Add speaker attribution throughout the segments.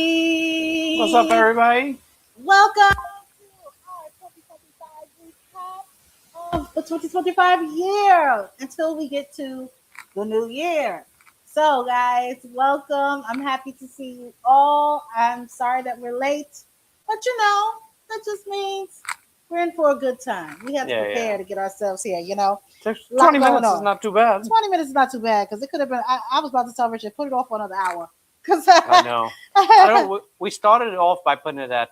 Speaker 1: everybody.
Speaker 2: What's up, everybody?
Speaker 1: Welcome to our 2025 recap of the 2025 year until we get to the new year. So, guys, welcome. I'm happy to see you all. I'm sorry that we're late, but that just means we're in for a good time. We have to prepare to get ourselves here,
Speaker 2: 20 minutes is not too bad.
Speaker 1: 20 minutes is not too bad because it could have been. I was about to tell Richard, put it off for another hour.
Speaker 2: I know. We started it off by putting it at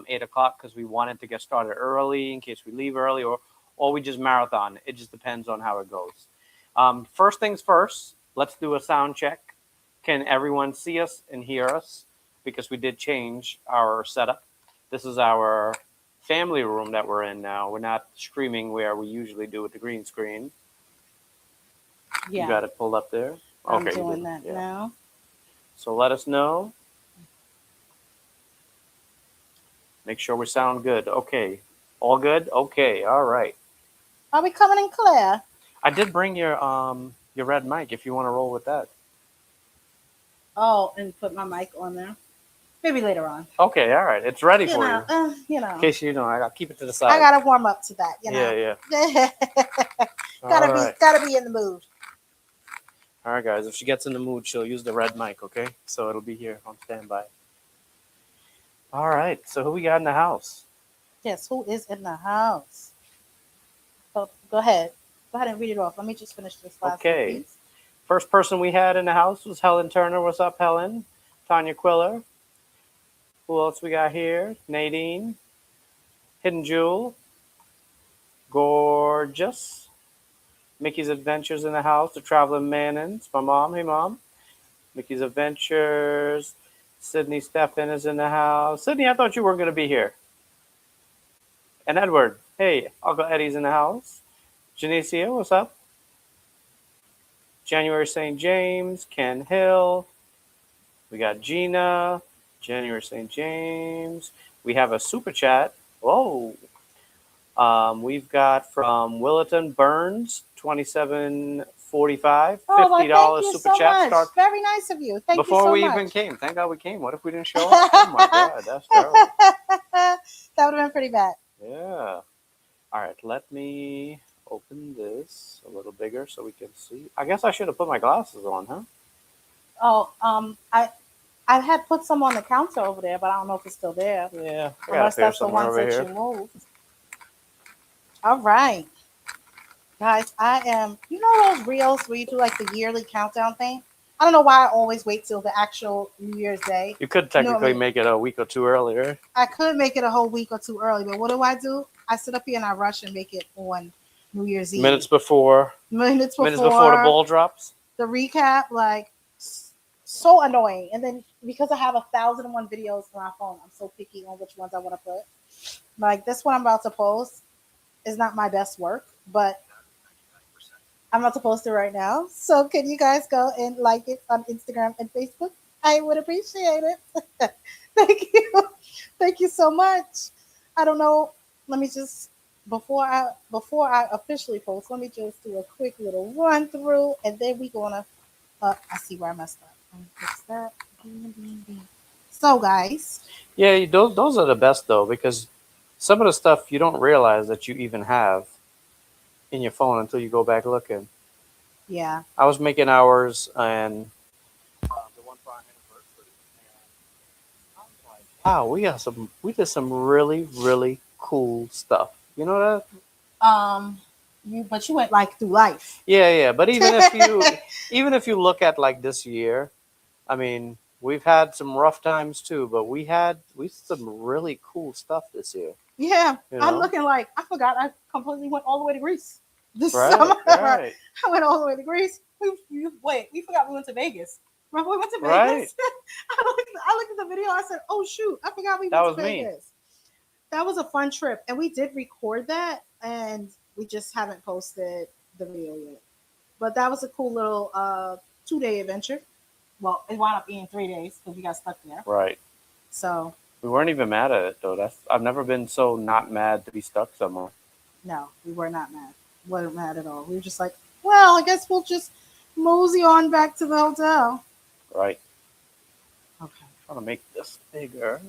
Speaker 2: 8 o'clock because we wanted to get started early in case we leave early or we just marathon. It just depends on how it goes. First things first, let's do a sound check. Can everyone see us and hear us? Because we did change our setup. This is our family room that we're in now. We're not streaming where we usually do with the green screen. Yeah. You got it pulled up there?
Speaker 1: I'm doing that now.
Speaker 2: So let us know. Make sure we sound good. Okay. All good? Okay. All right.
Speaker 1: Are we coming in clear?
Speaker 2: I did bring your red mic if you want to roll with that.
Speaker 1: Oh, and put my mic on there. Maybe later on.
Speaker 2: Okay, all right. It's ready for you. In case you know, I got to keep it to the side.
Speaker 1: I got to warm up to that,
Speaker 2: Yeah.
Speaker 1: Gotta be in the mood.
Speaker 2: All right, guys. If she gets in the mood, she'll use the red mic, okay? So it'll be here on standby. All right. So who we got in the house?
Speaker 1: Yes, who is in the house? Oh, go ahead. Go ahead and read it off. Let me just finish this last piece.
Speaker 2: First person we had in the house was Helen Turner. What's up, Helen? Tanya Quiller. Who else we got here? Nadine. Hidden Jewel. Gorgeous. Mickey's Adventures in the house. The Traveling Mannins. My mom. Hey, Mom. Mickey's Adventures. Sydney Steffen is in the house. Sydney, I thought you weren't going to be here. And Edward. Hey, Uncle Eddie's in the house. Janicia, what's up? January St. James. Ken Hill. We got Gina. January St. James. We have a super chat. Whoa. We've got from Willerton Burns, $27.45, $50 super chat.
Speaker 1: Much. Very nice of you. Thank you so much.
Speaker 2: Before we even came. Thank God we came. What if we didn't show up? Oh my God, that's terrible.
Speaker 1: That would have been pretty bad.
Speaker 2: Yeah. All right, let me open this a little bigger so we can see. I guess I should have put my glasses on, huh?
Speaker 1: Oh, I had put some on the counter over there, but I don't know if it's still there.
Speaker 2: Yeah.
Speaker 1: Unless that's the ones that you moved. All right. Guys, I am, those reels where you do like the yearly countdown thing? I don't know why I always wait till the actual New Year's Day.
Speaker 2: You could technically make it a week or two earlier.
Speaker 1: I could make it a whole week or two early, but what do? I sit up here and I rush and make it on New Year's Eve.
Speaker 2: Minutes before the ball drops.
Speaker 1: The recap, like, so annoying. And then because I have 1,001 videos on my phone, I'm so picky on which ones I want to put. Like this one I'm about to post is not my best work, but I'm about to post it right now. So can you guys go and like it on Instagram and Facebook? I would appreciate it. Thank you. Thank you so much. I don't know. Let me just before I officially post, let me just do a quick little run through and then we gonna I see where I messed up. Fix that. So guys.
Speaker 2: Yeah, those are the best though, because some of the stuff you don't realize that you even have in your phone until you go back looking.
Speaker 1: Yeah.
Speaker 2: I was making ours and the one for our anniversary, and I was like, wow, we did some really, really cool stuff. You know that?
Speaker 1: But you went like through life.
Speaker 2: Yeah. But even if you look at like this year, I mean, we've had some rough times too, but we did some really cool stuff this year.
Speaker 1: Yeah, I'm looking like I forgot I completely went all the way to Greece this summer. Right. I went all the way to Greece. We forgot we went to Vegas. Remember we went to Vegas?
Speaker 2: Right.
Speaker 1: I looked at the video. I said, "Oh shoot, I forgot we went to Vegas." That was a fun trip, and we did record that, and we just haven't posted the video yet. But that was a cool little 2-day adventure. Well, it wound up being 3 days because we got stuck there.
Speaker 2: Right.
Speaker 1: So
Speaker 2: we weren't even mad at it though. I've never been so not mad to be stuck somewhere.
Speaker 1: No, we were not mad. We weren't mad at all. We were just like, well, I guess we'll just mosey on back to the hotel.
Speaker 2: Right.
Speaker 1: Okay.
Speaker 2: trying to make this bigger.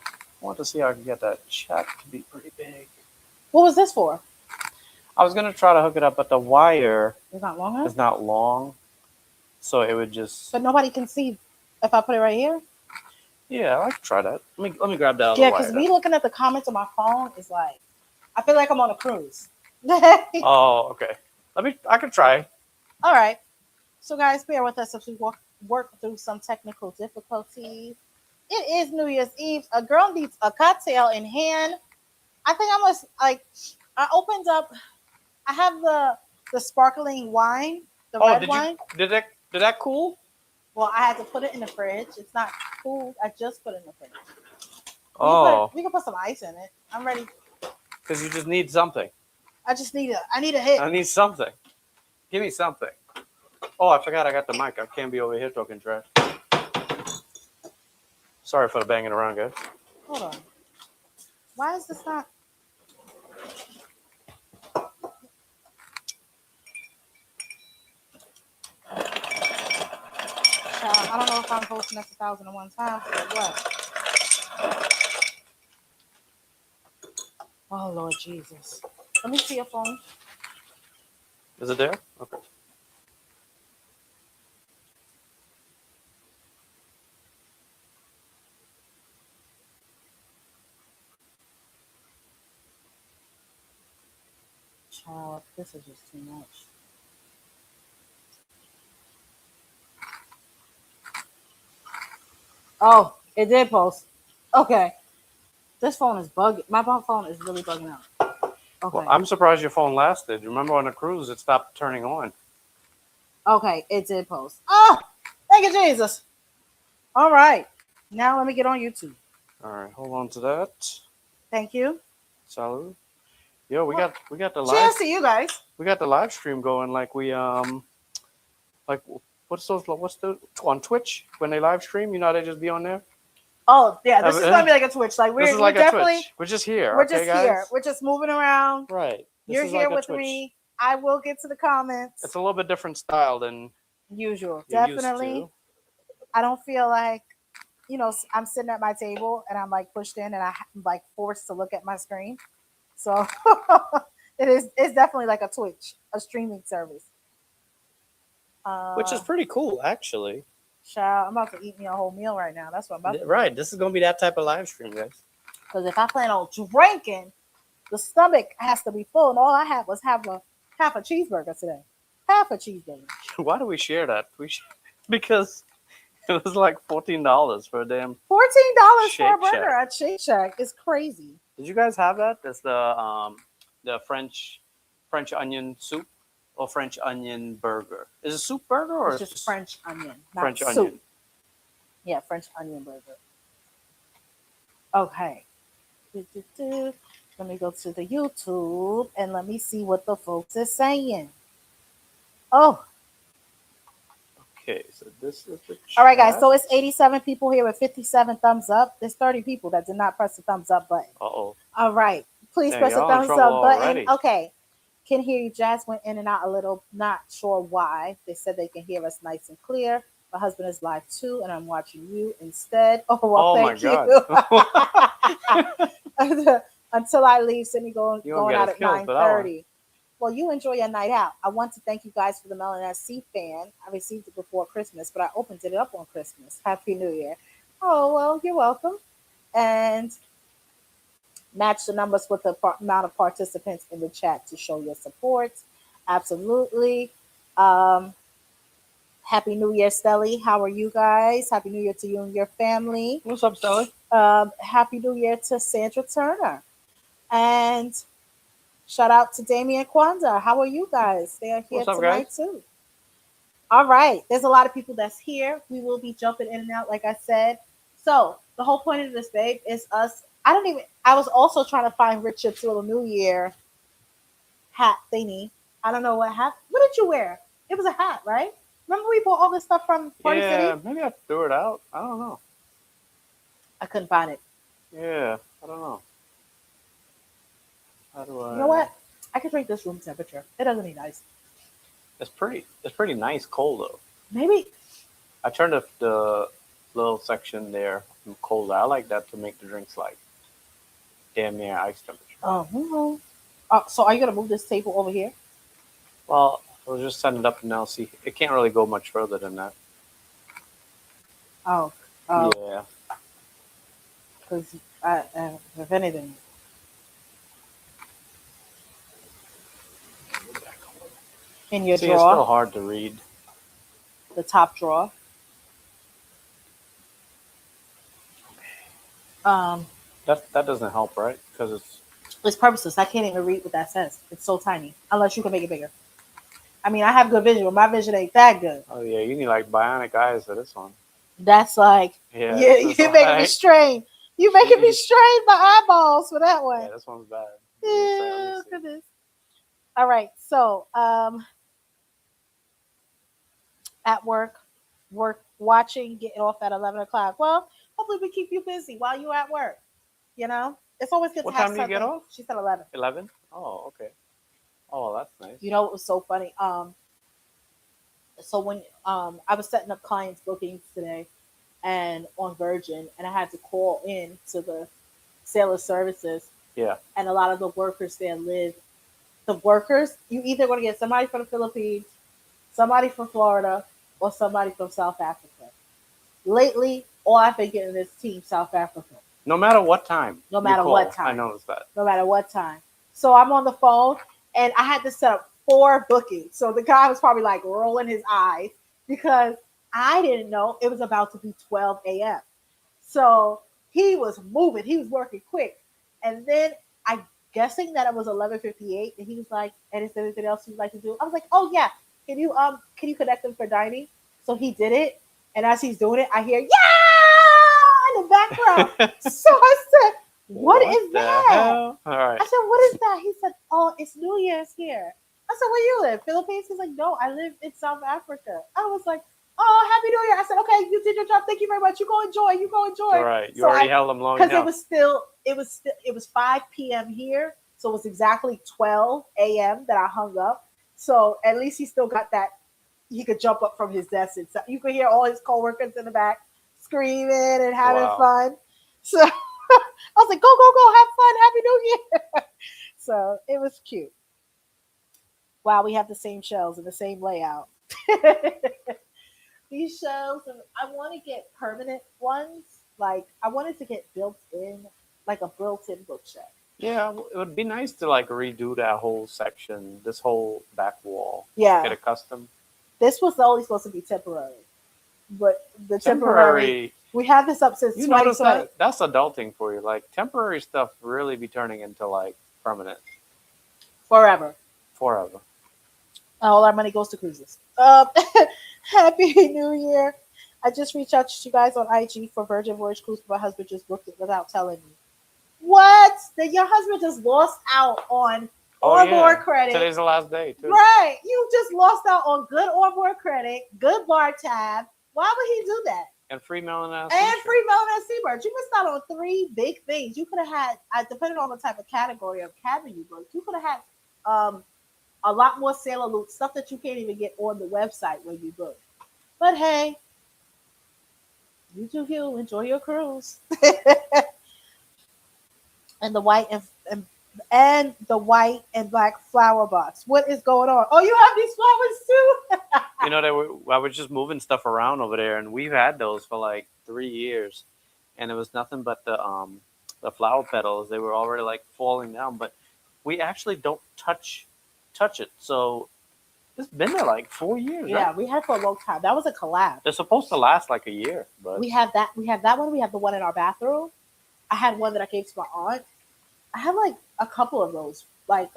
Speaker 2: I want to see how I can get that chat to be pretty big.
Speaker 1: What was this for?
Speaker 2: I was gonna try to hook it up, but the wire
Speaker 1: It's not long enough.
Speaker 2: is not long, so it would just.
Speaker 1: But nobody can see if I put it right here.
Speaker 2: Yeah, I can try that. Let me grab that other
Speaker 1: Yeah,
Speaker 2: wire.
Speaker 1: because me looking at the comments on my phone is like, I feel like I'm on a cruise.
Speaker 2: Oh, okay. I could try.
Speaker 1: All right. So, guys, bear with us as we work through some technical difficulties. It is New Year's Eve. A girl needs a cocktail in hand. I think I must like. I opened up. I have the sparkling wine, the red wine.
Speaker 2: Did that cool?
Speaker 1: Well, I had to put it in the fridge. It's not cool. I just put it in the fridge. We can put some ice in it. I'm ready.
Speaker 2: Because you just need something.
Speaker 1: I need a hit.
Speaker 2: I need something. Give me something. Oh, I forgot I got the mic. I can't be over here talking trash. Sorry for the banging around, guys.
Speaker 1: Hold on. Why is this not? I don't know if I'm posting this 1,001 times or what. Oh, Lord Jesus. Let me see your phone.
Speaker 2: Is it there? Okay.
Speaker 1: Child, this is just too much. Oh, it did post. Okay. This phone is bugging. My phone is really bugging out. Okay.
Speaker 2: Well, I'm surprised your phone lasted. Remember on the cruise, it stopped turning on.
Speaker 1: Okay, it did post. Oh, thank you, Jesus. All right. Now let me get on YouTube.
Speaker 2: All right, hold on to that.
Speaker 1: Thank you.
Speaker 2: Salud. Yo, we got the live.
Speaker 1: Cheers to you guys.
Speaker 2: We got the live stream going like what's the on Twitch when they live stream? You know how they just be on there.
Speaker 1: Oh yeah, this is gonna be like a Twitch. Like
Speaker 2: this is like a Twitch. We're just here.
Speaker 1: We're
Speaker 2: okay,
Speaker 1: just
Speaker 2: guys?
Speaker 1: here. We're just moving around.
Speaker 2: Right.
Speaker 1: You're here like with me. I will get to the comments.
Speaker 2: It's a little bit different style than
Speaker 1: usual. Definitely. I don't feel like, I'm sitting at my table and I'm like pushed in and I'm like forced to look at my screen. So it's definitely like a Twitch, a streaming service.
Speaker 2: Which is pretty cool, actually.
Speaker 1: Child, I'm about to eat me a whole meal right now. That's what I'm about to do.
Speaker 2: Right. This is going to be that type of live stream, guys.
Speaker 1: Because if I plan on drinking, the stomach has to be full. And all I had was half a cheeseburger today. Half a cheeseburger.
Speaker 2: Why do we share that? Because it was like $14 for a damn
Speaker 1: $14 for a burger at Shake Shack is crazy.
Speaker 2: Did you guys have that? That's the French onion soup or French onion burger. Is it soup burger or
Speaker 1: it's just French onion? Not
Speaker 2: French
Speaker 1: soup.
Speaker 2: onion.
Speaker 1: Yeah, French onion burger. Okay. Let me go to the YouTube and let me see what the folks are saying. Oh.
Speaker 2: Okay, so this is the chat.
Speaker 1: All right, guys. So it's 87 people here with 57 thumbs up. There's 30 people that did not press the thumbs up button.
Speaker 2: Uh-oh.
Speaker 1: All right. Please press the thumbs up button. Already. Okay. Can hear you. Jazz went in and out a little. Not sure why. They said they can hear us nice and clear. My husband is live too, and I'm watching you instead. Oh, well, thank you. Until I leave, Sydney going out at 9:30. Well, you enjoy your night out. I want to thank you guys for the Melon SC fan. I received it before Christmas, but I opened it up on Christmas. Happy New Year. Oh, well, you're welcome. And match the numbers with the amount of participants in the chat to show your support. Absolutely. Happy New Year, Stelly. How are you guys? Happy New Year to you and your family.
Speaker 2: What's up, Stelly?
Speaker 1: Happy New Year to Sandra Turner. And shout out to Damian Kwanda. How are you guys? They are here tonight too. All right. There's a lot of people that's here. We will be jumping in and out, like I said. So the whole point of this, babe, is us. I was also trying to find Richard's little New Year hat thingy. I don't know what hat. What did you wear? It was a hat, right? Remember we bought all this stuff from Party City?
Speaker 2: Yeah, maybe I threw it out. I don't know.
Speaker 1: I couldn't find it.
Speaker 2: Yeah, I don't know. How do I?
Speaker 1: You know what? I could drink this room temperature. It doesn't need ice.
Speaker 2: It's pretty nice cold though.
Speaker 1: Maybe.
Speaker 2: I turned the little section there from cold. I like that to make the drinks like damn near ice temperature.
Speaker 1: So are you gonna move this table over here?
Speaker 2: Well, we'll just send it up and now see. It can't really go much further than that.
Speaker 1: Oh,
Speaker 2: Yeah.
Speaker 1: because if anything, in your
Speaker 2: See, it's still
Speaker 1: drawer,
Speaker 2: hard to read.
Speaker 1: the top drawer. Um,
Speaker 2: That doesn't help, right? Because
Speaker 1: it's purposeless. I can't even read what that says. It's so tiny. Unless you can make it bigger. I mean, I have good vision, but my vision ain't that good.
Speaker 2: oh yeah, you need like bionic eyes for this one.
Speaker 1: That's like,
Speaker 2: Yeah,
Speaker 1: yeah,
Speaker 2: this
Speaker 1: you
Speaker 2: is
Speaker 1: making me
Speaker 2: like,
Speaker 1: strain. You making me strain my eyeballs for that one.
Speaker 2: yeah, this one's bad.
Speaker 1: Yeah, look at this. All right, so at work watching, getting off at 11 o'clock. Well, hopefully we keep you busy while you're at work. You know, it's always good
Speaker 2: What
Speaker 1: to have
Speaker 2: time do you get
Speaker 1: something.
Speaker 2: off?
Speaker 1: She said 11.
Speaker 2: 11. Oh, okay. Oh, that's nice.
Speaker 1: You know, it was so funny. So when I was setting up clients' bookings today, and on Virgin, and I had to call in to the Sailor Services,
Speaker 2: Yeah.
Speaker 1: and a lot of the workers there live. The workers, you either going to get somebody from the Philippines, somebody from Florida, or somebody from South Africa. Lately, all I've been getting is Team South Africa.
Speaker 2: No matter what time.
Speaker 1: No
Speaker 2: you
Speaker 1: matter
Speaker 2: call,
Speaker 1: what time.
Speaker 2: I noticed that.
Speaker 1: No matter what time. So I'm on the phone, and I had to set up 4 bookings. So the guy was probably like rolling his eyes because I didn't know it was about to be 12 a.m. So he was moving. He was working quick. And then I guessing that it was 11:58, and he was like, "And is there anything else you'd like to do?" I was like, "Oh yeah, can you connect them for dining?" So he did it, and as he's doing it, I hear "Yeah" in the background. So I said, what is that?
Speaker 2: Hell? All right.
Speaker 1: I said, "What is that?" He said, "Oh, it's New Year's here." I said, "Where you live? Philippines?" He's like, "No, I live in South Africa." I was like, "Oh, Happy New Year." I said, "Okay, you did your job. Thank you very much. You go enjoy. You go enjoy."
Speaker 2: All right. You
Speaker 1: So
Speaker 2: already held them long
Speaker 1: because
Speaker 2: enough.
Speaker 1: it was 5 p.m. here, so it was exactly 12 a.m. that I hung up. So at least he still got that. He could jump up from his desk, and so you could hear all his coworkers in the back screaming and having
Speaker 2: Wow.
Speaker 1: fun. So I was like, go, have fun, Happy New Year." So it was cute. Wow, we have the same shells and the same layout. These shelves, and I want to get permanent ones. Like I wanted to get built in, like a built-in bookshelf.
Speaker 2: Yeah, it would be nice to like redo that whole section, this whole back wall.
Speaker 1: Yeah,
Speaker 2: Get a custom.
Speaker 1: this was only supposed to be temporary, but the temporary we had this up since
Speaker 2: You notice
Speaker 1: 2020.
Speaker 2: that? That's adulting for you. Like temporary stuff really be turning into like permanent
Speaker 1: Forever.
Speaker 2: forever.
Speaker 1: All our money goes to cruises. Happy New Year. I just reached out to you guys on IG for Virgin Voyage Cruise, but my husband just booked it without telling me. What? That your husband just lost out on onboard credit.
Speaker 2: Today's the last day, too.
Speaker 1: Right. You just lost out on good onboard credit, good bar tab. Why would he do that?
Speaker 2: And free melon ass.
Speaker 1: And free melon and seabirds. You missed out on 3 big things. You could have had, depending on the type of category of cabin you booked, you could have had a lot more sailor loot, stuff that you can't even get on the website when you book. But hey, you do you. Enjoy your cruise. And the white and the white and black flower box. What is going on? Oh, you have these flowers too?
Speaker 2: You know, I was just moving stuff around over there, and we've had those for like 3 years, and it was nothing but the flower petals. They were already like falling down, but we actually don't touch it. So it's been there like 4 years.
Speaker 1: Yeah,
Speaker 2: right?
Speaker 1: we had for a long time. That was a collab.
Speaker 2: They're supposed to last like a year, but
Speaker 1: We have that one. We have the one in our bathroom. I had one that I gave to my aunt. I have like a couple of those, like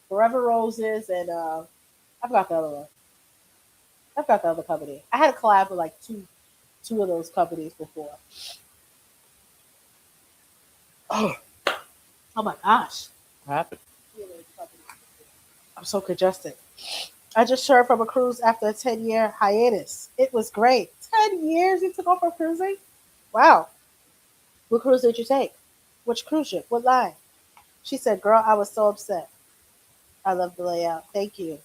Speaker 1: Forever Roses and I forgot the other one. I forgot the other company. I had a collab with like two of those companies before. Oh my gosh.
Speaker 2: what happened?
Speaker 1: I'm so congested. I just heard from a cruise after a 10-year hiatus. It was great. 10 years you took off from cruising? Wow. What cruise did you take? Which cruise ship? What line? She said, "Girl, I was so upset. I love the layout. Thank you."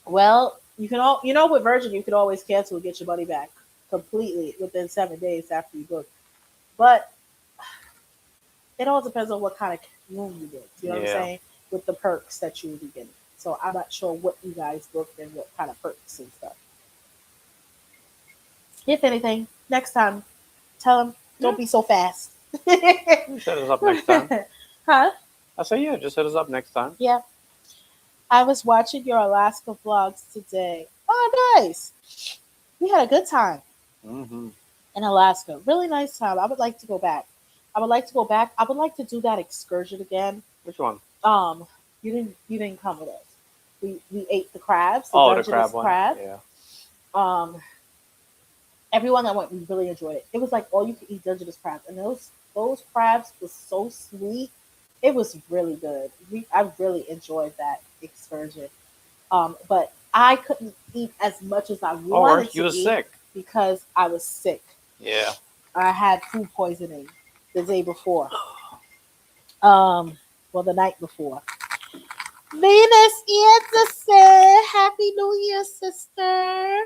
Speaker 1: Well, you know, with Virgin, you can always cancel and get your money back. completely within 7 days after you book. But it all depends on what kind of room you get. You know what I'm
Speaker 2: Yeah.
Speaker 1: saying? With the perks that you will be getting. So I'm not sure what you guys booked and what kind of perks and stuff. If anything, next time, tell them
Speaker 2: Yeah.
Speaker 1: don't be so fast.
Speaker 2: Just hit us up next time.
Speaker 1: Huh?
Speaker 2: I say, yeah, just hit us up next time.
Speaker 1: Yeah. I was watching your Alaska vlogs today. Oh, nice. We had a good time
Speaker 2: Mm-hmm.
Speaker 1: in Alaska. Really nice time. I would like to go back. I would like to go back. I would like to do that excursion again.
Speaker 2: Which one?
Speaker 1: Um, you didn't come with us. We ate the crabs, the
Speaker 2: Oh, the
Speaker 1: Dungeness
Speaker 2: crab one.
Speaker 1: crab.
Speaker 2: Yeah.
Speaker 1: Um, everyone that went, we really enjoyed it. It was like all you could eat Dungeness crabs, and those crabs was so sweet. It was really good. I really enjoyed that excursion. But I couldn't eat as much as I
Speaker 2: Oh,
Speaker 1: wanted
Speaker 2: you
Speaker 1: to
Speaker 2: was
Speaker 1: eat
Speaker 2: sick.
Speaker 1: because I was sick.
Speaker 2: Yeah.
Speaker 1: I had food poisoning the day before. Um, well, the night before. Venus Anderson, Happy New Year, sister.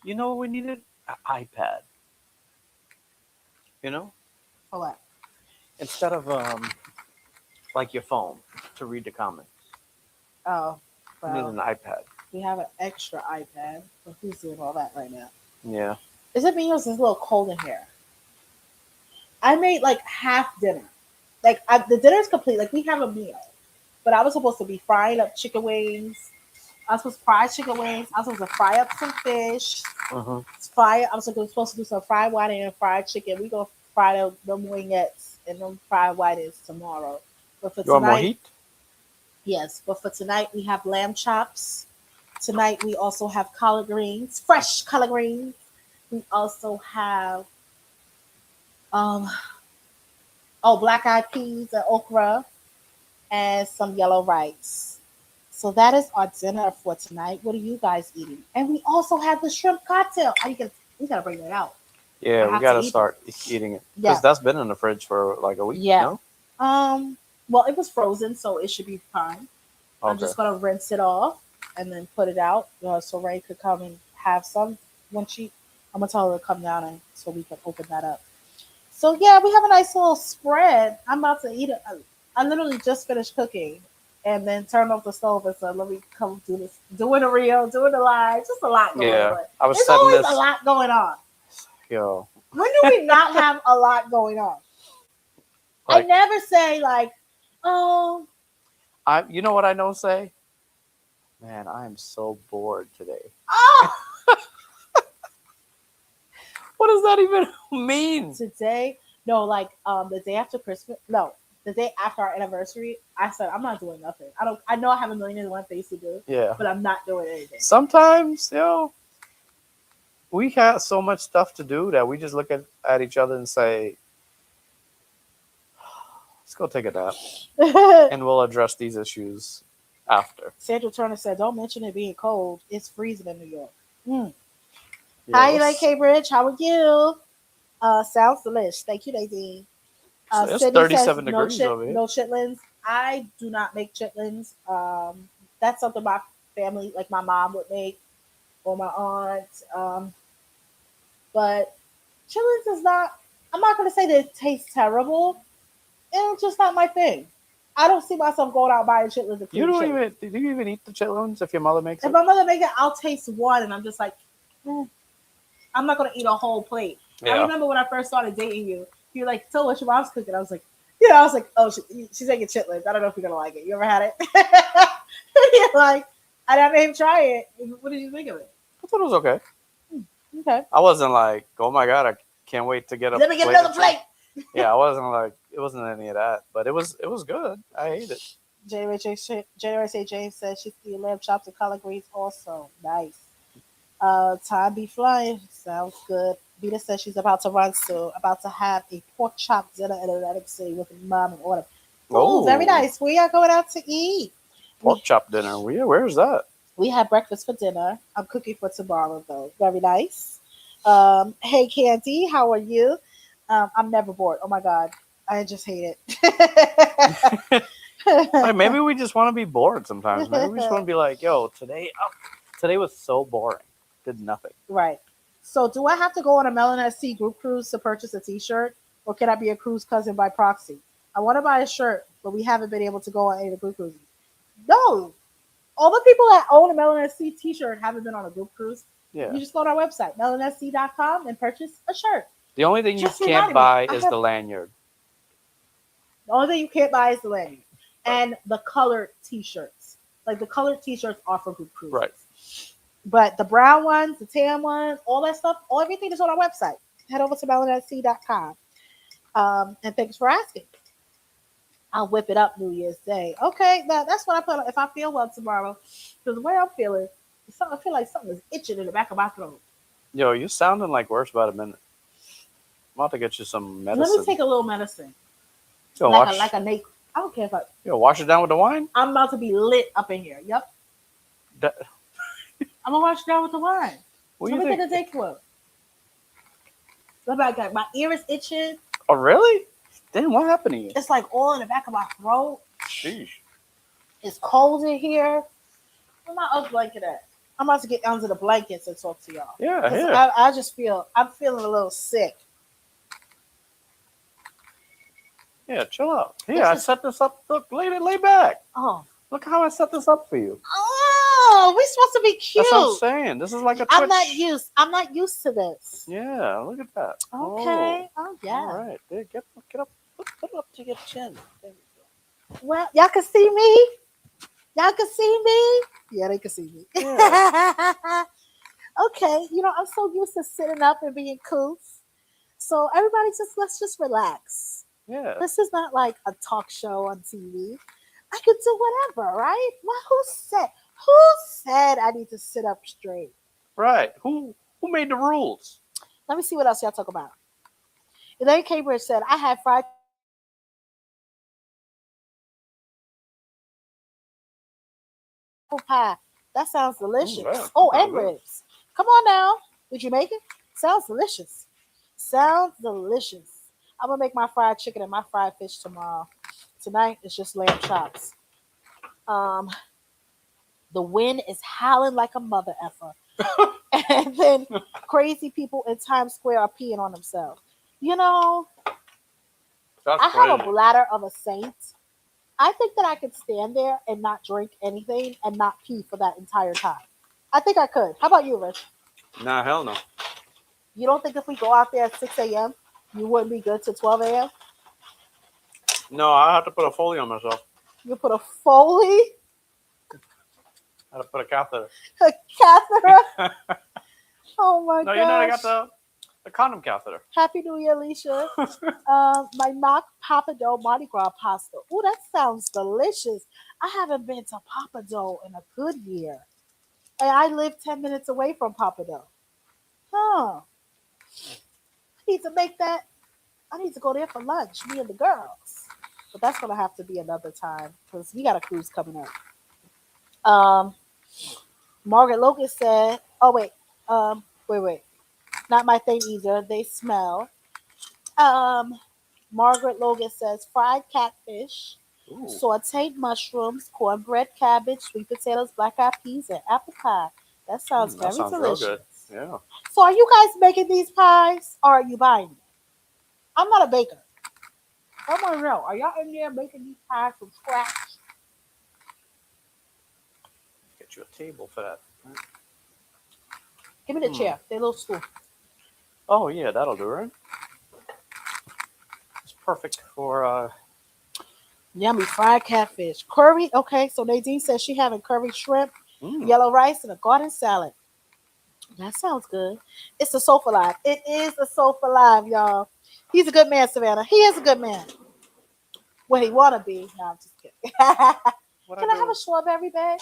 Speaker 2: You know what we needed? An iPad. You know?
Speaker 1: For what?
Speaker 2: Instead of like your phone to read the comments.
Speaker 1: Oh,
Speaker 2: We needed
Speaker 1: well,
Speaker 2: an iPad.
Speaker 1: we have an extra iPad, but who's doing all that right now?
Speaker 2: Yeah.
Speaker 1: Is it because it's a little cold in here? I made like half dinner. Like the dinner's complete. Like we have a meal, but I was supposed to be frying up chicken wings. I was supposed to fry chicken wings. I was supposed to fry up some fish.
Speaker 2: Uh-huh.
Speaker 1: I was supposed to do some fried whiting and fried chicken. We gonna fry them wingettes and them fried whitings tomorrow. But for
Speaker 2: You want more
Speaker 1: tonight,
Speaker 2: heat?
Speaker 1: yes. But for tonight, we have lamb chops. Tonight, we also have collard greens, fresh collard greens. We also have um black eyed peas and okra and some yellow rice. So that is our dinner for tonight. What are you guys eating? And we also have the shrimp cocktail. We gotta bring that out. I
Speaker 2: Yeah, we
Speaker 1: have
Speaker 2: gotta
Speaker 1: to eat
Speaker 2: start
Speaker 1: it.
Speaker 2: eating it
Speaker 1: Yeah.
Speaker 2: because that's been in the fridge for like a week.
Speaker 1: Yeah.
Speaker 2: No.
Speaker 1: Well, it was frozen, so it should be fine. I'm
Speaker 2: Okay.
Speaker 1: just gonna rinse it off and then put it out so Ray could come and have some when she. I'm gonna tell her to come down and so we can open that up. So yeah, we have a nice little spread. I'm about to eat it. I literally just finished cooking and then turned off the stove and said, "Let me come do this, doing a reel, doing the live, just a lot going
Speaker 2: Yeah,
Speaker 1: on."
Speaker 2: I was
Speaker 1: There's
Speaker 2: setting
Speaker 1: always
Speaker 2: this.
Speaker 1: a lot going on.
Speaker 2: Yo,
Speaker 1: When do we not have a lot going on? I
Speaker 2: like
Speaker 1: never say like, "Oh,
Speaker 2: you know what I don't say? Man, I am so bored today.
Speaker 1: oh."
Speaker 2: What does that even mean?
Speaker 1: Today, no, like the day after Christmas, no, the day after our anniversary, I said I'm not doing nothing. I know I have a million and one things to do,
Speaker 2: Yeah.
Speaker 1: but I'm not doing anything.
Speaker 2: Sometimes, we have so much stuff to do that we just look at each other and say, let's go take a nap. And we'll address these issues after.
Speaker 1: Sandra Turner said, "Don't mention it being cold. It's freezing in New York."
Speaker 2: Yeah,
Speaker 1: Hi, like Cambridge. How are you? Sounds delish. Thank you, Nadine.
Speaker 2: it's
Speaker 1: Sydney says
Speaker 2: 37 degrees over here.
Speaker 1: no chitlins. I do not make chitlins. That's something my family, like my mom, would make or my aunt. But chitlins is not. I'm not gonna say that it tastes terrible. It's just not my thing. I don't see myself going out buying chitlins. And
Speaker 2: You don't
Speaker 1: chitlins.
Speaker 2: even, do you even eat the chitlins if your mother makes
Speaker 1: If
Speaker 2: it?
Speaker 1: my mother make it, I'll taste one, and I'm just like, I'm not gonna eat a whole plate. I
Speaker 2: Yeah.
Speaker 1: remember when I first started dating you, you were like, "So what your mom's cooking?" I was like, "Yeah." I was like, "Oh, she's making chitlins. I don't know if you're gonna like it. You ever had it?" You're like, I never even try it. What did you think of it?
Speaker 2: I thought it was okay.
Speaker 1: Okay.
Speaker 2: I wasn't like, oh my God, I can't wait to get a
Speaker 1: Let me get
Speaker 2: plate
Speaker 1: another
Speaker 2: of
Speaker 1: plate.
Speaker 2: Yeah, I wasn't like, it wasn't any of that, but it was good. I ate it.
Speaker 1: January St. James says she's eating lamb chops and collard greens also. Nice. Time be flying. Sounds good. Vita says she's about to run soon, about to have a pork chop dinner in Atlantic City with mom and order. Oh, very nice. We are going out to eat.
Speaker 2: Pork chop dinner. Where's that?
Speaker 1: We had breakfast for dinner. I'm cooking for tomorrow though. Very nice. Hey Candy, how are you? I'm never bored. Oh my God. I just hate it.
Speaker 2: Like, maybe we just want to be bored sometimes. Maybe we just want to be like, yo, today was so boring. Did nothing.
Speaker 1: Right. So, do I have to go on a Melon SC group cruise to purchase a T-shirt, or can I be a cruise cousin by proxy? I want to buy a shirt, but we haven't been able to go on any of the group cruises. No, all the people that own a Melon SC T-shirt haven't been on a group cruise.
Speaker 2: Yeah.
Speaker 1: You just go on our website, melonsc.com, and purchase a shirt.
Speaker 2: The only thing
Speaker 1: Just
Speaker 2: you can't
Speaker 1: reminded me,
Speaker 2: buy
Speaker 1: I
Speaker 2: is
Speaker 1: have-
Speaker 2: the lanyard.
Speaker 1: The only thing you can't buy is the lanyard and the colored T-shirts. Like the colored T-shirts are for group cruises.
Speaker 2: Right.
Speaker 1: But the brown ones, the tan ones, all that stuff, everything is on our website. Head over to melonsc.com. And thanks for asking. I'll whip it up New Year's Day. Okay, that's what I put on if I feel well tomorrow. Because the way I'm feeling, I feel like something is itching in the back of my throat.
Speaker 2: Yo, you sounding like worse about a minute. I'm about to get you some medicine.
Speaker 1: Let me take a little medicine.
Speaker 2: Yo,
Speaker 1: like a naked. I don't care if
Speaker 2: wash it down with the wine?
Speaker 1: I'm about to be lit up in here. Yep.
Speaker 2: That,
Speaker 1: I'm gonna wash it down with the wine.
Speaker 2: what
Speaker 1: Let
Speaker 2: do
Speaker 1: me
Speaker 2: you
Speaker 1: take
Speaker 2: think?
Speaker 1: a take one. Look like that. My ear is itching.
Speaker 2: Oh, really? Then what happened to you?
Speaker 1: It's like all in the back of my throat.
Speaker 2: Sheesh.
Speaker 1: It's cold in here. Where's my other blanket at? I'm about to get under the blankets and talk to y'all.
Speaker 2: Yeah,
Speaker 1: 'Cause
Speaker 2: yeah.
Speaker 1: I just I'm feeling a little sick.
Speaker 2: Yeah, chill out.
Speaker 1: This
Speaker 2: Here, I
Speaker 1: is-
Speaker 2: set this up. Look, lay back.
Speaker 1: Oh.
Speaker 2: Look how I set this up for you.
Speaker 1: Oh, we're supposed to be cute.
Speaker 2: That's what I'm saying. This is like a Twitch.
Speaker 1: I'm not used to this.
Speaker 2: Yeah, look at that.
Speaker 1: Okay. Oh, yeah.
Speaker 2: All right. There, get up. Put it up to your chin. There we go.
Speaker 1: Well, y'all can see me. Y'all can see me. Yeah, they can see me.
Speaker 2: Yeah.
Speaker 1: Okay. I'm so used to sitting up and being cool. So everybody let's just relax.
Speaker 2: Yeah.
Speaker 1: This is not like a talk show on TV. I could do whatever, right? Well, who said I need to sit up straight?
Speaker 2: Right. Who made the rules?
Speaker 1: Let me see what else y'all talk about. Elaine Cambridge said, I had fried pie. That sounds delicious.
Speaker 2: yeah.
Speaker 1: Oh,
Speaker 2: Sounds
Speaker 1: and
Speaker 2: good.
Speaker 1: ribs. Come on now. Did you make it? Sounds delicious. Sounds delicious. I'm going to make my fried chicken and my fried fish tomorrow. Tonight, it's just lamb chops. The wind is howling like a mother effer. And then crazy people in Times Square are peeing on themselves.
Speaker 2: That's
Speaker 1: I have a
Speaker 2: crazy.
Speaker 1: bladder of a saint. I think that I could stand there and not drink anything and not pee for that entire time. I think I could. How about you, Rich?
Speaker 2: Nah, hell no.
Speaker 1: You don't think if we go out there at 6 a.m., you wouldn't be good to 12 a.m.?
Speaker 2: No, I have to put a Foley on myself.
Speaker 1: You put a Foley,
Speaker 2: I have to put a catheter.
Speaker 1: a catheter. Oh my
Speaker 2: No,
Speaker 1: gosh.
Speaker 2: you know I got the condom catheter.
Speaker 1: Happy New Year, Alicia. My mock Pappardelle Mardi Gras pasta. Oh, that sounds delicious. I haven't been to Pappardelle in a good year. And I live 10 minutes away from Pappardelle. Huh. I need to make that. I need to go there for lunch, me and the girls. But that's going to have to be another time because we got a cruise coming up. Margaret Logan said, oh, wait. Wait. Not my thing either. They smell. Margaret Logan says fried catfish,
Speaker 2: Ooh.
Speaker 1: sauteed mushrooms, cornbread, cabbage, sweet potatoes, black eyed peas, and apple pie. That sounds very
Speaker 2: sounds real
Speaker 1: delicious.
Speaker 2: good. Yeah.
Speaker 1: So, are you guys making these pies or are you buying them? I'm not a baker. I want to know. Are y'all in there making these pies from scratch?
Speaker 2: Get you a table for that.
Speaker 1: Give me the chair. They're a little stool.
Speaker 2: Oh yeah, that'll do, right? It's perfect for
Speaker 1: Yummy fried catfish. Curry. Okay, so Nadine says she having curry shrimp,
Speaker 2: mm.
Speaker 1: yellow rice, and a garden salad. That sounds good. It's a sofa live. It is a sofa live, y'all. He's a good man, Savannah. He is a good man. What he wanna be. No, I'm just kidding.
Speaker 2: What
Speaker 1: Can I have a strawberry bag?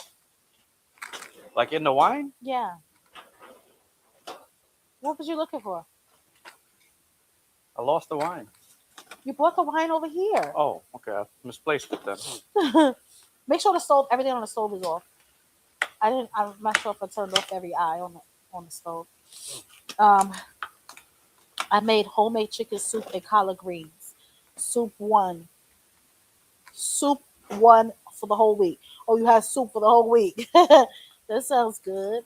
Speaker 2: like in the wine?
Speaker 1: Yeah. What was you looking for?
Speaker 2: I lost the wine.
Speaker 1: You brought the wine over here.
Speaker 2: Oh, okay. I misplaced it then.
Speaker 1: Make sure everything on the stove is off. I'm not sure if I turned off every eye on the stove. I made homemade chicken soup and collard greens. Soup one for the whole week. Oh, you had soup for the whole week. That sounds good.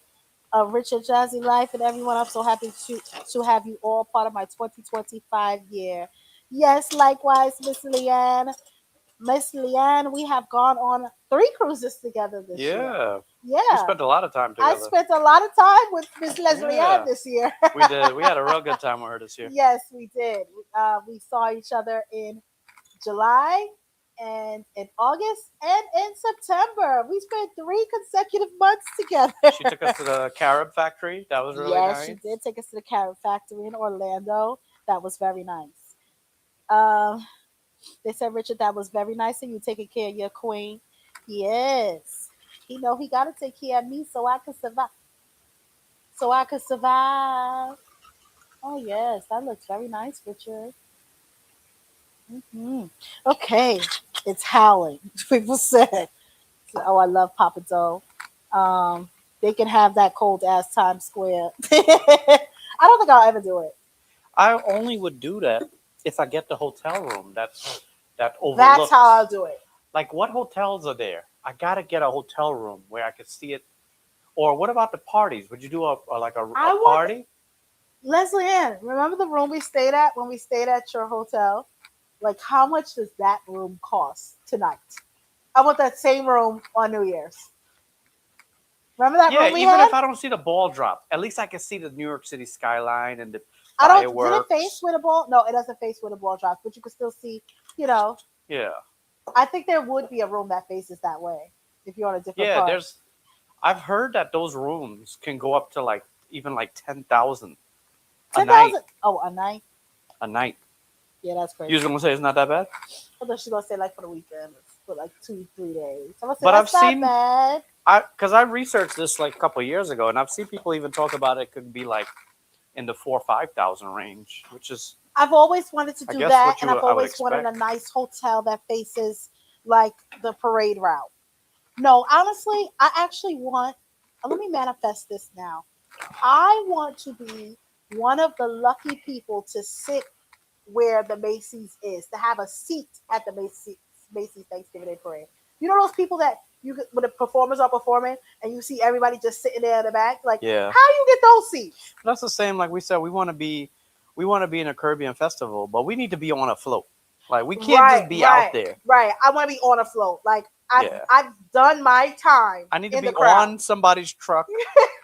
Speaker 1: Richard Jazzy Life and everyone. I'm so happy to have you all part of my 2025 year. Yes, likewise, Miss Leanne. Miss Leanne, we have gone on 3 cruises together this year.
Speaker 2: Yeah. We
Speaker 1: Yeah.
Speaker 2: spent a lot of time
Speaker 1: I
Speaker 2: together.
Speaker 1: spent a lot of time with Miss Leslie Ann
Speaker 2: Yeah.
Speaker 1: this year.
Speaker 2: We did. We had a real good time with her this year.
Speaker 1: Yes, we did. We saw each other in July and in August and in September. We spent 3 consecutive months together.
Speaker 2: She took us to the Carib factory. That was really
Speaker 1: Yes, she
Speaker 2: nice.
Speaker 1: did take us to the Carrot Factory in Orlando. That was very nice. Um, they said, Richard, that was very nice of you taking care of your queen. Yes. He know he gotta take care of me so I can survive. So I can survive. Oh yes, that looks very nice, Richard. Okay, it's howling. People said, "Oh, I love Papa Doe." Um, they can have that cold ass Times Square. I don't think I'll ever do it.
Speaker 2: I only would do that if I get the hotel room that
Speaker 1: That's
Speaker 2: overlooks.
Speaker 1: how I'll do it.
Speaker 2: Like, what hotels are there? I gotta get a hotel room where I could see it. Or what about the parties? Would you do
Speaker 1: I
Speaker 2: a
Speaker 1: want
Speaker 2: party?
Speaker 1: Leslie Ann. Remember the room we stayed at when we stayed at your hotel? Like, how much does that room cost tonight? I want that same room on New Year's. Remember that
Speaker 2: Yeah,
Speaker 1: room we
Speaker 2: even
Speaker 1: had?
Speaker 2: if I don't see the ball drop, at least I can see the New York City skyline and the
Speaker 1: I don't. Did it
Speaker 2: fireworks.
Speaker 1: face with a ball? No, it doesn't face with a ball drop, but you can still see. You know,
Speaker 2: Yeah,
Speaker 1: I think there would be a room that faces that way if you're on a different
Speaker 2: yeah.
Speaker 1: part.
Speaker 2: I've heard that those rooms can go up to like even like 10,000 a night.
Speaker 1: 10,000. Oh, a night.
Speaker 2: A night.
Speaker 1: Yeah, that's
Speaker 2: You
Speaker 1: crazy.
Speaker 2: was gonna say it's not that bad,
Speaker 1: I thought she's gonna say like for the weekend, for like 2, 3 days. I'm gonna say
Speaker 2: but I've
Speaker 1: that's not
Speaker 2: seen
Speaker 1: bad.
Speaker 2: because I researched this like a couple of years ago, and I've seen people even talk about it could be like in the 4 or 5 thousand range, which is
Speaker 1: I've always wanted to
Speaker 2: I
Speaker 1: do
Speaker 2: guess
Speaker 1: that,
Speaker 2: what
Speaker 1: and
Speaker 2: you
Speaker 1: I've
Speaker 2: I would
Speaker 1: always wanted a
Speaker 2: expect.
Speaker 1: nice hotel that faces like the parade route. No, honestly, I actually want. Let me manifest this now. I want to be one of the lucky people to sit where the Macy's is, to have a seat at the Macy's Thanksgiving Day Parade. You know those people that when the performers are performing and you see everybody just sitting there in the back, like
Speaker 2: Yeah,
Speaker 1: how you get those seats?
Speaker 2: but that's the same. Like we said, we want to be in a Caribbean festival, but we need to be on a float. Like we can't
Speaker 1: Right,
Speaker 2: just be out
Speaker 1: right,
Speaker 2: there.
Speaker 1: right. I want to be on a float. Like
Speaker 2: Yeah,
Speaker 1: I've done my time
Speaker 2: I need to
Speaker 1: in the
Speaker 2: be
Speaker 1: crowd.
Speaker 2: on somebody's truck.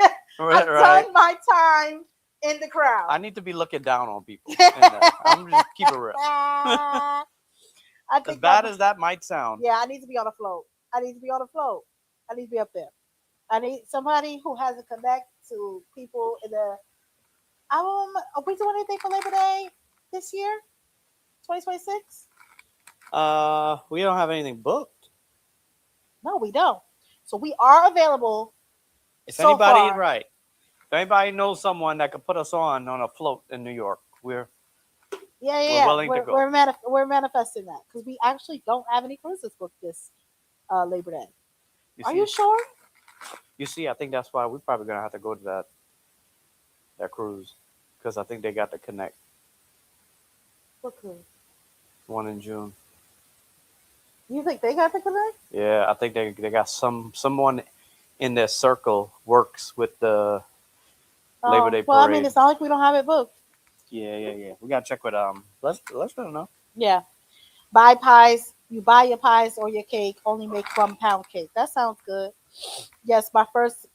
Speaker 1: I've
Speaker 2: Right.
Speaker 1: done my time in the crowd.
Speaker 2: I need to be looking down on people. And I'm just keep it real.
Speaker 1: I
Speaker 2: As
Speaker 1: think that
Speaker 2: bad as that might sound.
Speaker 1: yeah, I need to be on a float. I need to be on a float. I need to be up there. I need somebody who has a connect to people in the. Are we doing anything for Labor Day this year? 2026?
Speaker 2: We don't have anything booked.
Speaker 1: No, we don't. So we are available
Speaker 2: If
Speaker 1: so
Speaker 2: anybody,
Speaker 1: far.
Speaker 2: right? If anybody knows someone that could put us on a float in New York,
Speaker 1: Yeah, yeah,
Speaker 2: we're
Speaker 1: yeah.
Speaker 2: willing to go.
Speaker 1: We're manifesting that because we actually don't have any cruises booked this Labor Day.
Speaker 2: You
Speaker 1: Are
Speaker 2: see,
Speaker 1: you sure?
Speaker 2: I think that's why we're probably gonna have to go to that cruise because I think they got the connect
Speaker 1: What cruise?
Speaker 2: one in June.
Speaker 1: You think they got the connect?
Speaker 2: Yeah, I think they got someone in their circle works with the Labor
Speaker 1: Oh,
Speaker 2: Day
Speaker 1: well, I mean,
Speaker 2: parade.
Speaker 1: it's not like we don't have it booked.
Speaker 2: Yeah. We gotta check with Let's let them know.
Speaker 1: Yeah. Buy pies. You buy your pies or your cake. Only make 1 pound cake. That sounds good. Yes, my first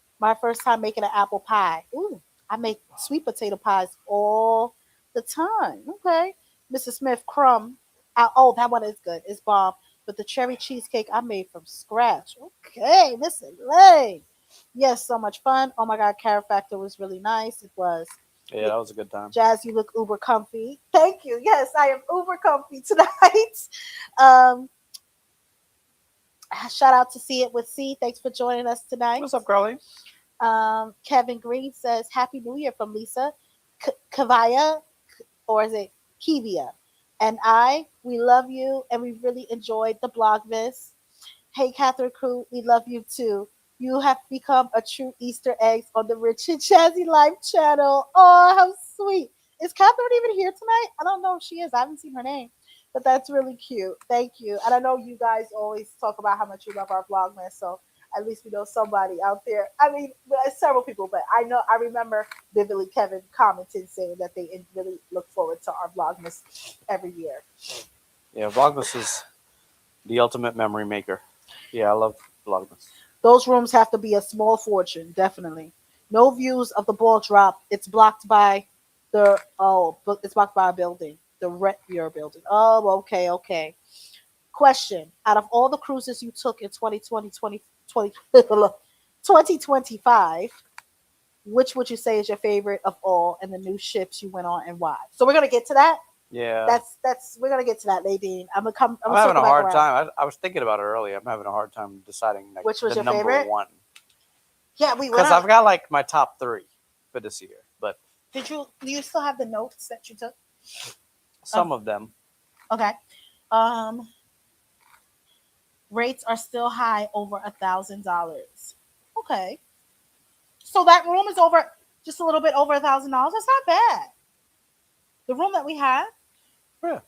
Speaker 1: time making an apple pie. Ooh, I make sweet potato pies all the time. Okay, Mrs. Smith crumb. Oh, that one is good. It's bomb. But the cherry cheesecake I made from scratch. Okay, Mrs. Lane. Yes, so much fun. Oh my God, Carrot Factor was really nice. It was.
Speaker 2: Yeah, that was a good time.
Speaker 1: Jazz, you look uber comfy. Thank you. Yes, I am uber comfy tonight. Um, Shout out to See It with C. Thanks for joining us tonight.
Speaker 2: What's up, Carly?
Speaker 1: Kevin Green says, Happy New Year from Lisa Kavaya, or is it Kivia? And we love you, and we really enjoyed the Blogmas. Hey, Catherine Crew, we love you too. You have become a true Easter egg on the Rich and Jazzy Life channel. Oh, how sweet. Is Catherine even here tonight? I don't know if she is. I haven't seen her name. But that's really cute. Thank you. And I know you guys always talk about how much you love our Vlogmas. So At least we know somebody out there. I mean, several people, but I remember vividly Kevin commenting saying that they really look forward to our Vlogmas every year.
Speaker 2: Yeah, Vlogmas is the ultimate memory maker. Yeah, I love Vlogmas.
Speaker 1: Those rooms have to be a small fortune, definitely. No views of the ball drop. It's blocked by it's blocked by a building, the Retbier building. Oh, okay, okay. Question: out of all the cruises you took in 2020, 2025, which would you say is your favorite of all, and the new ships you went on and why? So we're gonna get to that.
Speaker 2: Yeah.
Speaker 1: That's we're gonna get to that, Nadine. I'm
Speaker 2: I'm
Speaker 1: gonna
Speaker 2: having
Speaker 1: circle
Speaker 2: a
Speaker 1: back
Speaker 2: hard
Speaker 1: around.
Speaker 2: time. I was thinking about it earlier. I'm having a hard time deciding like
Speaker 1: Which was
Speaker 2: the
Speaker 1: your
Speaker 2: number
Speaker 1: favorite?
Speaker 2: one.
Speaker 1: Yeah, we went
Speaker 2: Because
Speaker 1: on.
Speaker 2: I've got like my top 3 for this year, but
Speaker 1: Did you? Do you still have the notes that you took?
Speaker 2: some of them.
Speaker 1: Okay. Um, rates are still high over $1,000. Okay. So that room is over just a little bit over $1,000. That's not bad. The room that we had.
Speaker 2: Yeah,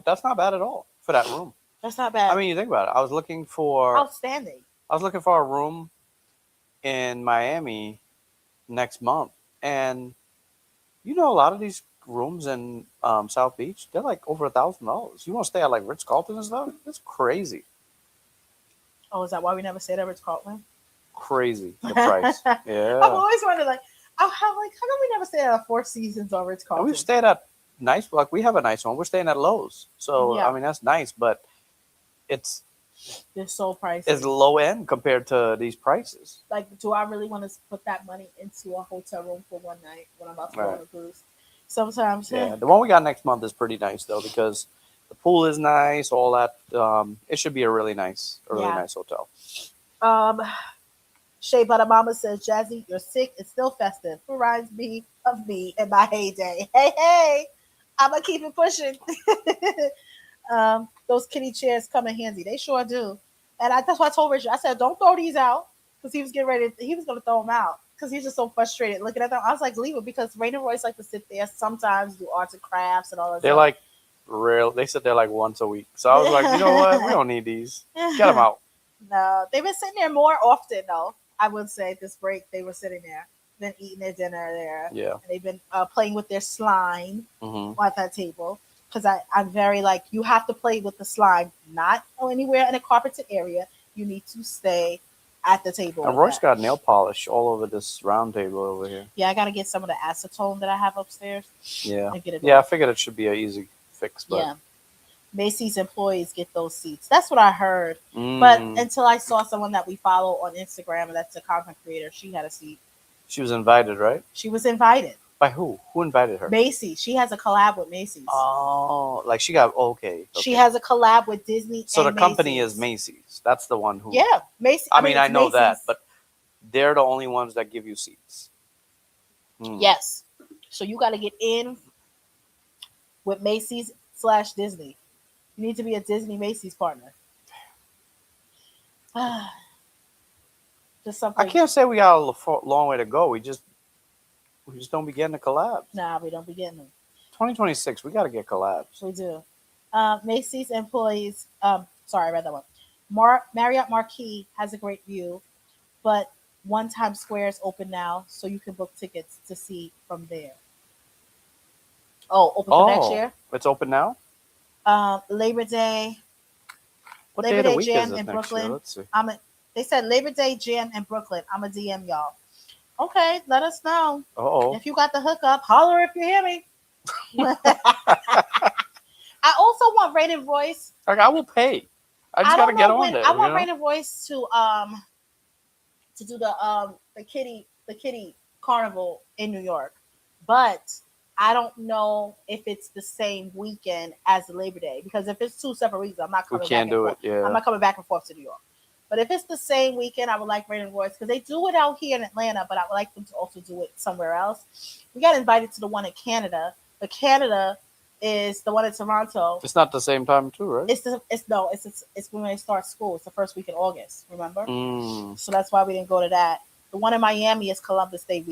Speaker 2: that's not bad at all for that room.
Speaker 1: That's not bad.
Speaker 2: I mean, you think about it. I was looking for
Speaker 1: Outstanding.
Speaker 2: a room in Miami next month, and you know, a lot of these rooms in South Beach, they're like over $1,000. You want to stay at like Ritz Carlton and stuff? It's crazy,
Speaker 1: Oh, is that why we never stayed at Ritz Carlton?
Speaker 2: crazy the price.
Speaker 1: I've
Speaker 2: Yeah,
Speaker 1: always wondered, like, how come we never stayed at a Four Seasons or Ritz
Speaker 2: and
Speaker 1: Carlton?
Speaker 2: we've stayed at nice. Like we have a nice one. We're staying at Lowe's, so
Speaker 1: Yeah.
Speaker 2: I mean that's nice, but it's
Speaker 1: They're so pricey.
Speaker 2: it's low end compared to these prices.
Speaker 1: Like, do I really want to put that money into a hotel room for one night when I'm about to go on a cruise? Sometimes,
Speaker 2: Yeah, the one we got next month is pretty nice though because the pool is nice, all that. It should be a really nice hotel.
Speaker 1: Shea Butter Mama says, Jazzy, you're sick. It's still festive. Reminds me of me in my heyday. Hey, hey, I'm going to keep it pushing. Those kitty chairs come in handy. They sure do. And that's why I told Richard, I said, don't throw these out because he was going to throw them out because he's just so frustrated looking at them. I was like, leave it because Rain and Royce like to sit there sometimes, do arts and crafts and all that
Speaker 2: They're
Speaker 1: stuff.
Speaker 2: like real. They said they're like once a week. So I was like, you know what? We don't need these. Get them out.
Speaker 1: No, they've been sitting there more often though. I would say this break they were sitting there, been eating their dinner there.
Speaker 2: Yeah.
Speaker 1: And they've been playing with their slime
Speaker 2: Mm-hmm.
Speaker 1: at that table. Because I'm very like, you have to play with the slime, not anywhere in a carpeted area. You need to stay at the table.
Speaker 2: And Royce got nail polish all over this round table over here.
Speaker 1: Yeah, I got to get some of the acetone that I have upstairs.
Speaker 2: Yeah.
Speaker 1: And get it
Speaker 2: Yeah, I
Speaker 1: off.
Speaker 2: figured it should be an easy fix. But
Speaker 1: Yeah. Macy's employees get those seats. That's what I heard. But until I saw someone that we follow on Instagram, and that's a content creator, she had a seat.
Speaker 2: She was invited, right?
Speaker 1: She was invited.
Speaker 2: By who? Who invited her?
Speaker 1: Macy's. She has a collab with Macy's.
Speaker 2: Oh, like she got okay.
Speaker 1: She has a collab with Disney.
Speaker 2: So
Speaker 1: and
Speaker 2: the company
Speaker 1: Macy's.
Speaker 2: is Macy's. That's the one who.
Speaker 1: Yeah, Macy's.
Speaker 2: I mean, I know
Speaker 1: Macy's.
Speaker 2: that, but they're the only ones that give you seats.
Speaker 1: Yes. So you got to get in with Macy's/Disney. You need to be a Disney Macy's partner. Just something.
Speaker 2: I can't say we got a long way to go. We just don't be getting the collabs.
Speaker 1: Nah, we don't be getting them.
Speaker 2: 2026, we got to get collabs.
Speaker 1: We do. Macy's employees. Sorry, I read that one. Marriott Marquis has a great view, but One Times Square is open now, so you can book tickets to see from there. Oh, open for next year?
Speaker 2: It's open now?
Speaker 1: Labor Day.
Speaker 2: What
Speaker 1: Labor
Speaker 2: day of the
Speaker 1: Day
Speaker 2: week
Speaker 1: Jam
Speaker 2: is it
Speaker 1: in
Speaker 2: next
Speaker 1: Brooklyn.
Speaker 2: year? Let's see.
Speaker 1: They said Labor Day Jam in Brooklyn. I'm a DM y'all. Okay, let us know.
Speaker 2: Uh-oh.
Speaker 1: If you got the hookup, holler if you hear me. I also want Rain and Royce.
Speaker 2: Like, I will pay. I just got to get on there.
Speaker 1: I want Rain and Royce to do the kitty carnival in New York, but I don't know if it's the same weekend as Labor Day because if it's 2 separate weeks, I'm not coming.
Speaker 2: We can't do it. Yeah,
Speaker 1: I'm not coming back and forth to New York. But if it's the same weekend, I would like Rain and Royce because they do it out here in Atlanta, but I would like them to also do it somewhere else. We got invited to the one in Canada, but Canada is the one in Toronto.
Speaker 2: It's not the same time too, right?
Speaker 1: It's when they start school. It's the first week in August. Remember?
Speaker 2: So
Speaker 1: that's why we didn't go to that. The one in Miami is Columbus Day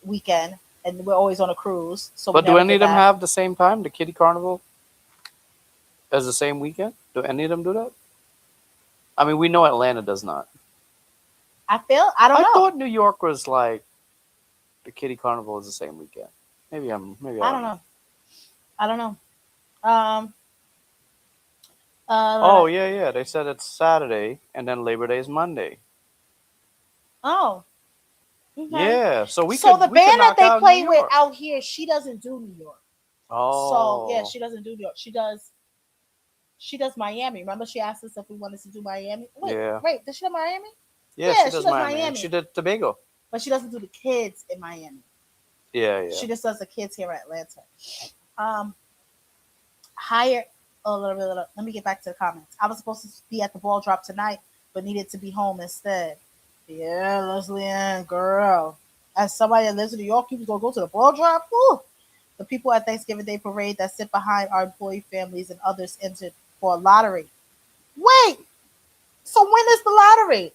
Speaker 1: weekend, and we're always on a cruise. So,
Speaker 2: but do any of them have the same time? The Kitty Carnival as the same weekend? Do any of them do that? I mean, we know Atlanta does not.
Speaker 1: I don't
Speaker 2: I
Speaker 1: know.
Speaker 2: thought New York was like the Kitty Carnival is the same weekend. Maybe I
Speaker 1: I
Speaker 2: don't
Speaker 1: don't
Speaker 2: know.
Speaker 1: know. I don't know. Um.
Speaker 2: Oh yeah. They said it's Saturday and then Labor Day is Monday.
Speaker 1: Oh. Okay.
Speaker 2: Yeah, so we
Speaker 1: So
Speaker 2: could
Speaker 1: the
Speaker 2: we could
Speaker 1: band that
Speaker 2: knock
Speaker 1: they
Speaker 2: out New
Speaker 1: play with
Speaker 2: York.
Speaker 1: out here, she doesn't do New York. So yeah,
Speaker 2: Oh,
Speaker 1: she doesn't do New York. She does Miami. Remember, she asked us if we wanted to do Miami. Wait,
Speaker 2: yeah,
Speaker 1: wait, does she do Miami?
Speaker 2: yeah. She
Speaker 1: Yeah, she
Speaker 2: does
Speaker 1: does
Speaker 2: Miami and she
Speaker 1: Miami,
Speaker 2: did Tobago.
Speaker 1: but she doesn't do the kids in Miami.
Speaker 2: Yeah.
Speaker 1: She just does the kids here at Atlanta. Um, higher. Oh, let me get back to the comments. I was supposed to be at the ball drop tonight, but needed to be home instead. Yeah, Leslie Ann, girl. As somebody that lives in New York, you was gonna go to the ball drop? Ooh. The people at Thanksgiving Day parade that sit behind our employee families and others entered for a lottery. Wait, so when is the lottery?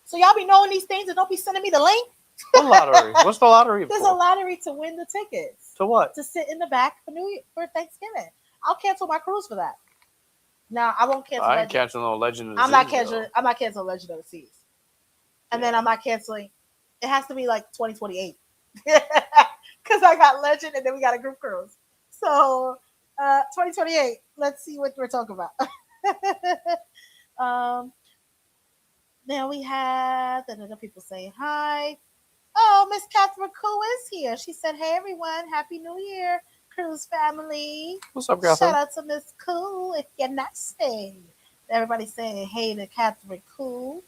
Speaker 1: So y'all be knowing these things and don't be sending me the link?
Speaker 2: What lottery? What's the lottery
Speaker 1: There's a
Speaker 2: for?
Speaker 1: lottery to win the tickets
Speaker 2: To what?
Speaker 1: to sit in the back for Thanksgiving. I'll cancel my cruise for that. Now I won't cancel
Speaker 2: I ain't
Speaker 1: Legend.
Speaker 2: catching no Legend of the
Speaker 1: I'm not
Speaker 2: Seas,
Speaker 1: canceling.
Speaker 2: though.
Speaker 1: I'm not canceling Legend of the Seas, and then
Speaker 2: Yeah.
Speaker 1: I'm not canceling. It has to be like 2028 because I got Legend and then we got a group cruise. So 2028. Let's see what we're talking about. um, Now we have the people saying hi. Oh, Miss Catherine Koo is here. She said, "Hey everyone, Happy New Year, cruise family."
Speaker 2: What's up,
Speaker 1: Shout
Speaker 2: Catherine?
Speaker 1: out to Miss Koo if you're not staying. Everybody saying hey to Catherine Koo.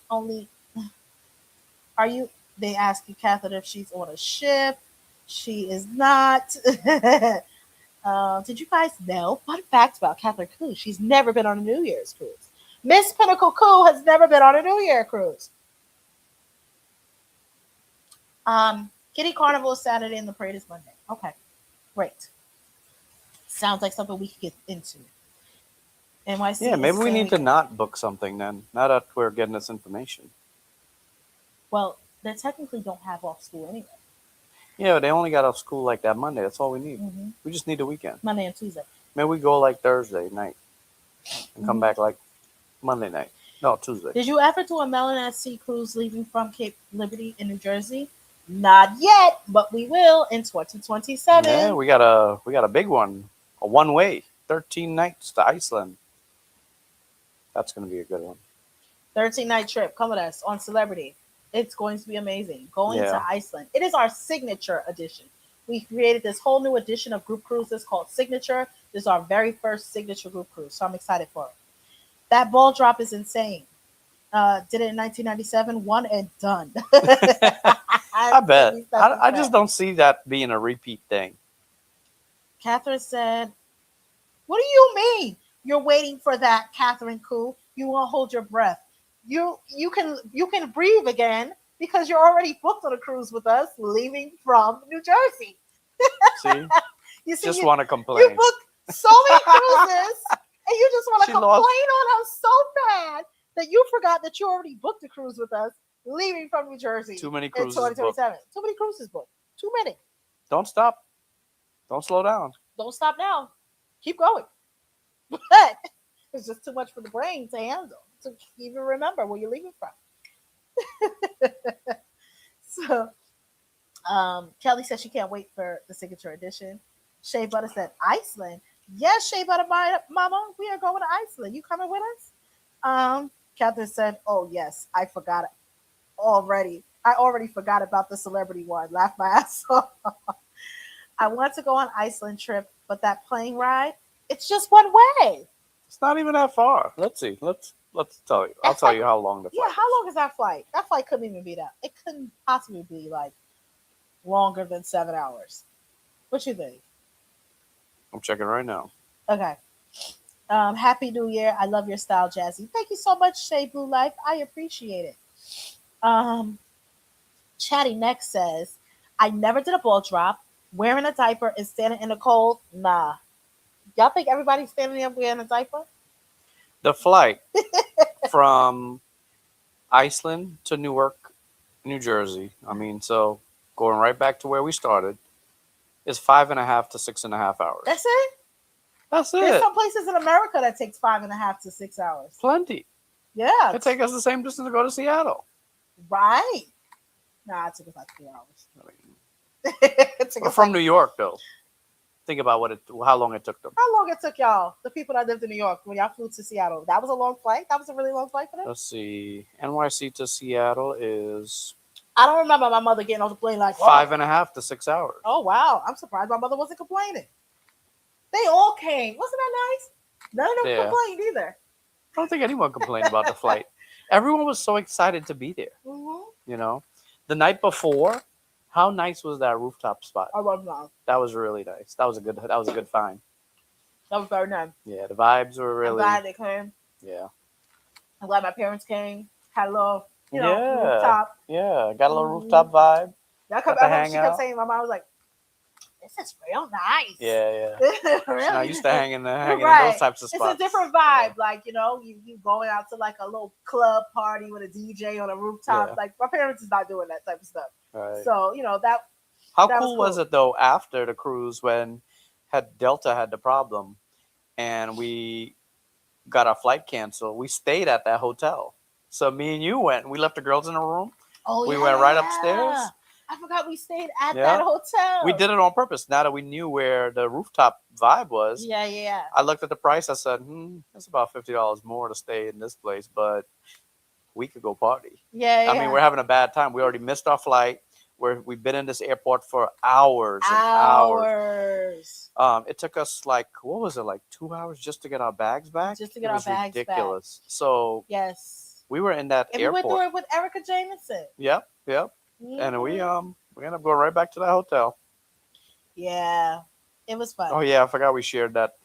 Speaker 1: Only are you? They ask you, Catherine, if she's on a ship. She is not. Did you guys know? Fun fact about Catherine Koo: she's never been on a New Year's cruise. Miss Pinnacle Koo has never been on a New Year cruise. Kitty Carnival is Saturday and the parade is Monday. Okay, great. Sounds like something we could get into.
Speaker 2: Yeah,
Speaker 1: NYC is
Speaker 2: maybe we need
Speaker 1: saying,
Speaker 2: to not book something then. Now that we're getting this information.
Speaker 1: well, they technically don't have off school anyway.
Speaker 2: Yeah, they only got off school like that Monday. That's all we need.
Speaker 1: Mm-hmm.
Speaker 2: We just need a weekend.
Speaker 1: Monday and Tuesday.
Speaker 2: Maybe we go like Thursday night and come
Speaker 1: Mm-hmm.
Speaker 2: back like Monday night. No, Tuesday.
Speaker 1: Did you ever do a Melon at Sea cruise leaving from Cape Liberty in New Jersey? Not yet, but we will in
Speaker 2: Yeah,
Speaker 1: 2027.
Speaker 2: we got a big one. A one way. 13 nights to Iceland. That's gonna be a good one.
Speaker 1: 13-night trip. Come with us on Celebrity. It's going to be amazing. Going to
Speaker 2: Yeah.
Speaker 1: Iceland. It is our signature edition. We created this whole new edition of group cruises called Signature. This is our very first signature group cruise, so I'm excited for it. That ball drop is insane. Did it in 1997, one and done.
Speaker 2: I bet. I just
Speaker 1: Fast.
Speaker 2: don't see that being a repeat thing.
Speaker 1: Catherine said, "What do you mean? You're waiting for that, Catherine Koo? You won't hold your breath. You can breathe again because you're already booked on a cruise with us, leaving from New Jersey.
Speaker 2: See?
Speaker 1: You see,
Speaker 2: Just
Speaker 1: you
Speaker 2: want to
Speaker 1: you
Speaker 2: complain.
Speaker 1: booked so many cruises, and you just want to
Speaker 2: She
Speaker 1: complain
Speaker 2: lost.
Speaker 1: on us so bad that you forgot that you already booked a cruise with us, leaving from New Jersey
Speaker 2: Too many
Speaker 1: in
Speaker 2: cruises booked.
Speaker 1: 2027. Too many cruises booked. Too many.
Speaker 2: Don't stop. Don't slow down.
Speaker 1: Don't stop now. Keep going. But it's just too much for the brain to handle to even remember where you're leaving from. So Kelly said she can't wait for the signature edition. Shea Butter said Iceland. Yes, Shea Butter, my mama, we are going to Iceland. You coming with us? Catherine said, "Oh yes, I forgot it already. I already forgot about the celebrity one. Laugh my ass off. I want to go on Iceland trip, but that plane ride, it's just one way.
Speaker 2: It's not even that far. Let's see. Let's tell you. I'll
Speaker 1: That's
Speaker 2: tell
Speaker 1: like,
Speaker 2: you how long the
Speaker 1: yeah,
Speaker 2: flight
Speaker 1: how
Speaker 2: is.
Speaker 1: long is that flight? That flight couldn't even be that. It couldn't possibly be like longer than 7 hours. What you think?
Speaker 2: I'm checking right now.
Speaker 1: Okay. Happy New Year. I love your style, Jazzy. Thank you so much, Shay Blue Life. I appreciate it. Um, Chatty Next says, I never did a ball drop. Wearing a diaper and standing in the cold? Nah. Y'all think everybody's standing there wearing a diaper?
Speaker 2: The flight from Iceland to Newark, New Jersey. I mean, so going right back to where we started is 5.5 to 6.5 hours.
Speaker 1: That's it?
Speaker 2: That's
Speaker 1: There's
Speaker 2: it.
Speaker 1: some places in America that takes 5.5 to 6 hours.
Speaker 2: Plenty.
Speaker 1: Yeah.
Speaker 2: It take us the same distance to go to Seattle.
Speaker 1: Right. Nah, it took us like 4 hours.
Speaker 2: I mean,
Speaker 1: It took
Speaker 2: we're
Speaker 1: us
Speaker 2: from
Speaker 1: like,
Speaker 2: New York, though. Think about how long it took them.
Speaker 1: how long it took y'all, the people that lived in New York, when y'all flew to Seattle? That was a long flight? That was a really long flight for them?
Speaker 2: Let's see. NYC to Seattle is
Speaker 1: I don't remember my mother getting on the plane like, oh.
Speaker 2: 5.5 to 6 hours.
Speaker 1: Oh, wow. I'm surprised my mother wasn't complaining. They all came. Wasn't that nice? None of them
Speaker 2: Yeah.
Speaker 1: complained either.
Speaker 2: I don't think anyone complained about the flight. Everyone was so excited to be there.
Speaker 1: Mm-hmm.
Speaker 2: You know, the night before, how nice was that rooftop spot?
Speaker 1: I love that.
Speaker 2: That was really nice. That was a good find.
Speaker 1: That was very nice.
Speaker 2: Yeah, the vibes were
Speaker 1: I'm
Speaker 2: really.
Speaker 1: glad they came.
Speaker 2: Yeah.
Speaker 1: I'm glad my parents came. Had a little,
Speaker 2: Yeah.
Speaker 1: rooftop.
Speaker 2: Yeah, got a little
Speaker 1: Mhm.
Speaker 2: rooftop vibe.
Speaker 1: That
Speaker 2: Got
Speaker 1: kept,
Speaker 2: to
Speaker 1: I remember
Speaker 2: hang
Speaker 1: she kept
Speaker 2: out.
Speaker 1: saying, my mom was like, "This is real nice."
Speaker 2: Yeah.
Speaker 1: Really?
Speaker 2: She's not used to hanging in those
Speaker 1: Right.
Speaker 2: types of spots.
Speaker 1: It's a different vibe. Like, you going out to like a little club party with a DJ on a rooftop.
Speaker 2: Yeah.
Speaker 1: Like, my parents is not doing that type of stuff.
Speaker 2: Right.
Speaker 1: So, that.
Speaker 2: How
Speaker 1: that
Speaker 2: cool
Speaker 1: was
Speaker 2: was it though after the cruise when Delta had the problem and we got our flight canceled? We stayed at that hotel. So me and you went. We left the girls in a room.
Speaker 1: Oh,
Speaker 2: We
Speaker 1: yeah,
Speaker 2: went right
Speaker 1: yeah.
Speaker 2: upstairs.
Speaker 1: I forgot we stayed at
Speaker 2: Yeah.
Speaker 1: that hotel.
Speaker 2: We did it on purpose. Now that we knew where the rooftop vibe was,
Speaker 1: Yeah.
Speaker 2: I looked at the price. I said, that's about $50 more to stay in this place, but we could go party.
Speaker 1: Yeah.
Speaker 2: I mean, we're having a bad time. We already missed our flight. We've been in this airport for hours and hours. It took us like 2 hours just to get our bags back?
Speaker 1: Just to get our bags
Speaker 2: ridiculous. So
Speaker 1: yes.
Speaker 2: we were in that
Speaker 1: and
Speaker 2: airport.
Speaker 1: we went through it with Erica Jameson.
Speaker 2: Yep.
Speaker 1: Mm-hmm.
Speaker 2: And we ended up going right back to that hotel.
Speaker 1: Yeah. It was fun.
Speaker 2: Oh yeah, I forgot we shared that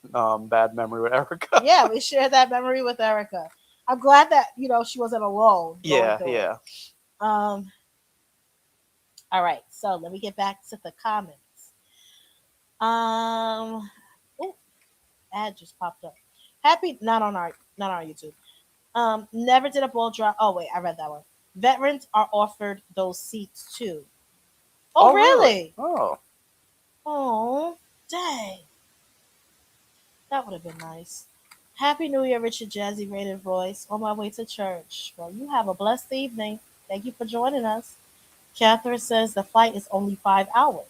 Speaker 2: bad memory with Erica.
Speaker 1: Yeah, we shared that memory with Erica. I'm glad that she wasn't alone.
Speaker 2: Yeah.
Speaker 1: All right, so let me get back to the comments. Ad just popped up. Happy, not on our YouTube. Never did a ball drop. Oh wait, I read that one. Veterans are offered those seats too. Oh really? Oh, dang. That would have been nice. Happy New Year, Richard Jazzy Rated Voice. On my way to church. Well, you have a blessed evening. Thank you for joining us. Catherine says the flight is only 5 hours.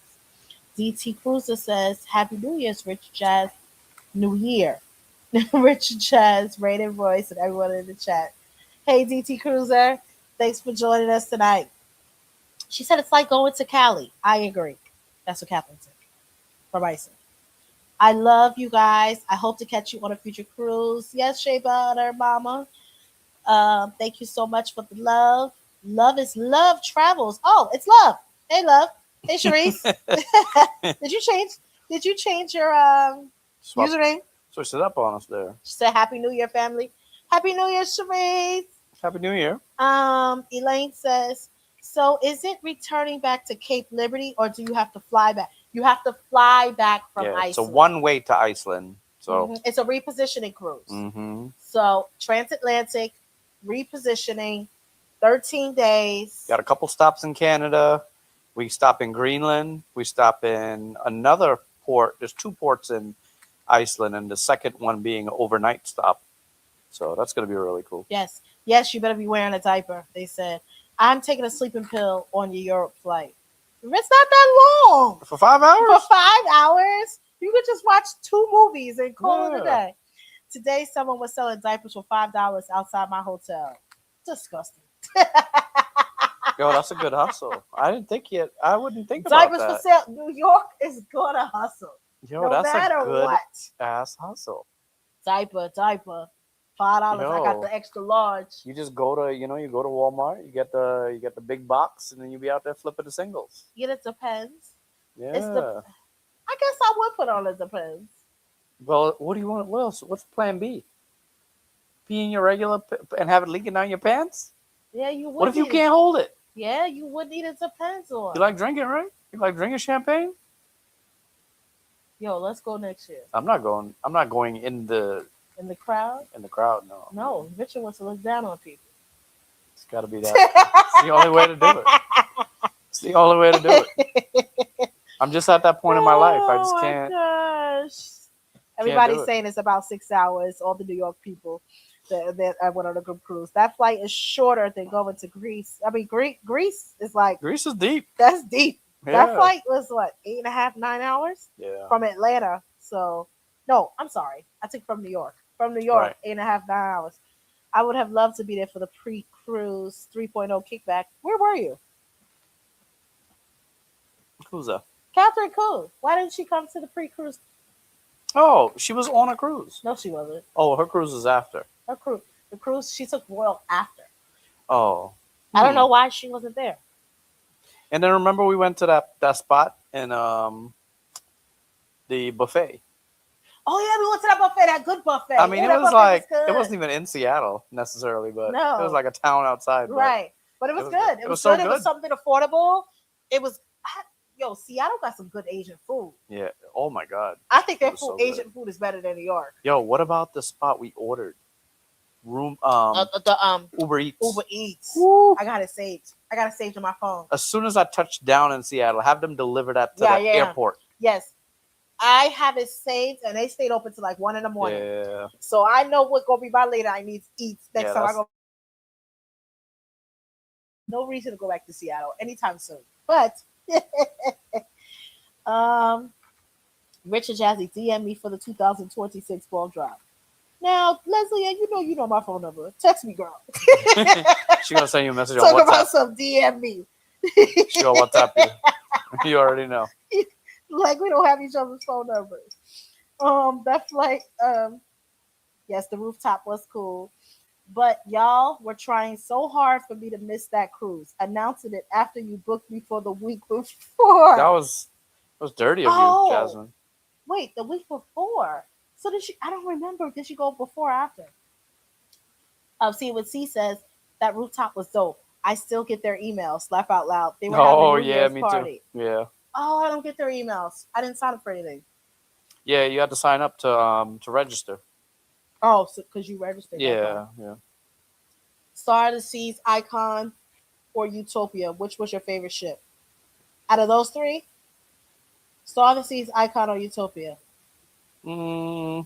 Speaker 1: DT Cruiser says, Happy New Year's, Rich Jazz. New Year. Rich Jazz, Rated Voice, and everyone in the chat. Hey, DT Cruiser. Thanks for joining us tonight. She said it's like going to Cali. I agree. That's what Catherine said. From Iceland. I love you guys. I hope to catch you on a future cruise. Yes, Shea Butter, Mama. Thank you so much for the love. Love is love travels. Oh, it's love. Hey, love. Hey, Sharice. Did you change your username?
Speaker 2: Switched it up on us there.
Speaker 1: She said, Happy New Year, family. Happy New Year, Sharice.
Speaker 2: Happy New Year.
Speaker 1: Elaine says, so is it returning back to Cape Liberty or do you have to fly back? You have to fly back from Iceland.
Speaker 2: It's a one-way to Iceland. So
Speaker 1: it's a repositioning cruise.
Speaker 2: Mm-hmm.
Speaker 1: So transatlantic repositioning, 13 days.
Speaker 2: Got a couple stops in Canada. We stop in Greenland. We stop in another port. There's 2 ports in Iceland, and the second one being an overnight stop. So that's going to be really cool.
Speaker 1: Yes, you better be wearing a diaper. They said, I'm taking a sleeping pill on your Europe flight. It's not that long.
Speaker 2: For 5 hours?
Speaker 1: For 5 hours? You could just watch 2 movies and call it a day. Today, someone was selling diapers for $5 outside my hotel. Disgusting.
Speaker 2: Yo, that's a good hustle. I wouldn't think about
Speaker 1: diapers
Speaker 2: that.
Speaker 1: for sale. New York is gonna hustle.
Speaker 2: Yo,
Speaker 1: no
Speaker 2: that's
Speaker 1: matter
Speaker 2: a good
Speaker 1: what.
Speaker 2: ass hustle.
Speaker 1: Diaper. $5. I got the extra large.
Speaker 2: You just go to Walmart. You get the big box, and then you be out there flipping the singles.
Speaker 1: Yeah, it depends.
Speaker 2: Yeah.
Speaker 1: I guess I would put on it depends.
Speaker 2: Well, what do you want? What else? What's plan B? Pee in your regular and have it leaking down your pants?
Speaker 1: Yeah, you would.
Speaker 2: What if you can't hold it?
Speaker 1: Yeah, you would need it depends on.
Speaker 2: You like drinking, right? You like drinking champagne?
Speaker 1: Yo, let's go next year.
Speaker 2: I'm not going in the
Speaker 1: crowd.
Speaker 2: In the crowd, no.
Speaker 1: No, Richard wants to look down on people.
Speaker 2: It's got to be that. It's the only way to do it. It's the only way to do it. I'm just at that point in my life. I just can't.
Speaker 1: Oh my gosh. Everybody's
Speaker 2: it.
Speaker 1: saying it's about 6 hours. All the New York people that I went on a group cruise. That flight is shorter than going to Greece. I mean, Greece is like
Speaker 2: Greece is deep.
Speaker 1: that's deep. That
Speaker 2: Yeah.
Speaker 1: flight was what 8.5, 9 hours
Speaker 2: Yeah.
Speaker 1: from Atlanta. So no, I'm sorry. I took from New York. From New York,
Speaker 2: Right.
Speaker 1: 8.5, 9 hours. I would have loved to be there for the pre-cruise 3.0 kickback. Where were you?
Speaker 2: Who's that?
Speaker 1: Catherine Cool. Why didn't she come to the pre-cruise?
Speaker 2: Oh, she was on a cruise.
Speaker 1: No, she wasn't.
Speaker 2: Oh, her cruise is after.
Speaker 1: Her cruise. The cruise she took Royal after.
Speaker 2: Oh.
Speaker 1: I don't know why she wasn't there.
Speaker 2: And then remember we went to that spot in the buffet.
Speaker 1: Oh yeah, we went to that buffet, that good buffet.
Speaker 2: I mean,
Speaker 1: Ooh,
Speaker 2: it
Speaker 1: that
Speaker 2: was
Speaker 1: buffet
Speaker 2: like
Speaker 1: good.
Speaker 2: it wasn't even in Seattle necessarily, but
Speaker 1: No.
Speaker 2: it was like a town outside.
Speaker 1: Right. But it was good. It was
Speaker 2: so
Speaker 1: good. It was something affordable. It was yo, Seattle got some good Asian food.
Speaker 2: Yeah. Oh my God.
Speaker 1: I think their
Speaker 2: was
Speaker 1: food,
Speaker 2: so good.
Speaker 1: Asian food is better than New York.
Speaker 2: Yo, what about the spot we ordered? Uber Eats.
Speaker 1: Uber Eats.
Speaker 2: Woo.
Speaker 1: I got it saved. I got it saved on my phone.
Speaker 2: As soon as I touched down in Seattle, have them deliver that to the airport.
Speaker 1: Yes. I have it saved, and they stayed open till like 1 a.m.
Speaker 2: Yeah.
Speaker 1: So I know what's gonna be my later. I need to eat next time I go. No reason to go back to Seattle anytime soon. But Richard Jazzy DM me for the 2026 ball drop. Now, Leslie, you know my phone number. Text me, girl.
Speaker 2: She's gonna send you a message on
Speaker 1: Talk
Speaker 2: WhatsApp.
Speaker 1: about some DM me.
Speaker 2: She gonna WhatsApp you. You already know.
Speaker 1: Like we don't have each other's phone numbers. That flight, yes, the rooftop was cool. But y'all were trying so hard for me to miss that cruise, announcing it after you booked me for the week before.
Speaker 2: That was dirty of you, Jasmine.
Speaker 1: Wait, the week before. So did she? I don't remember. Did she go before or after? See what C says. That rooftop was dope. I still get their emails. Laugh out loud. They were having a New Year's party.
Speaker 2: Too. Yeah.
Speaker 1: Oh, I don't get their emails. I didn't sign up for anything.
Speaker 2: Yeah, you had to sign up to register.
Speaker 1: Oh, so because you registered.
Speaker 2: Yeah, yeah.
Speaker 1: Star of the Seas, Icon, or Utopia? Which was your favorite ship? Out of those three, Star of the Seas, Icon, or Utopia?
Speaker 2: I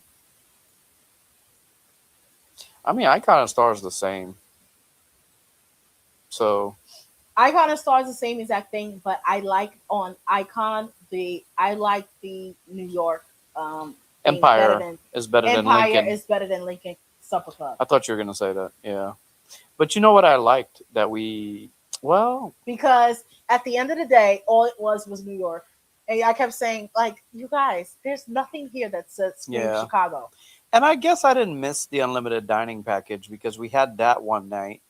Speaker 2: mean, Icon and Star is the same. So
Speaker 1: Icon and Star is the same exact thing, but I like on Icon I like the New York
Speaker 2: Empire is better than Lincoln.
Speaker 1: Empire is better than Lincoln Supper Club.
Speaker 2: I thought you were gonna say that, yeah. But you know what I liked that
Speaker 1: because at the end of the day, all it was New York, and I kept saying like, you guys, there's nothing here that says Chicago.
Speaker 2: And I guess I didn't miss the unlimited dining package because we had that one night.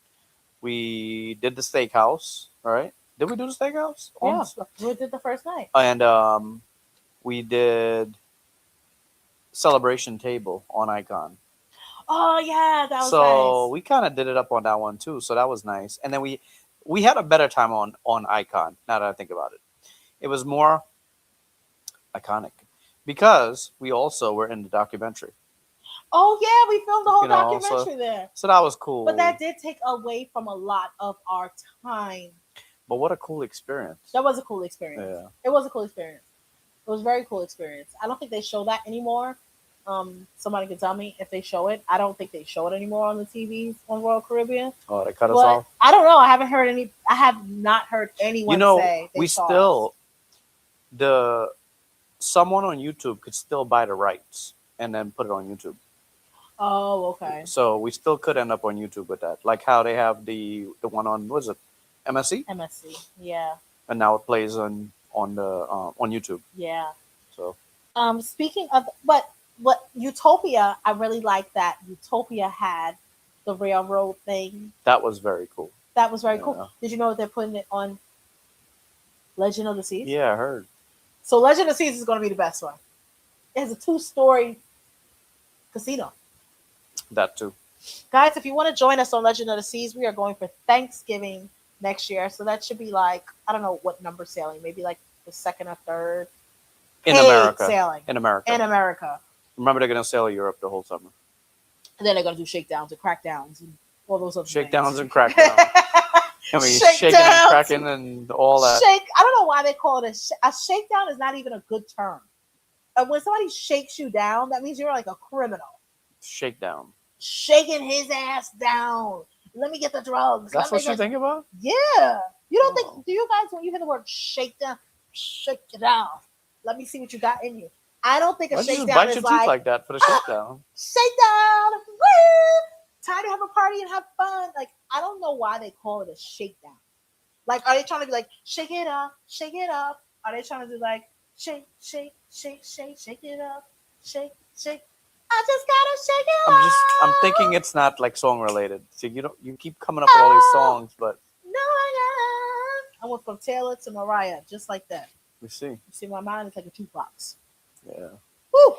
Speaker 2: We did the steakhouse, right? Did we do the steakhouse?
Speaker 1: Yeah, we did the first night.
Speaker 2: And we did celebration table on Icon.
Speaker 1: Oh yeah, that was
Speaker 2: so
Speaker 1: nice.
Speaker 2: We kind of did it up on that one too. So that was nice. And then we had a better time on Icon. Now that I think about it, it was more iconic because we also were in the documentary.
Speaker 1: Oh yeah, we filmed the whole documentary there.
Speaker 2: So that was cool.
Speaker 1: But that did take away from a lot of our time.
Speaker 2: But what a cool experience.
Speaker 1: That was a cool experience.
Speaker 2: Yeah.
Speaker 1: It was a cool experience. It was a very cool experience. I don't think they show that anymore. Somebody can tell me if they show it. I don't think they show it anymore on the TVs on Royal Caribbean.
Speaker 2: Oh, they cut us off?
Speaker 1: I don't know. I have not heard anyone say they saw us.
Speaker 2: Someone on YouTube could still buy the rights and then put it on YouTube.
Speaker 1: Oh, okay.
Speaker 2: So we still could end up on YouTube with that. Like how they have the one on, what is it? MSC?
Speaker 1: MSC, yeah.
Speaker 2: And now it plays on YouTube.
Speaker 1: Yeah.
Speaker 2: So
Speaker 1: speaking of what Utopia, I really like that Utopia had the railroad thing.
Speaker 2: That was very cool.
Speaker 1: That was very cool. Did you know they're putting it on Legend of the Seas?
Speaker 2: Yeah, I heard.
Speaker 1: So Legend of the Seas is going to be the best one. It has a 2-story casino.
Speaker 2: That too.
Speaker 1: Guys, if you want to join us on Legend of the Seas, we are going for Thanksgiving next year. So that should be like, I don't know what number sailing, maybe like the second or third.
Speaker 2: In America.
Speaker 1: Sailing.
Speaker 2: In America.
Speaker 1: In America.
Speaker 2: Remember, they're going to sail Europe the whole summer.
Speaker 1: And then they're going to do shakedowns and crackdowns and all those other
Speaker 2: shakedowns
Speaker 1: things.
Speaker 2: And crackdowns. I mean, shaking and cracking and all that.
Speaker 1: I don't know why they call it a shakedown is not even a good term. when somebody shakes you down, that means you're like a criminal.
Speaker 2: Shakedown.
Speaker 1: Shaking his ass down. Let me get the drugs.
Speaker 2: That's what you think about?
Speaker 1: Yeah. You don't
Speaker 2: Oh.
Speaker 1: think? Do you guys, when you hear the word shake down, shake it down? Let me see what you got in you. I don't think a
Speaker 2: Why don't you just
Speaker 1: shakedown
Speaker 2: bite
Speaker 1: is
Speaker 2: your teeth
Speaker 1: like
Speaker 2: like that for the shakedown?
Speaker 1: shakedown. Woo! Time to have a party and have fun. Like I don't know why they call it a shakedown. Like, are they trying to be like shake it up, shake it up? Are they trying to do like shake, shake, shake, shake, shake it up, shake, shake? I just gotta shake it
Speaker 2: I'm
Speaker 1: up.
Speaker 2: thinking it's not like song related. So you keep coming up with all these songs, but
Speaker 1: No, I went from Taylor to Mariah, just like that.
Speaker 2: we see.
Speaker 1: You see, my mind is like a jukebox.
Speaker 2: Yeah.
Speaker 1: Woo!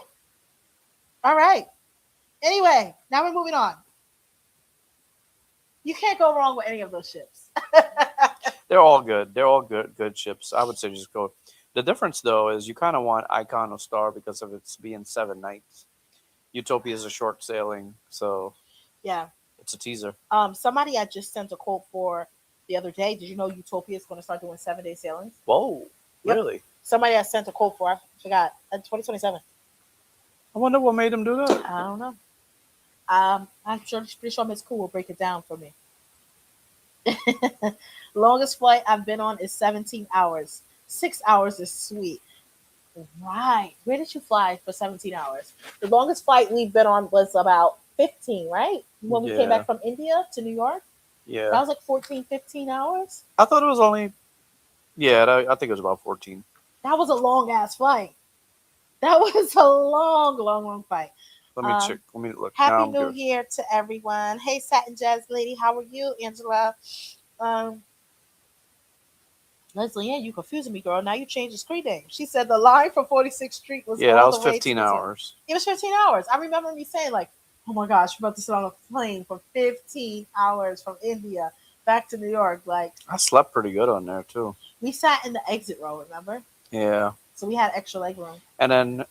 Speaker 1: All right. Anyway, now we're moving on. You can't go wrong with any of those ships.
Speaker 2: They're all good. They're all good ships. I would say just go. The difference though is you kind of want Icon or Star because of its being 7 nights. Utopia is a short sailing, so
Speaker 1: Yeah.
Speaker 2: it's a teaser.
Speaker 1: Somebody I just sent a quote for the other day. Did you know Utopia is going to start doing 7-day sailings?
Speaker 2: Whoa,
Speaker 1: Yep.
Speaker 2: really?
Speaker 1: Somebody I sent a quote for. I forgot. 2027.
Speaker 2: I wonder what made them do that.
Speaker 1: I don't know. I'm sure, pretty sure Miss Cool will break it down for me. Longest flight I've been on is 17 hours. 6 hours is sweet. Right. Where did you fly for 17 hours? The longest flight we've been on was about 15, right? When we came back from India to New York.
Speaker 2: Yeah.
Speaker 1: That was like 14, 15 hours.
Speaker 2: I thought it was only, I think it was about 14.
Speaker 1: That was a long ass flight. That was a long flight.
Speaker 2: Let me check. Let me look.
Speaker 1: Happy New Year to everyone. Hey, Satin Jazz Lady, how are you, Angela? Leslie Ann, you confusing me, girl. Now you changed the screen name. She said the line from 46th Street was
Speaker 2: that
Speaker 1: all
Speaker 2: was
Speaker 1: the way
Speaker 2: 15
Speaker 1: to
Speaker 2: hours.
Speaker 1: It was 15 hours. I remember me saying like, "Oh my gosh, we're about to sit on a plane for 15 hours from India back to New York." Like
Speaker 2: I slept pretty good on there too.
Speaker 1: We sat in the exit row, remember?
Speaker 2: Yeah.
Speaker 1: So we had extra leg room.
Speaker 2: And then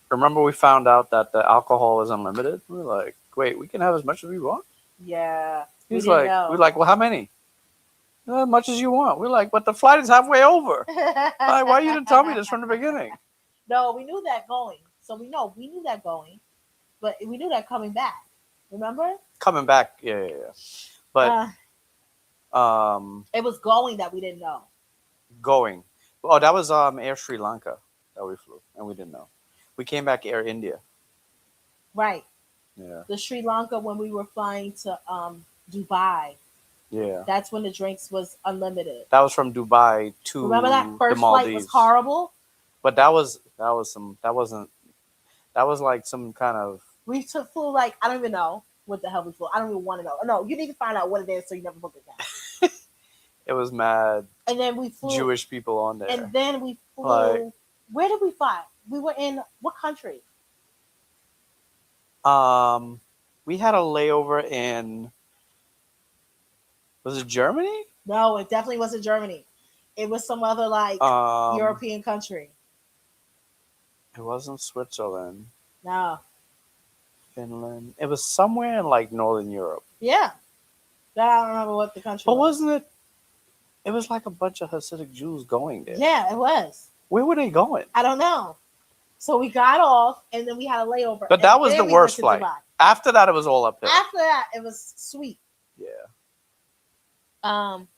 Speaker 2: remember we found out that the alcohol is unlimited. We were like, wait, we can have as much as we want.
Speaker 1: Yeah.
Speaker 2: He's like, we're like, well, how many? As much as you want. We're like, but the flight is halfway over. Like, why you didn't tell me this from the beginning?
Speaker 1: No, we knew that going. So we knew that going, but we knew that coming back. Remember?
Speaker 2: Coming back, yeah. But
Speaker 1: it was going that we didn't know.
Speaker 2: Going. Oh, that was Air Sri Lanka that we flew, and we didn't know. We came back Air India.
Speaker 1: Right.
Speaker 2: Yeah.
Speaker 1: The Sri Lanka when we were flying to Dubai.
Speaker 2: Yeah.
Speaker 1: That's when the drinks was unlimited.
Speaker 2: That was from Dubai to
Speaker 1: Remember that first
Speaker 2: the Maldives.
Speaker 1: flight was horrible?
Speaker 2: But that wasn't that was like some kind of
Speaker 1: flew like I don't even know what the hell we flew. I don't even want to know. No, you need to find out what it is so you never book it down.
Speaker 2: It was mad.
Speaker 1: And then we flew
Speaker 2: Jewish people on there.
Speaker 1: And then we flew. Where did we fly? We were in what country?
Speaker 2: We had a layover in. Was it Germany?
Speaker 1: No, it definitely wasn't Germany. It was some other like European country.
Speaker 2: It wasn't Switzerland.
Speaker 1: No.
Speaker 2: Finland. It was somewhere in like Northern Europe.
Speaker 1: Yeah. I don't remember what the country was.
Speaker 2: But wasn't it? It was like a bunch of Hasidic Jews going there.
Speaker 1: Yeah, it was.
Speaker 2: Where were they going?
Speaker 1: I don't know. So we got off and then we had a layover.
Speaker 2: But that was the worst flight. After that, it was all uphill.
Speaker 1: After that, it was sweet.
Speaker 2: Yeah.
Speaker 1: All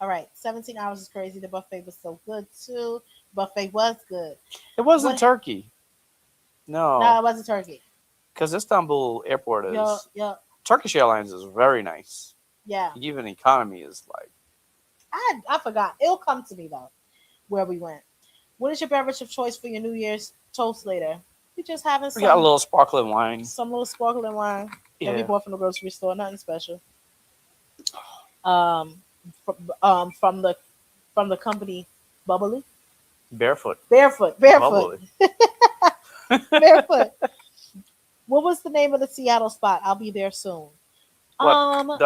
Speaker 1: right. 17 hours is crazy. The buffet was so good too. Buffet was good.
Speaker 2: It wasn't Turkey. No,
Speaker 1: it wasn't Turkey.
Speaker 2: Because Istanbul airport is.
Speaker 1: Yeah.
Speaker 2: Turkish Airlines is very nice.
Speaker 1: Yeah.
Speaker 2: Even economy is like.
Speaker 1: I forgot. It'll come to me though, where we went. What is your beverage of choice for your New Year's toast later? We just having some.
Speaker 2: We got a little sparkling wine.
Speaker 1: Some little sparkling wine that we bought from the grocery store. Nothing special. From the company Bubbly.
Speaker 2: Barefoot.
Speaker 1: Barefoot.
Speaker 2: Bubbly.
Speaker 1: Barefoot. What was the name of the Seattle spot? I'll be there soon.
Speaker 2: What?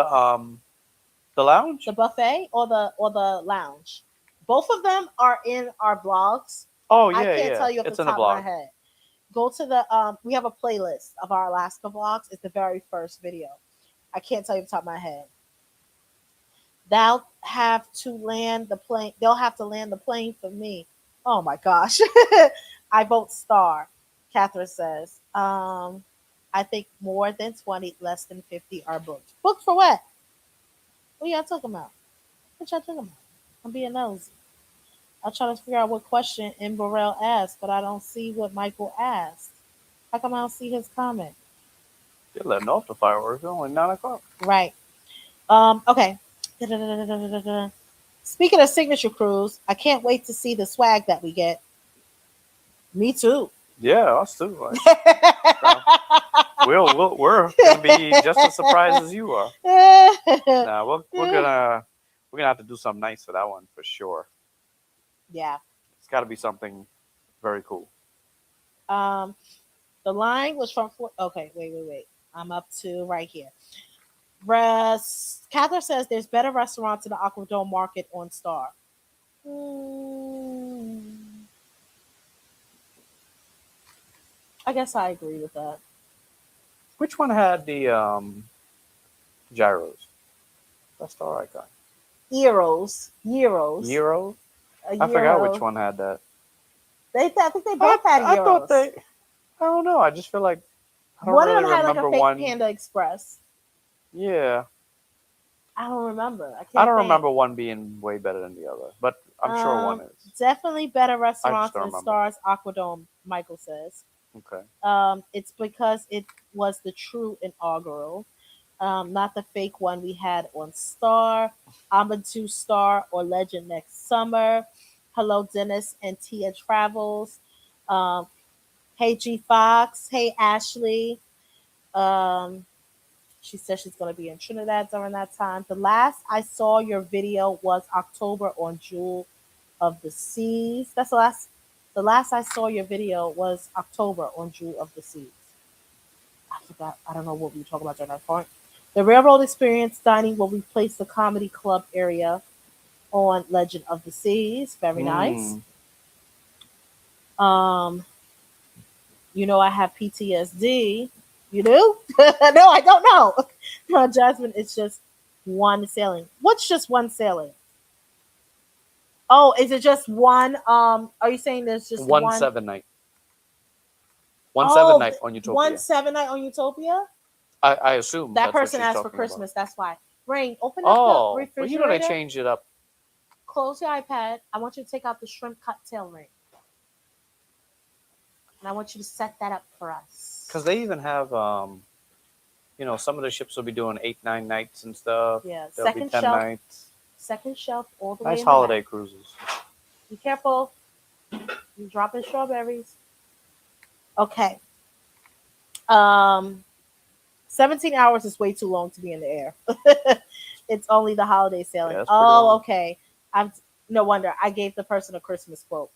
Speaker 2: The lounge?
Speaker 1: The buffet or the lounge? Both of them are in our blogs.
Speaker 2: Oh yeah,
Speaker 1: I can't tell you off the top of my head. Go to the we have a playlist of our Alaska vlogs. It's the very first video. I can't tell you off the top of my head. They'll have to land the plane for me. Oh my gosh. I vote star. Catherine says. I think more than 20, less than 50 are booked. Booked for what? What y'all talking about? What y'all talking about? I'm being nosy. I'm trying to figure out what question M. Burrell asked, but I don't see what Michael asked. How come I don't see his comment?
Speaker 2: You're letting off the fireworks. It's only 9 o'clock.
Speaker 1: Right. Okay. Da-da-da-da-da-da-da. Speaking of signature cruise, I can't wait to see the swag that we get. Me too.
Speaker 2: Yeah, us too. Like, we're gonna be just as surprised as you are. Nah, we're gonna have to do something nice for that one for sure.
Speaker 1: Yeah.
Speaker 2: It's got to be something very cool.
Speaker 1: Um, the line was from. Okay, wait. I'm up to right here. Cather says there's better restaurants in the Aquadome Market on Star. Mm, I guess I agree with that.
Speaker 2: Which one had the gyros? That's Star Icon.
Speaker 1: Euros.
Speaker 2: Euro? I forgot which one had that.
Speaker 1: I think they both had euros.
Speaker 2: I thought they. I don't know. I just feel like I don't
Speaker 1: One
Speaker 2: really
Speaker 1: of them had like
Speaker 2: remember
Speaker 1: a fake
Speaker 2: one.
Speaker 1: Panda Express.
Speaker 2: Yeah,
Speaker 1: I don't remember.
Speaker 2: I don't remember one being way better than the other, but I'm sure one is.
Speaker 1: Definitely better
Speaker 2: I just
Speaker 1: restaurants
Speaker 2: don't
Speaker 1: than
Speaker 2: remember.
Speaker 1: Stars Aquadome, Michael says.
Speaker 2: Okay.
Speaker 1: It's because it was the true inaugural, not the fake one we had on Star, Amadou Star, or Legend next summer. Hello, Dennis and Tia Travels. Um, hey, G Fox. Hey, Ashley. Um, she says she's going to be in Trinidad during that time. The last I saw your video was October on Jewel of the Seas. That's the last. The last I saw your video was October on Jewel of the Seas. I forgot. I don't know what we were talking about during that point. The Railroad Experience Dining will replace the Comedy Club area on Legend of the Seas. Very nice. Um, I have PTSD. You do? No, I don't know. No, Jasmine, it's just one sailing. What's just one sailing? Oh, is it just one? Are you saying there's just
Speaker 2: One
Speaker 1: one?
Speaker 2: 7 night. One
Speaker 1: Oh,
Speaker 2: 7 night on Utopia.
Speaker 1: 1 7 night on Utopia?
Speaker 2: I assume
Speaker 1: That
Speaker 2: that's what
Speaker 1: person
Speaker 2: she's
Speaker 1: asked for
Speaker 2: talking
Speaker 1: Christmas.
Speaker 2: about.
Speaker 1: That's why. Rain, open up the
Speaker 2: Oh, but
Speaker 1: refrigerator.
Speaker 2: they changed it up.
Speaker 1: Close your iPad. I want you to take out the shrimp cocktail ring. And I want you to set that up for us.
Speaker 2: Because they even have, some of the ships will be doing 8-9 nights and stuff.
Speaker 1: Yeah,
Speaker 2: There'll be 10 nights.
Speaker 1: Second shelf all the way.
Speaker 2: Nice holiday cruises.
Speaker 1: Be careful. You're dropping strawberries. Okay. 17 hours is way too long to be in the air. It's only the holiday sailing.
Speaker 2: Yeah, that's pretty long.
Speaker 1: Okay. No wonder I gave the person a Christmas quote.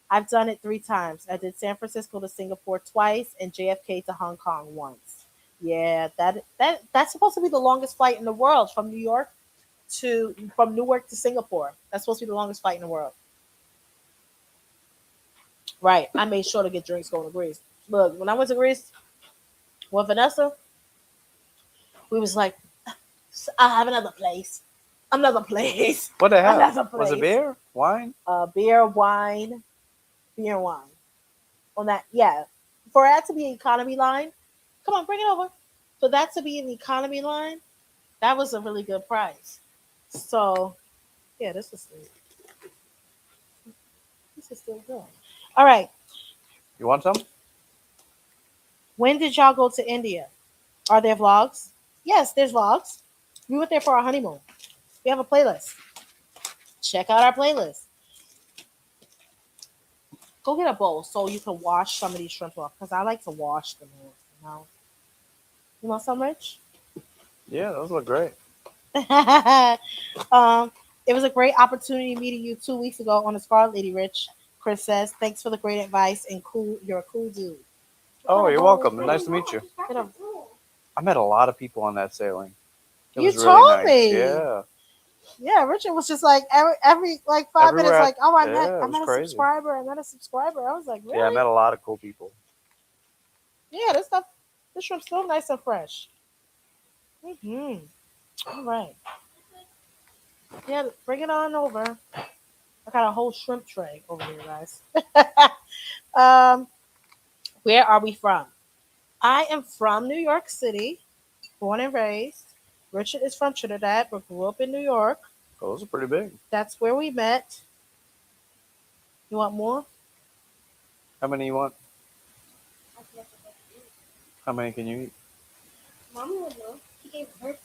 Speaker 1: I've done it 3 times. I did San Francisco to Singapore twice and JFK to Hong Kong once. Yeah, that's supposed to be the longest flight in the world from Newark to Singapore. That's supposed to be the longest flight in the world. Right. I made sure to get drinks going to Greece. Look, when I went to Greece with Vanessa, we was like, I have another place. Another place.
Speaker 2: What they have?
Speaker 1: Another place.
Speaker 2: Was it beer? Wine?
Speaker 1: Beer, wine. Beer, wine. On that, yeah. For that to be an economy line, come on, bring it over. For that to be an economy line, that was a really good price. So, yeah, this is still good. All right.
Speaker 2: You want some?
Speaker 1: When did y'all go to India? Are there vlogs? Yes, there's vlogs. We went there for our honeymoon. We have a playlist. Check out our playlist. Go get a bowl so you can wash some of these shrimp off because I like to wash them off. You want some, Rich?
Speaker 2: Yeah, those look great.
Speaker 1: It was a great opportunity meeting you 2 weeks ago on the Scarlet Lady, Rich. Chris says, thanks for the great advice and you're a cool dude.
Speaker 2: Oh, you're welcome. Nice to meet you. I met a lot of people on that sailing. It was really
Speaker 1: told
Speaker 2: nice.
Speaker 1: me.
Speaker 2: Yeah.
Speaker 1: Yeah, Richard was just like every like 5 minutes, like, oh, I met a subscriber. I met a subscriber. I was like, really?
Speaker 2: Yeah, I met a lot of cool people.
Speaker 1: Yeah, this shrimp's still nice and fresh. All right. Yeah, bring it on over. I got a whole shrimp tray over here, guys. Um, where are we from? I am from New York City, born and raised. Richard is from Trinidad, but grew up in New York.
Speaker 2: Oh, those are pretty big.
Speaker 1: That's where we met. You want more?
Speaker 2: How many you want? How many can you eat?
Speaker 3: Mommy would know. She gave her two.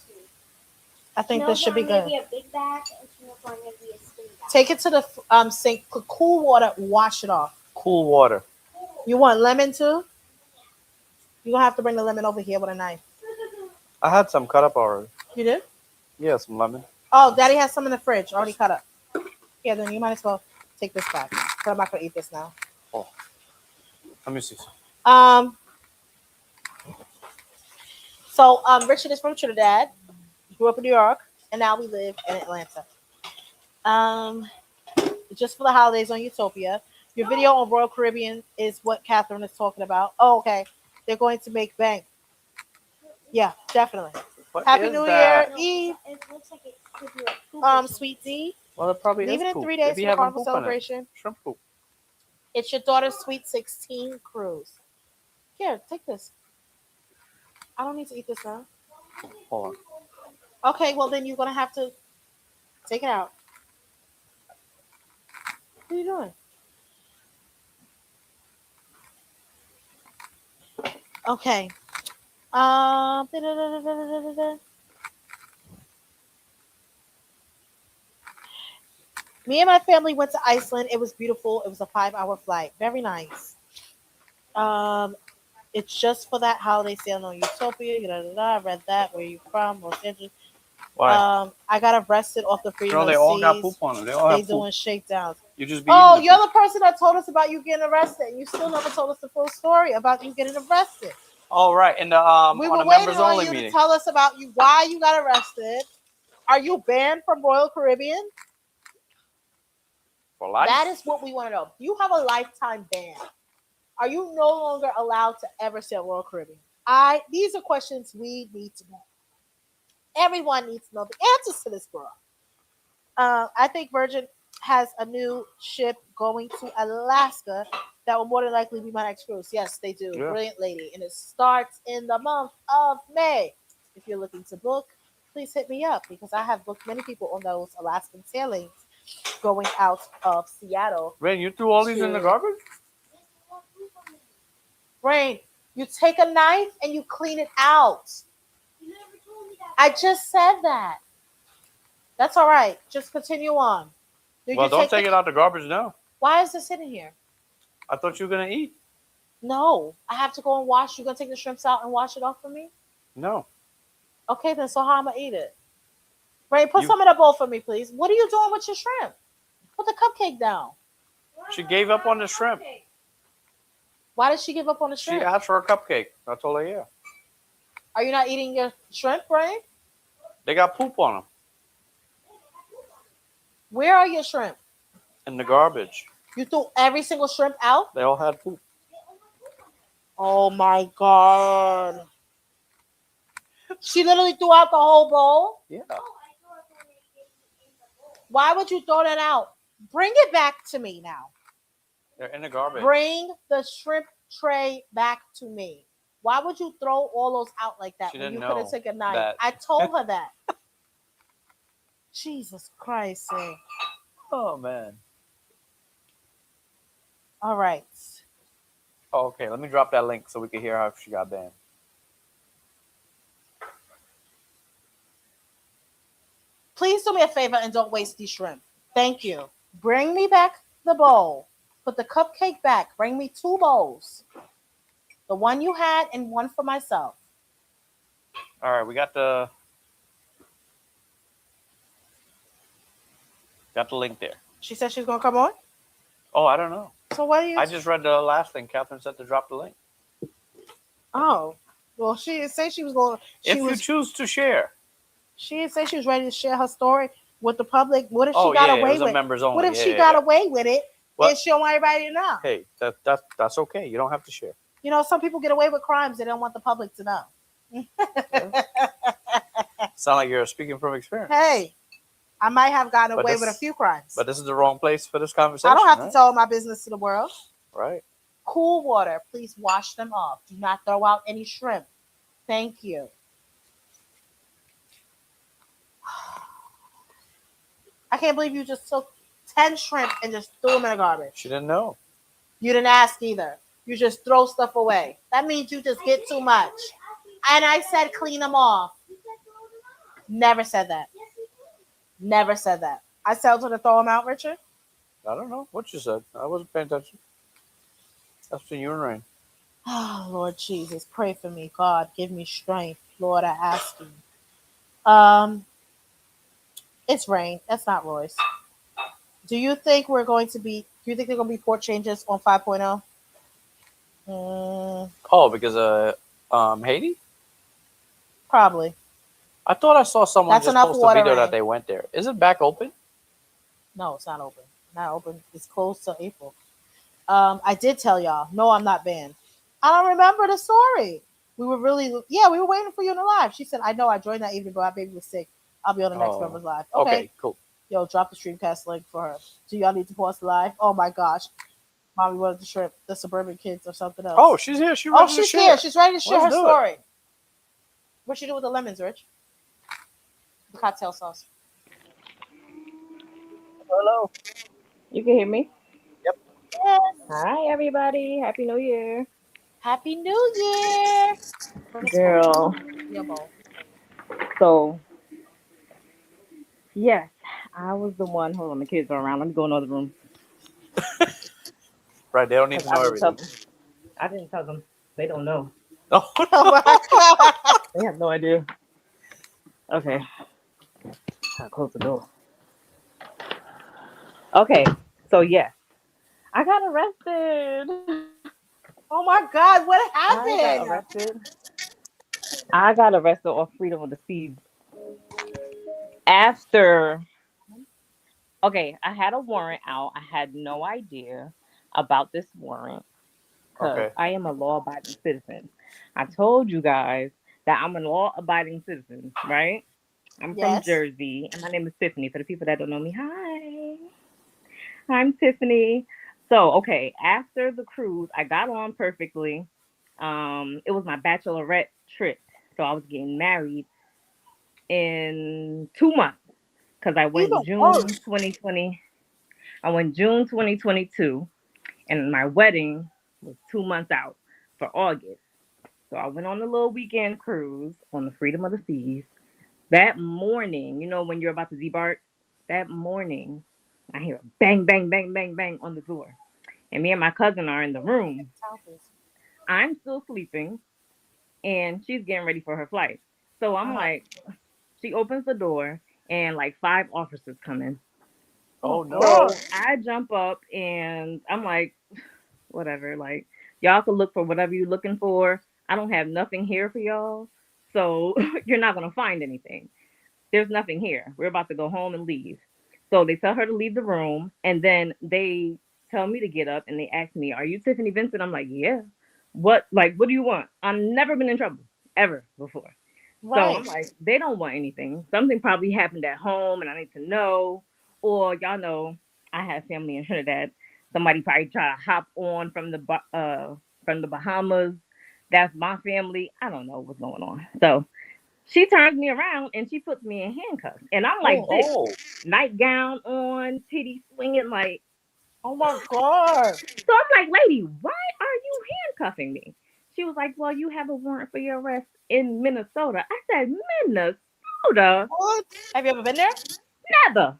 Speaker 1: I think
Speaker 3: She
Speaker 1: this
Speaker 3: knows
Speaker 1: should be
Speaker 3: I'm gonna
Speaker 1: good.
Speaker 3: be a big bag, and she knows I'm gonna be a skinny bag.
Speaker 1: Take it to the sink, put cool water, wash it off.
Speaker 2: Cool water.
Speaker 1: You want lemon too? You're gonna have to bring the lemon over here with a knife.
Speaker 2: I had some cut up already.
Speaker 1: You did?
Speaker 2: Yeah, some lemon.
Speaker 1: Oh, Daddy has some in the fridge already cut up. Yeah, then you might as well take this back. But I'm not gonna eat this now.
Speaker 2: Oh, let me see.
Speaker 1: So Richard is from Trinidad, grew up in New York, and now we live in Atlanta. Just for the holidays on Utopia. Your video on Royal Caribbean is what Catherine is talking about. Oh, okay. They're going to make bank. Yeah, definitely.
Speaker 2: What
Speaker 1: Happy
Speaker 2: is
Speaker 1: New
Speaker 2: that?
Speaker 1: Year Eve.
Speaker 3: It looks like it could be like poop or something.
Speaker 1: Sweet D.
Speaker 2: Well, it probably
Speaker 1: Leave
Speaker 2: is
Speaker 1: it in
Speaker 2: poop.
Speaker 1: 3 days
Speaker 2: If you
Speaker 1: for the
Speaker 2: haven't
Speaker 1: carnival
Speaker 2: poop on it.
Speaker 1: celebration.
Speaker 2: Shrimp poop.
Speaker 1: It's your daughter's Sweet 16 cruise. Here, take this. I don't need to eat this now.
Speaker 2: Hold on.
Speaker 1: Okay, well then you're gonna have to take it out. What are you doing? Okay. Me and my family went to Iceland. It was beautiful. It was a 5-hour flight. Very nice. It's just for that holiday sale on Utopia. I read that. Where you from? Los Angeles.
Speaker 2: Why?
Speaker 1: I got arrested off the freeway.
Speaker 2: Girl, they all got poop on them. They all
Speaker 1: They
Speaker 2: have poop.
Speaker 1: doing shakedowns.
Speaker 2: You just be
Speaker 1: Oh,
Speaker 2: eating
Speaker 1: you're the person that told us about you getting arrested. And you still never told us the full story about you getting arrested.
Speaker 2: Oh, right. In the
Speaker 1: We
Speaker 2: on
Speaker 1: were
Speaker 2: the
Speaker 1: waiting
Speaker 2: members
Speaker 1: on
Speaker 2: only
Speaker 1: you
Speaker 2: meeting.
Speaker 1: to tell us about you, why you got arrested. Are you banned from Royal Caribbean?
Speaker 2: For life?
Speaker 1: That is what we want to know. You have a lifetime ban. Are you no longer allowed to ever stay at Royal Caribbean? These are questions we need to know. Everyone needs to know the answers to this, girl. I think Virgin has a new ship going to Alaska that will more than likely be my next cruise. Yes, they do.
Speaker 2: Yeah.
Speaker 1: Brilliant lady. And it starts in the month of May. If you're looking to book, please hit me up because I have booked many people on those Alaskan sailings going out of Seattle.
Speaker 2: Rain, you threw all these in the garbage?
Speaker 1: Rain, you take a knife and you clean it out.
Speaker 3: You never told me that.
Speaker 1: I just said that. That's all right. Just continue on.
Speaker 2: Well, don't take it out the garbage now.
Speaker 1: Why is this sitting here?
Speaker 2: I thought you were going to eat.
Speaker 1: No, I have to go and wash. You're going to take the shrimps out and wash it off for me?
Speaker 2: No.
Speaker 1: Okay, then so how am I going to eat it? Ray, put some in a bowl for me, please. What are you doing with your shrimp? Put the cupcake down.
Speaker 2: She gave up on the shrimp.
Speaker 1: Why did she give up on the
Speaker 2: She
Speaker 1: shrimp?
Speaker 2: asked for a cupcake. I told her, yeah.
Speaker 1: Are you not eating your shrimp, Ray?
Speaker 2: They got poop on them
Speaker 1: Where are your shrimp?
Speaker 2: in the garbage.
Speaker 1: You threw every single shrimp out?
Speaker 2: They all had poop.
Speaker 1: Oh my God. She literally threw out the whole bowl?
Speaker 2: Yeah.
Speaker 1: Why would you throw that out? Bring it back to me now.
Speaker 2: They're in the garbage.
Speaker 1: Bring the shrimp tray back to me. Why would you throw all those out like that
Speaker 2: She
Speaker 1: when you
Speaker 2: didn't
Speaker 1: could have
Speaker 2: know
Speaker 1: taken a knife?
Speaker 2: that.
Speaker 1: I told her that. Jesus Christ.
Speaker 2: Oh, man.
Speaker 1: All right.
Speaker 2: Oh, okay. Let me drop that link so we can hear how she got banned.
Speaker 1: Please do me a favor and don't waste these shrimp. Thank you. Bring me back the bowl. Put the cupcake back. Bring me 2 bowls. The one you had and one for myself.
Speaker 2: All right, we got the link there.
Speaker 1: She said she's gonna come on.
Speaker 2: Oh, I don't know.
Speaker 1: So what do you?
Speaker 2: I just read the last thing. Catherine said to drop the link.
Speaker 1: Oh, well, she didn't say she was going.
Speaker 2: If you choose to share.
Speaker 1: She didn't say she was ready to share her story with the public. What if she
Speaker 2: Oh,
Speaker 1: got
Speaker 2: yeah, it
Speaker 1: away
Speaker 2: was a
Speaker 1: with?
Speaker 2: members only.
Speaker 1: What if
Speaker 2: Yeah,
Speaker 1: she
Speaker 2: yeah,
Speaker 1: got
Speaker 2: yeah.
Speaker 1: away with it
Speaker 2: What?
Speaker 1: and she don't want everybody to know?
Speaker 2: Hey, that's okay. You don't have to share.
Speaker 1: You know, some people get away with crimes they don't want the public to know.
Speaker 2: Sound like you're speaking from experience.
Speaker 1: Hey, I might have gotten
Speaker 2: But
Speaker 1: away
Speaker 2: this-
Speaker 1: with a few crimes.
Speaker 2: But this is the wrong place for this conversation.
Speaker 1: I don't have
Speaker 2: right?
Speaker 1: to tell my business to the world.
Speaker 2: Right.
Speaker 1: Cool water. Please wash them off. Do not throw out any shrimp. Thank you. I can't believe you just took 10 shrimp and just threw them in the garbage.
Speaker 2: She didn't know.
Speaker 1: You didn't ask either. You just throw stuff away. That means you just get too much. And I said clean them off. Never said that. Never said that. I said to throw them out, Richard.
Speaker 2: I don't know what you said. I wasn't paying attention. That's between you and Rain.
Speaker 1: Oh, Lord Jesus, pray for me. God, give me strength. Lord, I ask you. It's Rain. That's not Royce. Do you think there are going to be port changes on 5.0?
Speaker 2: Oh, because of Haiti?
Speaker 1: Probably.
Speaker 2: I thought I saw someone
Speaker 1: That's
Speaker 2: just
Speaker 1: enough
Speaker 2: post a
Speaker 1: water,
Speaker 2: video
Speaker 1: Rain.
Speaker 2: that they went there. Is it back open?
Speaker 1: No, it's not open. Not open. It's closed till April. I did tell y'all. No, I'm not banned. I don't remember the story. We were waiting for you in the live. She said, I know I joined that evening, but my baby was sick. I'll be on the next member's live. Okay,
Speaker 2: cool.
Speaker 1: Yo, drop the Streamcast link for her. Do y'all need to pause the live? Oh my gosh. Mommy wanted to shrimp the suburban kids or something else.
Speaker 2: Oh, she's here. She's
Speaker 1: here. She's ready to share
Speaker 2: Let's
Speaker 1: her
Speaker 2: do
Speaker 1: story. What she do with the lemons, Rich? The cocktail sauce.
Speaker 2: Hello.
Speaker 4: You can hear me?
Speaker 2: Yep.
Speaker 1: Yes.
Speaker 4: Hi, everybody. Happy New Year.
Speaker 1: Happy New Year.
Speaker 4: Girl.
Speaker 1: Your bowl.
Speaker 4: So, yes, I was the one. Hold on, the kids are around. Let me go in the other room.
Speaker 2: Right, they don't need to know everything.
Speaker 4: I didn't tell them. They don't know.
Speaker 2: Oh,
Speaker 4: They have no idea. Okay. I'll close the door. Okay, so yes. I got arrested.
Speaker 1: Oh my God, what
Speaker 4: I got
Speaker 1: happened?
Speaker 4: arrested. I got arrested off freedom of the seas. After, okay, I had a warrant out. I had no idea about this warrant because
Speaker 2: okay.
Speaker 4: I am a law-abiding citizen. I told you guys that I'm a law-abiding citizen, right? I'm from
Speaker 1: Yes.
Speaker 4: Jersey, and my name is Tiffany. For the people that don't know me, hi. I'm Tiffany. So, okay, after the cruise, I got on perfectly. It was my bachelorette trip, so I was getting married in 2 months because I went
Speaker 1: Even
Speaker 4: June
Speaker 1: worse.
Speaker 4: 2020. I went June 2022, and my wedding was 2 months out for August. So I went on a little weekend cruise on the Freedom of the Seas. That morning, you know, when you're about to debark, that morning, I hear a bang, bang, bang, bang, bang on the door. And me and my cousin are in the room. I'm still sleeping, and she's getting ready for her flight. So I'm like, she opens the door, and like 5 officers come in.
Speaker 2: Oh, no.
Speaker 4: So I jump up, and I'm like, whatever. Like, y'all can look for whatever you're looking for. I don't have nothing here for y'all. So you're not going to find anything. There's nothing here. We're about to go home and leave. So they tell her to leave the room. And then they tell me to get up and they ask me, are you Tiffany Vincent? I'm like, yeah. What do you want? I've never been in trouble ever before.
Speaker 1: Right.
Speaker 4: So I'm like, they don't want anything. Something probably happened at home and I need to know. Or y'all know, I have family in Trinidad. Somebody probably try to hop on from the Bahamas. That's my family. I don't know what's going on. So she turns me around and she puts me in handcuffs. And I'm like this, nightgown on, titty swinging, like,
Speaker 1: oh my God.
Speaker 4: So I'm like, lady, why are you handcuffing me? She was like, well, you have a warrant for your arrest in Minnesota. I said, Minnesota?
Speaker 1: What? Have you ever been there?
Speaker 4: Never.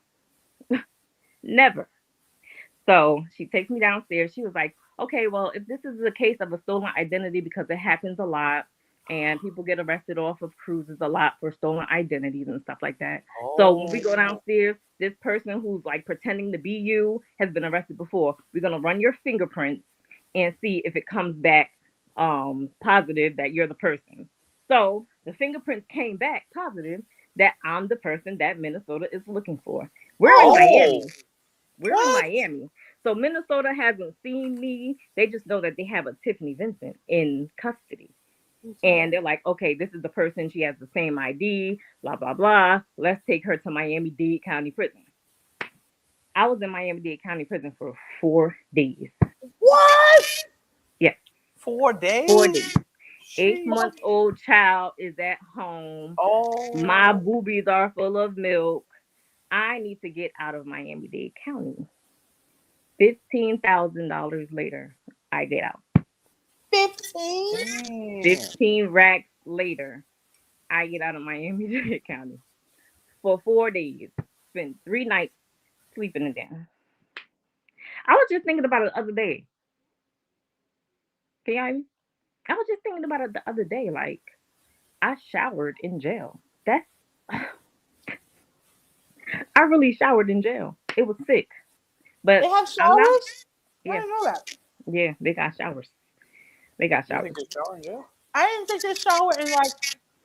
Speaker 4: Never. So she takes me downstairs. She was like, okay, well, if this is a case of a stolen identity, because it happens a lot, and people get arrested off of cruises a lot for stolen identities and stuff like that. So when we go downstairs, this person who's like pretending to be you has been arrested before. We're gonna run your fingerprints and see if it comes back positive that you're the person. So the fingerprints came back positive that I'm the person that Minnesota is looking for. We're in Miami. We're in Miami. So Minnesota hasn't seen me. They just know that they have a Tiffany Vincent in custody. And they're like, okay, this is the person. She has the same ID, blah, blah, blah. Let's take her to Miami-Dade County Prison. I was in Miami-Dade County Prison for 4 days.
Speaker 1: What?
Speaker 2: 4 days?
Speaker 4: 4 days.
Speaker 2: Jeez.
Speaker 4: 8-month-old child is at home.
Speaker 2: Oh.
Speaker 4: My boobies are full of milk. I need to get out of Miami-Dade County. $15,000 later, I get out.
Speaker 1: 15.
Speaker 2: Damn.
Speaker 4: 15 racks later, I get out of Miami-Dade County for 4 days. Spent 3 nights sleeping in there. I was just thinking about it the other day. Can you hear me? I was just thinking about it the other day. Like, I showered in jail. That's I really showered in jail. It was sick. But
Speaker 1: They have
Speaker 4: I'm not.
Speaker 1: showers? I
Speaker 4: Yeah,
Speaker 1: didn't know that.
Speaker 4: yeah, they got showers. They got
Speaker 2: You
Speaker 4: showers.
Speaker 2: think it's showering, yeah?
Speaker 1: I didn't think they shower in like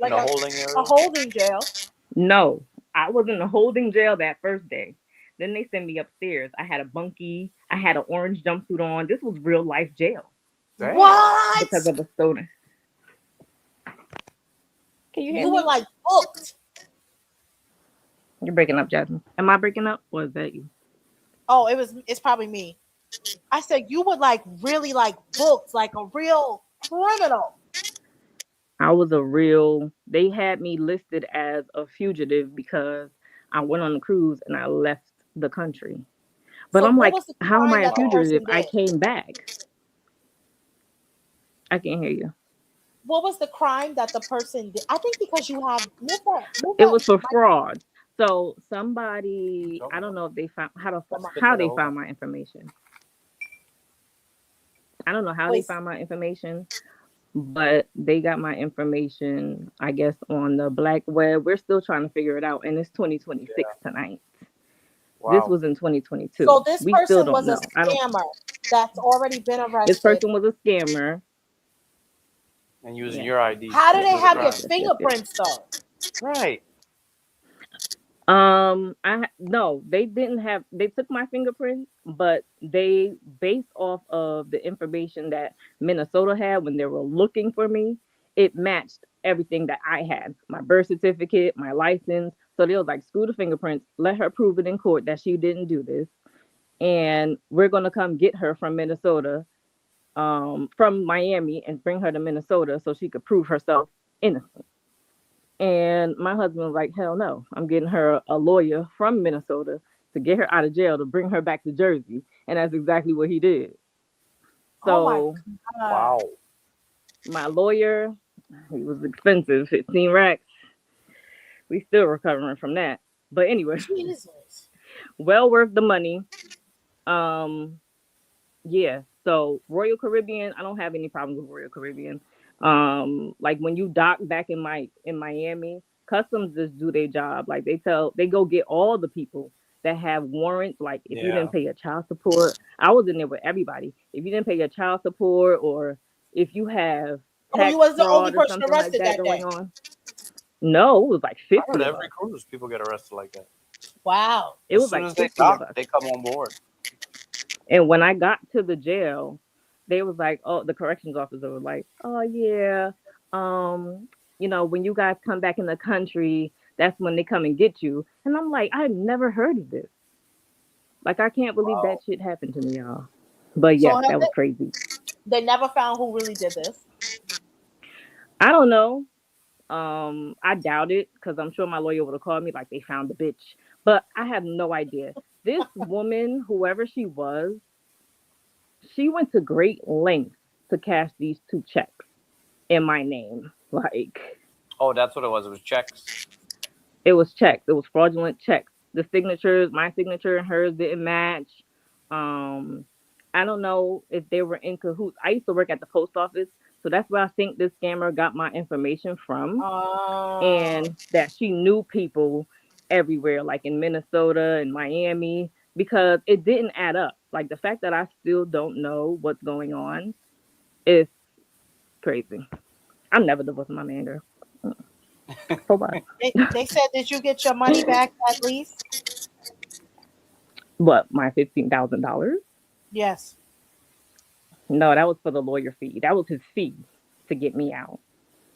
Speaker 2: In a
Speaker 1: a,
Speaker 2: holding area?
Speaker 1: a holding jail.
Speaker 4: No, I was in the holding jail that first day. Then they sent me upstairs. I had a bunkie. I had an orange jumpsuit on. This was real life jail
Speaker 2: Damn.
Speaker 1: What?
Speaker 4: because of a stolen. Can you hear
Speaker 1: You
Speaker 4: me?
Speaker 1: were like booked.
Speaker 4: You're breaking up, Jasmine. Am I breaking up, or is that you?
Speaker 1: Oh, it's probably me. I said you were like really like booked, like a real criminal.
Speaker 4: I was a real. They had me listed as a fugitive because I went on the cruise and I left the country. But
Speaker 1: So
Speaker 4: I'm
Speaker 1: what
Speaker 4: like,
Speaker 1: was the
Speaker 4: how am
Speaker 1: crime
Speaker 4: I a
Speaker 1: that the
Speaker 4: fugitive?
Speaker 1: person
Speaker 4: I
Speaker 1: did?
Speaker 4: came back. I can't hear you.
Speaker 1: What was the crime that the person did? I think because you have move
Speaker 4: It
Speaker 1: that
Speaker 4: was for
Speaker 1: mic
Speaker 4: fraud. So somebody, I
Speaker 2: Don't
Speaker 4: don't
Speaker 2: know.
Speaker 4: know if they found
Speaker 1: from my
Speaker 4: how they
Speaker 2: over.
Speaker 4: found my information. I don't know how they
Speaker 1: voice.
Speaker 4: found my information, but they got my information, I guess, on the black web. We're still trying to figure it out, and it's 2026 tonight. This
Speaker 2: Wow.
Speaker 4: was in 2022.
Speaker 1: So this
Speaker 4: We still
Speaker 1: person
Speaker 4: don't
Speaker 1: was a
Speaker 4: know. I don't.
Speaker 1: scammer that's already been
Speaker 4: This
Speaker 1: arrested.
Speaker 4: person was a scammer.
Speaker 2: And using
Speaker 4: Yeah.
Speaker 2: your ID.
Speaker 1: How do
Speaker 4: Yeah.
Speaker 1: they
Speaker 2: for the
Speaker 1: have your
Speaker 2: crime.
Speaker 1: fingerprints though?
Speaker 2: Right.
Speaker 4: No, they didn't have. They took my fingerprints, but they based off of the information that Minnesota had when they were looking for me. It matched everything that I had, my birth certificate, my license. So they was like, screw the fingerprints. Let her prove it in court that she didn't do this, and we're gonna come get her from Minnesota, from Miami, and bring her to Minnesota so she could prove herself innocent. And my husband was like, hell no, I'm getting her a lawyer from Minnesota to get her out of jail to bring her back to Jersey. And that's exactly what he did.
Speaker 1: Oh my
Speaker 4: So
Speaker 1: god.
Speaker 2: Wow.
Speaker 4: my lawyer, he was expensive, 15 racks. We still recovering from that. But anyway,
Speaker 1: Jesus.
Speaker 4: well worth the money. Um, yeah. So Royal Caribbean, I don't have any problems with Royal Caribbean. Like when you dock back in Miami, customs just do their job. Like they go get all the people that have warrants. Like if you
Speaker 2: Yeah.
Speaker 4: didn't pay your child support, I was in there with everybody. If you didn't pay your child support, or if you have
Speaker 1: Oh,
Speaker 4: tax
Speaker 1: you was the only
Speaker 4: fraud or
Speaker 1: person
Speaker 4: something like
Speaker 1: arrested
Speaker 4: that
Speaker 1: that
Speaker 4: going
Speaker 1: day.
Speaker 4: on. No, it was like
Speaker 2: I
Speaker 4: 50
Speaker 2: heard
Speaker 4: of
Speaker 2: every
Speaker 4: us.
Speaker 2: cruise people get arrested like that.
Speaker 1: Wow.
Speaker 4: It
Speaker 2: As
Speaker 4: was
Speaker 2: soon
Speaker 4: like
Speaker 2: as they
Speaker 4: 50 of
Speaker 2: dock,
Speaker 4: us.
Speaker 2: they come on board.
Speaker 4: And when I got to the jail, they was like, oh, the corrections officer was like, oh yeah, when you guys come back in the country, that's when they come and get you. And I'm like, I've never heard of this. Like, I can't believe
Speaker 2: Wow.
Speaker 4: that shit happened to me, y'all. But
Speaker 1: So
Speaker 4: yes,
Speaker 1: have
Speaker 4: that was crazy.
Speaker 1: they never found who really did this?
Speaker 4: I don't know. I doubt it because I'm sure my lawyer would have called me like they found the bitch. But I have no idea. This woman, whoever she was, she went to great lengths to cash these 2 checks in my name. Like,
Speaker 2: Oh, that's what it was. It was checks.
Speaker 4: it was checks. It was fraudulent checks. The signatures, my signature and hers didn't match. Um, I don't know if they were in cahoots. I used to work at the post office, so that's where I think this scammer got my information from, and that she knew people everywhere, like in Minnesota and Miami, because it didn't add up. Like the fact that I still don't know what's going on is crazy. I'm never divorcing my man, girl. For what?
Speaker 1: They said, did you get your money back at least?
Speaker 4: What, my $15,000?
Speaker 1: Yes.
Speaker 4: No, that was for the lawyer fee. That was his fee to get me out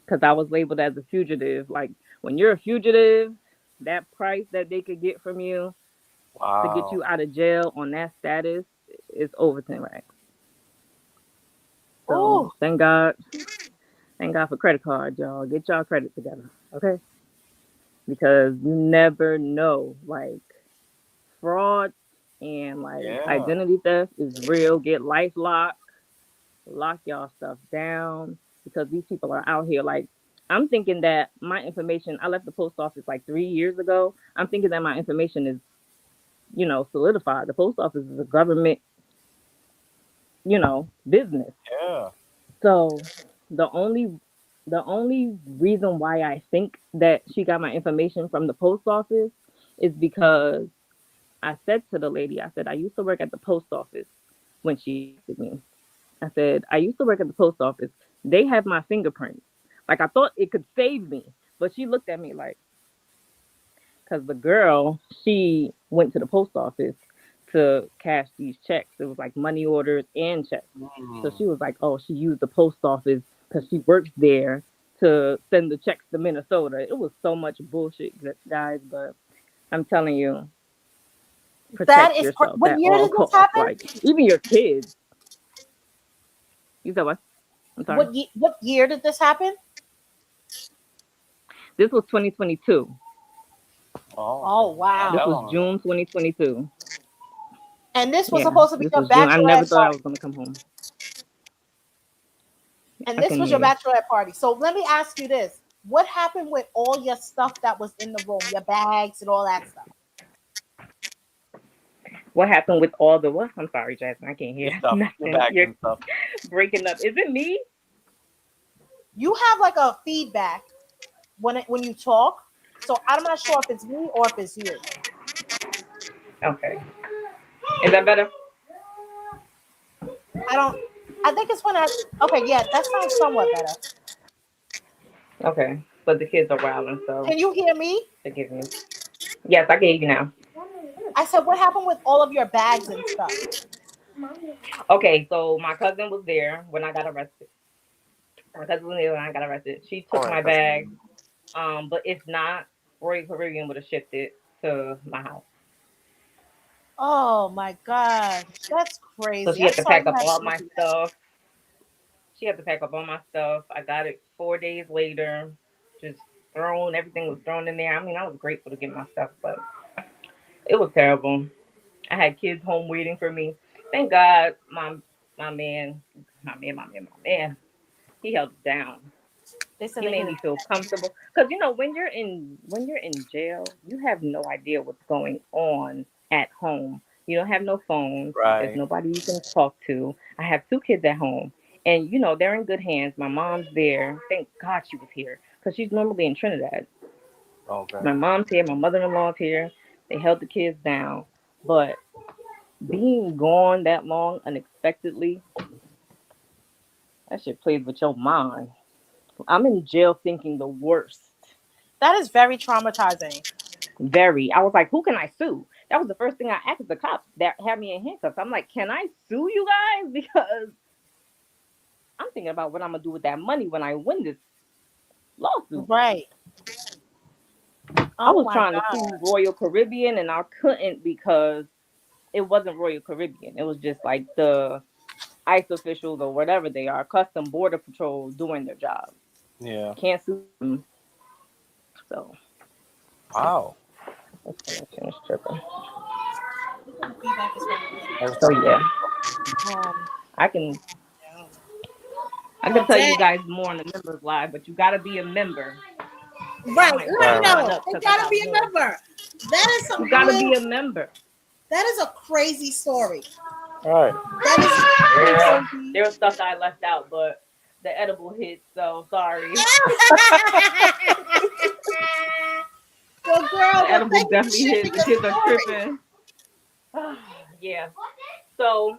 Speaker 4: because I was labeled as a fugitive. Like when you're a fugitive, that price that they could get from you to get
Speaker 2: Wow.
Speaker 4: you out of jail on that status is over 10 racks. So thank God for credit cards, y'all. Get y'all credit together, okay? Because you never know, like fraud and like
Speaker 2: Yeah.
Speaker 4: identity theft is real. Get LifeLock, lock y'all stuff down because these people are out here. Like I'm thinking that my information. I left the post office like 3 years ago. I'm thinking that my information is, solidified. The post office is a government, business.
Speaker 2: Yeah.
Speaker 4: So the only the only reason why I think that she got my information from the post office is because I said to the lady, I said, I used to work at the post office when she asked me. I said, I used to work at the post office. They have my fingerprints. Like I thought it could save me. But she looked at me like, because the girl, she went to the post office to cash these checks. It was like money orders and checks. So she was like, oh, she used the post office because she works there to send the checks to Minnesota. It was so much bullshit, guys. But I'm telling you,
Speaker 1: That
Speaker 4: protect
Speaker 1: is
Speaker 4: yourself
Speaker 1: what
Speaker 4: at
Speaker 1: year
Speaker 4: all
Speaker 1: did this
Speaker 4: costs.
Speaker 1: happen?
Speaker 4: Like even your kids. You said what? I'm sorry.
Speaker 1: What year did this happen?
Speaker 4: This was 2022.
Speaker 1: Oh wow.
Speaker 4: This
Speaker 2: That
Speaker 4: was
Speaker 2: long ago.
Speaker 4: June 2022.
Speaker 1: And this was
Speaker 4: Yeah,
Speaker 1: supposed to be
Speaker 4: this
Speaker 1: your
Speaker 4: was June. I never
Speaker 1: bachelorette
Speaker 4: thought I
Speaker 1: party.
Speaker 4: was gonna come home.
Speaker 1: And
Speaker 4: I
Speaker 1: this
Speaker 4: couldn't
Speaker 1: was
Speaker 4: hear
Speaker 1: your
Speaker 4: you.
Speaker 1: bachelorette party. So let me ask you this. What happened with all your stuff that was in the room, your bags and all that stuff?
Speaker 4: What happened with all the what? I'm sorry, Jasmine. I can't
Speaker 2: Your
Speaker 4: hear
Speaker 2: stuff, your
Speaker 4: nothing.
Speaker 2: bags
Speaker 4: You're
Speaker 2: and stuff.
Speaker 4: breaking up. Is it me?
Speaker 1: You have like a feedback when you talk. So I'm not sure if it's me or if it's you.
Speaker 4: Okay. Is that better?
Speaker 1: I don't I think it's when I okay, yeah, that sounds somewhat better.
Speaker 4: Okay. But the kids are wilding, so
Speaker 1: Can you hear me?
Speaker 4: forgive me. Yes, I can hear you now.
Speaker 1: I said what happened with all of your bags and stuff?
Speaker 4: Okay, so my cousin was there when I got arrested. My cousin was there when I got arrested. She
Speaker 2: All
Speaker 4: took
Speaker 2: right,
Speaker 4: my
Speaker 2: that's
Speaker 4: bag. But if not, Royal Caribbean would have shipped it to my house.
Speaker 1: Oh my gosh. That's
Speaker 4: So
Speaker 1: crazy.
Speaker 4: she
Speaker 1: I'm
Speaker 4: had to
Speaker 1: sorry
Speaker 4: pack
Speaker 1: you
Speaker 4: up
Speaker 1: had to
Speaker 4: all
Speaker 1: go
Speaker 4: my
Speaker 1: through that.
Speaker 4: stuff. She had to pack up all my stuff. I got it 4 days later. Just thrown, everything was thrown in there. I mean, I was grateful to get my stuff, but it was terrible. I had kids home waiting for me. Thank God, my man, my man, he held it down.
Speaker 1: They said
Speaker 4: He
Speaker 1: they
Speaker 4: made
Speaker 1: hear
Speaker 4: me feel comfortable because when you're in jail, you have no idea what's going on at home. You don't have no phones. There's
Speaker 2: right.
Speaker 4: nobody you can talk to. I have two kids at home, and they're in good hands. My mom's there. Thank God she was here because she's normally in Trinidad.
Speaker 2: Okay.
Speaker 4: My mom's here. My mother-in-law's here. They held the kids down, but being gone that long unexpectedly, that shit plays with your mind. I'm in jail thinking the worst.
Speaker 1: that is very traumatizing.
Speaker 4: Very. I was like, who can I sue? That was the first thing I asked the cops that had me in handcuffs. I'm like, can I sue you guys? Because I'm thinking about what I'm gonna do with that money when I win this lawsuit.
Speaker 1: Right.
Speaker 4: I
Speaker 1: Oh
Speaker 4: was
Speaker 1: my
Speaker 4: trying to
Speaker 1: god.
Speaker 4: sue Royal Caribbean and I couldn't because it wasn't Royal Caribbean. It was just like the ICE officials or whatever they are, Custom Border Patrol doing their job.
Speaker 2: Yeah.
Speaker 4: Can't sue them. So
Speaker 2: Wow.
Speaker 4: this connection is tripping.
Speaker 1: The feedback is very good.
Speaker 2: That's
Speaker 4: So
Speaker 2: definitely.
Speaker 4: yeah, I can I
Speaker 1: Well,
Speaker 4: can tell
Speaker 1: dang.
Speaker 4: you guys more on the members live, but you gotta be a member. Y'all
Speaker 1: Right.
Speaker 4: might
Speaker 1: Let
Speaker 4: want
Speaker 1: me
Speaker 4: to
Speaker 2: Right.
Speaker 4: sign
Speaker 1: know.
Speaker 4: up
Speaker 1: They
Speaker 4: because I
Speaker 1: gotta
Speaker 4: got
Speaker 1: be a
Speaker 4: more.
Speaker 1: member. That is some
Speaker 4: You gotta
Speaker 1: real.
Speaker 4: be a member.
Speaker 1: That is a crazy story.
Speaker 2: All right.
Speaker 1: That
Speaker 4: Yeah,
Speaker 1: is crazy.
Speaker 4: there was stuff that I left out, but the edible hit, so sorry.
Speaker 1: Well, girl,
Speaker 4: The
Speaker 1: well,
Speaker 4: edible
Speaker 1: thank you for
Speaker 4: definitely hit.
Speaker 1: sharing
Speaker 4: The
Speaker 1: your
Speaker 4: kids are
Speaker 1: story.
Speaker 4: tripping. Yeah. So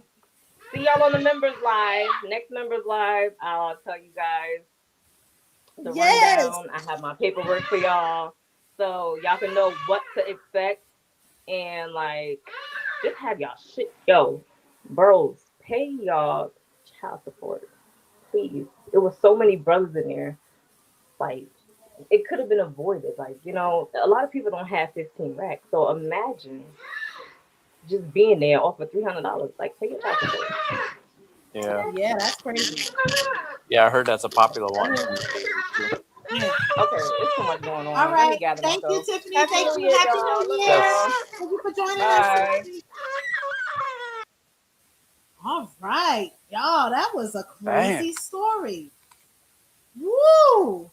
Speaker 4: see y'all on the members live. Next members live, I'll tell you guys the
Speaker 1: Yes.
Speaker 4: rundown. I have my paperwork for y'all, so y'all can know what to expect and like just have y'all shit. Yo, bros, pay y'all child support, please. It was so many brothers in there. Like it could have been avoided. Like a lot of people don't have 15 racks, so imagine just being there off of $300. Like pay your child support.
Speaker 2: Yeah.
Speaker 1: Yeah, that's crazy.
Speaker 2: Yeah, I heard that's a popular one.
Speaker 1: Yeah.
Speaker 4: Okay, it's so much going on.
Speaker 1: All
Speaker 4: Let me
Speaker 1: right.
Speaker 4: gather
Speaker 1: Thank you,
Speaker 4: myself.
Speaker 1: Tiffany.
Speaker 4: Happy
Speaker 1: Thank
Speaker 4: New
Speaker 1: you.
Speaker 4: Year,
Speaker 1: Happy
Speaker 4: y'all.
Speaker 1: New
Speaker 4: Love
Speaker 1: Year.
Speaker 2: Yes.
Speaker 4: y'all.
Speaker 1: Thank you for joining us.
Speaker 4: Bye.
Speaker 1: All right, y'all. That was a
Speaker 2: Damn.
Speaker 1: crazy story. Woo!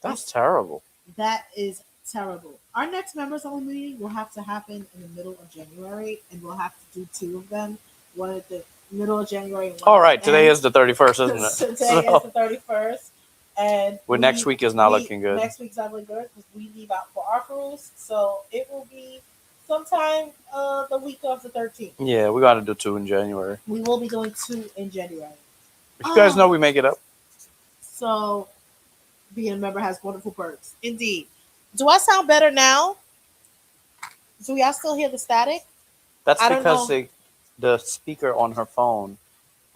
Speaker 2: That's terrible.
Speaker 1: That is terrible. Our next members only meeting will have to happen in the middle of January, and we'll have to do two of them. One at the middle of January. And one
Speaker 2: All
Speaker 1: at
Speaker 2: right,
Speaker 1: the
Speaker 2: today
Speaker 1: end.
Speaker 2: is the 31st, isn't it?
Speaker 1: Today is the 31st, and
Speaker 2: Well, next week is not looking good.
Speaker 1: Next week's not looking good because we leave out for our cruise, so it will be sometime the week of the 13th.
Speaker 2: Yeah, we got to do 2 in January.
Speaker 1: We will be doing 2 in January.
Speaker 2: You guys know we make it up.
Speaker 1: So being a member has wonderful perks. Indeed. Do I sound better now? Do y'all still hear the static?
Speaker 2: That's
Speaker 1: I don't
Speaker 2: because
Speaker 1: know.
Speaker 2: the speaker on her phone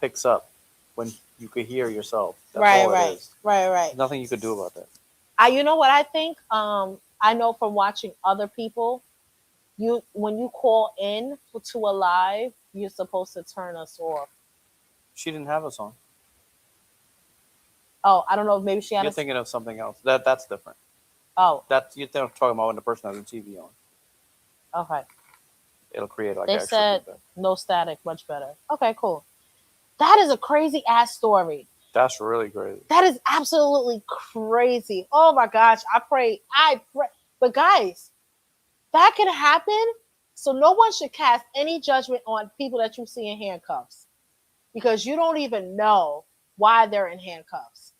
Speaker 2: picks up when you could hear yourself. That's all it is.
Speaker 1: Right.
Speaker 2: There's nothing you could do about that.
Speaker 5: You know what I think? I know from watching other people, when you call in to a live, you're supposed to turn us off.
Speaker 2: She didn't have us on.
Speaker 5: Oh, I don't know. Maybe she had
Speaker 2: You're
Speaker 5: us.
Speaker 2: thinking of something else. That's different.
Speaker 5: Oh,
Speaker 2: You're talking about when the person has the TV on.
Speaker 5: okay.
Speaker 2: It'll create like
Speaker 5: They
Speaker 2: extra
Speaker 5: said
Speaker 2: feedback.
Speaker 5: no static, much better. Okay, cool. That is a crazy ass story.
Speaker 2: That's really crazy.
Speaker 5: That is absolutely crazy. Oh my gosh. I pray. But guys, that can happen. So no one should cast any judgment on people that you see in handcuffs because you don't even know why they're in handcuffs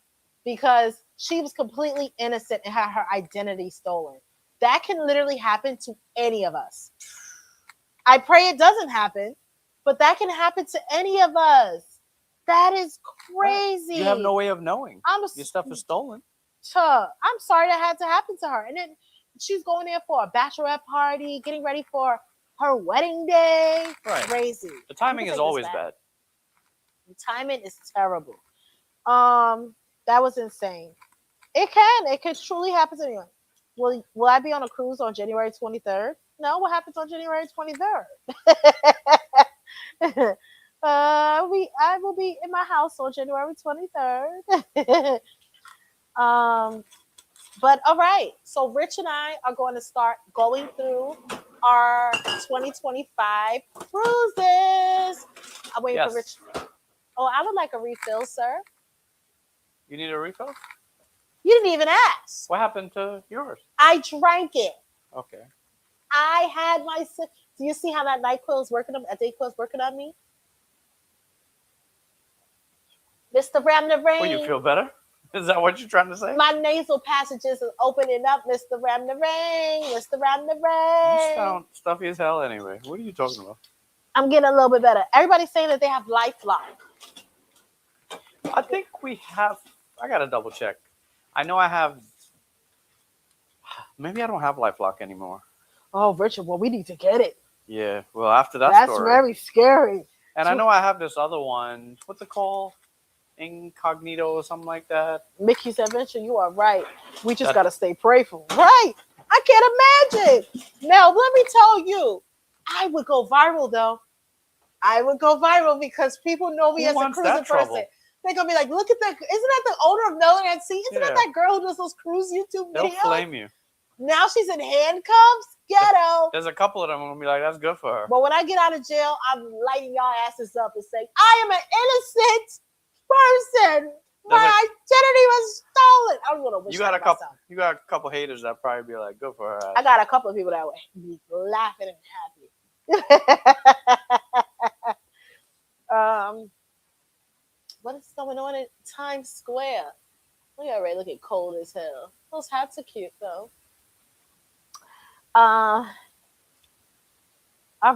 Speaker 5: because she was completely innocent and had her identity stolen. That can literally happen to any of us. I pray it doesn't happen, but that can happen to any of us. That is crazy.
Speaker 2: You have no way of knowing.
Speaker 5: Your
Speaker 2: stuff is stolen.
Speaker 5: I'm sorry that had to happen to her. And then she's going there for a bachelorette party, getting ready for her wedding day.
Speaker 2: Right.
Speaker 5: Crazy.
Speaker 2: The timing is always bad.
Speaker 5: The timing is terrible. That was insane. It can truly happen to anyone. Will I be on a cruise on January 23rd? No, what happens on January 23rd? I will be in my house on January 23rd. But all right. So Rich and I are going to start going through our 2025 cruises. I'm waiting for Rich. Oh, I would like a refill, sir.
Speaker 2: You need a refill?
Speaker 5: You didn't even ask.
Speaker 2: What happened to yours?
Speaker 5: I drank it.
Speaker 2: Okay.
Speaker 5: I had my. Do you see how that NyQuil is working on? DayQuil is working on me. Mr. Ram the Rain.
Speaker 2: Well, you feel better? Is that what you're trying to say?
Speaker 5: My nasal passages are opening up, Mr. Ram the Rain. Mr. Ram the Rain.
Speaker 2: You sound stuffy as hell anyway. What are you talking about?
Speaker 5: I'm getting a little bit better. Everybody's saying that they have LifeLock.
Speaker 2: I think we have. I got to double check. I know I have. Maybe I don't have LifeLock anymore.
Speaker 5: Oh, Richard, well, we need to get it.
Speaker 2: Yeah. Well, after that
Speaker 5: That's
Speaker 2: story.
Speaker 5: very scary.
Speaker 2: And I know I have this other one. What's it called? Incognito or something like that.
Speaker 5: Mickey's Adventure, you are right. We just got to stay prayerful. Right. I can't imagine. Now, let me tell you, I would go viral, though. I would go viral because people know me as a cruising person. They're going to be like, look at that. Isn't that the owner of Netherlands Sea? Isn't that girl who does those cruise YouTube videos?
Speaker 2: They'll flame you.
Speaker 5: Now she's in handcuffs? Ghetto.
Speaker 2: There's a couple of them going to be like, that's good for her.
Speaker 5: But when I get out of jail, I'm lighting y'all asses up and saying, I am an innocent person. My identity was stolen. I'm gonna wish
Speaker 2: you got a couple haters that probably be like, good for her.
Speaker 5: I got a couple of people that would be laughing and happy. What is going on in Times Square? We already looking cold as hell. Those hats are cute though. All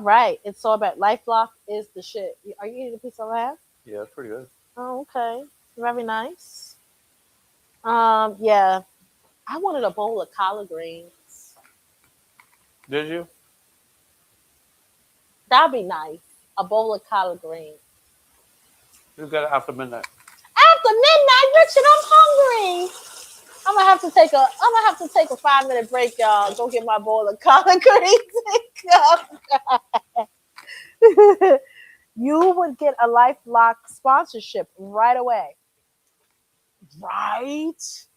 Speaker 5: right. It's all about LifeLock is the shit. Are you eating a piece of that?
Speaker 2: Yeah, it's pretty good.
Speaker 5: Oh, okay. Very nice. Yeah. I wanted a bowl of collard greens.
Speaker 2: Did you?
Speaker 5: That'd be nice. A bowl of collard greens.
Speaker 2: You got it after midnight.
Speaker 5: After midnight, Richard, I'm hungry. I'm gonna have to take a 5-minute break, y'all. Go get my bowl of collard greens. you would get a LifeLock sponsorship right away. Right?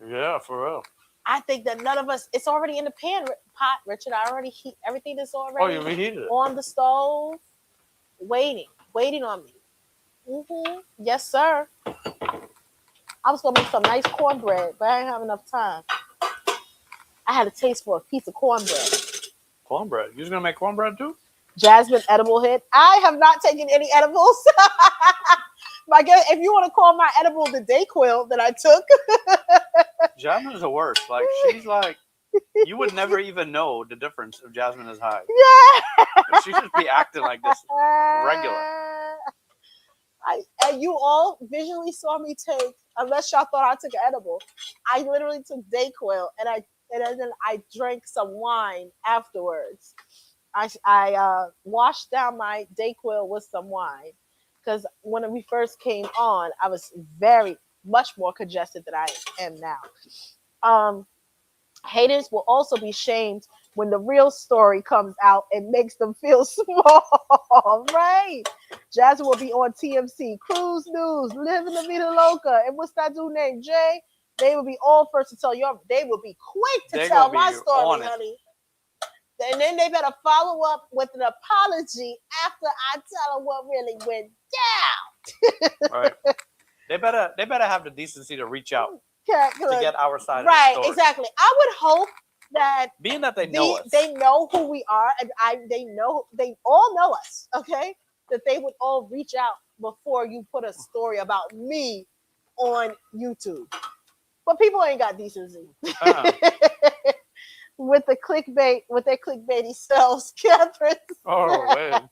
Speaker 2: Yeah, for real.
Speaker 5: I think that none of us, it's already in the pot, Richard. I already heat everything that's
Speaker 2: Oh,
Speaker 5: already
Speaker 2: you reheated it.
Speaker 5: on the stove, waiting on me. Yes, sir. I was gonna make some nice cornbread, but I didn't have enough time. I had a taste for a piece of cornbread.
Speaker 2: Cornbread. You was gonna make cornbread too?
Speaker 5: Jasmine edible hit. I have not taken any edibles. I guess if you want to call my edible the Dayquil that I took.
Speaker 2: Jasmine is the worst. Like she's like, you would never even know the difference if Jasmine is high.
Speaker 5: Yeah.
Speaker 2: She should be acting like this regular.
Speaker 5: And you all visually saw me take, unless y'all thought I took an edible, I literally took Dayquil and then I drank some wine afterwards. I washed down my Dayquil with some wine because when we first came on, I was very much more congested than I am now. Haters will also be shamed when the real story comes out and makes them feel small, right? Jasmine will be on TMC, Cruise News, Living La Vida Loca, and what's that dude named Jay? They will be all first to tell your. They will be quick to tell my story, honey. And then they better follow up with an apology after I tell them what really went down.
Speaker 2: Right. They better have the decency to reach out to get our side
Speaker 5: right,
Speaker 2: of the story.
Speaker 5: Exactly. I would hope that
Speaker 2: being that they know us,
Speaker 5: they know who we are, and they all know us. Okay, that they would all reach out before you put a story about me on YouTube. But people ain't got decency. With the clickbait, with their clickbaity selves, Catherine.
Speaker 2: Oh, man.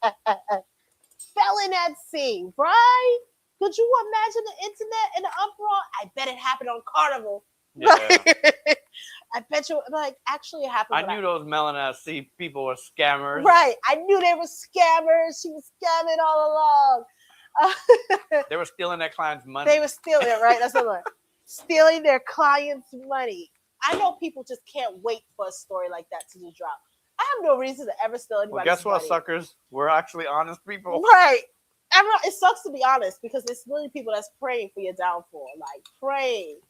Speaker 5: Fell in that sea, right? Could you imagine the internet in the uproar? I bet it happened on Carnival.
Speaker 2: Yeah.
Speaker 5: I bet you, like, actually it happened.
Speaker 2: I knew those Melon Sea people were scammers.
Speaker 5: Right. I knew they were scammers. She was scamming all along.
Speaker 2: They were stealing their clients' money.
Speaker 5: They were stealing it, right? That's what stealing their clients' money. I know people just can't wait for a story like that to just drop. I have no reason to ever steal anybody's money.
Speaker 2: Well, guess what, suckers? We're actually honest people.
Speaker 5: Right. It sucks to be honest because it's really people that's praying for your downfall. Like, praying.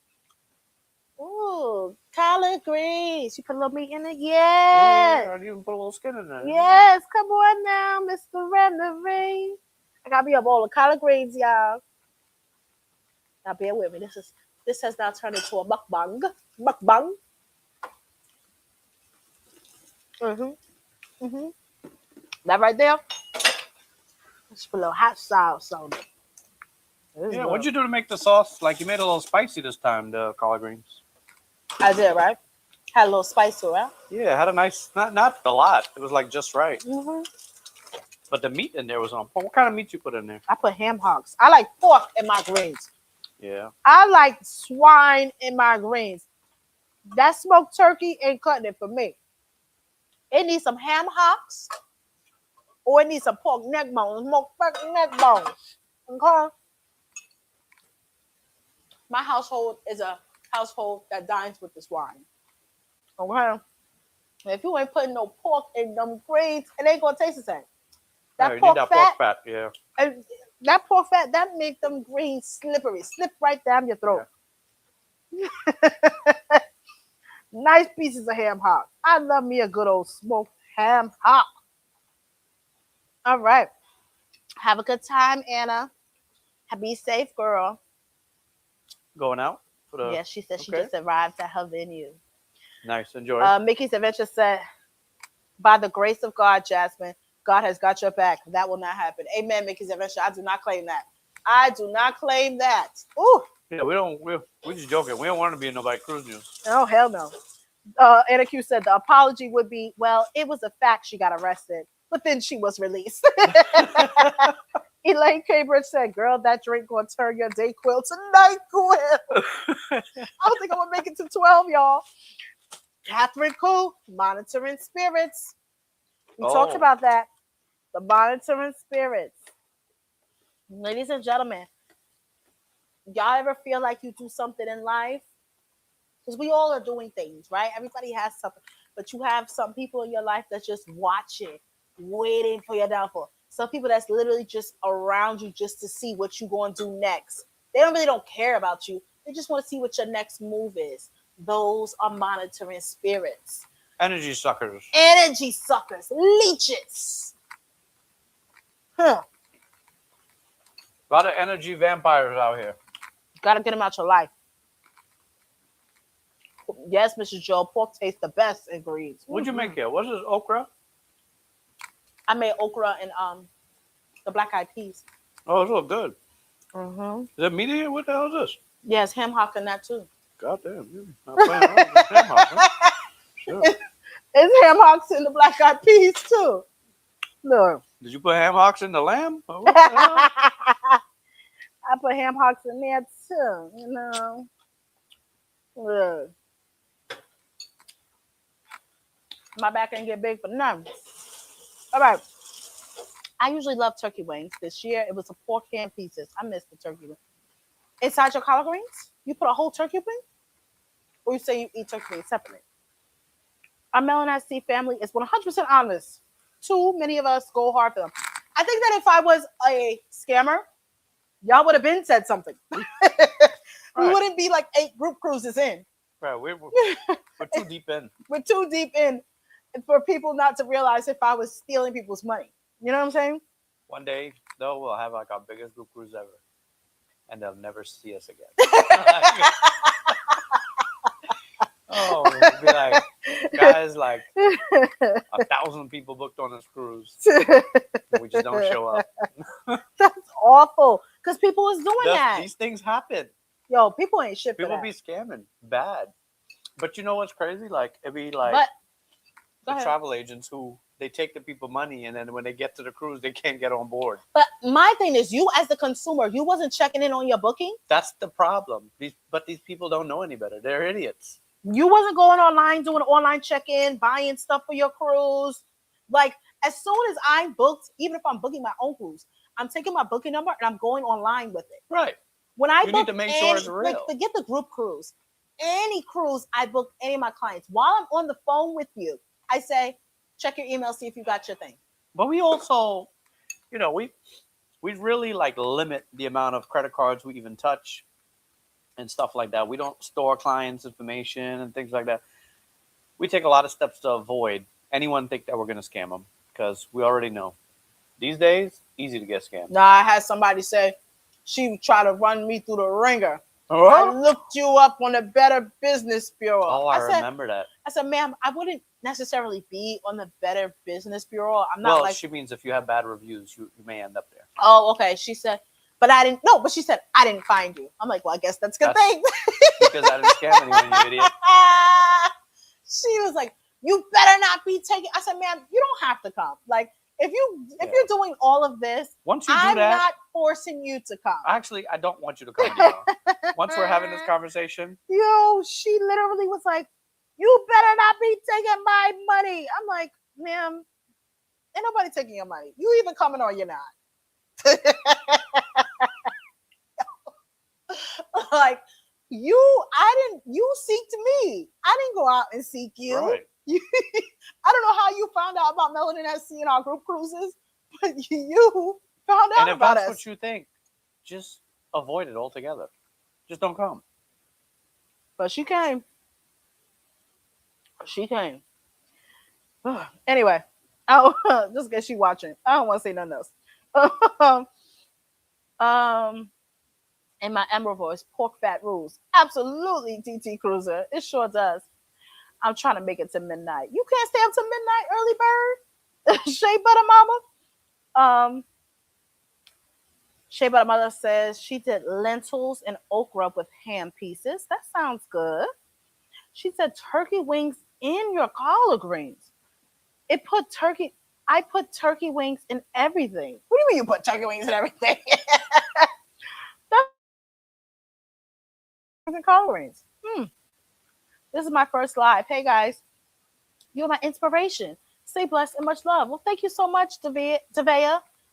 Speaker 5: Ooh, collard greens. You put a little meat in it? Yes.
Speaker 2: Yeah, you even put a little skin in there.
Speaker 5: Yes. Come on now, Mr. Renovate. I got me a bowl of collard greens, y'all. Now, bear with me. This has now turned into a mukbang. Mukbang. That right there. Let's put a little hot sauce on it.
Speaker 2: Yeah, what'd you do to make the sauce? Like, you made it a little spicy this time, the collard greens.
Speaker 5: I did, right? Had a little spice to it.
Speaker 2: Yeah, it had a nice, not a lot. It was like just right. But the meat in there was on. What kind of meat you put in there?
Speaker 5: I put ham hocks. I like pork in my greens.
Speaker 2: Yeah.
Speaker 5: I like swine in my greens. That smoked turkey ain't cutting it for me. It needs some ham hocks, or it needs some pork neck bones, smoked pork neck bones. Okay. My household is a household that dines with the swine. Okay. If you ain't putting no pork in them greens, it ain't gonna taste the same.
Speaker 2: That pork fat, yeah.
Speaker 5: And that pork fat, that make them greens slippery. Slip right down your throat. Yeah. Nice pieces of ham hock. I love me a good old smoked ham hock. All right. Have a good time, Anna. Be safe, girl.
Speaker 2: Going out?
Speaker 5: Yes, she said she just arrived at her venue.
Speaker 2: Nice. Enjoy.
Speaker 5: Mickey's Adventure said, by the grace of God, Jasmine, God has got your back. That will not happen. Amen, Mickey's Adventure. I do not claim that. I do not claim that. Ooh.
Speaker 2: Yeah, we're just joking. We don't want to be in nobody cruise news.
Speaker 5: Oh, hell no. Anna Q said the apology would be, well, it was a fact she got arrested, but then she was released. Elaine Cambridge said, girl, that drink gonna turn your Dayquil to NyQuil. I don't think I'm gonna make it to 12, y'all. Catherine Koo, monitoring spirits. We talked about that. The monitoring spirits. Ladies and gentlemen, y'all ever feel like you do something in life? Because we all are doing things, right? Everybody has something. But you have some people in your life that's just watching, waiting for your downfall. Some people that's literally just around you just to see what you going to do next. They don't care about you. They just want to see what your next move is. Those are monitoring spirits.
Speaker 2: Energy suckers.
Speaker 5: Energy suckers. Leeches. Huh.
Speaker 2: A lot of energy vampires out here.
Speaker 5: Gotta get them out your life. Yes, Mrs. Joe, pork tastes the best in greens.
Speaker 2: What'd you make here? What's this, okra?
Speaker 5: I made okra and the black eyed peas.
Speaker 2: Oh, it's all good.
Speaker 5: Mm-hmm.
Speaker 2: Is it meat here? What the hell is this?
Speaker 5: Yes, ham hock and that too.
Speaker 2: God damn. You're not playing around with ham hock, huh? Sure.
Speaker 5: It's ham hocks and the black eyed peas too. Look.
Speaker 2: Did you put ham hocks in the lamb? Or what the hell?
Speaker 5: I put ham hocks in there too, you know. Look. My back ain't get big for nothing. All right. I usually love turkey wings. This year it was a pork ham pieces. I missed the turkey wing. Inside your collard greens, you put a whole turkey wing? Or you say you eat turkey wings separately? Our Melanin family is 100% honest. Too many of us go hard for them. I think that if I was a scammer, y'all would have been said something. We wouldn't be like 8 group cruises in.
Speaker 2: Right, we're too deep in.
Speaker 5: We're too deep in for people not to realize if I was stealing people's money. You know what I'm saying?
Speaker 2: One day, though, we'll have like our biggest group cruise ever. And they'll never see us again. Oh, we'll be like, guys, like 1,000 people booked on this cruise. We just don't show up.
Speaker 5: That's awful. Because people is doing that.
Speaker 2: These things happen.
Speaker 5: Yo, people ain't shit for
Speaker 2: People
Speaker 5: that.
Speaker 2: be scamming bad. But you know what's crazy? Like, it'd be like
Speaker 5: But,
Speaker 2: the travel agents who they take the people money, and then when they get to the cruise, they can't get on board.
Speaker 5: But my thing is, you as the consumer, you wasn't checking in on your booking.
Speaker 2: That's the problem. But these people don't know any better. They're idiots.
Speaker 5: You wasn't going online, doing an online check-in, buying stuff for your cruise. Like, as soon as I'm booked, even if I'm booking my own cruise, I'm taking my booking number and I'm going online with it.
Speaker 2: Right.
Speaker 5: When I
Speaker 2: You
Speaker 5: book
Speaker 2: need to make sure it's real.
Speaker 5: Like, forget the group cruise. Any cruise I book any of my clients, while I'm on the phone with you, I say, check your email, see if you got your thing.
Speaker 2: But we also, you know, we really like limit the amount of credit cards we even touch and stuff like that. We don't store clients' information and things like that. We take a lot of steps to avoid anyone think that we're going to scam them because we already know. These days, easy to get scammed.
Speaker 5: Now, I had somebody say she tried to run me through the ringer.
Speaker 2: Oh,
Speaker 5: I looked you up on the Better Business Bureau.
Speaker 2: I remember that.
Speaker 5: I said, ma'am, I wouldn't necessarily be on the Better Business Bureau. I'm not
Speaker 2: she means if you have bad reviews, you may end up there.
Speaker 5: Oh, okay. She said, but she said, I didn't find you. I'm like, well, I guess that's a good thing.
Speaker 2: Because I didn't scam anyone, you idiot.
Speaker 5: She was like, you better not be taking. I said, ma'am, you don't have to come. Like, if you're doing all of this,
Speaker 2: once you do
Speaker 5: I'm
Speaker 2: that,
Speaker 5: not forcing you to come.
Speaker 2: Actually, I don't want you to come. Once we're having this conversation.
Speaker 5: Yo, she literally was like, you better not be taking my money. I'm like, ma'am, ain't nobody taking your money. You either coming or you're not. Like, you seeked me. I didn't go out and seek you.
Speaker 2: Right.
Speaker 5: I don't know how you found out about Melanin SC in our group cruises, but you found out
Speaker 2: and if
Speaker 5: about
Speaker 2: that's
Speaker 5: us.
Speaker 2: what you think, just avoid it altogether. Just don't come.
Speaker 5: But she came. Anyway, just in case she watching, I don't want to say nothing else. In my Emerald voice, pork fat rules. Absolutely, DT Cruiser. It sure does. I'm trying to make it to midnight. You can't stay up to midnight, early bird. Shea Butter Mama. Shea Butter Mother says she did lentils and okra with ham pieces. That sounds good. She said turkey wings in your collard greens. I put turkey wings in everything. What do you mean you put turkey wings in everything? And collard greens. This is my first live. Hey guys, you're my inspiration. Stay blessed and much love. Well, thank you so much, Devea.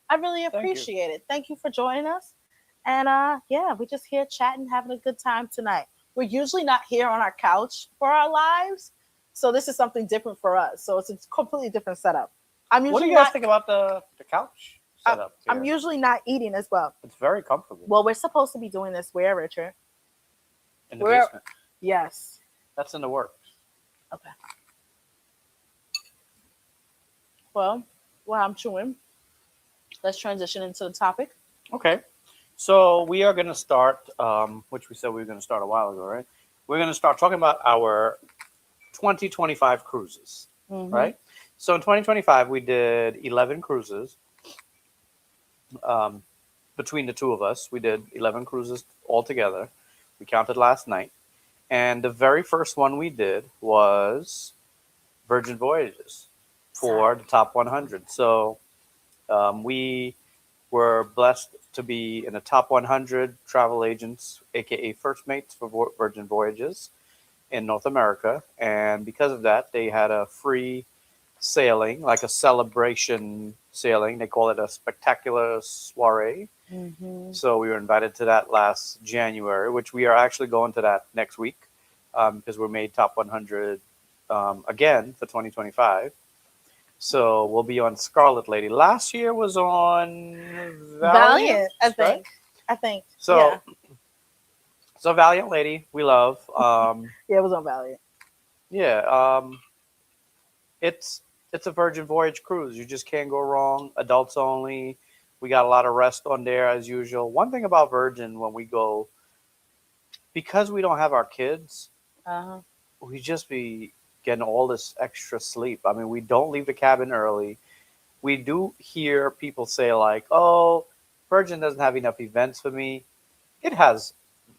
Speaker 5: I really appreciate it. Thank you for joining us. And we're just here chatting, having a good time tonight. We're usually not here on our couch for our lives, so this is something different for us. So it's a completely different setup. I'm usually
Speaker 2: What do you guys think about the couch setup.
Speaker 5: I'm
Speaker 2: here.
Speaker 5: usually not eating as well.
Speaker 2: It's very comfortable.
Speaker 5: Well, we're supposed to be doing this where, Richard?
Speaker 2: In the
Speaker 5: where-
Speaker 2: basement.
Speaker 5: Yes.
Speaker 2: That's in the works.
Speaker 5: Okay. Well, while I'm chewing, let's transition into the topic.
Speaker 2: Okay. So we are going to start, which we said we were going to start a while ago, right? We're going to start talking about our 2025 cruises,
Speaker 5: Mhm.
Speaker 2: right? So in 2025, we did 11 cruises. Between the two of us, we did 11 cruises altogether. We counted last night. And the very first one we did was Virgin Voyages for the top 100. So we were blessed to be in the top 100 travel agents, aka first mates for Virgin Voyages in North America. And because of that, they had a free sailing, like a celebration sailing. They call it a spectacular soiree.
Speaker 5: Mhm.
Speaker 2: So we were invited to that last January, which we are actually going to that next week because we're made top 100 again for 2025. So we'll be on Scarlet Lady. Last year was on Valiant,
Speaker 5: I
Speaker 2: right?
Speaker 5: think. I think.
Speaker 2: So,
Speaker 5: yeah.
Speaker 2: so Valiant Lady, we love.
Speaker 5: Yeah, it was on Valiant.
Speaker 2: Yeah, it's a Virgin Voyage cruise. You just can't go wrong. Adults only. We got a lot of rest on there as usual. One thing about Virgin when we go, because we don't have our kids,
Speaker 5: Uh-huh.
Speaker 2: we just be getting all this extra sleep. I mean, we don't leave the cabin early. We do hear people say like, "Oh, Virgin doesn't have enough events for me." It has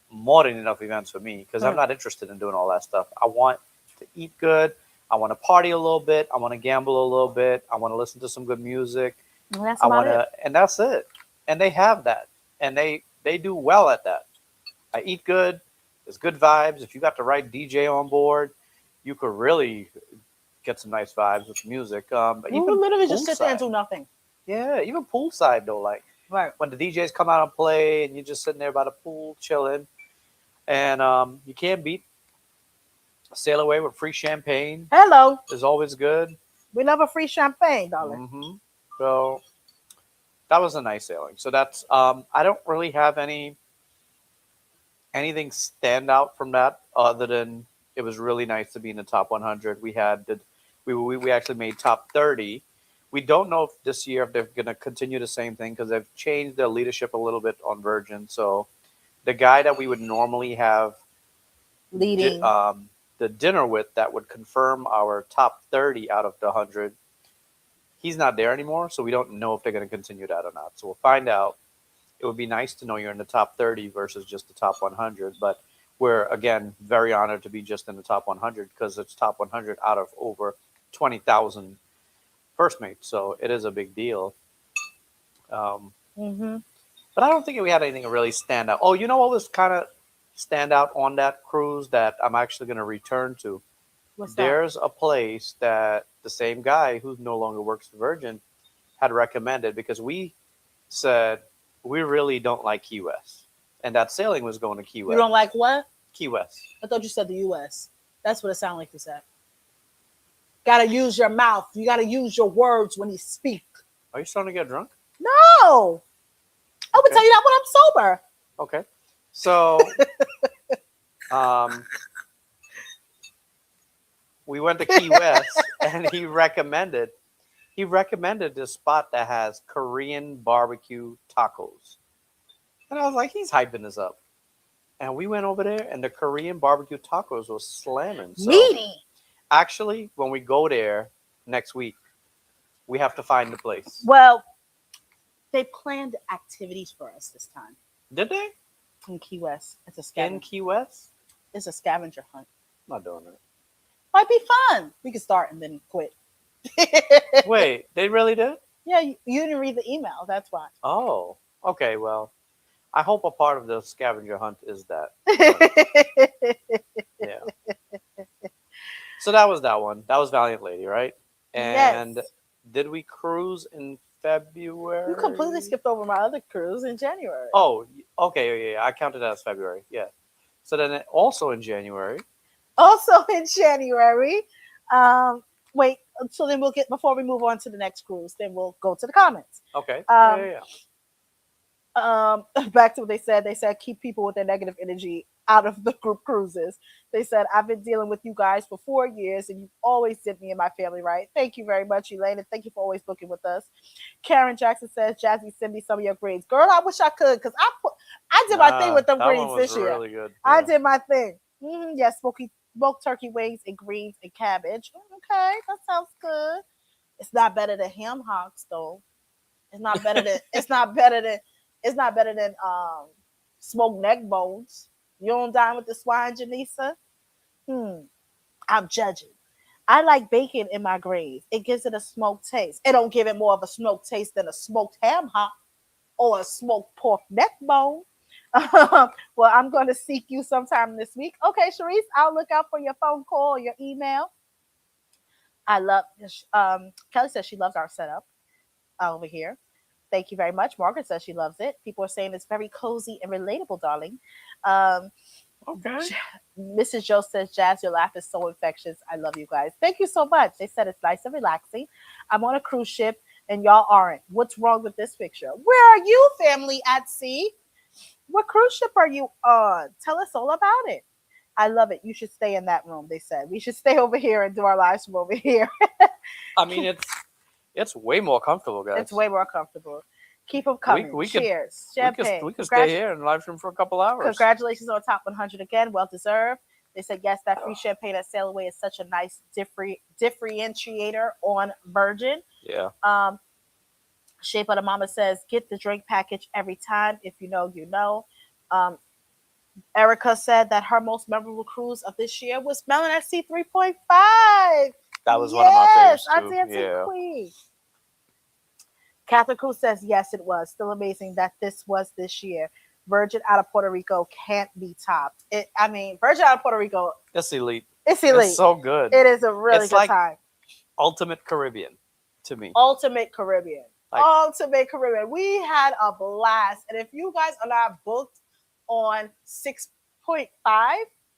Speaker 2: more than enough events for me because I'm not interested in doing all that stuff. I want to eat good. I want to party a little bit. I want to gamble a little bit. I want to listen to some good music.
Speaker 5: And that's
Speaker 2: I
Speaker 5: about
Speaker 2: want
Speaker 5: it.
Speaker 2: to, and that's it. And they have that, and they do well at that. I eat good. There's good vibes. If you got the right DJ on board, you could really get some nice vibes with music. But
Speaker 5: We
Speaker 2: even
Speaker 5: would literally just sit there and
Speaker 2: poolside.
Speaker 5: do nothing.
Speaker 2: Yeah, even poolside though, like
Speaker 5: Right.
Speaker 2: when the DJs come out and play, and you're just sitting there by the pool chilling, and you can't beat sail away with free champagne.
Speaker 5: Hello.
Speaker 2: Is always good.
Speaker 5: We love a free champagne, darling.
Speaker 2: Hmm. So that was a nice sailing. So that's I don't really have anything stand out from that other than it was really nice to be in the top 100. We actually made top 30. We don't know if this year if they're going to continue the same thing because they've changed their leadership a little bit on Virgin. So the guy that we would normally have
Speaker 5: Leading.
Speaker 2: the dinner with that would confirm our top 30 out of the 100, he's not there anymore. So we don't know if they're going to continue that or not. So we'll find out. It would be nice to know you're in the top 30 versus just the top 100. But we're, again, very honored to be just in the top 100 because it's top 100 out of over 20,000 first mates. So it is a big deal.
Speaker 5: Mm-hmm.
Speaker 2: But I don't think we had anything really stand out. Oh, you know what was kind of stand out on that cruise that I'm actually going to return to?
Speaker 5: What's that?
Speaker 2: There's a place that the same guy who no longer works for Virgin had recommended because we said, we really don't like Key West. And that sailing was going to Key West.
Speaker 5: You don't like what?
Speaker 2: Key West.
Speaker 5: I thought you said the U.S. That's what it sounded like you said. Got to use your mouth. You got to use your words when you speak.
Speaker 2: Are you starting to get drunk?
Speaker 5: No. I would
Speaker 2: Okay.
Speaker 5: tell you that when I'm sober.
Speaker 2: Okay. So we went to Key West and he recommended this spot that has Korean barbecue tacos. And I was like, he's hyping this up. And we went over there and the Korean barbecue tacos was slamming. So
Speaker 5: Meaty.
Speaker 2: actually, when we go there next week, we have to find the place.
Speaker 5: Well, they planned activities for us this time
Speaker 2: Did they?
Speaker 5: in Key West. It's a
Speaker 2: In
Speaker 5: scavenger.
Speaker 2: Key West?
Speaker 5: It's a scavenger hunt.
Speaker 2: I'm not doing it.
Speaker 5: Might be fun. We could start and then quit.
Speaker 2: Wait, they really did?
Speaker 5: Yeah, you didn't read the email. That's why.
Speaker 2: Oh, okay. Well, I hope a part of the scavenger hunt is that. Yeah. So that was that one. That was Valiant Lady, right? And
Speaker 5: Yes.
Speaker 2: did we cruise in February?
Speaker 5: You completely skipped over my other cruise in January.
Speaker 2: Oh, okay. Yeah. I counted that as February. Yeah. So then also in January.
Speaker 5: Also in January. Wait, So then we'll get, before we move on to the next cruise, then we'll go to the comments.
Speaker 2: Okay.
Speaker 5: Um,
Speaker 2: yeah.
Speaker 5: Back to what they said. They said keep people with their negative energy out of the group cruises. They said I've been dealing with you guys for 4 years, and you always did me and my family right. Thank you very much, Elaine, and thank you for always booking with us. Karen Jackson says, Jazzy, send me some of your grades. Girl, I wish I could, because I did my thing with them
Speaker 2: that
Speaker 5: greens
Speaker 2: one was
Speaker 5: this year.
Speaker 2: really good.
Speaker 5: I
Speaker 2: Yeah.
Speaker 5: did my thing. Yes, smoked turkey wings and greens and cabbage. Okay, that sounds good. It's not better than ham hocks though. It's not better than smoked neck bones. You don't dine with the swine, Janisa? I'm judging. I like bacon in my greens. It gives it a smoked taste. It don't give it more of a smoked taste than a smoked ham hock or a smoked pork neck bone. Well, I'm going to seek you sometime this week. Okay, Sharice, I'll look out for your phone call or your email. I love, Kelly says she loves our setup over here. Thank you very much. Margaret says she loves it. People are saying it's very cozy and relatable, darling.
Speaker 2: Okay.
Speaker 5: Mrs. Joe says, Jazz, your laugh is so infectious. I love you guys. Thank you so much. They said it's nice and relaxing. I'm on a cruise ship and y'all aren't. What's wrong with this picture? Where are you, family at sea? What cruise ship are you on? Tell us all about it. I love it. You should stay in that room, they said. We should stay over here and do our lives from over here.
Speaker 2: I mean, it's way more comfortable, guys.
Speaker 5: It's way more comfortable. Keep them coming. Cheers. Champagne.
Speaker 2: We could stay here and live stream for a couple hours.
Speaker 5: Congratulations on top 100 again. Well deserved. They said, yes, that free champagne at Sail Away is such a nice differentiator on Virgin.
Speaker 2: Yeah.
Speaker 5: Shape of the Mama says, get the drink package every time. If you know, you know. Erica said that her most memorable cruise of this year was Melon at Sea 3.5.
Speaker 2: That was one of my favorites, too.
Speaker 5: Our dancing queen. Catherine Cruz says, yes, it was. Still amazing that this was this year. Virgin out of Puerto Rico can't be topped. Virgin out of Puerto Rico.
Speaker 2: It's elite.
Speaker 5: It's elite.
Speaker 2: It's so good.
Speaker 5: It is a really good time.
Speaker 2: Ultimate Caribbean to me.
Speaker 5: Ultimate Caribbean. Ultimate Caribbean. We had a blast. And if you guys are not booked on 6.5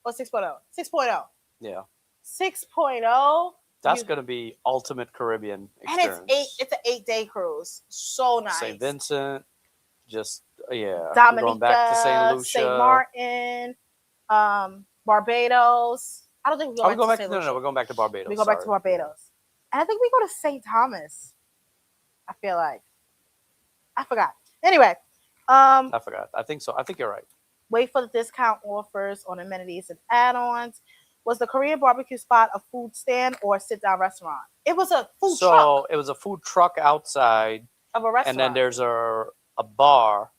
Speaker 5: or 6.0? 6.0.
Speaker 2: Yeah.
Speaker 5: 6.0.
Speaker 2: That's going to be Ultimate Caribbean experience.
Speaker 5: And it's an 8-day cruise. So nice.
Speaker 2: St. Vincent,
Speaker 5: Dominica,
Speaker 2: going back to St. Lucia.
Speaker 5: St. Martin, Barbados. I don't think we're going back to St. Lucia.
Speaker 2: No, we're going back to Barbados.
Speaker 5: We go back to Barbados. And I think we go to St. Thomas. I feel like. I forgot. Anyway.
Speaker 2: I forgot. I think so. I think you're right.
Speaker 5: Wait for the discount offers on amenities and add-ons. Was the Korean barbecue spot a food stand or a sit-down restaurant? It was a food truck.
Speaker 2: So it was a food truck outside
Speaker 5: of a restaurant.
Speaker 2: And then there's a bar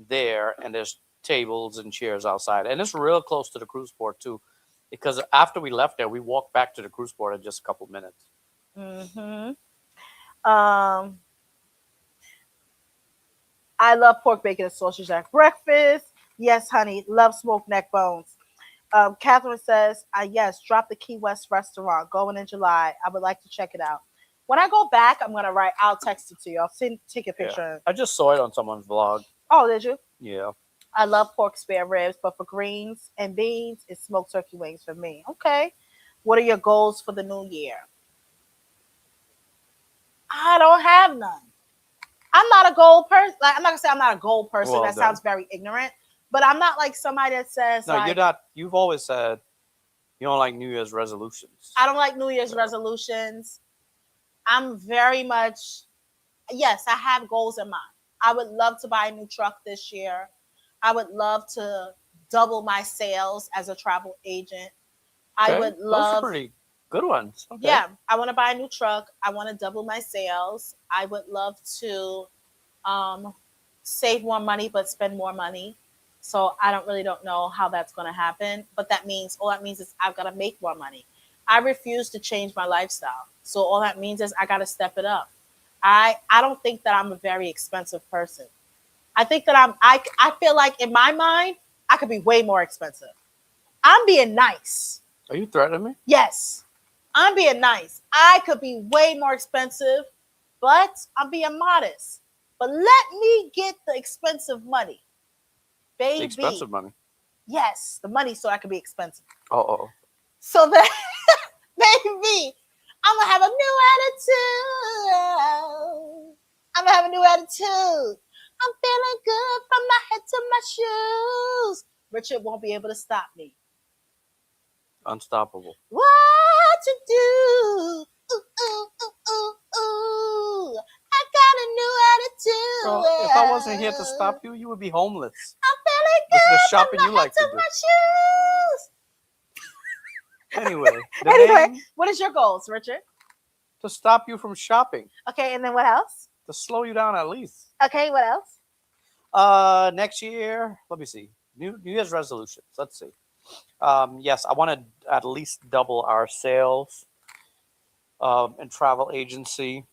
Speaker 2: there, and there's tables and chairs outside. And it's real close to the cruise port, too. Because after we left there, we walked back to the cruise port in just a couple minutes.
Speaker 5: Mm-hmm. I love pork bacon and sausage at breakfast. Yes, honey. Love smoked neck bones. Catherine says, yes, drop the Key West restaurant going in July. I would like to check it out. When I go back, I'll text it to you. I'll take a picture.
Speaker 2: Yeah. I just saw it on someone's vlog.
Speaker 5: Oh, did you?
Speaker 2: Yeah.
Speaker 5: I love pork spare ribs, but for greens and beans, it's smoked turkey wings for me. Okay. What are your goals for the new year? I don't have none. I'm not a goal person. I'm not going to say I'm not a goal person. That sounds very ignorant. But I'm not like somebody that says.
Speaker 2: No, you're not. You've always said you don't like New Year's resolutions.
Speaker 5: I don't like New Year's resolutions. I'm very much. Yes, I have goals in mind. I would love to buy a new truck this year. I would love to double my sales as a travel agent.
Speaker 2: Okay.
Speaker 5: I would love.
Speaker 2: Those are pretty good ones. Okay.
Speaker 5: Yeah, I want to buy a new truck. I want to double my sales. I would love to save more money, but spend more money. So I don't know how that's going to happen. But all that means is I've got to make more money. I refuse to change my lifestyle. So all that means is I got to step it up. I don't think that I'm a very expensive person. I think that I feel like in my mind, I could be way more expensive. I'm being nice.
Speaker 2: Are you threatening me?
Speaker 5: Yes. I'm being nice. I could be way more expensive, but I'm being modest. But let me get the expensive money. Baby.
Speaker 2: The expensive money?
Speaker 5: Yes, the money so I could be expensive.
Speaker 2: Uh-oh.
Speaker 5: So that, baby, I'm gonna have a new attitude. I'm gonna have a new attitude. I'm feeling good from my head to my shoes. Richard won't be able to stop me.
Speaker 2: Unstoppable.
Speaker 5: What to do? Ooh, ooh, ooh, ooh, ooh. I got a new attitude.
Speaker 2: Bro, if I wasn't here to stop you, you would be homeless.
Speaker 5: I'm feeling
Speaker 2: With
Speaker 5: good
Speaker 2: the
Speaker 5: from
Speaker 2: shopping
Speaker 5: my
Speaker 2: you like
Speaker 5: head to
Speaker 2: to do.
Speaker 5: my shoes.
Speaker 2: Anyway, the
Speaker 5: Anyway,
Speaker 2: name
Speaker 5: what is your goals, Richard?
Speaker 2: to stop you from shopping,
Speaker 5: Okay, and then what else?
Speaker 2: to slow you down at least.
Speaker 5: Okay, what else?
Speaker 2: Next year, let me see. New Year's resolutions. Let's see. Yes, I want to at least double our sales and travel agency.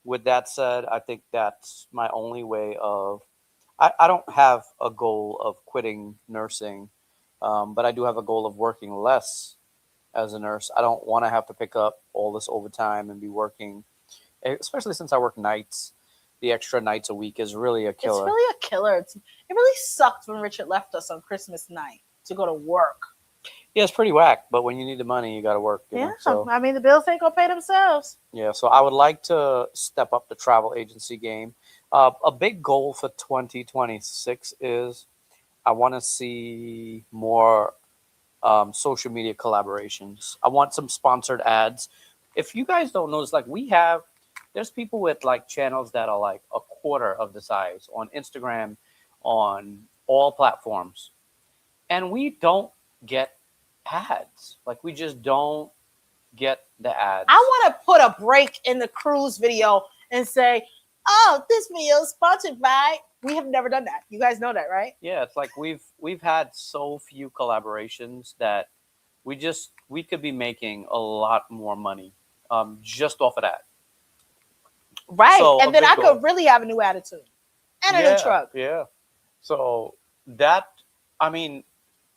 Speaker 2: With that said, I think that's my only way of. I don't have a goal of quitting nursing, but I do have a goal of working less as a nurse. I don't want to have to pick up all this overtime and be working, especially since I work nights. The extra nights a week is really a killer.
Speaker 5: It's really a killer. It really sucked when Richard left us on Christmas night to go to work.
Speaker 2: Yeah, it's pretty whack, but when you need the money, you got to work. You know? So,
Speaker 5: I mean, the bills ain't gonna pay themselves.
Speaker 2: yeah, so I would like to step up the travel agency game. A big goal for 2026 is I want to see more social media collaborations. I want some sponsored ads. If you guys don't notice, like there's people with like channels that are like a quarter of the size on Instagram, on all platforms, and we don't get ads. Like we just don't get the ads.
Speaker 5: I want to put a break in the cruise video and say, "Oh, this video is sponsored by." We have never done that. You guys know that, right?
Speaker 2: Yeah, it's like we've had so few collaborations that we could be making a lot more money just off of that.
Speaker 5: Right.
Speaker 2: So,
Speaker 5: and then I could really have a new attitude and a new truck.
Speaker 2: Yeah. So that, I mean,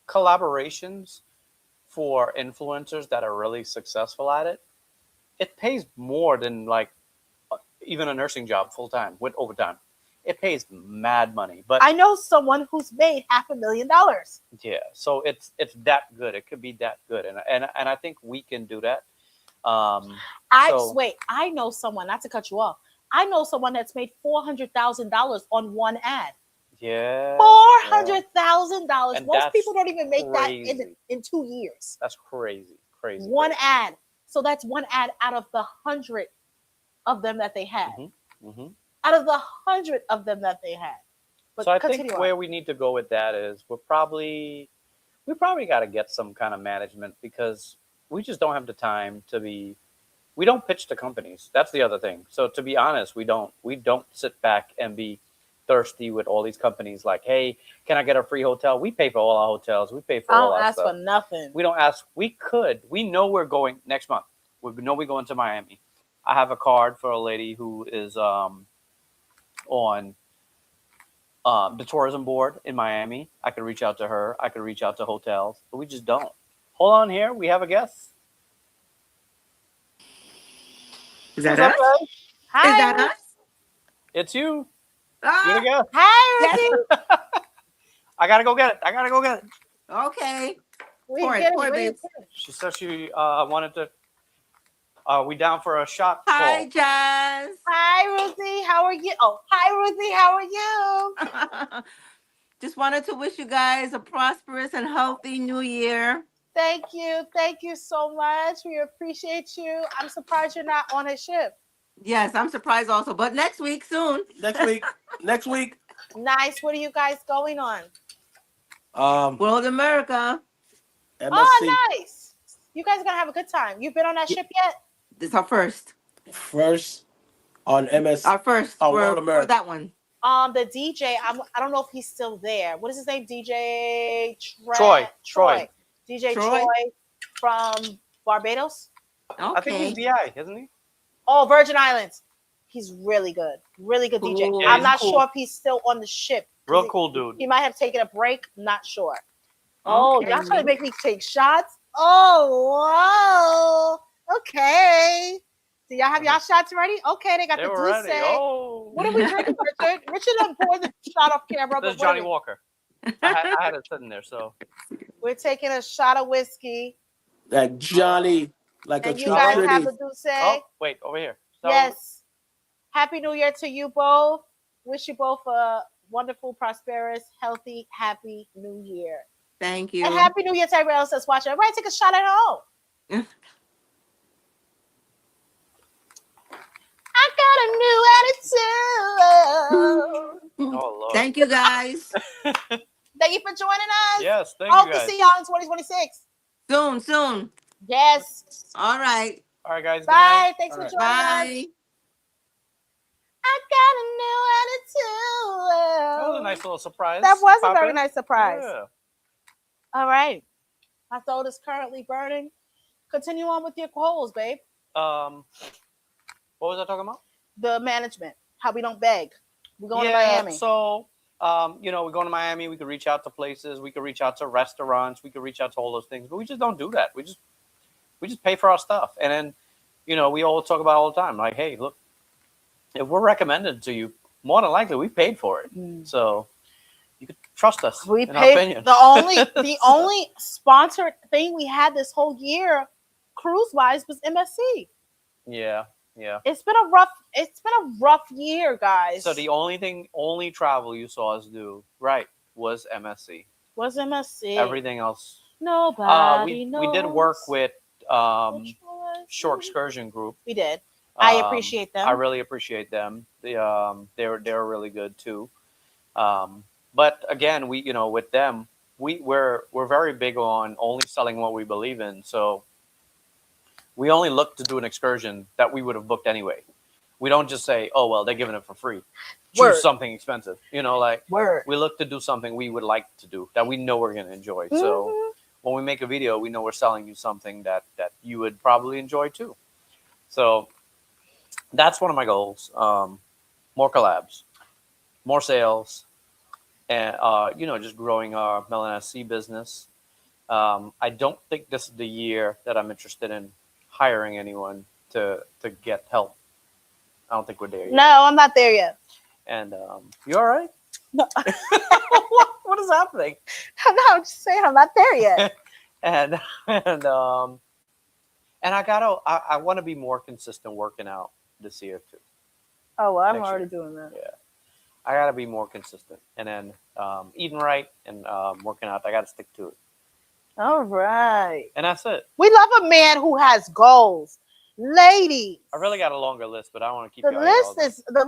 Speaker 2: collaborations for influencers that are really successful at it, it pays more than like even a nursing job full time with overtime. It pays mad money. But
Speaker 5: I know someone who's made $500,000.
Speaker 2: yeah, so it's that good. It could be that good, and I think we can do that.
Speaker 5: Wait, I know someone, not to cut you off. I know someone that's made $400,000 on one ad.
Speaker 2: Yeah.
Speaker 5: $400,000.
Speaker 2: And
Speaker 5: Most people don't even make
Speaker 2: crazy.
Speaker 5: that in 2 years.
Speaker 2: That's crazy. Crazy.
Speaker 5: One ad. So that's one ad out of the 100 of them that they had.
Speaker 2: Mm-hmm.
Speaker 5: Out of the 100 of them that they had. But
Speaker 2: so I think where we need to go with that is we probably got to get some kind of management because we just don't have the time to be. We don't pitch to companies. That's the other thing. So to be honest, we don't sit back and be thirsty with all these companies like, hey, can I get a free hotel? We pay for all our hotels. We pay for all our stuff.
Speaker 5: I don't ask for nothing.
Speaker 2: We don't ask. We could. We know we're going next month. We know we're going to Miami. I have a card for a lady who is on the tourism board in Miami. I could reach out to her. I could reach out to hotels, but we just don't. Hold on here. We have a guest.
Speaker 6: Is that us?
Speaker 5: Hi.
Speaker 6: Is that us?
Speaker 2: It's you.
Speaker 6: Ah,
Speaker 2: You're the guest.
Speaker 5: Hi, Ruthie.
Speaker 2: I gotta go get it.
Speaker 6: okay.
Speaker 5: We
Speaker 6: Pour it,
Speaker 5: get
Speaker 6: pour it,
Speaker 5: we
Speaker 6: babes.
Speaker 5: get it.
Speaker 2: She said she wanted to. We down for a shot?
Speaker 6: Hi,
Speaker 2: call?
Speaker 6: Jazz.
Speaker 5: Hi, Ruthie. How are you? Oh, hi, Ruthie. How are you?
Speaker 6: Just wanted to wish you guys a prosperous and healthy new year.
Speaker 5: Thank you. Thank you so much. We appreciate you. I'm surprised you're not on a ship.
Speaker 6: Yes, I'm surprised also, but next week soon.
Speaker 7: Next week.
Speaker 5: Nice. What are you guys going on?
Speaker 6: World America.
Speaker 7: MSC.
Speaker 5: Oh, nice. You guys are going to have a good time. You've been on that ship yet?
Speaker 6: This is our first.
Speaker 7: First on MS.
Speaker 6: Our first
Speaker 7: Oh,
Speaker 6: for,
Speaker 7: World
Speaker 6: for
Speaker 7: America.
Speaker 6: that one.
Speaker 5: The DJ, I don't know if he's still there. What is his name? DJ
Speaker 2: Troy.
Speaker 5: DJ
Speaker 6: Troy?
Speaker 5: Troy from Barbados.
Speaker 2: I think he's
Speaker 6: Okay.
Speaker 2: BI, isn't he?
Speaker 5: Oh, Virgin Islands. He's really good. Really good DJ.
Speaker 6: Cool.
Speaker 2: Yeah,
Speaker 5: I'm
Speaker 2: he's
Speaker 5: not
Speaker 2: cool.
Speaker 5: sure if he's still on the ship.
Speaker 2: Real cool dude.
Speaker 5: He might have taken a break. Not sure. Oh,
Speaker 6: Okay.
Speaker 5: y'all trying to make me take shots? Oh, wow. Okay. Do y'all have y'all shots ready? Okay, they got
Speaker 2: They
Speaker 5: the
Speaker 2: were
Speaker 5: Douce.
Speaker 2: ready. Oh.
Speaker 5: What are we drinking, Richard? Richard done poured the shot off camera.
Speaker 2: This is
Speaker 5: but what are
Speaker 2: Johnny
Speaker 5: we-
Speaker 2: Walker. I had it sitting there, so
Speaker 5: We're taking a shot of whiskey.
Speaker 7: That Johnny like a
Speaker 5: And you
Speaker 7: treat
Speaker 5: guys
Speaker 7: city.
Speaker 5: have the do say.
Speaker 2: Oh, wait, over here. So,
Speaker 5: Yes. Happy New Year to you both. Wish you both a wonderful, prosperous, healthy, happy New Year.
Speaker 6: Thank
Speaker 5: And
Speaker 6: you.
Speaker 5: Happy New Year to everybody else that's watching. Everybody take a shot at home. I got a new attitude.
Speaker 2: Oh, Lord.
Speaker 6: Thank you guys.
Speaker 5: Thank you for joining us.
Speaker 2: Yes, thank
Speaker 5: I hope
Speaker 2: you
Speaker 5: to
Speaker 2: guys.
Speaker 5: see y'all in 2026.
Speaker 6: Soon.
Speaker 5: Yes.
Speaker 6: All right.
Speaker 2: All right, guys. Good
Speaker 5: Bye.
Speaker 2: night.
Speaker 5: Thanks
Speaker 7: All
Speaker 5: for
Speaker 7: right.
Speaker 5: joining us.
Speaker 6: Bye.
Speaker 5: I got a new attitude.
Speaker 2: That was a nice little surprise.
Speaker 5: That was a
Speaker 2: Pop
Speaker 5: very
Speaker 2: in.
Speaker 5: nice surprise.
Speaker 2: Yeah.
Speaker 5: All right. My throat is currently burning. Continue on with your goals, babe.
Speaker 2: What was I talking about?
Speaker 5: The management. How we don't beg. We're going to
Speaker 2: Yeah,
Speaker 5: Miami.
Speaker 2: so we're going to Miami. We could reach out to places. We could reach out to restaurants. We could reach out to all those things, but we just don't do that. We just pay for our stuff, and then we all talk about it all the time. Like, hey, look, if we're recommended to you, more than likely we paid for it. So you could trust us.
Speaker 5: We
Speaker 2: in our
Speaker 5: paid
Speaker 2: opinion.
Speaker 5: the only sponsored thing we had this whole year, cruise wise, was MSC.
Speaker 2: Yeah.
Speaker 5: It's been a rough year, guys.
Speaker 2: So the only travel you saw us do was MSC.
Speaker 5: Was MSC.
Speaker 2: Everything else.
Speaker 5: Nobody knows.
Speaker 2: We did work with
Speaker 5: Which was
Speaker 2: Shore
Speaker 5: it?
Speaker 2: Excursion Group.
Speaker 5: We did. I appreciate them.
Speaker 2: I really appreciate them. They're really good too. But again, with them, we're very big on only selling what we believe in. So we only look to do an excursion that we would have booked anyway. We don't just say, oh well, they're giving it for free.
Speaker 5: Word.
Speaker 2: Choose something expensive.
Speaker 5: Word.
Speaker 2: We look to do something we would like to do that we know we're going to enjoy. So when we make a video, we know we're selling you something that you would probably enjoy too. So that's one of my goals. More collabs, more sales, and just growing our MelaNSC business. I don't think this is the year that I'm interested in hiring anyone to get help. I don't think we're there yet.
Speaker 5: No, I'm not there yet.
Speaker 2: And you all right?
Speaker 5: No.
Speaker 2: What is happening?
Speaker 5: No, I'm just saying I'm not there yet.
Speaker 2: and I want to be more consistent working out this year too.
Speaker 5: Oh, well, I'm
Speaker 2: Next
Speaker 5: already
Speaker 2: year.
Speaker 5: doing that.
Speaker 2: Yeah, I gotta be more consistent, and then eating right and working out. I gotta stick to it,
Speaker 5: All right.
Speaker 2: and that's it.
Speaker 5: We love a man who has goals. Ladies.
Speaker 2: I really got a longer list, but I want to keep
Speaker 5: the
Speaker 2: y'all here all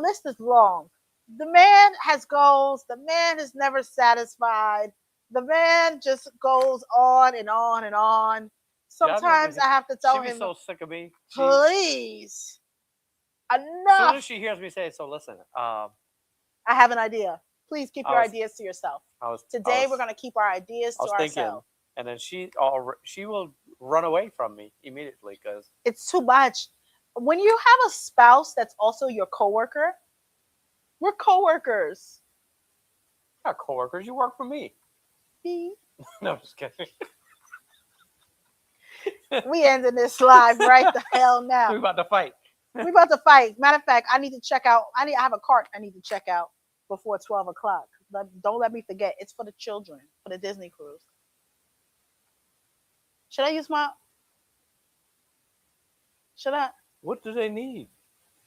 Speaker 5: list is long. The man has goals. The man is never satisfied. The man just goes on and on and on. Sometimes I have to tell
Speaker 2: She be
Speaker 5: him,
Speaker 2: so sick of me.
Speaker 5: please,
Speaker 2: As soon
Speaker 5: enough.
Speaker 2: as she hears me say, "So listen,"
Speaker 5: I have an idea. Please keep your ideas to yourself. Today we're going to keep our ideas to ourselves.
Speaker 2: And then she will run away from me immediately because
Speaker 5: It's too much. When you have a spouse that's also your coworker, we're coworkers.
Speaker 2: not coworkers. You work for me.
Speaker 5: We
Speaker 2: No, I'm just kidding.
Speaker 5: ending this live right the hell now.
Speaker 2: We're about to fight.
Speaker 5: We're about to fight. Matter of fact, I need to check out. I have a cart I need to check out before 12 o'clock. Don't let me forget. It's for the children, for the Disney cruise. Should I use my... Should I...
Speaker 2: What do they need?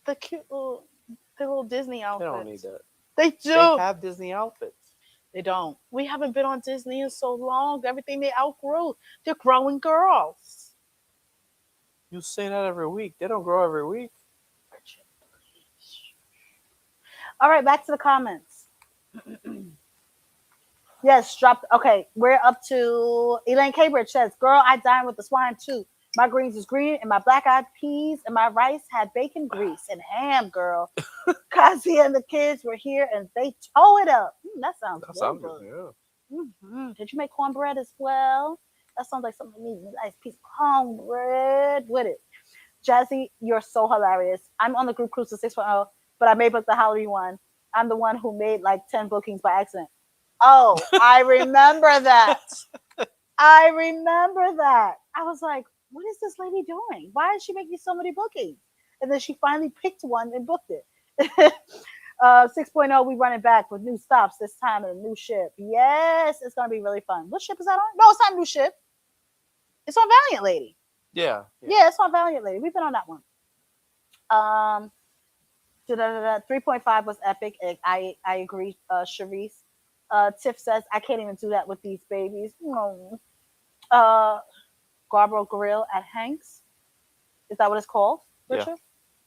Speaker 5: The cute little Disney
Speaker 2: They
Speaker 5: outfits.
Speaker 2: don't need that.
Speaker 5: They do.
Speaker 2: They have Disney outfits.
Speaker 5: They don't. We haven't been on Disney in so long. Everything they outgrew. They're growing girls.
Speaker 2: You say that every week. They don't grow every week.
Speaker 5: All right, back to the comments. Yes, dropped. Okay, we're up to Elaine Cambridge says, "Girl, I dined with the swine too. My greens was green, and my black-eyed peas and my rice had bacon grease and ham. Girl, Kazi and the kids were here, and they tore it up. That sounds good.
Speaker 2: Yeah.
Speaker 5: Mm-hmm. Did you make cornbread as well? That sounds like something needs a nice piece of cornbread with it. Jazzy, you're so hilarious. I'm on the group cruise to 6.0, but I may book the Halloween one. I'm the one who made like 10 bookings by accident. Oh, I remember that. I remember that. I was like, what is this lady doing? Why is she making so many bookings? And then she finally picked one and booked it. 6.0, we running back with new stops this time and a new ship. Yes, it's going to be really fun. What ship is that on? No, it's not a new ship. It's on Valiant Lady.
Speaker 2: Yeah.
Speaker 5: Yeah, it's on Valiant Lady. We've been on that one. 3.5 was epic. I agree, Sharice. Tiff says, I can't even do that with these babies. No. Garbro Grill at Hanks. Is that what it's called,
Speaker 2: Yeah.
Speaker 5: Richard?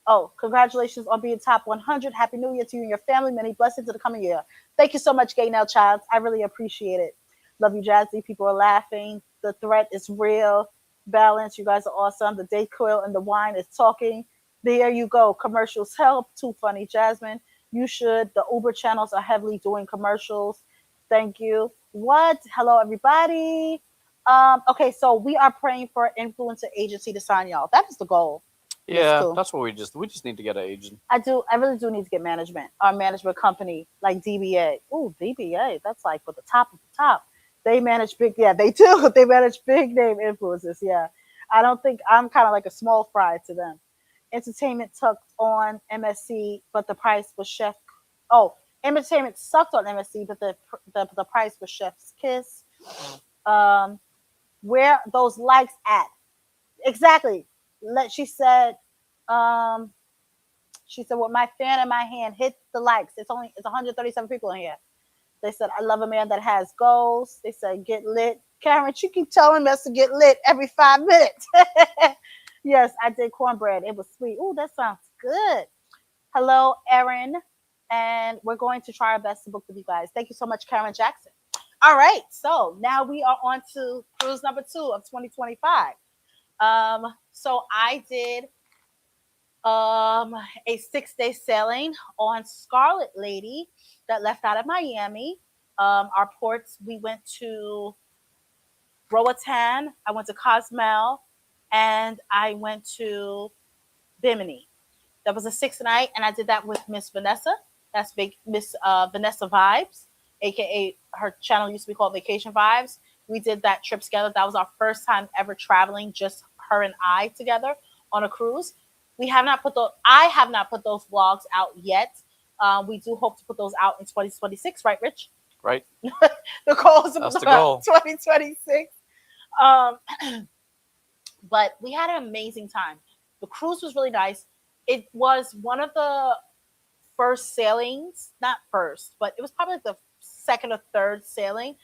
Speaker 5: Oh, congratulations on being top 100. Happy New Year to you and your family. Many blessings to the coming year. Thank you so much, Gaynell Childs. I really appreciate it. Love you, Jazzy. People are laughing. The threat is real. Balance. You guys are awesome. The date quill and the wine is talking. There you go. Commercials help. Too funny, Jasmine. You should. The Uber channels are heavily doing commercials. Thank you. What? Hello, everybody. Okay, so we are praying for an influencer agency to sign y'all. That is the goal.
Speaker 2: Yeah,
Speaker 5: cool.
Speaker 2: that's what we just need to get an agent.
Speaker 5: I really do need to get management. Our management company, like DBA. Ooh, DBA. That's like for the top of the top. They manage big, yeah, they do. They manage big name influencers. Yeah. I don't think I'm kind of like a small fry to them. Entertainment tucked on MSC, but the price was chef. Oh, entertainment sucked on MSC, but the price was chef's kiss. Where those likes at? Exactly. She said, um, with my fan in my hand, hit the likes. It's 137 people in here. They said, I love a man that has goals. They said, get lit. Karen, you keep telling us to get lit every 5 minutes. Yes, I did cornbread. It was sweet. Ooh, that sounds good. Hello, Erin. And we're going to try our best to book with you guys. Thank you so much, Karen Jackson. All right. So now we are on to cruise number 2 of 2025. So I did a 6-day sailing on Scarlet Lady that left out of Miami. Our ports, we went to Roatan, I went to Cozumel, and I went to Bimini. That was a 6 night, and I did that with Miss Vanessa. That's big Miss Vanessa Vibes, aka her channel used to be called Vacation Vibes. We did that trip together. That was our first time ever traveling, just her and I together on a cruise. I have not put those vlogs out yet. We do hope to put those out in 2026, right, Rich?
Speaker 2: Right.
Speaker 5: The goal is
Speaker 2: That's the goal.
Speaker 5: 2026. Um, but we had an amazing time. The cruise was really nice. It was one of the first sailings, not first, but it was probably like the second or third sailing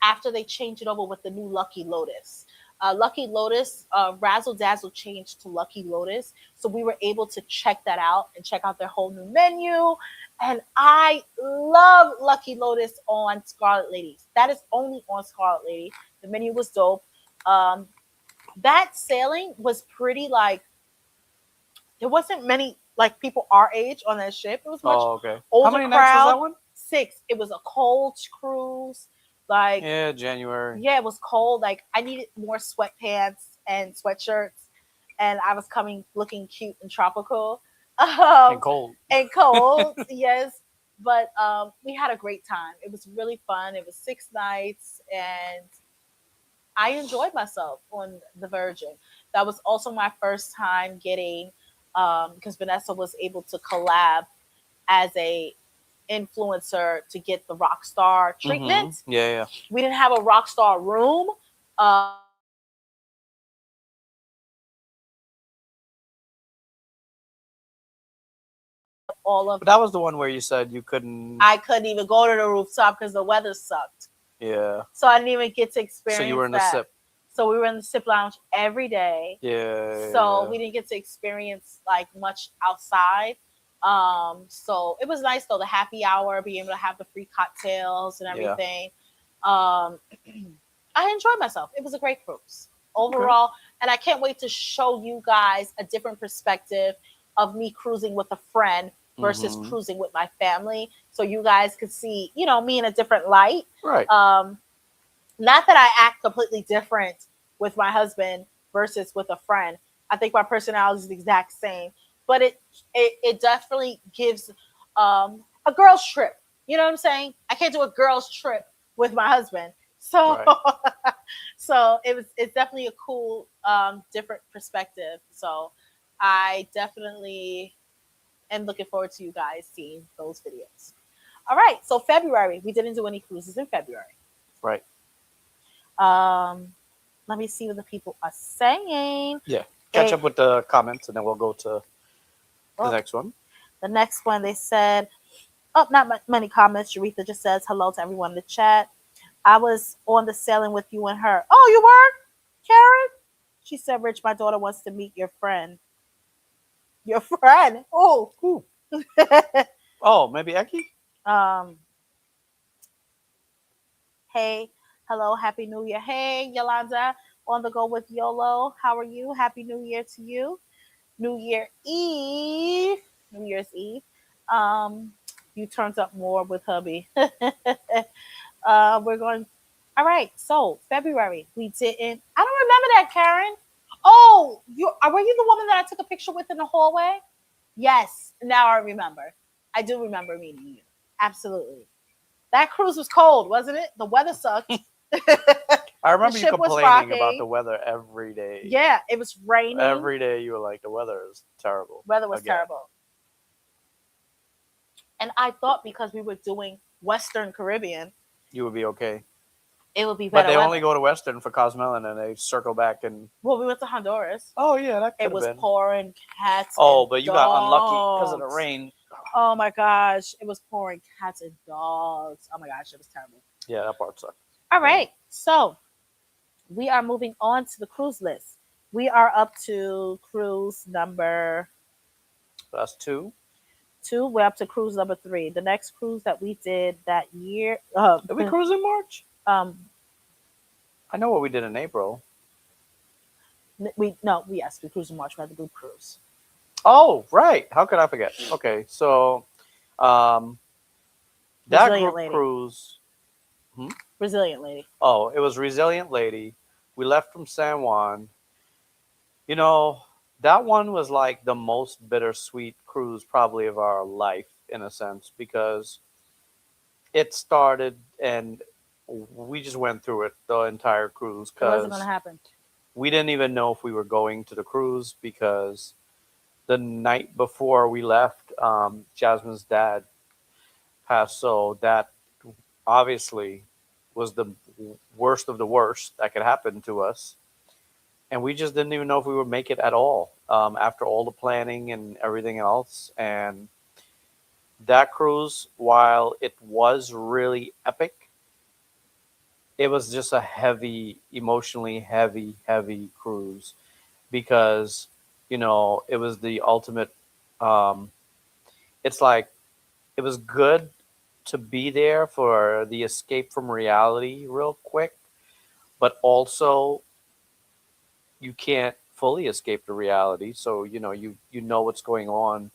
Speaker 5: after they changed it over with the new Lucky Lotus. Lucky Lotus, Razzle Dazzle changed to Lucky Lotus. So we were able to check that out and check out their whole new menu. And I love Lucky Lotus on Scarlet Lady. That is only on Scarlet Lady. The menu was dope. That sailing was pretty like, there wasn't many like people our age on that ship. It was much
Speaker 2: okay.
Speaker 5: older
Speaker 2: How many
Speaker 5: crowd.
Speaker 2: nights was that one?
Speaker 5: 6. It was a cold cruise. Like
Speaker 2: Yeah, January.
Speaker 5: yeah, it was cold. Like I needed more sweatpants and sweatshirts, and I was coming looking cute and tropical.
Speaker 2: And cold.
Speaker 5: And cold, yes. But we had a great time. It was really fun. It was 6 nights, and I enjoyed myself on the Virgin. That was also my first time getting, because Vanessa was able to collab as a influencer to get the rock star treatment.
Speaker 2: Mm-hmm. Yeah.
Speaker 5: We didn't have a rock star room. All of
Speaker 2: But that was the one where you said you couldn't.
Speaker 5: I couldn't even go to the rooftop because the weather sucked.
Speaker 2: Yeah.
Speaker 5: So I didn't even get to experience.
Speaker 2: So you were in the
Speaker 5: that.
Speaker 2: SIP.
Speaker 5: So we were in the SIP lounge every day.
Speaker 2: Yeah.
Speaker 5: So we didn't get to experience like much outside. So it was nice though, the happy hour, being able to have the free cocktails and everything. I enjoyed myself. It was a great cruise overall. Okay. And I can't wait to show you guys a different perspective of me cruising with a friend versus cruising with my family. So you guys could see, me in a different light.
Speaker 2: Right.
Speaker 5: Not that I act completely different with my husband versus with a friend. I think my personality is the exact same, but it definitely gives a girl's trip. You know what I'm saying? I can't do a girl's trip with my husband. So, right. So it's definitely a cool, different perspective. So I definitely am looking forward to you guys seeing those videos. All right. So February, we didn't do any cruises in February.
Speaker 2: Right.
Speaker 5: Let me see what the people are saying.
Speaker 2: Yeah. Catch
Speaker 5: They-
Speaker 2: up with the comments, and then we'll go to the
Speaker 5: Oh.
Speaker 2: next one.
Speaker 5: The next one, they said, oh, not many comments. Sharitha just says, hello to everyone in the chat. I was on the sailing with you and her. Oh, you were? Karen? She said, Rich, my daughter wants to meet your friend. Your friend? Oh.
Speaker 2: Ooh. Oh, maybe Eki?
Speaker 5: Hey, hello, happy new year. Hey, Yolanda, on the go with YOLO. How are you? Happy new year to you. New Year Eve. New Year's Eve. You turned up more with hubby. We're going. All right. So February, we didn't. I don't remember that, Karen. Oh, were you the woman that I took a picture with in the hallway? Yes. Now I remember. I do remember meeting you. Absolutely. That cruise was cold, wasn't it? The weather sucked.
Speaker 2: I remember you
Speaker 5: ship was
Speaker 2: complaining about
Speaker 5: rocky.
Speaker 2: the weather every day.
Speaker 5: Yeah, it was raining.
Speaker 2: Every day you were like, the weather is terrible.
Speaker 5: Weather was
Speaker 2: Again.
Speaker 5: terrible. And I thought because we were doing Western Caribbean,
Speaker 2: You would be okay.
Speaker 5: it would be
Speaker 2: But
Speaker 5: better.
Speaker 2: they
Speaker 5: weather.
Speaker 2: only go to Western for Cosmelin, and they circle back and.
Speaker 5: Well, we went to Honduras.
Speaker 2: Oh yeah, that could
Speaker 5: It
Speaker 2: have
Speaker 5: was
Speaker 2: been.
Speaker 5: pouring cats.
Speaker 2: Oh,
Speaker 5: and
Speaker 2: but you got unlucky because of the
Speaker 5: dogs.
Speaker 2: rain.
Speaker 5: Oh my gosh, it was pouring cats and dogs. Oh my gosh, it was terrible.
Speaker 2: Yeah, that part sucked.
Speaker 5: All right, so we are moving on to the cruise list. We are up to cruise number
Speaker 2: That's 2.
Speaker 5: 2. We're up to cruise number 3. The next cruise that we did that year,
Speaker 2: Did we cruise in March?
Speaker 5: I
Speaker 2: know what we did in April.
Speaker 5: we cruised in March. We had the group cruise.
Speaker 2: Oh, right. How could I forget? Okay, so that
Speaker 5: Resilient
Speaker 2: group
Speaker 5: Lady.
Speaker 2: cruise.
Speaker 5: Resilient Lady.
Speaker 2: Oh, it was Resilient Lady. We left from San Juan. You know, that one was like the most bittersweet cruise probably of our life in a sense because it started and we just went through it the entire cruise
Speaker 5: It wasn't
Speaker 2: because
Speaker 5: going to happen.
Speaker 2: we didn't even know if we were going to the cruise because the night before we left, Jasmine's dad passed. So that obviously was the worst of the worst that could happen to us. And we just didn't even know if we would make it at all after all the planning and everything else. And that cruise, while it was really epic, it was just a heavy, emotionally heavy cruise because, you know, it was the ultimate. It's like it was good to be there for the escape from reality real quick, but also you can't fully escape the reality. So, you know, you know what's going on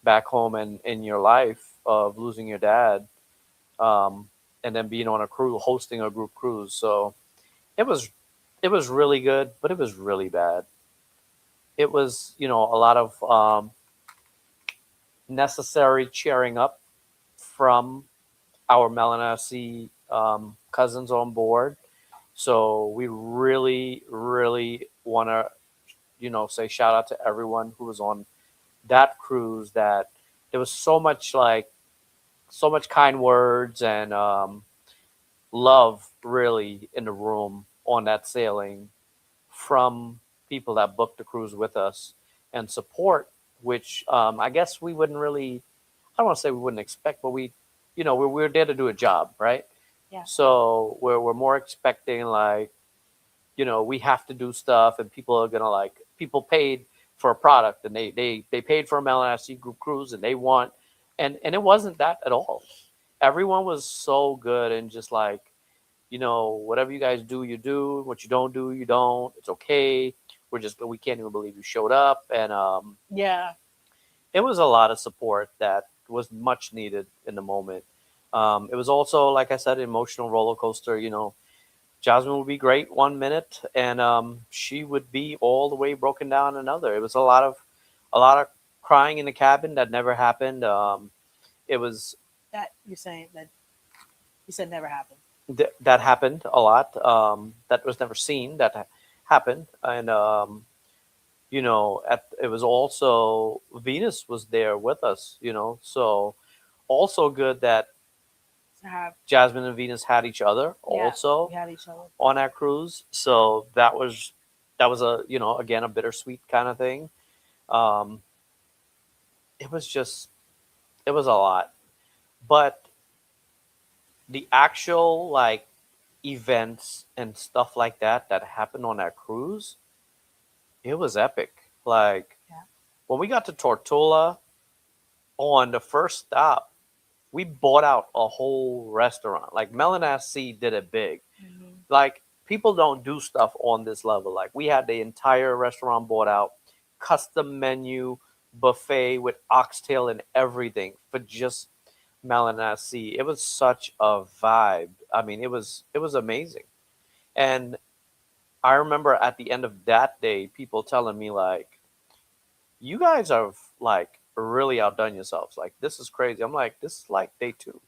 Speaker 2: back home and in your life of losing your dad, and then being on a cruise, hosting a group cruise. So it was really good, but it was really bad. It was, you know, a lot of necessary cheering up from our Melanesi cousins on board. So we really want to, you know, say shout out to everyone who was on that cruise. That there was so much kind words and love really in the room on that sailing from people that booked the cruise with us and support, which I guess we wouldn't really, I don't want to say we wouldn't expect, but we, you know, we're there to do a job, right?
Speaker 5: Yeah.
Speaker 2: So we're more expecting like, you know, we have to do stuff and people are gonna like, people paid for a product and they paid for a LNSC group cruise and they want, and it wasn't that at all. Everyone was so good and just like, you know, whatever you guys do, you do. What you don't do, you don't. It's okay. We can't even believe you showed up. And
Speaker 5: Yeah.
Speaker 2: it was a lot of support that was much needed in the moment. It was also, like I said, an emotional roller coaster. You know, Jasmine would be great 1 minute, and she would be all the way broken down another. It was a lot of crying in the cabin that never happened. It was
Speaker 5: That you're saying that you said never happened.
Speaker 2: that happened a lot. That was never seen. That happened, and you know, it was also Venus was there with us. You know, so also good that Jasmine and Venus had each other also
Speaker 5: we had each other.
Speaker 2: on that cruise. So that was a, you know, again, a bittersweet kind of thing. Um, it was just, it was a lot, but the actual like events and stuff like that that happened on that cruise, it was epic. Like
Speaker 5: Yeah.
Speaker 2: when we got to Tortola on the first stop, we bought out a whole restaurant. Like Melanas Sea did it big.
Speaker 5: Mm-hmm.
Speaker 2: Like people don't do stuff on this level. Like we had the entire restaurant bought out, custom menu, buffet with oxtail and everything for just Melanas Sea. It was such a vibe. I mean, it was amazing. And I remember at the end of that day, people telling me like, "You guys have like really outdone yourselves. Like this is crazy." I'm like, "This is like day two.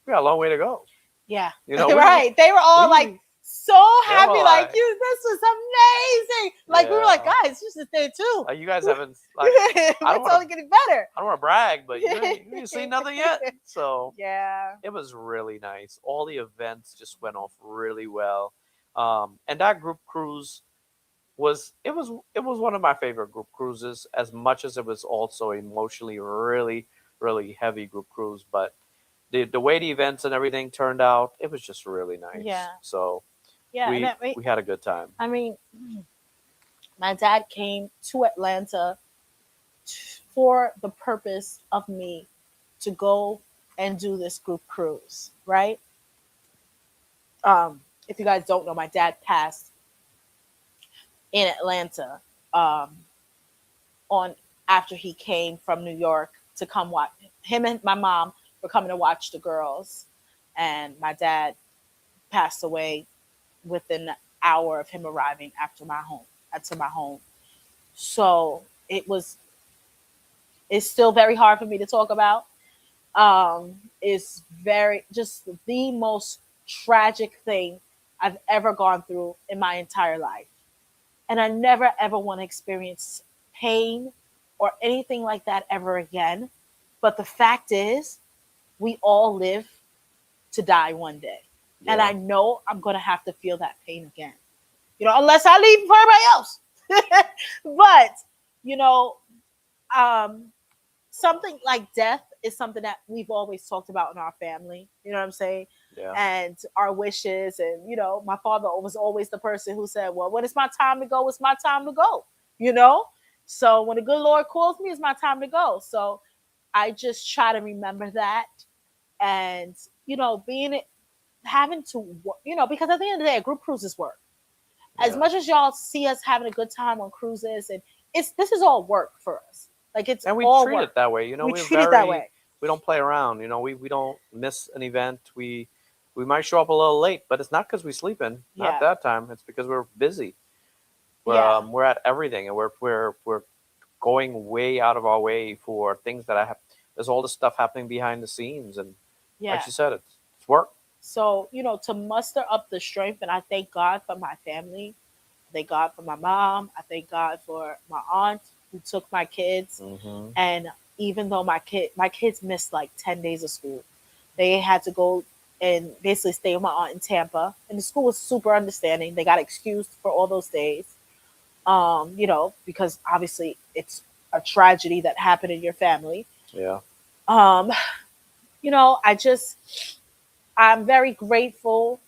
Speaker 2: We got a long way to go."
Speaker 5: Yeah.
Speaker 2: You know,
Speaker 5: Right. They were all
Speaker 2: we-
Speaker 5: like so
Speaker 2: they
Speaker 5: happy,
Speaker 2: were
Speaker 5: like,
Speaker 2: like-
Speaker 5: you, this was amazing. Like we were like,
Speaker 2: Yeah.
Speaker 5: guys, this is day two.
Speaker 2: You guys haven't like.
Speaker 5: It's
Speaker 2: don't wanna-
Speaker 5: only getting better.
Speaker 2: I don't want to brag, but you ain't seen nothing yet. So
Speaker 5: Yeah.
Speaker 2: it was really nice. All the events just went off really well. And that group cruise was one of my favorite group cruises, as much as it was also emotionally really, really heavy group cruise. But the way the events and everything turned out, it was just really nice.
Speaker 5: Yeah.
Speaker 2: So
Speaker 5: Yeah.
Speaker 2: we
Speaker 5: and
Speaker 2: we had a good time.
Speaker 5: I mean, my dad came to Atlanta for the purpose of me to go and do this group cruise, right? If you guys don't know, my dad passed in Atlanta on after he came from New York to come watch. Him and my mom were coming to watch the girls, and my dad passed away within an hour of him arriving after my home. So it's still very hard for me to talk about. It's very just the most tragic thing I've ever gone through in my entire life. And I never ever want to experience pain or anything like that ever again. But the fact is, we all live to die one day. And
Speaker 2: Yeah.
Speaker 5: I know I'm going to have to feel that pain again. Unless I leave for everybody else. But, you know, um, something like death is something that we've always talked about in our family. You know what I'm saying?
Speaker 2: Yeah.
Speaker 5: And our wishes. And, my father was always the person who said, well, when it's my time to go, it's my time to go. So when the good Lord calls me, it's my time to go. So I just try to remember that. And, having to, because at the end of the day, a group cruises work. As
Speaker 2: Yeah.
Speaker 5: much as y'all see us having a good time on cruises, and this is all work for us. Like it's
Speaker 2: And we
Speaker 5: all
Speaker 2: treat
Speaker 5: work.
Speaker 2: it that way. You know,
Speaker 5: We
Speaker 2: we're
Speaker 5: treat it that way.
Speaker 2: We don't play around. You know, we don't miss an event. We might show up a little late, but it's not because we're sleeping.
Speaker 5: Yeah.
Speaker 2: Not that time. It's because we're busy.
Speaker 5: Yeah.
Speaker 2: We're at everything, and we're going way out of our way for things that I have. There's all this stuff happening behind the scenes, and
Speaker 5: Yeah.
Speaker 2: like you said, it's work.
Speaker 5: So, to muster up the strength, and I thank God for my family. I thank God for my mom. I thank God for my aunt who took my kids.
Speaker 2: Mm-hmm.
Speaker 5: And even though my kids missed like 10 days of school, they had to go and basically stay with my aunt in Tampa. And the school was super understanding. They got excused for all those days. Because obviously it's a tragedy that happened in your family.
Speaker 2: Yeah.
Speaker 5: Um, I'm very grateful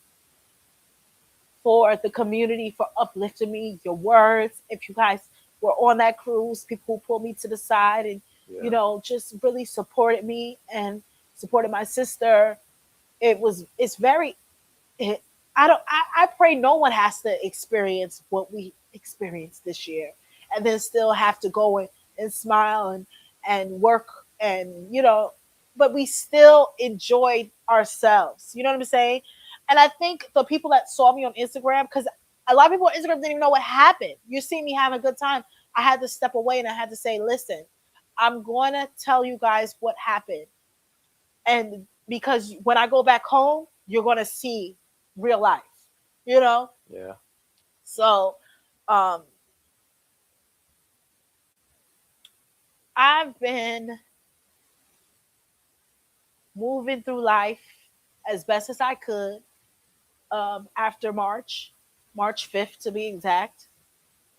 Speaker 5: for the community for uplifting me, your words. If you guys were on that cruise, people who pulled me to the side and,
Speaker 2: Yeah.
Speaker 5: just really supported me and supported my sister. It's very, I pray no one has to experience what we experienced this year and then still have to go and smile and work and, but we still enjoyed ourselves. You know what I'm saying? And I think the people that saw me on Instagram, because a lot of people on Instagram didn't even know what happened. You see me having a good time. I had to step away and I had to say, listen, I'm going to tell you guys what happened. And because when I go back home, you're going to see real life,
Speaker 2: Yeah.
Speaker 5: So I've been moving through life as best as I could after March 5th to be exact.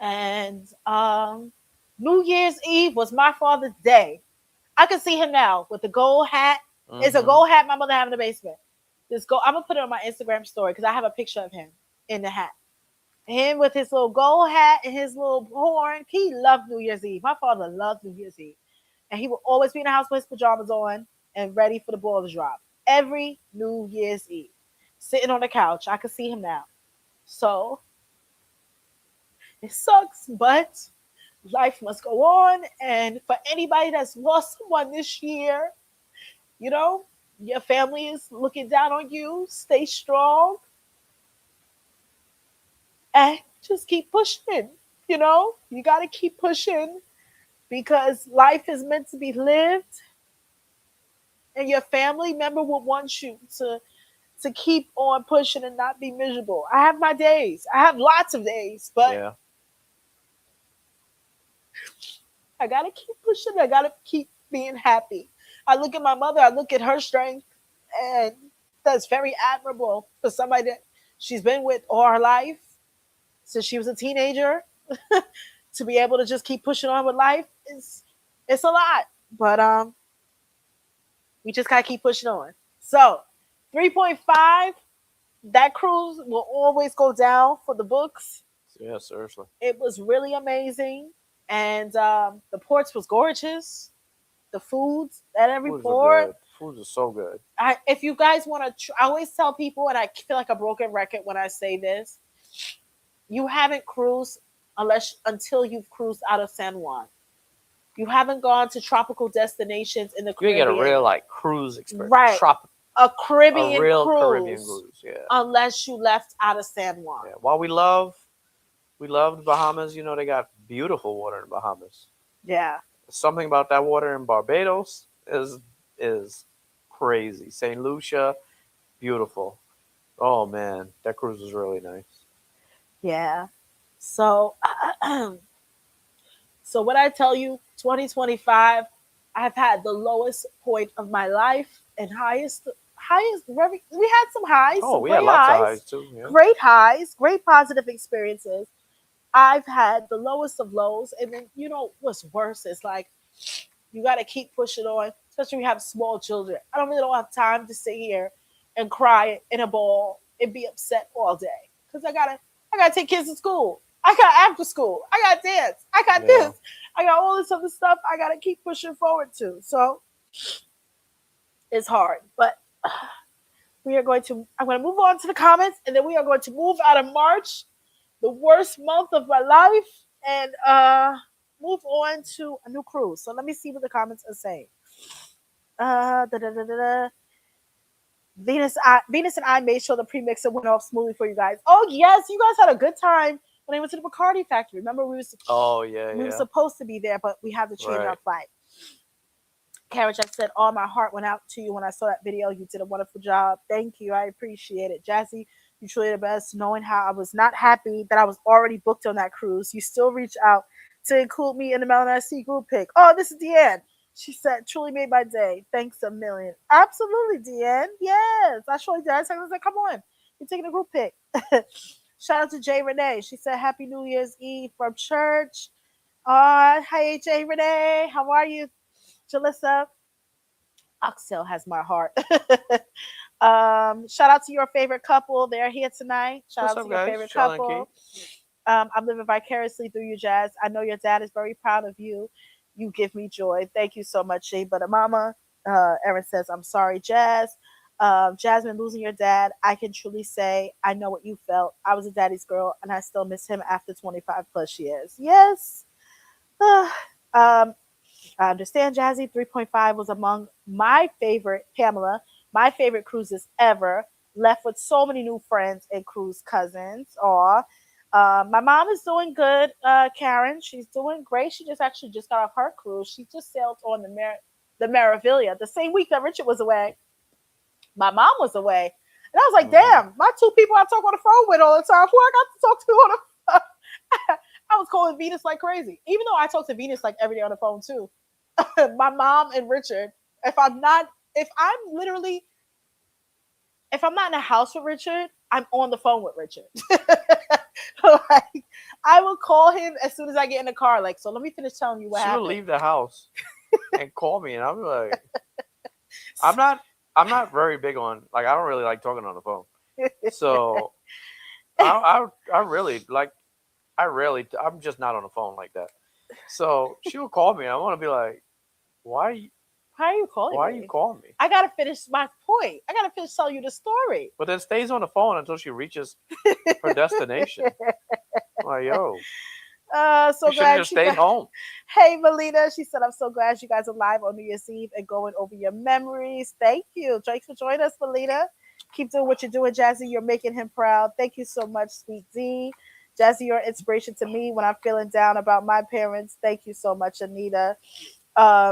Speaker 5: And New Year's Eve was my father's day. I can see him now with the gold hat. It's a gold hat my mother had in the basement. This gold, I'm gonna put it on my Instagram story because I have a picture of him in the hat. Him with his little gold hat and his little horn. He loved New Year's Eve. My father loved New Year's Eve. And he would always be in the house with his pajamas on and ready for the ball to drop. Every New Year's Eve. Sitting on the couch. I could see him now. So it sucks, but life must go on. And for anybody that's lost someone this year, you know, your family is looking down on you. Stay strong and just keep pushing. You know, you got to keep pushing because life is meant to be lived, and your family member will want you to keep on pushing and not be miserable. I have my days. I have lots of days, but
Speaker 2: Yeah.
Speaker 5: I gotta keep pushing. I gotta keep being happy. I look at my mother. I look at her strength, and that's very admirable for somebody that she's been with all her life since she was a teenager. To be able to just keep pushing on with life is it's a lot, but we just gotta keep pushing on. So 3.5, that cruise will always go down for the books.
Speaker 2: Yeah, seriously.
Speaker 5: It was really amazing, and the ports was gorgeous. The foods at every
Speaker 2: Foods are
Speaker 5: port.
Speaker 2: good. Foods are so good.
Speaker 5: If you guys want to, I always tell people, and I feel like a broken record when I say this: you haven't cruised until you've cruised out of San Juan. You haven't gone to tropical destinations in the
Speaker 2: You
Speaker 5: Caribbean.
Speaker 2: get a real like cruise experience.
Speaker 5: Right. A Caribbean
Speaker 2: real
Speaker 5: cruise,
Speaker 2: Caribbean cruise. Yeah.
Speaker 5: unless you left out of San Juan.
Speaker 2: Yeah. While we love the Bahamas, you know, they got beautiful water in Bahamas.
Speaker 5: Yeah.
Speaker 2: Something about that water in Barbados is crazy. St. Lucia, beautiful. Oh man, that cruise was really nice.
Speaker 5: Yeah. So, so what I tell you, 2025, I've had the lowest point of my life and highest. We had some highs,
Speaker 2: Oh,
Speaker 5: some
Speaker 2: we had
Speaker 5: great
Speaker 2: lots of
Speaker 5: highs,
Speaker 2: highs too. Yeah.
Speaker 5: great highs, great positive experiences. I've had the lowest of lows, and then you know what's worse is like you got to keep pushing on, especially when you have small children. I don't have time to sit here and cry in a ball and be upset all day because I gotta take kids to school. I got after school. I got dance. I got this. I got all this other stuff. I gotta keep pushing forward to. So it's hard, but we are going to. I'm going to move on to the comments, and then we are going to move out of March, the worst month of my life, and move on to a new cruise. So let me see what the comments are saying. Da, da, da, da, da. Venus and I made sure the premixer went off smoothly for you guys. Oh yes, you guys had a good time when I went to the Bacardi factory. Remember we were supposed to be there, but we had to change our flight. Carriage, I said all my heart went out to you when I saw that video. You did a wonderful job. Thank you. I appreciate it. Jazzy, you truly the best. Knowing how I was not happy that I was already booked on that cruise, you still reach out to include me in the Melanin Sea group pick. Oh, this is Deanne. She said, truly made my day. Thanks a million. Absolutely, Deanne. Yes. I surely did. I said, come on. You're taking a group pick. Shout out to Jay Renee. She said, Happy New Year's Eve from church. Hi, Jay Renee. How are you? Jalissa. Oxtail has my heart. Shout out to your favorite couple. They're here tonight. Shout out to your favorite couple. I'm living vicariously through you, Jazz. I know your dad is very proud of you. You give me joy. Thank you so much, Jay. But mama, Erin says, I'm sorry, Jazz. Jasmine, losing your dad, I can truly say I know what you felt. I was a daddy's girl, and I still miss him after 25 plus years. Yes. I understand, Jazzy. 3.5 was among my favorite, Pamela, my favorite cruises ever. Left with so many new friends and cruise cousins. Aw. My mom is doing good, Karen. She's doing great. She just got off her cruise. She just sailed on the Meraviglia the same week that Richard was away. My mom was away. And I was like, damn, my two people I talk on the phone with all the time, who I got to talk to on the phone. I was calling Venus like crazy. Even though I talk to Venus like every day on the phone too. My mom and Richard, if I'm literally if I'm not in the house with Richard, I'm on the phone with Richard. Like, I will call him as soon as I get in the car. Like, so let me finish telling you what
Speaker 2: She
Speaker 5: happened.
Speaker 2: would leave the house and call me, and I'm like, I'm not very big on, like, I don't really like talking on the phone. So I really like, I'm just not on the phone like that. So she will call me, and I want to be like, why
Speaker 5: How are you calling
Speaker 2: are
Speaker 5: me?
Speaker 2: you calling me?
Speaker 5: I gotta finish my point. I gotta finish telling you the story.
Speaker 2: But then stays on the phone until she reaches her destination. I'm like, yo,
Speaker 5: So
Speaker 2: you should have
Speaker 5: glad
Speaker 2: just
Speaker 5: you
Speaker 2: stayed
Speaker 5: guys.
Speaker 2: home.
Speaker 5: Hey, Melina. She said, I'm so glad you guys are live on New Year's Eve and going over your memories. Thank you. Thanks for joining us, Melina. Keep doing what you're doing, Jazzy. You're making him proud. Thank you so much, Sweet D. Jazzy, you're an inspiration to me when I'm feeling down about my parents. Thank you so much, Anita.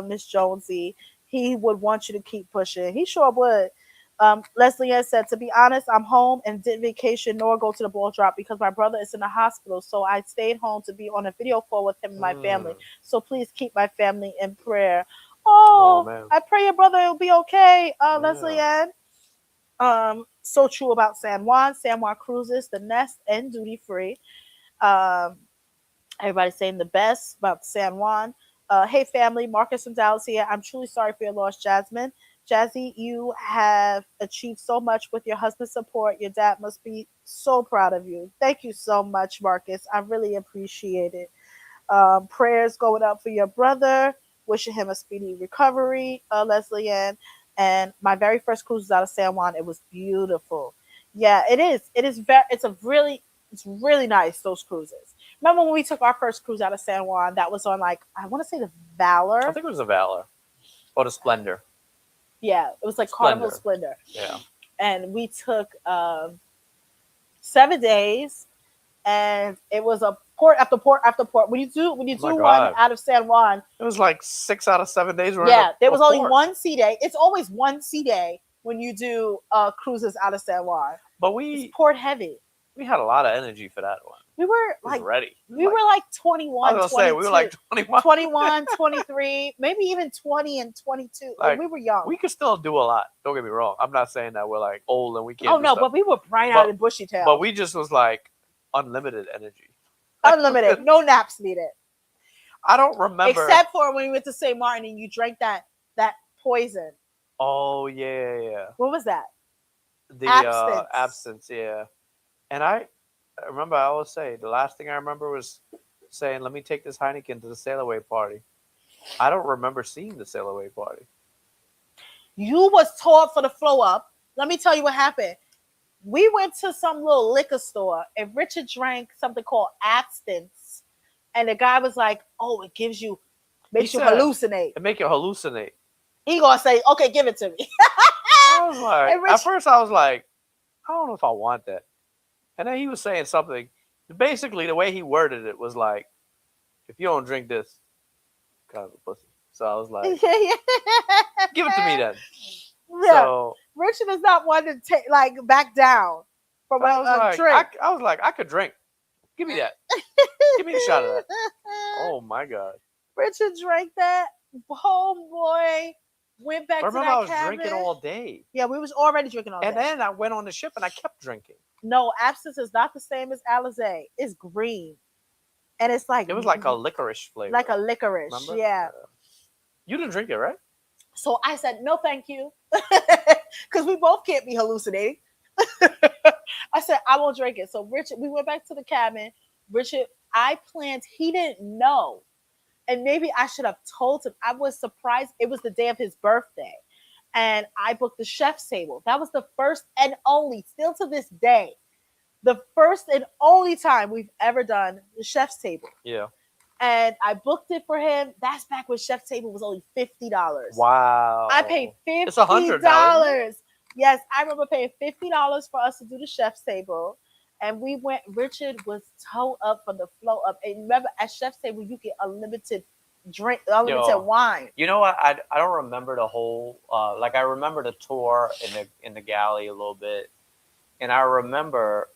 Speaker 5: Miss Jonesy. He would want you to keep pushing. He sure would. Leslie Ann said, to be honest, I'm home and didn't vacation nor go to the ball drop because my brother is in the hospital. So I stayed home to be on a video call with him and my family. So please keep my family in prayer.
Speaker 2: Oh,
Speaker 5: Oh,
Speaker 2: man.
Speaker 5: I pray your brother will be okay,
Speaker 2: Yeah.
Speaker 5: Leslie Ann. So true about San Juan Cruises, the Nest, and Duty Free. Um, Everybody's saying the best about San Juan. Hey, family, Marcus from Dallas here. I'm truly sorry for your loss, Jasmine. Jazzy, you have achieved so much with your husband's support. Your dad must be so proud of you. Thank you so much, Marcus. I really appreciate it. Prayers going up for your brother. Wishing him a speedy recovery, Leslie Ann. And my very first cruise was out of San Juan. It was beautiful. Yeah, it is. It is very. It's really nice. Those cruises. Remember when we took our first cruise out of San Juan? That was on, like, I want to say the Valor.
Speaker 2: I think it was the Valor or the Splendor.
Speaker 5: Yeah, it was like
Speaker 2: Splendor.
Speaker 5: Carnival Splendor.
Speaker 2: Yeah.
Speaker 5: And we took 7 days, and it was a port after port after port. When you do
Speaker 2: my
Speaker 5: one
Speaker 2: God.
Speaker 5: out of San Juan,
Speaker 2: It was like 6 out of 7 days.
Speaker 5: yeah, there was only one sea day. It's always one sea day when you do cruises out of San Juan.
Speaker 2: But
Speaker 5: It's
Speaker 2: we
Speaker 5: port heavy.
Speaker 2: had a lot of energy for that one.
Speaker 5: We were
Speaker 2: It was
Speaker 5: like
Speaker 2: ready.
Speaker 5: we were like 21,
Speaker 2: I was gonna say we were like 21.
Speaker 5: 21, 23, maybe even 20 and 22.
Speaker 2: Like,
Speaker 5: we were young.
Speaker 2: We could still do a lot. Don't get me wrong. I'm not saying that we're like old and we can't.
Speaker 5: Oh
Speaker 2: do
Speaker 5: no,
Speaker 2: stuff.
Speaker 5: but we were bright out in bushy tail.
Speaker 2: But we just was like unlimited energy.
Speaker 5: Unlimited, no naps needed.
Speaker 2: I don't remember.
Speaker 5: Except for when we went to St. Martin and you drank that poison.
Speaker 2: Oh yeah.
Speaker 5: What was that?
Speaker 2: The
Speaker 5: Absinthe.
Speaker 2: absence, yeah. And I remember I always say the last thing I remember was saying, "Let me take this Heineken to the sail away party." I don't remember seeing the sail away party.
Speaker 5: You was taught for the flow up. Let me tell you what happened. We went to some little liquor store and Richard drank something called abstinence. And the guy was like, "Oh, it makes you hallucinate."
Speaker 2: It make you hallucinate.
Speaker 5: He gonna say, "Okay, give it to me."
Speaker 2: I was like, at first I was like, I don't know if I want that. And then he was saying something. Basically, the way he worded it was like, if you don't drink this, kind of a pussy. So I was like, give it to me then.
Speaker 5: Yeah.
Speaker 2: So
Speaker 5: Richard is not one to take back down from a drink.
Speaker 2: I was like, I could drink. Give me that. Give me a shot of that. Oh my God.
Speaker 5: Richard drank that. Homeboy went back to that cabin.
Speaker 2: I was drinking all day.
Speaker 5: Yeah, we was already drinking all day.
Speaker 2: And then I went on the ship and I kept drinking.
Speaker 5: No, absinthe is not the same as Alizé. It's green. And it's like...
Speaker 2: It was like a licorice flavor.
Speaker 5: Like a licorice,
Speaker 2: remember?
Speaker 5: Yeah.
Speaker 2: You didn't drink it, right?
Speaker 5: So I said, no, thank you. Because we both can't be hallucinating. I said, I won't drink it. So Richard, we went back to the cabin. Richard, I planned, he didn't know. And maybe I should have told him. I was surprised. It was the day of his birthday. And I booked the chef's table. That was the first and only, still to this day, the first and only time we've ever done the chef's table.
Speaker 2: Yeah.
Speaker 5: And I booked it for him. That's back when chef's table was only $50.
Speaker 2: Wow.
Speaker 5: I paid $50.
Speaker 2: It's $100.
Speaker 5: Yes, I remember paying $50 for us to do the chef's table. And we went, Richard was toe up from the flow up. And remember, at chef's table, you get unlimited wine.
Speaker 2: You know what? I don't remember the whole, I remember the tour in the galley a little bit. And I remember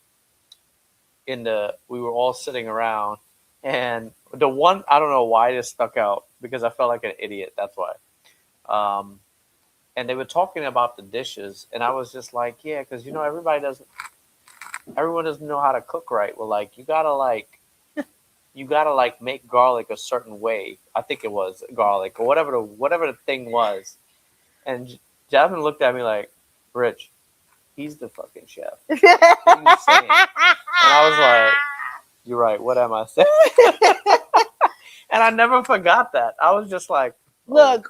Speaker 2: we were all sitting around. And the one, I don't know why this stuck out, because I felt like an idiot. That's why. And and they were talking about the dishes, and I was just like, yeah, because everyone doesn't know how to cook right. Well, like you gotta make garlic a certain way. I think it was garlic or whatever the thing was. And Jasmine looked at me like, Rich, he's the fucking chef. What are you saying? And I was like, you're right. What am I saying? And I never forgot that. I was just like, oh.
Speaker 5: Look,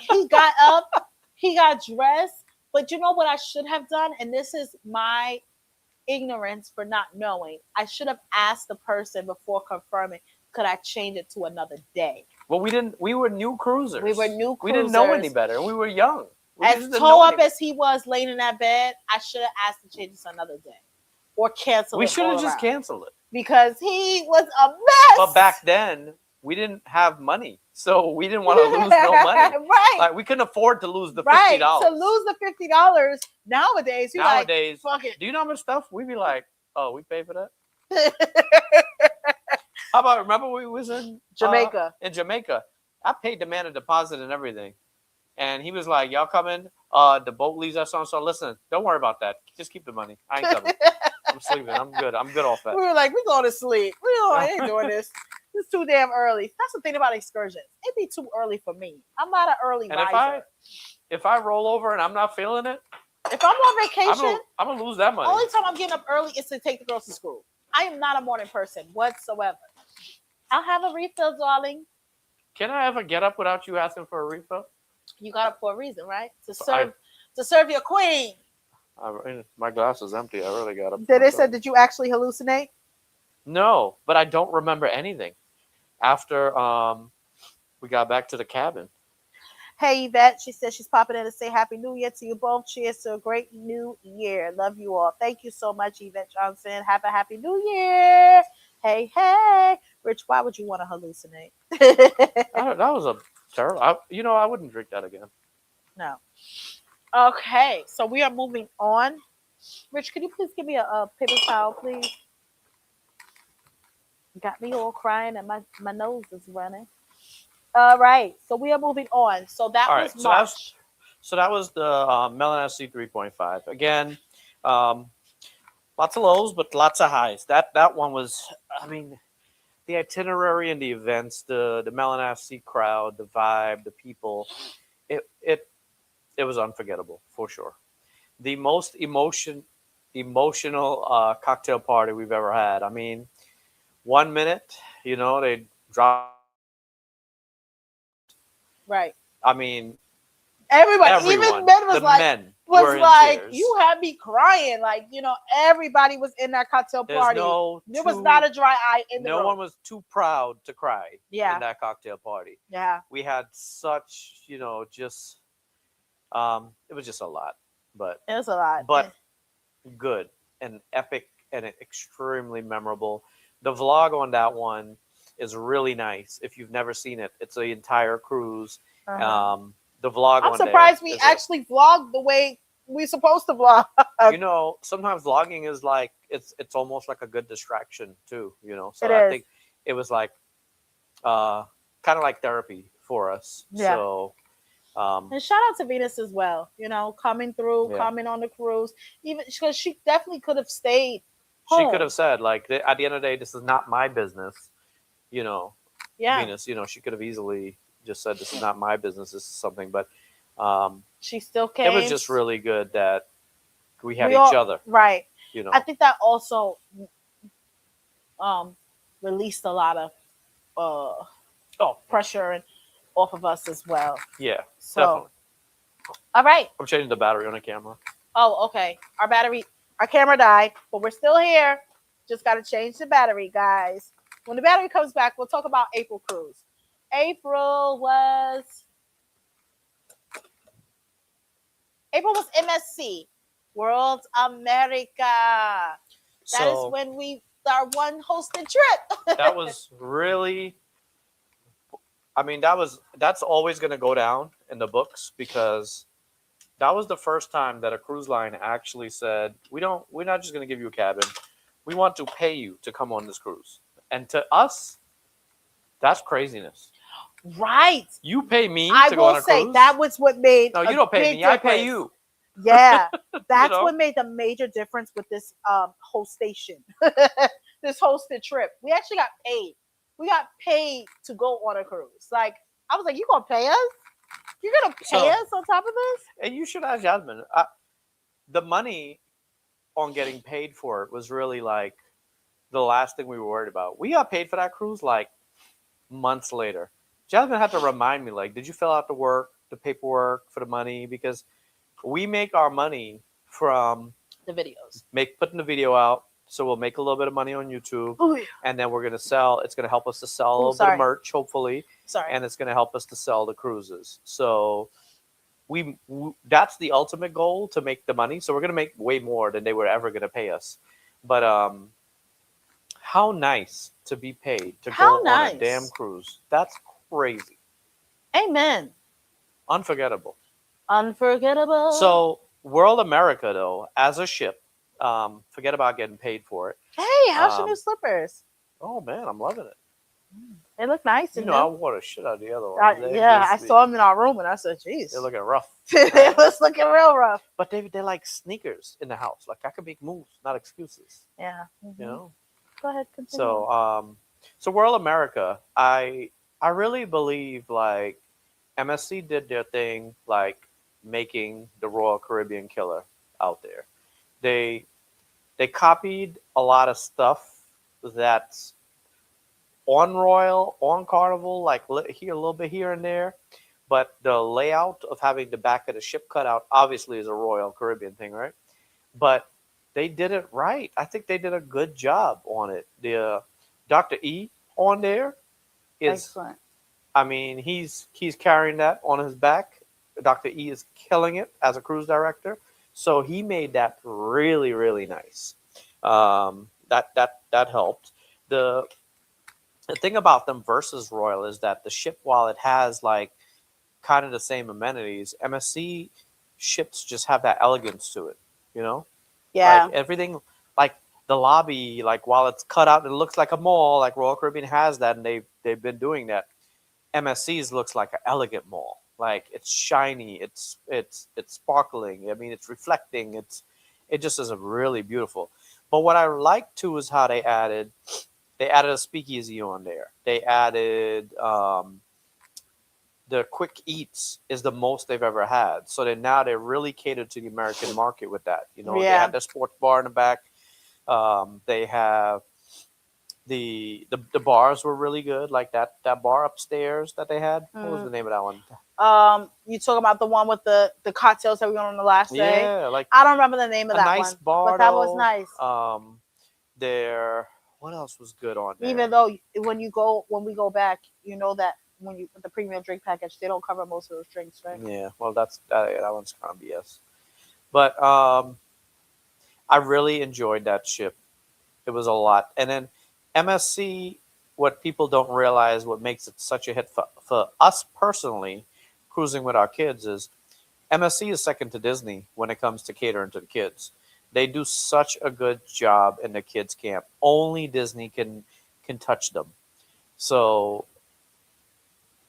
Speaker 5: he got up, he got dressed, but you know what I should have done? And this is my ignorance for not knowing. I should have asked the person before confirming, could I change it to another day?
Speaker 2: Well, we didn't. We were new cruisers.
Speaker 5: We
Speaker 2: didn't know any better. We were young.
Speaker 5: As toe up as he was laying in that bed, I should have asked to change it to another day. Or cancel it.
Speaker 2: We should have just canceled it.
Speaker 5: Because he was a mess.
Speaker 2: But back then, we didn't have money. So we didn't want to lose no money.
Speaker 5: Right.
Speaker 2: Like we couldn't afford to lose the $50.
Speaker 5: Right. To lose the $50 nowadays, like, fuck it.
Speaker 2: Do you know how much stuff we'd be like, oh, we pay for that? How about, remember we was in
Speaker 5: Jamaica.
Speaker 2: I paid the man a deposit and everything. And he was like, y'all coming? The boat leaves us on. So listen, don't worry about that. Just keep the money. I ain't coming. I'm sleeping. I'm good. I'm good off that.
Speaker 5: We were like, we going to sleep. I ain't doing this. It's too damn early. That's the thing about excursions. It'd be too early for me. I'm not an early riser.
Speaker 2: If I roll over and I'm not feeling it,
Speaker 5: if I'm on vacation,
Speaker 2: I'm gonna lose that money.
Speaker 5: Only time I'm getting up early is to take the girls to school. I am not a morning person whatsoever. I'll have a refill, darling.
Speaker 2: Can I ever get up without you asking for a refill?
Speaker 5: You got up for a reason, right? To serve your queen.
Speaker 2: My glass is empty. I really got up.
Speaker 5: Did you actually hallucinate?
Speaker 2: No, but I don't remember anything after we got back to the cabin.
Speaker 5: Hey, Yvette, she says she's popping in to say Happy New Year to you both. Cheers to a great new year. Love you all. Thank you so much, Yvette Johnson. Have a Happy New Year. Hey, hey. Rich, why would you want to hallucinate?
Speaker 2: That was a terrible. I wouldn't drink that again.
Speaker 5: No. Okay, so we are moving on. Rich, could you please give me a paper towel, please? Got me all crying and my nose is running. All right, so we are moving on. So that was March.
Speaker 2: So that was the Melanin C 3.5. Again, lots of lows, but lots of highs. That one was, the itinerary and the events, the Melanin C crowd, the vibe, the people, it was unforgettable for sure. The most emotional cocktail party we've ever had. 1 minute, they drop.
Speaker 5: Right.
Speaker 2: Everyone,
Speaker 5: even men was like, you had me crying. Like, everybody was in that cocktail party. There was not a dry eye in the room.
Speaker 2: No one was too proud to cry in that cocktail party.
Speaker 5: Yeah.
Speaker 2: We had such, it was just a lot. But
Speaker 5: it was a lot.
Speaker 2: But good and epic and extremely memorable. The vlog on that one is really nice. If you've never seen it, it's the entire cruise. The vlog.
Speaker 5: I'm surprised we actually vlogged the way we're supposed to vlog.
Speaker 2: Sometimes vlogging is like it's almost like a good distraction too. So
Speaker 5: I
Speaker 2: think it was like kind of like therapy for us.
Speaker 5: Yeah.
Speaker 2: So.
Speaker 5: And shout out to Venus as well. Coming through, coming on the cruise, even because she definitely could have stayed home.
Speaker 2: She could have said, like, at the end of the day, this is not my business.
Speaker 5: Yeah.
Speaker 2: Venus, she could have easily just said, this is not my business. This is something, but
Speaker 5: she still came.
Speaker 2: It was just really good that we had each other.
Speaker 5: Right. I think that also released a lot of pressure and off of us as well.
Speaker 2: Yeah,
Speaker 5: so,
Speaker 2: definitely.
Speaker 5: All right.
Speaker 2: I'm changing the battery on the camera.
Speaker 5: Oh, okay. Our camera died, but we're still here. Just got to change the battery, guys. When the battery comes back, we'll talk about April cruise. April was MSC, World America. That is when we our one hosted trip.
Speaker 2: That was really. That's always going to go down in the books because that was the first time that a cruise line actually said, we're not just going to give you a cabin. We want to pay you to come on this cruise. And to us, that's craziness.
Speaker 5: Right.
Speaker 2: You pay me
Speaker 5: I
Speaker 2: to go on
Speaker 5: will
Speaker 2: a
Speaker 5: say
Speaker 2: cruise.
Speaker 5: that was what made
Speaker 2: No,
Speaker 5: a
Speaker 2: you don't pay
Speaker 5: big
Speaker 2: me. I pay
Speaker 5: difference.
Speaker 2: you.
Speaker 5: Yeah, that's
Speaker 2: know?
Speaker 5: what made the major difference with this hostation, this hosted trip. We actually got paid. We got paid to go on a cruise. Like I was like, you gonna pay us? You're gonna pay us on top of this?
Speaker 2: And you should ask Jasmine. The money on getting paid for it was really like the last thing we were worried about. We got paid for that cruise like months later. Jasmine had to remind me, like, did you fill out the paperwork for the money? Because we make our money from
Speaker 5: The videos.
Speaker 2: putting the video out. So we'll make a little bit of money on YouTube,
Speaker 5: Oh, yeah.
Speaker 2: and then we're gonna sell. It's gonna help us to sell a little bit
Speaker 5: sorry.
Speaker 2: of merch, hopefully,
Speaker 5: Sorry.
Speaker 2: and it's gonna help us to sell the cruises. So that's the ultimate goal, to make the money. So we're gonna make way more than they were ever gonna pay us. But how nice to be paid to
Speaker 5: How
Speaker 2: go on a
Speaker 5: nice.
Speaker 2: damn cruise. That's crazy.
Speaker 5: Amen.
Speaker 2: Unforgettable.
Speaker 5: Unforgettable.
Speaker 2: So World America, though, as a ship, forget about getting paid for it.
Speaker 5: hey, how's your
Speaker 2: um,
Speaker 5: new slippers?
Speaker 2: Oh man, I'm loving it.
Speaker 5: They look nice.
Speaker 2: You
Speaker 5: and
Speaker 2: know, I
Speaker 5: new.
Speaker 2: wore the shit out of the other one.
Speaker 5: Yeah, I saw them in our room and I said, "Geez,
Speaker 2: They're looking rough.
Speaker 5: it was looking real rough."
Speaker 2: But they're like sneakers in the house. Like I could make moves, not excuses.
Speaker 5: Yeah.
Speaker 2: You know.
Speaker 5: Go ahead, continue.
Speaker 2: So World America, I really believe like MSC did their thing, like making the Royal Caribbean killer out there. They copied a lot of stuff that's on Royal, on Carnival, like here a little bit here and there. But the layout of having the back of the ship cut out obviously is a Royal Caribbean thing, right? But they did it right. I think they did a good job on it. The Dr. E on there is,
Speaker 5: excellent.
Speaker 2: I mean, he's carrying that on his back. Dr. E is killing it as a cruise director. So he made that really, really nice. That helped. The thing about them versus Royal is that the ship, while it has like kind of the same amenities, MSC ships just have that elegance to it, you know?
Speaker 5: Yeah.
Speaker 2: Like everything, like the lobby, like while it's cut out and it looks like a mall, like Royal Caribbean has that, and they've been doing that. MSC's looks like an elegant mall. Like it's shiny, it's sparkling. I mean, it's reflecting. It just is a really beautiful. But what I like too is how they added a speakeasy on there. They added the quick eats is the most they've ever had. So they're really catered to the American market with that. You know, they
Speaker 5: Yeah.
Speaker 2: had their sports bar in the back. They have the bars were really good. Like that bar upstairs that they had. What was the name of that one?
Speaker 5: You talk about the one with the cocktails that we went on the last day.
Speaker 2: Yeah, like
Speaker 5: I don't remember the name of
Speaker 2: a
Speaker 5: that
Speaker 2: nice
Speaker 5: one,
Speaker 2: bar.
Speaker 5: but that was
Speaker 2: though.
Speaker 5: nice.
Speaker 2: There. What else was good on there?
Speaker 5: Even though when we go back, you know that when you with the premium drink package, they don't cover most of those drinks, right?
Speaker 2: Yeah, well, that one's kind of BS. But I really enjoyed that ship. It was a lot. And then MSC, what people don't realize, what makes it such a hit for us personally, cruising with our kids, is MSC is second to Disney when it comes to catering to the kids. They do such a good job in the kids camp. Only Disney can touch them. So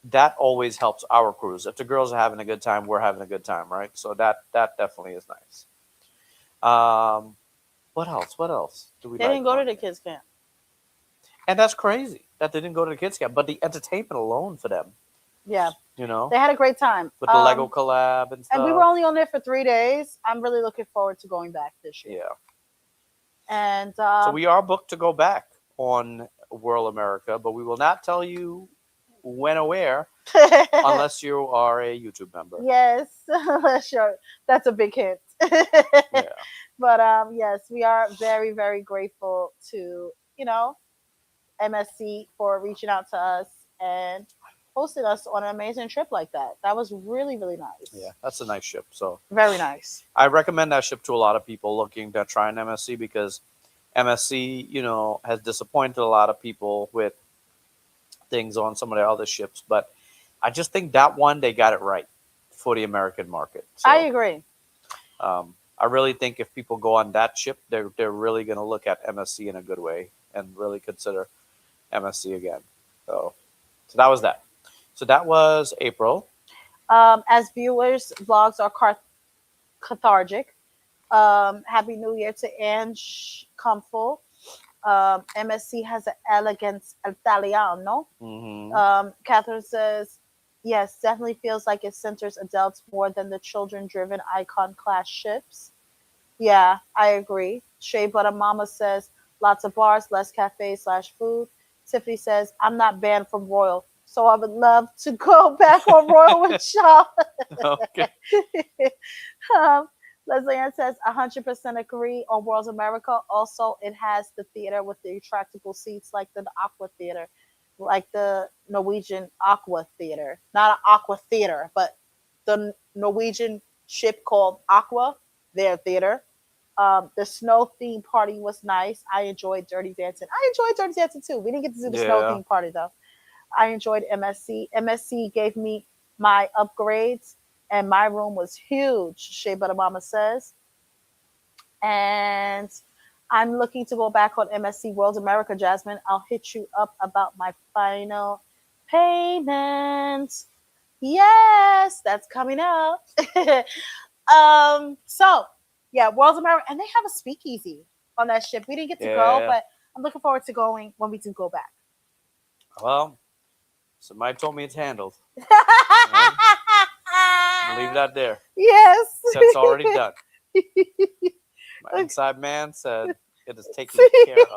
Speaker 2: that always helps our cruise. If the girls are having a good time, we're having a good time, right? So that definitely is nice. What else? What else do we?
Speaker 5: They
Speaker 2: like
Speaker 5: didn't go to
Speaker 2: on
Speaker 5: the
Speaker 2: there?
Speaker 5: kids camp.
Speaker 2: And that's crazy that they didn't go to the kids camp. But the entertainment alone for them,
Speaker 5: Yeah,
Speaker 2: you know,
Speaker 5: they had a great time
Speaker 2: with the Lego collab and stuff.
Speaker 5: And we were only on there for 3 days. I'm really looking forward to going back this year.
Speaker 2: Yeah.
Speaker 5: And
Speaker 2: So we are booked to go back on World America, but we will not tell you when or where unless you are a YouTube member.
Speaker 5: yes, sure. That's a big hint.
Speaker 2: Yeah.
Speaker 5: But yes, we are very, very grateful to MSC for reaching out to us and hosting us on an amazing trip like that. That was really, really nice.
Speaker 2: Yeah, that's a nice ship. So
Speaker 5: Very nice.
Speaker 2: I recommend that ship to a lot of people looking to try an MSC, because MSC, has disappointed a lot of people with things on some of their other ships. But I just think that one, they got it right for the American market. So,
Speaker 5: I agree.
Speaker 2: I really think if people go on that ship, they're really going to look at MSC in a good way and really consider MSC again. So that was that. So that was April.
Speaker 5: As viewers, vlogs are cathartic. Happy New Year to Ange Comfort. MSC has an elegance Italiano. Catherine says, yes, definitely feels like it centers adults more than the children driven icon class ships. Yeah, I agree. Shea Butter Mama says, lots of bars, less cafes slash food. Tiffany says, I'm not banned from Royal, so I would love to go back on Royal with y'all.
Speaker 2: Okay.
Speaker 5: um, Leslie Ann says 100% agree on World's America. Also, it has the theater with the retractable seats like the Aqua Theater, like the Norwegian Aqua Theater. Not an Aqua Theater, but the Norwegian ship called Aqua, their theater. The snow theme party was nice. I enjoyed Dirty Dancing. I enjoyed Dirty Dancing too. We didn't get to do the snow
Speaker 2: Yeah.
Speaker 5: theme party though. I enjoyed MSC. MSC gave me my upgrades, and my room was huge. Shea Butter Mama says, and I'm looking to go back on MSC World America. Jasmine, I'll hit you up about my final payment. Yes, that's coming up. So yeah, World's America, and they have a speakeasy on that ship. We didn't get to go,
Speaker 2: Yeah.
Speaker 5: but I'm looking forward to going when we do go back.
Speaker 2: Well, somebody told me it's handled. I'll leave that there.
Speaker 5: Yes.
Speaker 2: That's already done. My inside man said it is taken care of.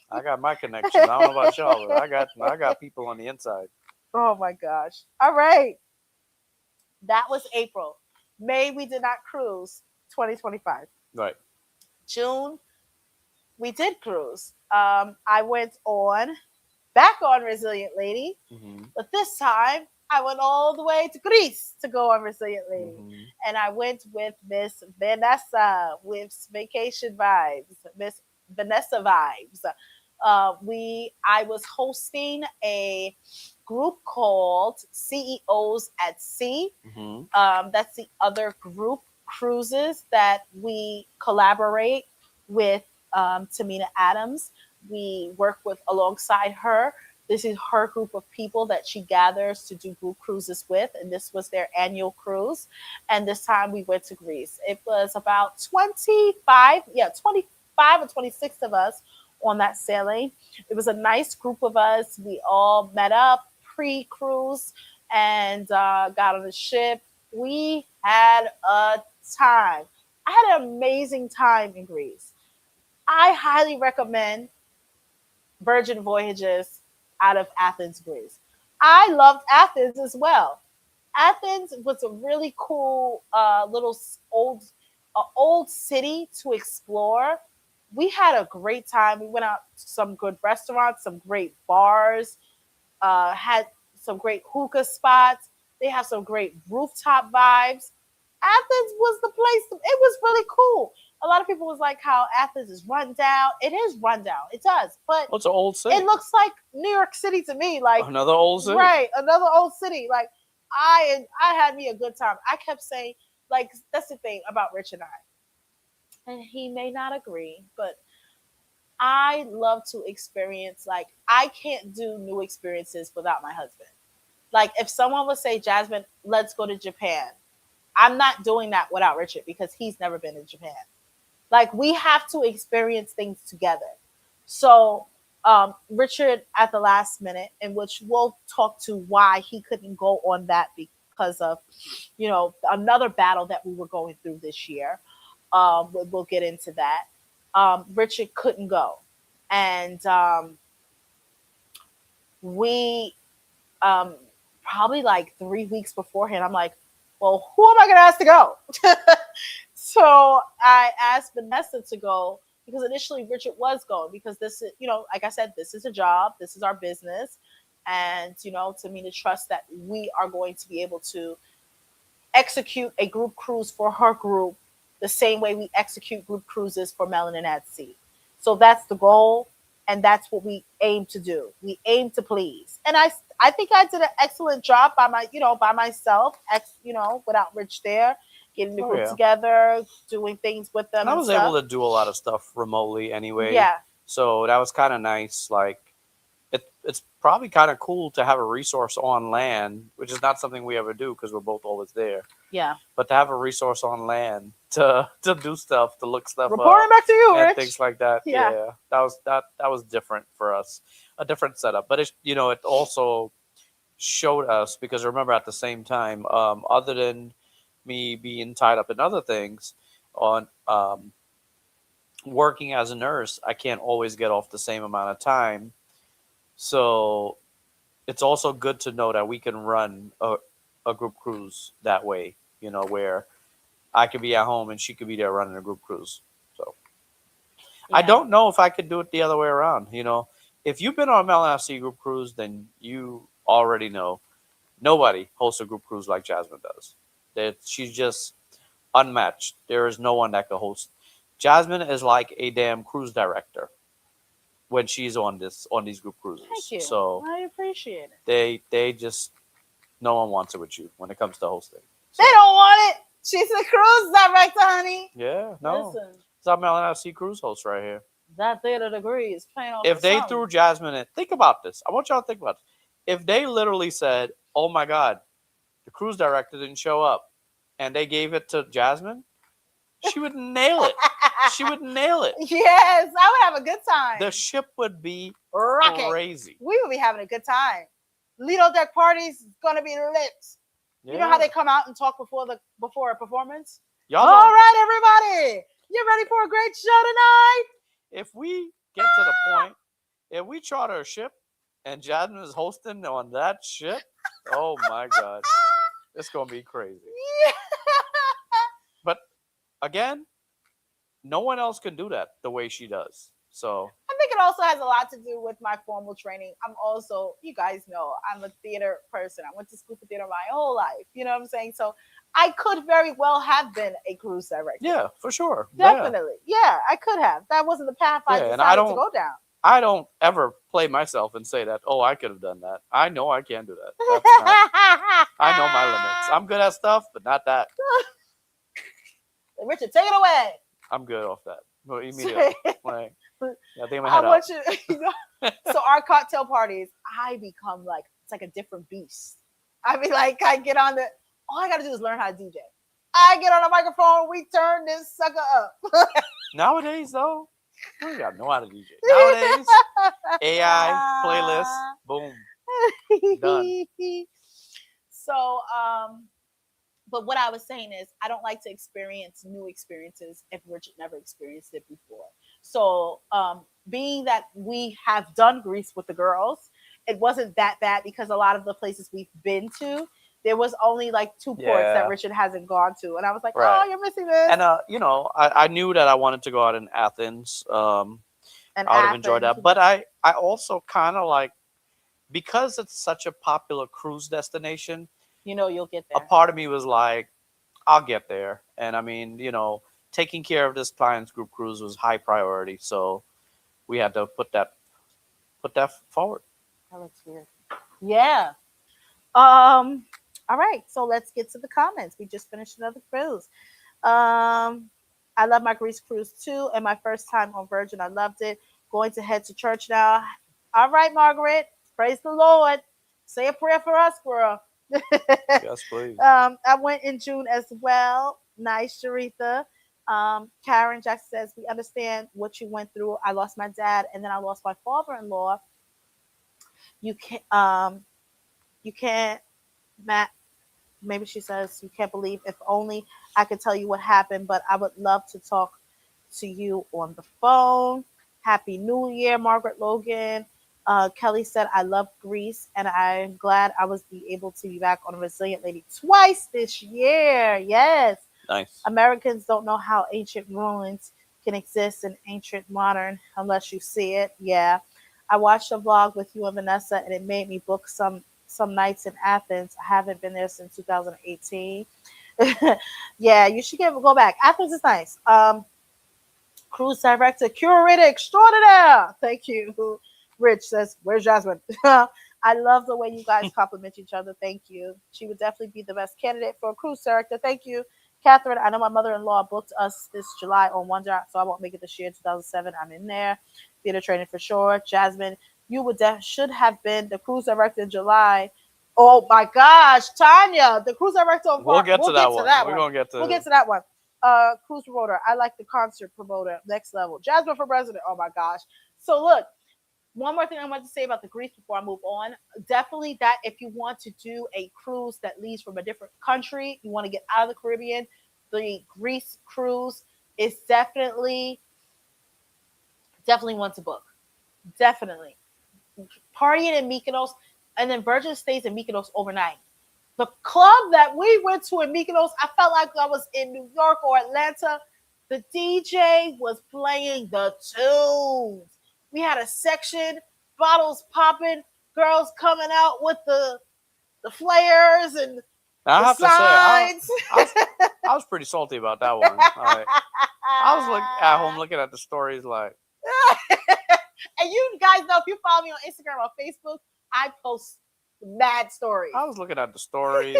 Speaker 2: I got my connections. I don't know about y'all, but I got people on the inside.
Speaker 5: Oh my gosh. All right. That was April. May, we did not cruise 2025.
Speaker 2: Right.
Speaker 5: June, we did cruise. I went back on Resilient Lady, but this time I went all the way to Greece to go on Resilient Lady. And I went with Miss Vanessa with Vacation Vibes, Miss Vanessa Vibes. I was hosting a group called CEOs at Sea. That's the other group cruises that we collaborate with Tamina Adams. We work with alongside her. This is her group of people that she gathers to do group cruises with, and this was their annual cruise. And this time we went to Greece. It was about 25 or 26 of us on that sailing. It was a nice group of us. We all met up pre-cruise and got on the ship. We had a time. I had an amazing time in Greece. I highly recommend Virgin Voyages out of Athens, Greece. I loved Athens as well. Athens was a really cool little old city to explore. We had a great time. We went out to some good restaurants, some great bars, had some great hookah spots. They have some great rooftop vibes. Athens was the place. It was really cool. A lot of people was like how Athens is run down. It is run down. It does, but
Speaker 2: Well, it's an old city.
Speaker 5: it looks like New York City to me. Like
Speaker 2: Another old city.
Speaker 5: right, another old city. Like I had me a good time. I kept saying, like, that's the thing about Rich and I, and he may not agree, but I love to experience. Like I can't do new experiences without my husband. Like if someone would say, Jasmine, let's go to Japan, I'm not doing that without Richard because he's never been to Japan. Like we have to experience things together. So Richard at the last minute, in which we'll talk to why he couldn't go on that because of, another battle that we were going through this year. We'll get into that. Richard couldn't go, and we probably like 3 weeks beforehand, I'm like, well, who am I going to ask to go? So I asked Vanessa to go because initially Richard was going because this is, like I said, this is a job, this is our business. And, to me, to trust that we are going to be able to execute a group cruise for her group the same way we execute group cruises for Melanin at Sea. So that's the goal. And that's what we aim to do. We aim to please. And I think I did an excellent job by myself, without Rich there, getting the group together, doing things with them.
Speaker 2: And I was able to do a lot of stuff remotely anyway.
Speaker 5: Yeah.
Speaker 2: So that was kind of nice. Like it's probably kind of cool to have a resource on land, which is not something we ever do because we're both always there.
Speaker 5: Yeah.
Speaker 2: But to have a resource on land to do stuff, to look stuff
Speaker 5: Reporting
Speaker 2: up,
Speaker 5: back to you,
Speaker 2: and
Speaker 5: Rich.
Speaker 2: things like that.
Speaker 5: Yeah.
Speaker 2: Yeah, that was different for us, a different setup. But it also showed us because remember at the same time, other than me being tied up in other things, on working as a nurse, I can't always get off the same amount of time. So it's also good to know that we can run a group cruise that way, where I could be at home and she could be there running a group cruise. So I
Speaker 5: Yeah.
Speaker 2: don't know if I could do it the other way around. If you've been on a MLNFC group cruise, then you already know nobody hosts a group cruise like Jasmine does. That she's just unmatched. There is no one that could host. Jasmine is like a damn cruise director when she's on these group cruises.
Speaker 5: Thank you.
Speaker 2: So
Speaker 5: I appreciate it.
Speaker 2: they just no one wants it with you when it comes to hosting. So,
Speaker 5: They don't want it. She's a cruise director, honey.
Speaker 2: yeah, no.
Speaker 5: Listen,
Speaker 2: It's our MLNFC cruise host right here.
Speaker 5: that theater degree is paying off.
Speaker 2: If
Speaker 5: for
Speaker 2: they
Speaker 5: something.
Speaker 2: threw Jasmine in, think about this. I want y'all to think about this. If they literally said, "Oh my God, the cruise director didn't show up," and they gave it to Jasmine, she would nail it. She would nail it.
Speaker 5: Yes, I would have a good time.
Speaker 2: The ship would be
Speaker 5: Rocket.
Speaker 2: crazy.
Speaker 5: We would be having a good time. Lido deck parties is gonna be lit.
Speaker 2: Yeah.
Speaker 5: You know how they come out and talk before a performance?
Speaker 2: Y'all
Speaker 5: All
Speaker 2: know,
Speaker 5: right, everybody, you ready for a great show tonight?
Speaker 2: if we get to the point, if we charter a ship and Jasmine is hosting on that ship, oh my God, it's gonna be crazy.
Speaker 5: Yeah.
Speaker 2: But again, no one else can do that the way she does. So
Speaker 5: I think it also has a lot to do with my formal training. I'm also, you guys know, I'm a theater person. I went to school for theater my whole life. You know what I'm saying? So I could very well have been a cruise director.
Speaker 2: yeah, for sure. Yeah.
Speaker 5: Definitely. Yeah, I could have. That wasn't the path I
Speaker 2: Yeah, and
Speaker 5: decided to go down.
Speaker 2: I don't ever play myself and say that, oh, I could have done that. I know I can't do that. That's not, I know my limits. I'm good at stuff, but not that.
Speaker 5: Richard, take it away.
Speaker 2: I'm good off that. No, immediately. Like, I think I'm
Speaker 5: I
Speaker 2: head
Speaker 5: want
Speaker 2: out.
Speaker 5: you, so our cocktail parties, I become like, it's like a different beast. I mean, like, I get on the, all I got to do is learn how to DJ. I get on the microphone, we turn this sucker up.
Speaker 2: Nowadays, though, we ain't got no how to DJ. Nowadays, AI, playlist, boom. Done.
Speaker 5: So, but what I was saying is, I don't like to experience new experiences if Richard never experienced it before. So, being that we have done Greece with the girls, it wasn't that bad because a lot of the places we've been to, there was only like 2 ports that Richard hasn't gone to, and I was like,
Speaker 2: Right.
Speaker 5: "Oh, you're missing this."
Speaker 2: And I knew that I wanted to go out in Athens.
Speaker 5: And
Speaker 2: I would have enjoyed that. But I also kind of like, because it's such a popular cruise destination,
Speaker 5: you'll get there.
Speaker 2: a part of me was like, I'll get there. And I mean, taking care of this client's group cruise was high priority. So we had to put that forward.
Speaker 5: That looks weird. Yeah. All right. So let's get to the comments. We just finished another cruise. I love my Greece cruise too, and my first time on Virgin, I loved it. Going to head to church now. All right, Margaret. Praise the Lord. Say a prayer for us, girl.
Speaker 2: Yes, please.
Speaker 5: I went in June as well. Nice, Sharitha. Karen Jack says, we understand what you went through. I lost my dad, and then I lost my father-in-law. You can't, Matt. Maybe she says, you can't believe. If only I could tell you what happened, but I would love to talk to you on the phone. Happy New Year, Margaret Logan. Kelly said, I love Greece, and I'm glad I was able to be back on Resilient Lady twice this year. Yes.
Speaker 2: Nice.
Speaker 5: Americans don't know how ancient ruins can exist in ancient modern unless you see it. Yeah. I watched a vlog with you and Vanessa, and it made me book some nights in Athens. I haven't been there since 2018. Yeah, you should go back. Athens is nice. Cruise director, curator extraordinaire. Thank you. Rich says, where's Jasmine? I love the way you guys compliment each other. Thank you. She would definitely be the best candidate for a cruise director. Thank you. Catherine, I know my mother-in-law booked us this July on Wonder, so I won't make it this year, 2007. I'm in there. Theater training for sure. Jasmine, you would should have been the cruise director in July. Oh my gosh, Tanya, the cruise director of
Speaker 2: We'll get to that one.
Speaker 5: that
Speaker 2: We're
Speaker 5: one.
Speaker 2: gonna get to.
Speaker 5: We'll get to that one. Cruise promoter. I like the concert promoter. Next level. Jasmine for president. Oh my gosh. So look, one more thing I want to say about the Greece before I move on. Definitely that if you want to do a cruise that leaves from a different country, you want to get out of the Caribbean, the Greece cruise is definitely one to book. Definitely. Partying in Mykonos, and then Virgin stays in Mykonos overnight. The club that we went to in Mykonos, I felt like I was in New York or Atlanta. The DJ was playing the tunes. We had a section, bottles popping, girls coming out with the flares and
Speaker 2: I
Speaker 5: the
Speaker 2: have
Speaker 5: signs.
Speaker 2: to say, I was pretty salty about that one. I was like at home looking at the stories like.
Speaker 5: And you guys know, if you follow me on Instagram or Facebook, I post mad stories.
Speaker 2: I was looking at the stories.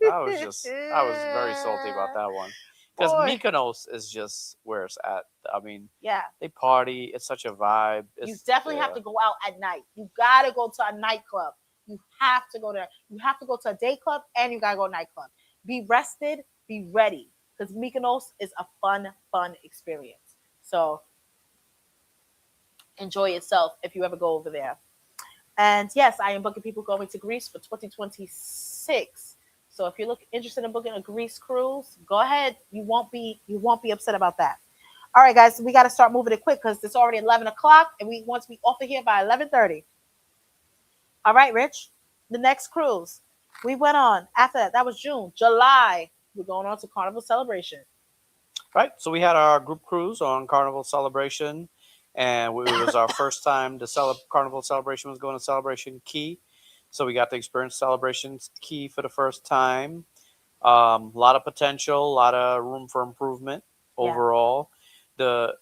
Speaker 2: I was very salty about that one. Because Mykonos is just where it's at. I mean,
Speaker 5: yeah,
Speaker 2: they party. It's such a vibe.
Speaker 5: You definitely have to go out at night. You gotta go to a nightclub. You have to go there. You have to go to a day club and you gotta go to a nightclub. Be rested, be ready. Because Mykonos is a fun experience. So enjoy yourself if you ever go over there. And yes, I am booking people going to Greece for 2026. So if you're interested in booking a Greece cruise, go ahead. You won't be upset about that. All right, guys, we got to start moving it quick because it's already 11 o'clock and we want to be off of here by 11:30. All right, Rich, the next cruise we went on after that was June. July, we're going on to Carnival Celebration.
Speaker 2: Right. So we had our group cruise on Carnival Celebration, and it was our first time the Carnival Celebration was going to Celebration Key. So we got to experience Celebration Key for the first time. A lot of potential, a lot of room for improvement overall. The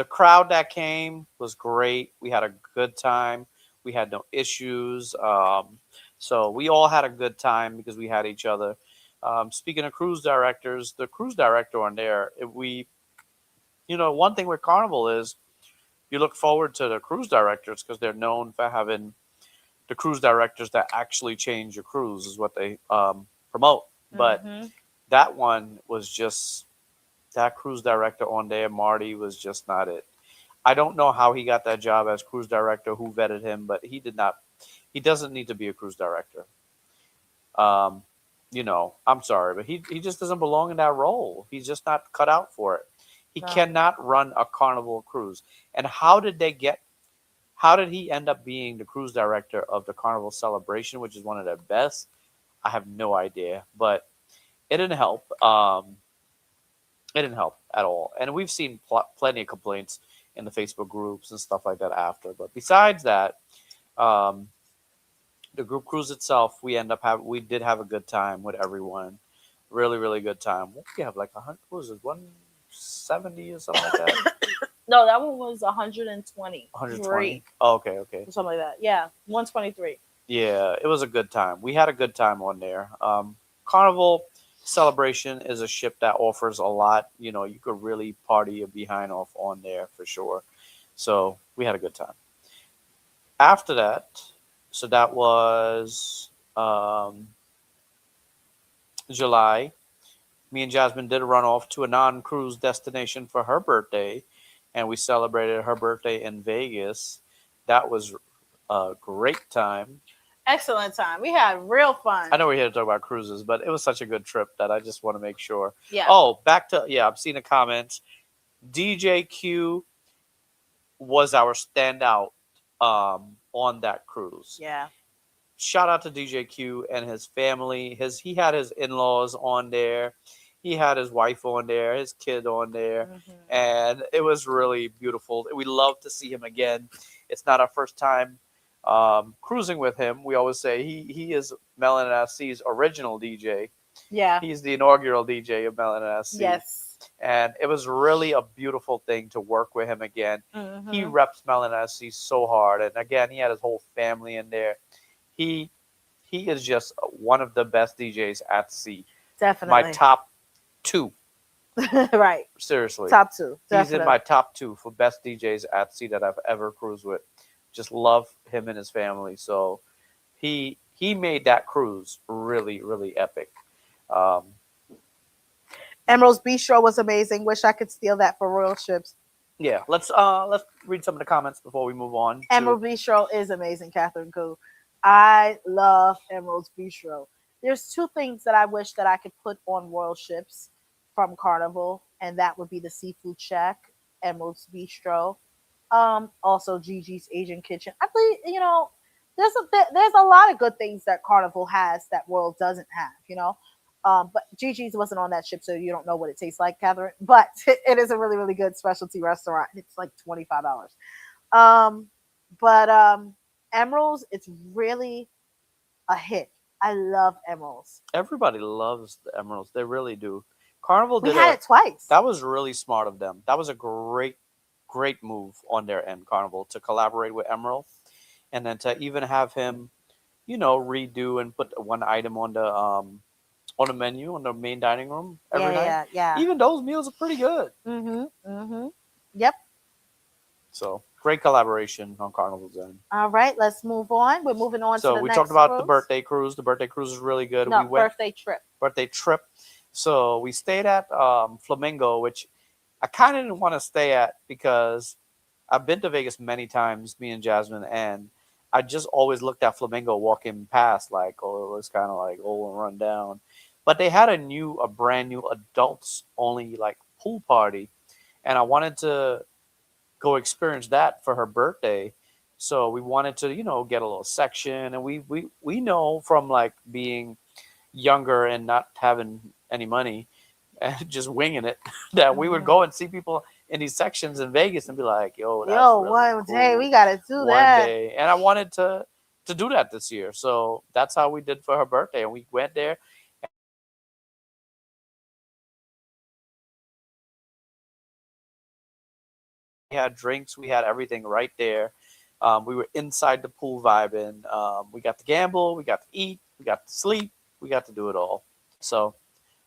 Speaker 2: crowd that came was great. We had a good time. We had no issues. So we all had a good time because we had each other. Speaking of cruise directors, the cruise director on there, one thing with Carnival is you look forward to the cruise directors because they're known for having the cruise directors that actually change your cruise is what they promote. But that one was just, that cruise director on there, Marty, was just not it. I don't know how he got that job as cruise director, who vetted him, but he doesn't need to be a cruise director. I'm sorry, but he just doesn't belong in that role. He's just not cut out for it. He cannot run a Carnival cruise. And how did he end up being the cruise director of the Carnival Celebration, which is one of their best? I have no idea, but it didn't help. It didn't help at all. And we've seen plenty of complaints in the Facebook groups and stuff like that after. But besides that, the group cruise itself, we did have a good time with everyone. Really, really good time. We have like 100, what was it, 170 or something like that?
Speaker 5: No, that one was 120.
Speaker 2: 120? Oh, okay.
Speaker 5: Something like that. Yeah, 123.
Speaker 2: Yeah, it was a good time. We had a good time on there. Carnival Celebration is a ship that offers a lot. You could really party your behind off on there for sure. So we had a good time. After that, so that was July. Me and Jasmine did run off to a non-cruise destination for her birthday, and we celebrated her birthday in Vegas. That was a great time.
Speaker 5: Excellent time. We had real fun.
Speaker 2: I know we're here to talk about cruises, but it was such a good trip that I just want to make sure.
Speaker 5: Yeah.
Speaker 2: Oh, I'm seeing the comments. DJ Q was our standout on that cruise.
Speaker 5: Yeah.
Speaker 2: Shout out to DJ Q and his family. He had his in-laws on there. He had his wife on there, his kid on there, and it was really beautiful. We love to see him again. It's not our first time cruising with him. We always say he is Melanin SC's original DJ.
Speaker 5: Yeah.
Speaker 2: He's the inaugural DJ of Melanin SC.
Speaker 5: Yes.
Speaker 2: And it was really a beautiful thing to work with him again. He reps Melanin SC so hard. And again, he had his whole family in there. He is just one of the best DJs at sea.
Speaker 5: Definitely.
Speaker 2: My top 2.
Speaker 5: Right.
Speaker 2: Seriously.
Speaker 5: Top 2. Definitely.
Speaker 2: He's in my top 2 for best DJs at sea that I've ever cruised with. just love him and his family. So he made that cruise really, really epic. Um,
Speaker 5: Emerald's Bistro was amazing. Wish I could steal that for Royal Ships.
Speaker 2: yeah, let's read some of the comments before we move on.
Speaker 5: Emerald Bistro is amazing, Catherine Koo. I love Emerald's Bistro. There's two things that I wish that I could put on Royal Ships from Carnival, and that would be the Seafood Shack, Emerald's Bistro, also Gigi's Asian Kitchen. I believe there's a lot of good things that Carnival has that Royal doesn't have. But Gigi's wasn't on that ship, so you don't know what it tastes like, Catherine. But it is a really, really good specialty restaurant. It's like $25. But Emerald's, it's really a hit. I love Emerald's.
Speaker 2: Everybody loves the Emeralds. They really do. Carnival
Speaker 5: We
Speaker 2: did
Speaker 5: had it twice.
Speaker 2: that was really smart of them. That was a great move on their end, Carnival, to collaborate with Emerald, and then to even have him, redo and put one item on the menu on the main dining room every night.
Speaker 5: Yeah.
Speaker 2: Even those meals are pretty good.
Speaker 5: Yep.
Speaker 2: So great collaboration on Carnival's end.
Speaker 5: All right, let's move on. We're moving on to
Speaker 2: So
Speaker 5: the
Speaker 2: we
Speaker 5: next
Speaker 2: talked about
Speaker 5: cruise.
Speaker 2: the birthday cruise. The birthday cruise is really good.
Speaker 5: No,
Speaker 2: We went
Speaker 5: birthday trip.
Speaker 2: So we stayed at Flamingo, which I kind of didn't want to stay at because I've been to Vegas many times, me and Jasmine, and I just always looked at Flamingo walking past like, oh, it was kind of like old and run down. But they had a brand new adults only like pool party, and I wanted to go experience that for her birthday. So we wanted to, get a little section, and we know from like being younger and not having any money and just winging it that we would go and see people in these sections in Vegas and be like, yo, that's really
Speaker 5: one
Speaker 2: cool.
Speaker 5: day we gotta do
Speaker 2: One
Speaker 5: that.
Speaker 2: day. And I wanted to do that this year. So that's how we did for her birthday. And we went there. We had drinks, we had everything right there. We were inside the pool vibing. We got to gamble, we got to eat, we got to sleep, we got to do it all. So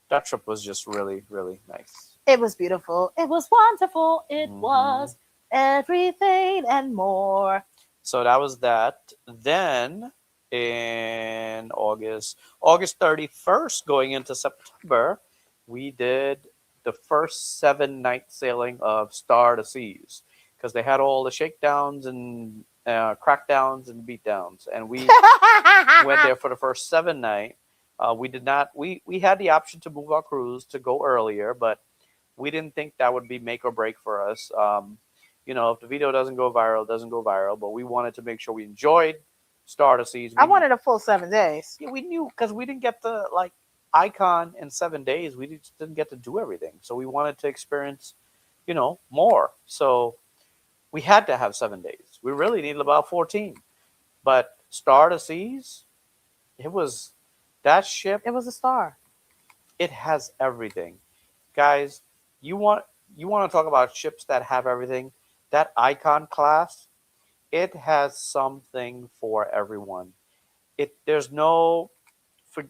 Speaker 2: that trip was just really, really nice.
Speaker 5: It was beautiful. It was wonderful. It
Speaker 2: Mhm.
Speaker 5: was everything and more.
Speaker 2: So that was that. Then in August 31st, going into September, we did the first 7-night sailing of Star to Seas because they had all the shakedowns and crackdowns and beatdowns, and we went there for the first 7 night. We did not. We had the option to move our cruise to go earlier, but we didn't think that would be make or break for us. If the video doesn't go viral, it doesn't go viral. But we wanted to make sure we enjoyed Star to Seas.
Speaker 5: I wanted a full 7 days.
Speaker 2: Yeah, we knew because we didn't get the icon in 7 days. We just didn't get to do everything, so we wanted to experience, more. So we had to have 7 days. We really needed about 14. But Star to Seas, it was that ship.
Speaker 5: It was a star.
Speaker 2: It has everything, guys. You want to talk about ships that have everything? That Icon class, it has something for everyone. There's no for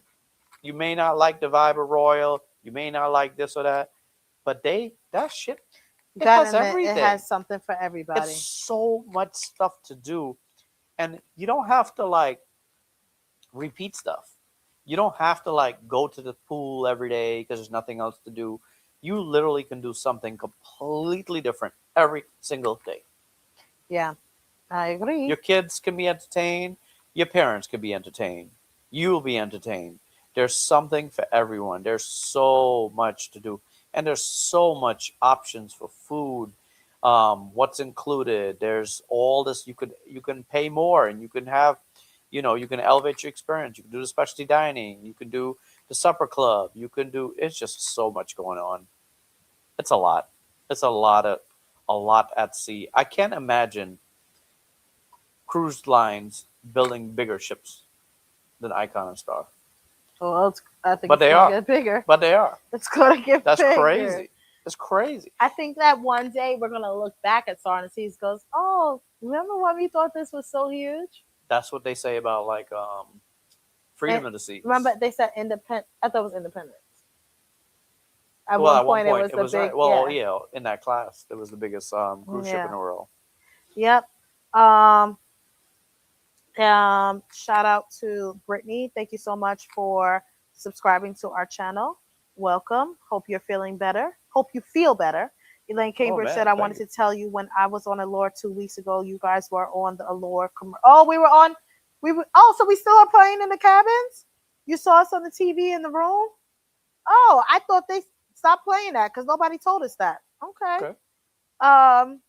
Speaker 2: you may not like the vibe of Royal, you may not like this or that, but that ship it has everything.
Speaker 5: It has something for everybody.
Speaker 2: It's so much stuff to do, and you don't have to repeat stuff. You don't have to go to the pool every day because there's nothing else to do. You literally can do something completely different every single day.
Speaker 5: Yeah, I agree.
Speaker 2: Your kids can be entertained. Your parents can be entertained. You'll be entertained. There's something for everyone. There's so much to do. And there's so much options for food. What's included. There's all this. You can pay more and you can have, you can elevate your experience. You can do the specialty dining. You can do the supper club. It's just so much going on. It's a lot. It's a lot at sea. I can't imagine cruise lines building bigger ships than Icon and Star.
Speaker 5: Well, I think
Speaker 2: But
Speaker 5: it's
Speaker 2: they
Speaker 5: gonna
Speaker 2: are.
Speaker 5: get bigger.
Speaker 2: But they are.
Speaker 5: It's gonna get
Speaker 2: That's
Speaker 5: bigger.
Speaker 2: crazy. It's crazy.
Speaker 5: I think that one day we're gonna look back at Star and Seas goes, oh, remember when we thought this was so huge?
Speaker 2: That's what they say about Freedom of the Seas.
Speaker 5: Remember they said Independence. I thought it was Independence. At
Speaker 2: Well,
Speaker 5: one point,
Speaker 2: it was
Speaker 5: the big.
Speaker 2: right. Well, yeah, in that class, it was the biggest cruise ship
Speaker 5: Yeah.
Speaker 2: in the world.
Speaker 5: Yep. Shout out to Brittany. Thank you so much for subscribing to our channel. Welcome. Hope you're feeling better. Hope you feel better. Elaine Cambridge
Speaker 7: man,
Speaker 5: said, I
Speaker 7: thank
Speaker 5: wanted
Speaker 7: you.
Speaker 5: to tell you when I was on Allure 2 weeks ago, you guys were on the Allure. Oh, we were on. So we still are playing in the cabins? You saw us on the TV in the room? Oh, I thought they stopped playing that because nobody told us that. Okay.
Speaker 7: Okay.
Speaker 5: Um,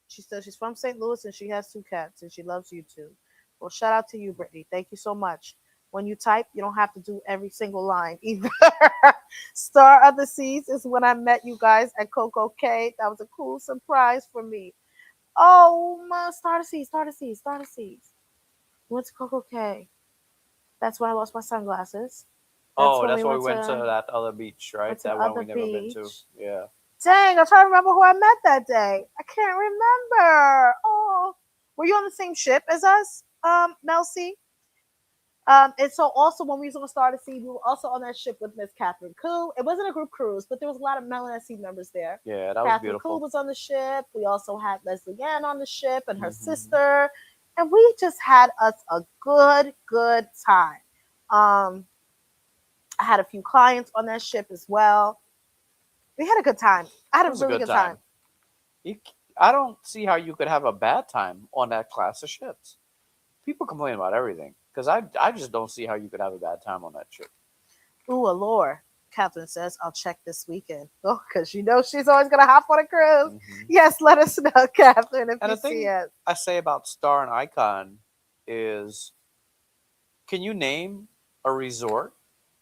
Speaker 5: she says she's from St. Louis and she has 2 cats and she loves YouTube. Well, shout out to you, Brittany. Thank you so much. When you type, you don't have to do every single line either. Star of the Seas is when I met you guys at Coco K. That was a cool surprise for me. Oh, my Star of the Seas, Star of the Seas, Star of the Seas. Went to Coco K. That's when I lost my sunglasses. That's
Speaker 2: Oh,
Speaker 5: when
Speaker 2: that's
Speaker 5: we
Speaker 2: why we
Speaker 5: went
Speaker 2: went to that other beach, right?
Speaker 5: went to the
Speaker 2: That one
Speaker 5: other
Speaker 2: we never been to.
Speaker 5: beach.
Speaker 2: Yeah.
Speaker 5: Dang, I'm trying to remember who I met that day. I can't remember. Oh, were you on the same ship as us, Mel C? And so also when we was on Star to Sea, we were also on that ship with Miss Catherine Koo. It wasn't a group cruise, but there was a lot of Mel and SC members there.
Speaker 2: Yeah, that was
Speaker 5: Catherine Koo
Speaker 2: beautiful.
Speaker 5: was on the ship. We also had Leslie Ann on the ship and her
Speaker 2: Mhm.
Speaker 5: sister, and we just had us a good time. I had a few clients on that ship as well. We had a good time. I had
Speaker 2: It
Speaker 5: a
Speaker 2: was a
Speaker 5: really
Speaker 2: good
Speaker 5: good time.
Speaker 2: time. I don't see how you could have a bad time on that class of ships. People complain about everything because I just don't see how you could have a bad time on that ship.
Speaker 5: Ooh, allure. Catherine says, I'll check this weekend. Oh, because you know she's always going to hop on a cruise.
Speaker 2: Mhm.
Speaker 5: Yes, let us know, Catherine, if
Speaker 2: And
Speaker 5: you
Speaker 2: the
Speaker 5: see
Speaker 2: thing
Speaker 5: it.
Speaker 2: I say about Star and Icon is, can you name a resort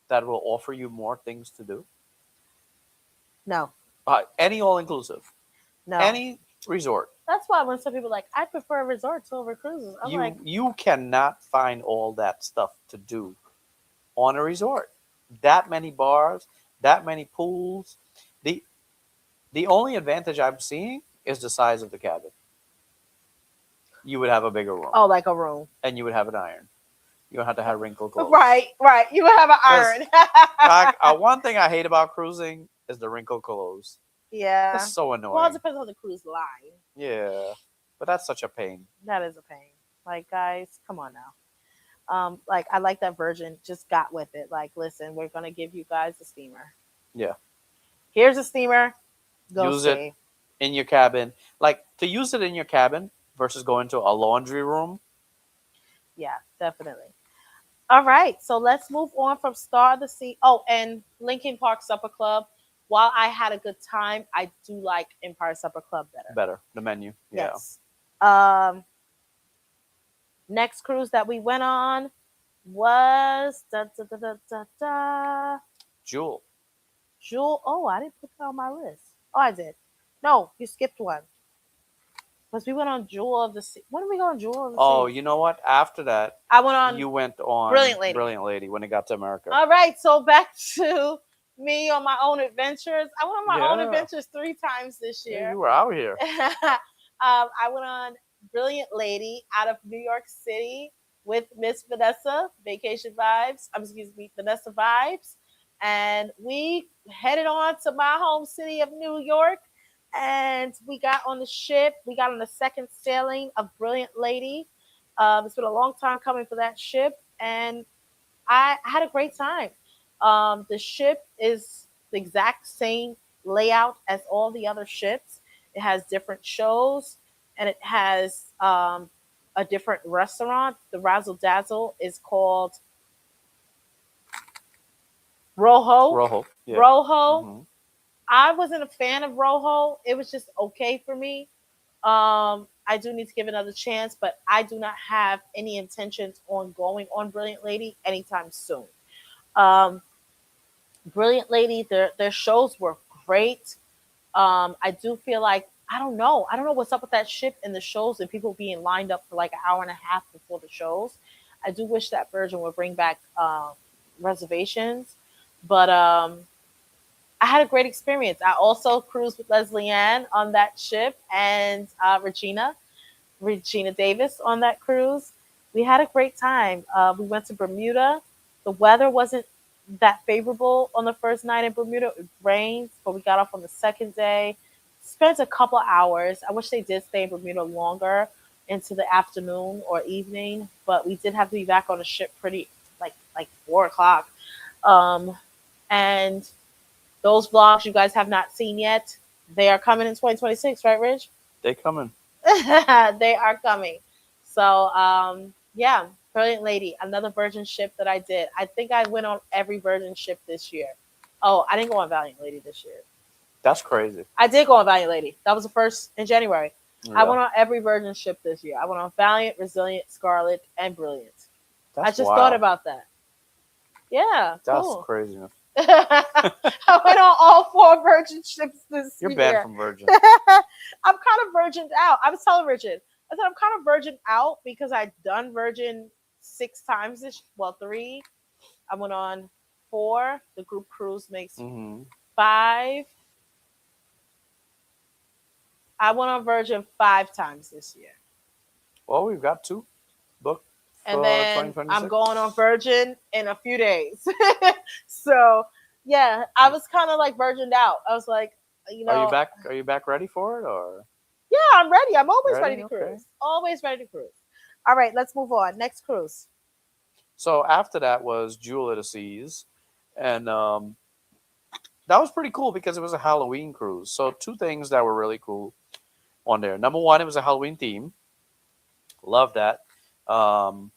Speaker 2: that will offer you more things to do?
Speaker 5: No,
Speaker 2: Any all inclusive,
Speaker 5: no.
Speaker 2: any resort.
Speaker 5: That's why when some people are like, I prefer resorts over cruises. I'm like,
Speaker 2: You cannot find all that stuff to do on a resort. That many bars, that many pools. The the only advantage I'm seeing is the size of the cabin. You would have a bigger room,
Speaker 5: oh, like a room.
Speaker 2: and you would have an iron. You don't have to have wrinkle clothes.
Speaker 5: Right. You would have an
Speaker 2: 'Cause
Speaker 5: iron.
Speaker 2: one thing I hate about cruising is the wrinkle clothes.
Speaker 5: Yeah.
Speaker 2: That's so
Speaker 5: Well, it
Speaker 2: annoying.
Speaker 5: depends on the cruise line.
Speaker 2: Yeah, but that's such a pain.
Speaker 5: That is a pain. Like, guys, come on now. Like I like that Virgin just got with it. Like, listen, we're gonna give you guys a steamer.
Speaker 2: Yeah,
Speaker 5: Here's a steamer. Go
Speaker 2: use
Speaker 5: stay.
Speaker 2: it in your cabin. Like to use it in your cabin versus going to a laundry room.
Speaker 5: Yeah, definitely. All right, so let's move on from Star of the Sea. Oh, and Lincoln Park Supper Club. While I had a good time, I do like Empire Supper Club better.
Speaker 2: Better the menu. Yeah.
Speaker 5: Yes. Next cruise that we went on was
Speaker 2: Jewel.
Speaker 5: Jewel. Oh, I didn't put that on my list. Oh, I did. No, you skipped one. Because we went on Jewel of the Sea. When did we go on Jewel of the
Speaker 2: Oh,
Speaker 5: Sea?
Speaker 2: you know what? After that,
Speaker 5: I went on.
Speaker 2: you went on
Speaker 5: Brilliant Lady.
Speaker 2: Brilliant Lady when it got to America.
Speaker 5: All right, so back to me on my own adventures. I went on my own
Speaker 2: Yeah.
Speaker 5: adventures 3 times this
Speaker 2: Yeah,
Speaker 5: year.
Speaker 2: you were out here.
Speaker 5: I went on Brilliant Lady out of New York City with Miss Vanessa, Vacation Vibes. Excuse me, Vanessa Vibes. And we headed on to my home city of New York. And we got on the ship. We got on the second sailing of Brilliant Lady. It's been a long time coming for that ship. And I had a great time. The ship is the exact same layout as all the other ships. It has different shows and it has a different restaurant. The Razzle Dazzle is called Rojo.
Speaker 2: Rojo. Yeah.
Speaker 5: Rojo.
Speaker 2: Mhm.
Speaker 5: I wasn't a fan of Rojo. It was just okay for me. I do need to give it another chance, but I do not have any intentions on going on Brilliant Lady anytime soon. Um, Brilliant Lady, their shows were great. I do feel like I don't know what's up with that ship and the shows and people being lined up for like an hour and a half before the shows. I do wish that Virgin would bring back reservations, but I had a great experience. I also cruised with Leslie Ann on that ship and Regina Davis on that cruise. We had a great time. We went to Bermuda. The weather wasn't that favorable on the first night in Bermuda. It rained, but we got off on the second day. Spent a couple hours. I wish they did stay in Bermuda longer. into the afternoon or evening, but we did have to be back on the ship pretty like 4 o'clock. Um, and those vlogs you guys have not seen yet, they are coming in 2026, right, Rich?
Speaker 2: They coming.
Speaker 5: They are coming. So yeah, brilliant lady. Another Virgin ship that I did. I think I went on every Virgin ship this year. Oh, I didn't go on Valiant Lady this year.
Speaker 2: That's crazy.
Speaker 5: I did go on Valiant Lady. That was the first in January. I
Speaker 2: Yeah.
Speaker 5: went on every Virgin ship this year. I went on Valiant, Resilient, Scarlet, and Brilliant.
Speaker 2: That's
Speaker 5: I just
Speaker 2: wild.
Speaker 5: thought about that. Yeah,
Speaker 2: That's
Speaker 5: cool.
Speaker 2: craziness.
Speaker 5: I went on all 4 Virgin ships this
Speaker 2: You're
Speaker 5: year.
Speaker 2: banned from Virgin.
Speaker 5: I'm kind of virgined out. I was telling Richard, I said I'm kind of virgin out because I've done Virgin 6 times this, well, 3. I went on 4. The group cruise makes
Speaker 2: Hmm.
Speaker 5: 5. I went on Virgin 5 times this year.
Speaker 2: Well, we've got 2 booked
Speaker 5: And
Speaker 2: for
Speaker 5: then
Speaker 2: 2026.
Speaker 5: I'm going on Virgin in a few days. So yeah, I was kind of like virgined out. I was like, you know,
Speaker 2: Are you back? Are you back ready for it, or?
Speaker 5: yeah, I'm ready. I'm always ready,
Speaker 2: Ready?
Speaker 5: to
Speaker 2: Okay.
Speaker 5: cruise. Always ready to cruise. All right, let's move on. Next cruise.
Speaker 2: So after that was Jewel of the Seas, and that was pretty cool because it was a Halloween cruise. So 2 things that were really cool on there. Number one, it was a Halloween theme. Love that. Um,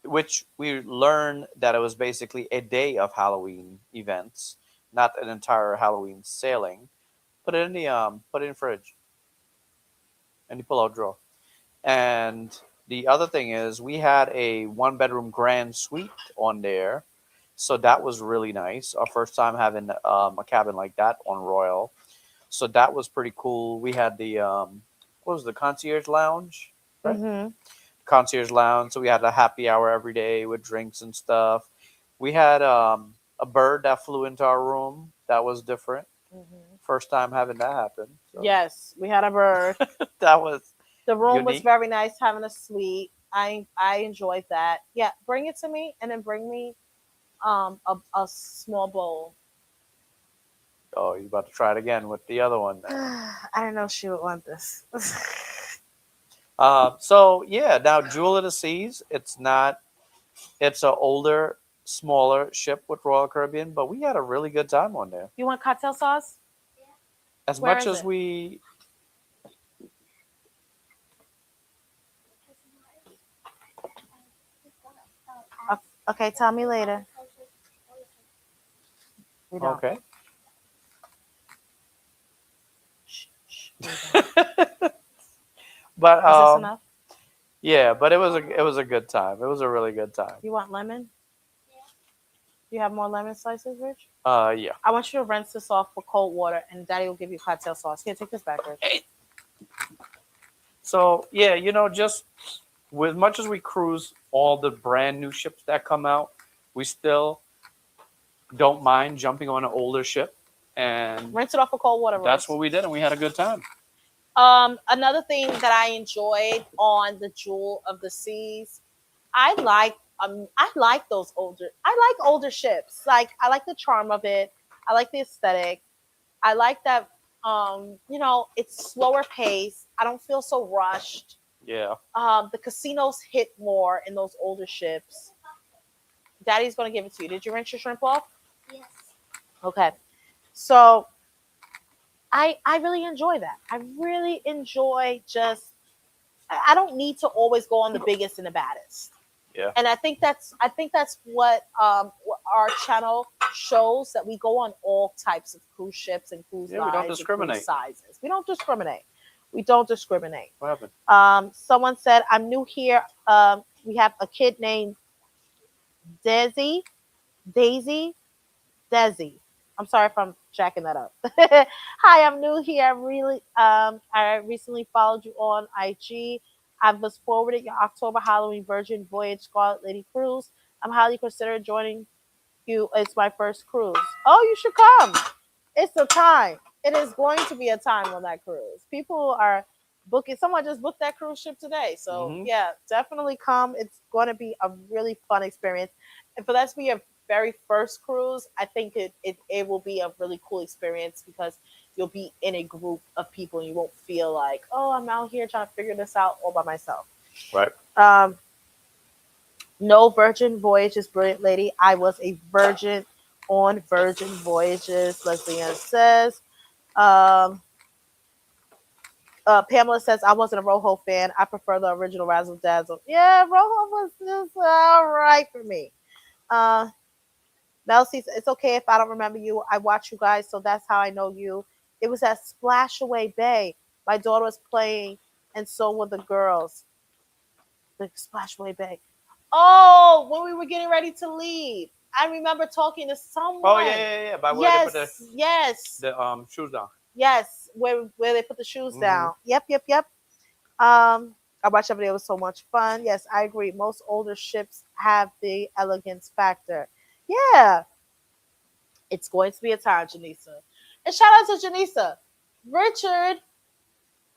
Speaker 2: which we learned that it was basically a day of Halloween events, not an entire Halloween sailing. Put it in fridge, and you pull out drawer. And the other thing is we had a 1 bedroom grand suite on there, so that was really nice. Our first time having a cabin like that on Royal, so that was pretty cool. We had the what was the concierge lounge, right?
Speaker 5: Mm-hmm.
Speaker 2: Concierge lounge. So we had a happy hour every day with drinks and stuff. We had a bird that flew into our room. That was different.
Speaker 5: Mm-hmm.
Speaker 2: First time having that happen. So
Speaker 5: Yes, we had a bird.
Speaker 2: that was
Speaker 5: The room was
Speaker 2: unique.
Speaker 5: very nice, having a suite. I enjoyed that. Yeah, bring it to me, and then bring me a small bowl.
Speaker 2: Oh, you about to try it again with the other one now.
Speaker 5: I don't know if she would want this.
Speaker 2: So yeah, now Jewel of the Seas. It's not. It's an older, smaller ship with Royal Caribbean, but we had a really good time on there.
Speaker 5: You want cocktail sauce?
Speaker 2: As
Speaker 5: Where
Speaker 2: much
Speaker 5: is
Speaker 2: as
Speaker 5: it?
Speaker 2: we,
Speaker 5: Okay, tell me later. We don't.
Speaker 2: okay.
Speaker 5: Shh.
Speaker 2: But
Speaker 5: Is this enough?
Speaker 2: yeah, but it was a good time. It was a really good time.
Speaker 5: You want lemon? You have more lemon slices, Rich?
Speaker 2: Yeah.
Speaker 5: I want you to rinse this off with cold water, and Daddy will give you cocktail sauce. Here, take this back, Rich.
Speaker 2: So yeah, just with much as we cruise all the brand new ships that come out, we still don't mind jumping on an older ship, and
Speaker 5: Rinse it off with cold water.
Speaker 2: that's
Speaker 5: Rose.
Speaker 2: what we did, and we had a good time.
Speaker 5: Another thing that I enjoyed on the Jewel of the Seas, I like those older. I like older ships. Like I like the charm of it. I like the aesthetic. I like that. It's slower pace. I don't feel so rushed.
Speaker 2: Yeah.
Speaker 5: The casinos hit more in those older ships. Daddy's gonna give it to you. Did you rinse your shrimp off?
Speaker 3: Yes.
Speaker 5: Okay. So I really enjoy that. I really enjoy just. I don't need to always go on the biggest and the baddest.
Speaker 2: Yeah.
Speaker 5: And I think that's what our channel shows, that we go on all types of cruise ships and cruise
Speaker 2: Yeah, we don't
Speaker 5: lines and
Speaker 2: discriminate.
Speaker 5: cruise sizes. We don't discriminate. We don't discriminate.
Speaker 2: What happened?
Speaker 5: Someone said, I'm new here. We have a kid named Daisy. I'm sorry if I'm jacking that up. Hi, I'm new here. I recently followed you on IG. I was forwarded your October Halloween Virgin Voyage Scarlet Lady Cruise. I'm highly considering joining you. It's my first cruise. Oh, you should come. It's a time. It is going to be a time on that cruise. People are booking. Someone just booked that cruise ship today. So yeah, definitely come. It's going to be a really fun experience. And for that to be your very first cruise, I think it will be a really cool experience, because you'll be in a group of people and you won't feel like, oh, I'm out here trying to figure this out all by myself.
Speaker 2: Right.
Speaker 5: No Virgin Voyages, brilliant lady. I was a virgin on Virgin Voyages, Lesbiana says. Um, Pamela says, I wasn't a Rojo fan. I prefer the original Razzle Dazzle. Yeah, Rojo was just all right for me. Mel says, it's okay if I don't remember you. I watch you guys, so that's how I know you. It was at Splashaway Bay. My daughter was playing, and so were the girls. The Splashaway Bay. Oh, when we were getting ready to leave. I remember talking to someone.
Speaker 2: Oh yeah. By where they put
Speaker 5: yes.
Speaker 2: the shoes down.
Speaker 5: Yes, where they put the shoes
Speaker 2: Mhm.
Speaker 5: down. Yep. I watched that video. It was so much fun. Yes, I agree. Most older ships have the elegance factor. Yeah. It's going to be a time, Janisa. And shout out to Janisa. Richard,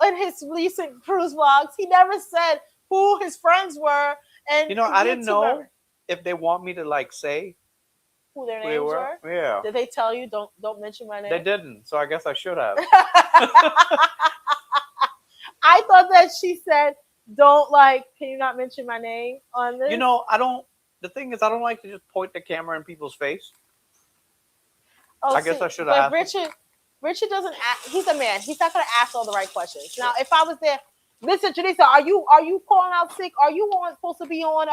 Speaker 5: in his recent cruise vlogs, he never said who his friends were. And
Speaker 2: You know, I didn't know if they want me to like say
Speaker 5: who their
Speaker 2: who they
Speaker 5: names
Speaker 2: were.
Speaker 5: were.
Speaker 2: Yeah.
Speaker 5: Did they tell you don't mention my name?
Speaker 2: They didn't, so I guess I should have.
Speaker 5: I thought that she said, don't like, can you not mention my name on this?
Speaker 2: You know, I don't. The thing is, I don't like to just point the camera in people's face.
Speaker 5: Oh,
Speaker 2: I guess I should
Speaker 5: But
Speaker 2: have asked
Speaker 5: Richard doesn't ask. He's a man. He's not going to ask all the right questions. Now, if I was there, listen, Janisa, are you calling out sick? Are you supposed to be on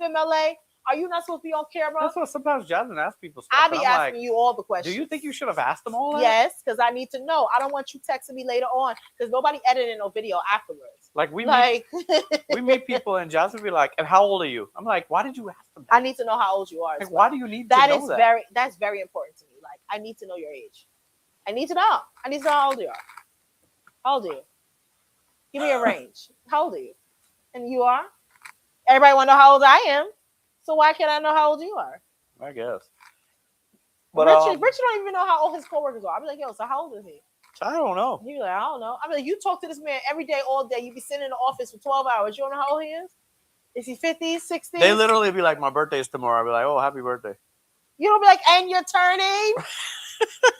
Speaker 5: FMLA? Are you not supposed to be on camera?
Speaker 2: That's what sometimes Jasmine asks people stuff.
Speaker 5: I'll be
Speaker 2: and I'm
Speaker 5: asking
Speaker 2: like,
Speaker 5: you all the questions.
Speaker 2: do you think you should have asked them all that?
Speaker 5: Yes, because I need to know. I don't want you texting me later on because nobody edited no video afterwards.
Speaker 2: Like we
Speaker 5: we
Speaker 2: meet people and Jasmine be like, and how old are you? I'm like, why did you ask them that?
Speaker 5: I need to know how old you are.
Speaker 2: Like,
Speaker 5: as
Speaker 2: why
Speaker 5: well.
Speaker 2: do you need
Speaker 5: That
Speaker 2: to know
Speaker 5: is
Speaker 2: that?
Speaker 5: that's very important to me. Like, I need to know your age. I need to know. I need to know how old you are. How old are you? Give me a range. How old are you? And you are? Everybody want to know how old I am. So why can't I know how old you are?
Speaker 2: I guess. But
Speaker 5: Richard don't even know how old his coworkers are. I'll be like, yo, so how old is he?
Speaker 2: I don't know.
Speaker 5: He's like, I don't know. I'm like, you talk to this man every day, all day. You be sitting in the office for 12 hours. You don't know how old he is? Is he 50s, 60s?
Speaker 2: They literally be like, my birthday's tomorrow. I'll be like, oh, happy birthday.
Speaker 5: You don't be like, and you're turning?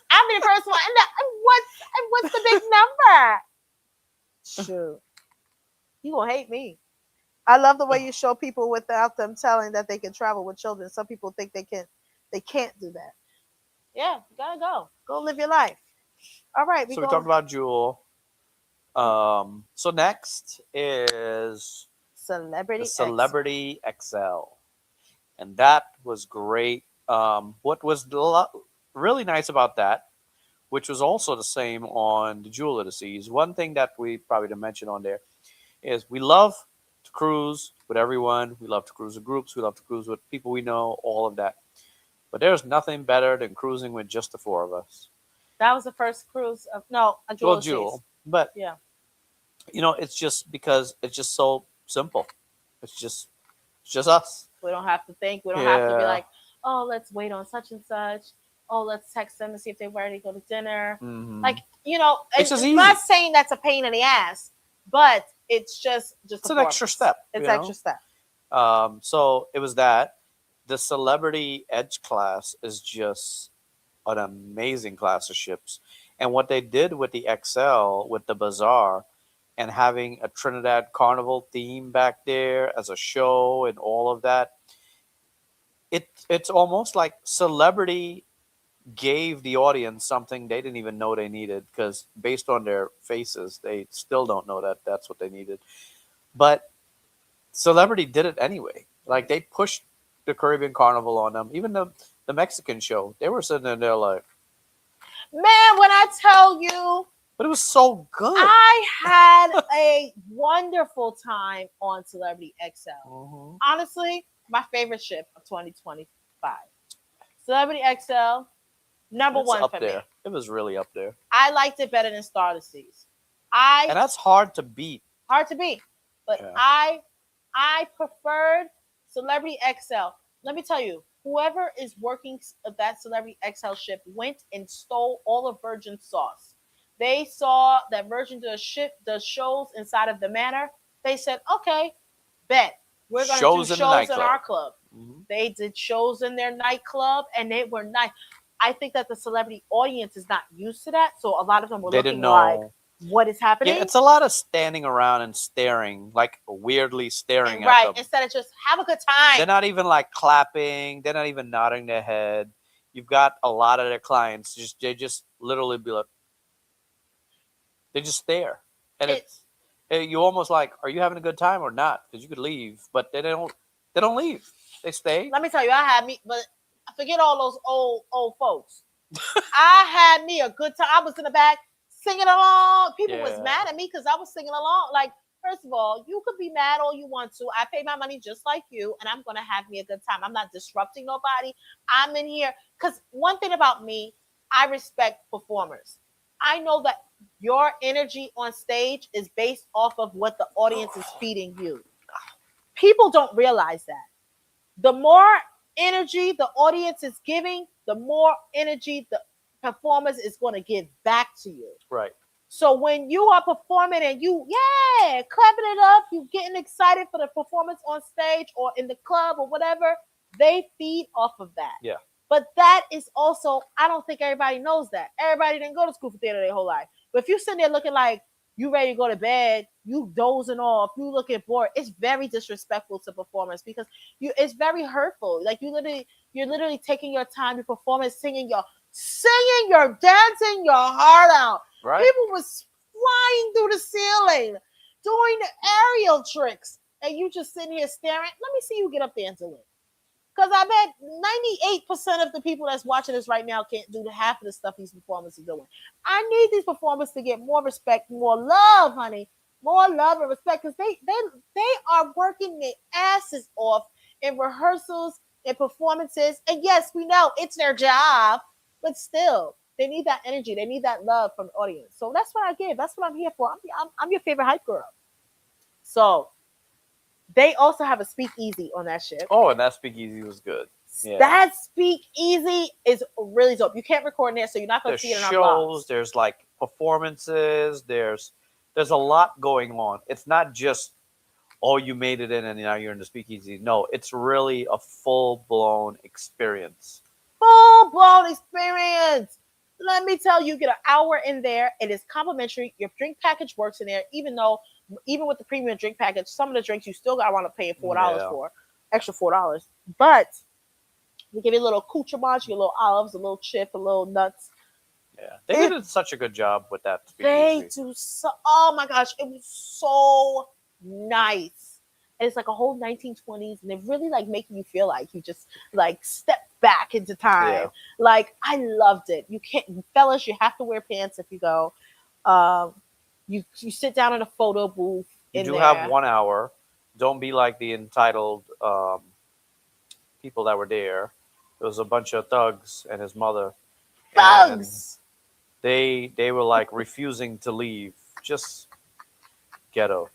Speaker 5: I'll be the first one. And what's the big number? Shoot. You gonna hate me. I love the way you show people without them telling that they can travel with children. Some people think they can't do that. Yeah, you gotta go. Go live your life. All right.
Speaker 2: So we talked about Jewel. So next is
Speaker 5: Celebrity
Speaker 2: the Celebrity XL. And that was great. What was really nice about that, which was also the same on the Jewel of the Seas, one thing that we probably didn't mention on there is we love to cruise with everyone. We love to cruise with groups. We love to cruise with people we know, all of that. But there's nothing better than cruising with just the four of us.
Speaker 5: That was the first cruise of a Jewel.
Speaker 2: Well, Jewel. But,
Speaker 5: yeah.
Speaker 2: You know, it's just because it's just so simple. It's just us.
Speaker 5: We don't have to think. We don't have to be like, oh, let's wait on such and such. Oh, let's text them and see if they're ready to go to dinner.
Speaker 2: Mm-hmm.
Speaker 5: Like, you know,
Speaker 2: it's just
Speaker 5: I'm
Speaker 2: easy.
Speaker 5: not saying that's a pain in the ass, but it's just
Speaker 2: it's an extra step.
Speaker 5: It's extra step.
Speaker 2: So it was that. The Celebrity Edge class is just an amazing class of ships. And what they did with the XL, with the Bazaar, and having a Trinidad Carnival theme back there as a show and all of that, it's almost like Celebrity gave the audience something they didn't even know they needed, because based on their faces, they still don't know that that's what they needed. But Celebrity did it anyway. Like, they pushed the Caribbean Carnival on them. Even the Mexican show, they were sitting in there like,
Speaker 5: man, when I tell you,
Speaker 2: but it was so good.
Speaker 5: I had a wonderful time on Celebrity XL.
Speaker 2: Mm-hmm.
Speaker 5: Honestly, my favorite ship of 2025. Celebrity XL, number one
Speaker 2: up
Speaker 5: for
Speaker 2: there.
Speaker 5: me.
Speaker 2: It was really up there.
Speaker 5: I liked it better than Star of the Seas.
Speaker 2: And that's hard to beat.
Speaker 5: Hard to beat. But
Speaker 2: Yeah.
Speaker 5: I preferred Celebrity XL. Let me tell you, whoever is working that Celebrity XL ship went and stole all of Virgin's sauce. They saw that Virgin does shows inside of the Manor. They said, okay, bet. We're going to do shows in our club.
Speaker 2: Mm-hmm.
Speaker 5: They did shows in their nightclub, and they were nice. I think that the celebrity audience is not used to that, so a lot of them were
Speaker 2: They
Speaker 5: looking
Speaker 2: didn't know.
Speaker 5: like, "What is happening?"
Speaker 2: Yeah, it's a lot of standing around and staring, like weirdly staring at
Speaker 5: right,
Speaker 2: them.
Speaker 5: instead of just have a good time.
Speaker 2: They're not even like clapping. They're not even nodding their head. You've got a lot of their clients they just literally be like, they just stare, and you almost like, are you having a good time or not? Because you could leave, but they don't. They don't leave. They stay.
Speaker 5: Let me tell you, I had me, but forget all those old folks. I had me a good time. I was in the back singing along. People was
Speaker 2: Yeah.
Speaker 5: mad at me because I was singing along. Like, first of all, you could be mad all you want to. I pay my money just like you, and I'm gonna have me a good time. I'm not disrupting nobody. I'm in here because one thing about me, I respect performers. I know that your energy on stage is based off of what the audience is feeding you. People don't realize that. The more energy the audience is giving, the more energy the performance is going to give back to you.
Speaker 2: Right.
Speaker 5: So when you are performing and you, clapping it up, you getting excited for the performance on stage or in the club or whatever, they feed off of that.
Speaker 2: Yeah.
Speaker 5: But that is also, I don't think everybody knows that. Everybody didn't go to school for theater their whole life. But if you're sitting there looking like you ready to go to bed, you dozing off, you looking bored, it's very disrespectful to performers because it's very hurtful. Like you're literally taking your time to perform and singing, you're dancing your heart out.
Speaker 2: Right.
Speaker 5: People was flying through the ceiling, doing the aerial tricks, and you just sitting here staring. Let me see you get up there and do it. Because I bet 98% of the people that's watching this right now can't do half of the stuff these performers are doing. I need these performers to get more respect, more love, honey. More love and respect because they are working their asses off in rehearsals and performances. And yes, we know it's their job, but still, they need that energy. They need that love from the audience. So that's what I give. That's what I'm here for. I'm your favorite hype girl. So they also have a speakeasy on that ship.
Speaker 2: Oh, and that speakeasy was good. Yeah.
Speaker 5: That speakeasy is really dope. You can't record in there, so you're not going to see it in our
Speaker 2: shows.
Speaker 5: vlogs.
Speaker 2: There's like performances. There's a lot going on. It's not just, oh, you made it in and now you're in the speakeasy. No, it's really a full-blown experience.
Speaker 5: Full-blown experience. Let me tell you, get an hour in there. It is complimentary. Your drink package works in there, even with the premium drink package, some of the drinks you still got to want to pay $4 for, extra $4. But we give you a little accoutrements, your little olives, a little chip, a little nuts.
Speaker 2: Yeah, they did such a good job with that.
Speaker 5: They do so. Oh my gosh, it was so nice. And it's like a whole 1920s, and they're really like making you feel like you just like step back into time.
Speaker 2: Yeah.
Speaker 5: Like I loved it. You can't, fellas, you have to wear pants if you go. You sit down in a photo booth.
Speaker 2: You do have 1 hour. Don't be like the entitled people that were there. There was a bunch of thugs and his mother.
Speaker 5: Thugs.
Speaker 2: And they were like refusing to leave. Just ghetto.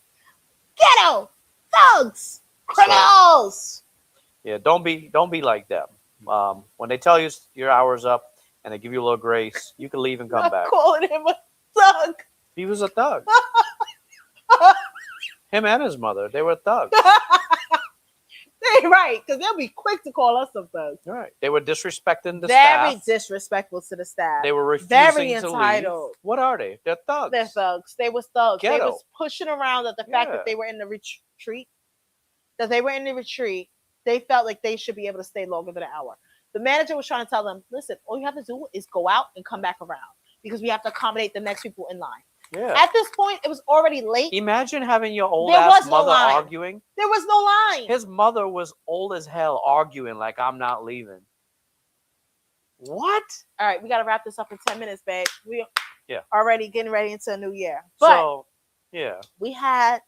Speaker 5: Thugs. Criminals.
Speaker 2: So, yeah, don't be like them. When they tell you your hour's up and they give you a little grace, you can leave and come back.
Speaker 5: Calling him a thug.
Speaker 2: He was a thug. Him and his mother, they were thugs.
Speaker 5: Right, because they'll be quick to call us some thugs.
Speaker 2: Right. They were disrespecting the staff.
Speaker 5: Very disrespectful to the staff.
Speaker 2: They were refusing
Speaker 5: very
Speaker 2: to
Speaker 5: entitled.
Speaker 2: leave. What are they? They're thugs.
Speaker 5: They're thugs. They was thugs.
Speaker 2: Ghetto.
Speaker 5: They was pushing around at the fact that they were in the retreat. That they were in the retreat. They felt like they should be able to stay longer than an hour. The manager was trying to tell them, listen, all you have to do is go out and come back around because we have to accommodate the next people in line.
Speaker 2: Yeah.
Speaker 5: At this point, it was already late.
Speaker 2: Imagine having your old
Speaker 5: There
Speaker 2: ass
Speaker 5: was no
Speaker 2: mother
Speaker 5: line.
Speaker 2: arguing.
Speaker 5: There was no line.
Speaker 2: His mother was old as hell arguing like I'm not leaving. What?
Speaker 5: All right, we got to wrap this up in 10 minutes, babe. We
Speaker 2: Yeah.
Speaker 5: already getting ready into a new year. But
Speaker 2: So, yeah.
Speaker 5: we had,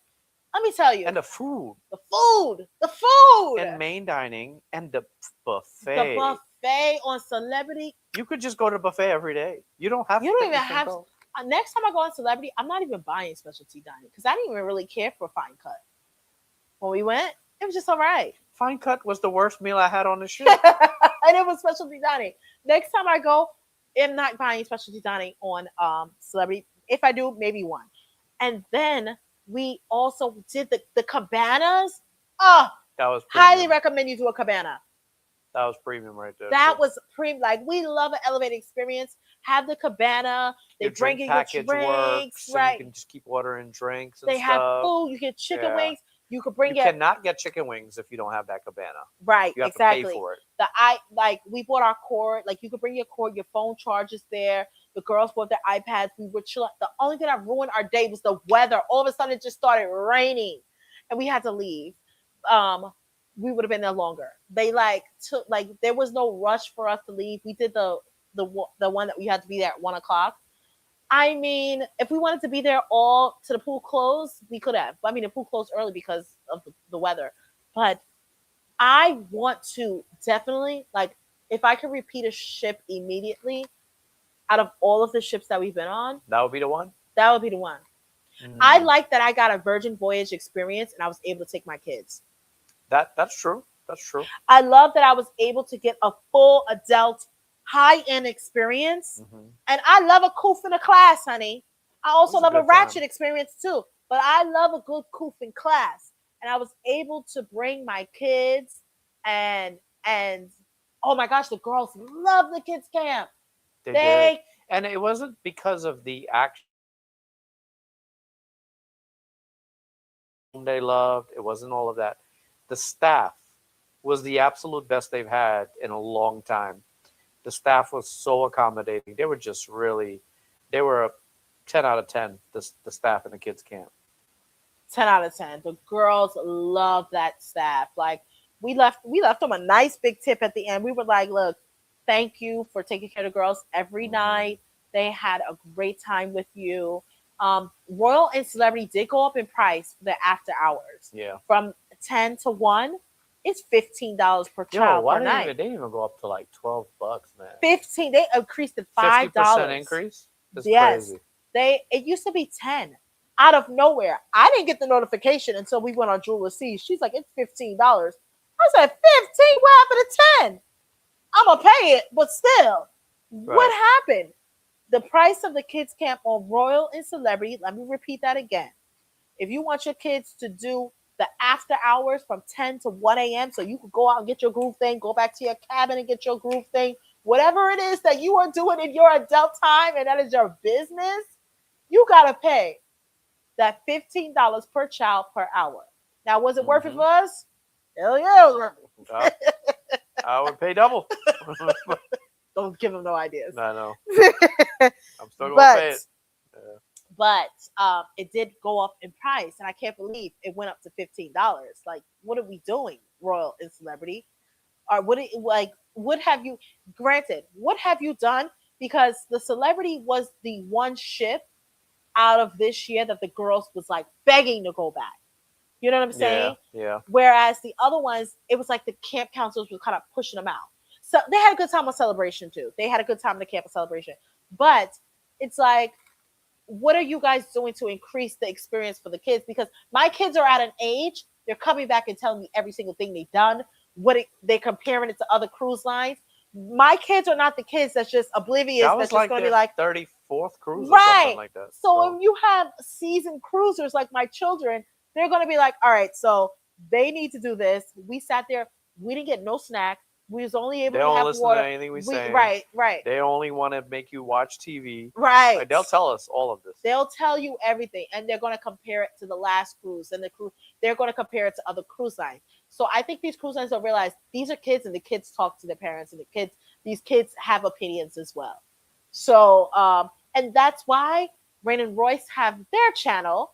Speaker 5: let me tell you,
Speaker 2: And the food.
Speaker 5: the food.
Speaker 2: And main dining and the buffet.
Speaker 5: The buffet on Celebrity.
Speaker 2: You could just go to the buffet every day. You don't have
Speaker 5: You
Speaker 2: to.
Speaker 5: don't even have to. Next time I go on Celebrity, I'm not even buying specialty dining because I didn't even really care for fine cut. When we went, it was just all right.
Speaker 2: Fine cut was the worst meal I had on the ship.
Speaker 5: And it was specialty dining. Next time I go, I'm not buying specialty dining on Celebrity. If I do, maybe one. And then we also did the cabanas. Oh,
Speaker 2: That was
Speaker 5: highly
Speaker 2: premium.
Speaker 5: recommend you do a cabana.
Speaker 2: That was premium right there.
Speaker 5: That
Speaker 2: too.
Speaker 5: was like we love an elevated experience. Have the cabana. They
Speaker 2: Your
Speaker 5: bring
Speaker 2: drink
Speaker 5: you your
Speaker 2: package
Speaker 5: drinks,
Speaker 2: works, and
Speaker 5: right?
Speaker 2: you can just keep ordering drinks and
Speaker 5: They have
Speaker 2: stuff.
Speaker 5: food. You get chicken
Speaker 2: Yeah.
Speaker 5: wings. You could bring
Speaker 2: You
Speaker 5: it.
Speaker 2: cannot get chicken wings if you don't have that cabana.
Speaker 5: Right,
Speaker 2: You have
Speaker 5: exactly.
Speaker 2: to pay for it.
Speaker 5: Like we bought our cord. Like you could bring your cord. Your phone charges there. The girls bought their iPads. We were chilling. The only thing that ruined our day was the weather. All of a sudden, it just started raining, and we had to leave. We would have been there longer. They took there was no rush for us to leave. We did the one that we had to be there at 1 o'clock. I mean, if we wanted to be there all to the pool closed, we could have. I mean, the pool closed early because of the weather. But I want to definitely, if I could repeat a ship immediately out of all of the ships that we've been on,
Speaker 2: That would be the one.
Speaker 5: that would be the one. I like that I got a Virgin Voyage experience and I was able to take my kids.
Speaker 2: That's true. That's true.
Speaker 5: I love that I was able to get a full adult high-end experience.
Speaker 2: Mm-hmm.
Speaker 5: And I love a coof in a class, honey. I also
Speaker 2: It was a
Speaker 5: love a
Speaker 2: good
Speaker 5: ratchet
Speaker 2: time.
Speaker 5: experience too. But I love a good coof in class. And I was able to bring my kids and oh my gosh, the girls love the kids camp.
Speaker 2: They did. And it wasn't because of the action they loved. It wasn't all of that. The staff was the absolute best they've had in a long time. The staff was so accommodating. They were just really, they were a 10 out of 10, the staff in the kids camp.
Speaker 5: 10 out of 10. The girls love that staff. Like we left them a nice big tip at the end. We were like, look, thank you for taking care of the girls every night. They had a great time with you. Royal and Celebrity did go up in price for the after hours.
Speaker 2: Yeah.
Speaker 5: From 10 to 1, it's $15 per child per night.
Speaker 2: They didn't even go up to like $12, man.
Speaker 5: 15. They increased it $5.
Speaker 2: 50% increase? That's
Speaker 5: yes.
Speaker 2: crazy.
Speaker 5: It used to be 10. Out of nowhere. I didn't get the notification until we went on Jewel C. She's like, it's $15. I said, 15? What happened to 10? I'm going to pay it, but still.
Speaker 2: Right.
Speaker 5: What happened? The price of the kids camp on Royal and Celebrity, let me repeat that again. If you want your kids to do the after hours from 10 to 1 a.m. so you could go out and get your groove thing, go back to your cabin and get your groove thing, whatever it is that you are doing in your adult time and that is your business, you got to pay that $15 per child per hour. Now, was it worth it for us? Hell yeah, it was worth it.
Speaker 2: I would pay double.
Speaker 5: Don't give them no ideas.
Speaker 2: I know. I'm still going to pay it. Yeah.
Speaker 5: But it did go up in price, and I can't believe it went up to $15. Like, what are we doing, Royal and Celebrity? Or what have you? Granted, what have you done? Because the Celebrity was the one ship out of this year that the girls was like begging to go back. You know what I'm saying?
Speaker 2: Yeah.
Speaker 5: Whereas the other ones, it was like the camp counselors were kind of pushing them out. So they had a good time on Celebration too. They had a good time in the camp of Celebration. But it's like, what are you guys doing to increase the experience for the kids? Because my kids are at an age, they're coming back and telling me every single thing they've done, they're comparing it to other cruise lines. My kids are not the kids that's just oblivious.
Speaker 2: That was
Speaker 5: that's just going to be like
Speaker 2: 34th cruise
Speaker 5: right.
Speaker 2: or something like that.
Speaker 5: So if you have seasoned cruisers like my children, they're going to be like, all right, so they need to do this. We sat there. We didn't get no snack. We was only able
Speaker 2: they
Speaker 5: to
Speaker 2: don't
Speaker 5: have
Speaker 2: listen
Speaker 5: water.
Speaker 2: to anything we say.
Speaker 5: Right.
Speaker 2: They only want to make you watch TV.
Speaker 5: Right.
Speaker 2: Like, they'll tell us all of this.
Speaker 5: They'll tell you everything, and they're going to compare it to the last cruise, and they're going to compare it to other cruise lines. So I think these cruise lines don't realize these are kids, and the kids talk to their parents, and these kids have opinions as well. So, and that's why Rain and Royce have their channel,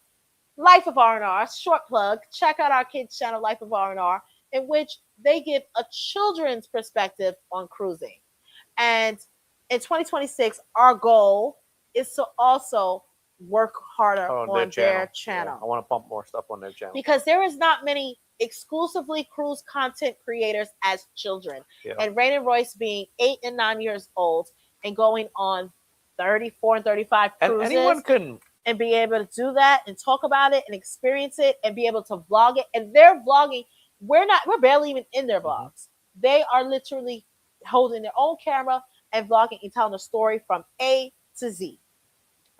Speaker 5: Life of R&R, short plug. Check out our kids' channel, Life of R&R, in which they give a children's perspective on cruising. And in 2026, our goal is to also work harder on their channel.
Speaker 2: Yeah, I want to pump more stuff on their channel.
Speaker 5: Because there is not many exclusively cruise content creators as children.
Speaker 2: Yeah.
Speaker 5: And Rain and Royce being 8 and 9 years old and going on 34 and 35 cruises.
Speaker 2: And anyone can.
Speaker 5: And be able to do that and talk about it and experience it and be able to vlog it. And they're vlogging. We're barely even in their vlogs. They are literally holding their own camera and vlogging and telling a story from A to Z.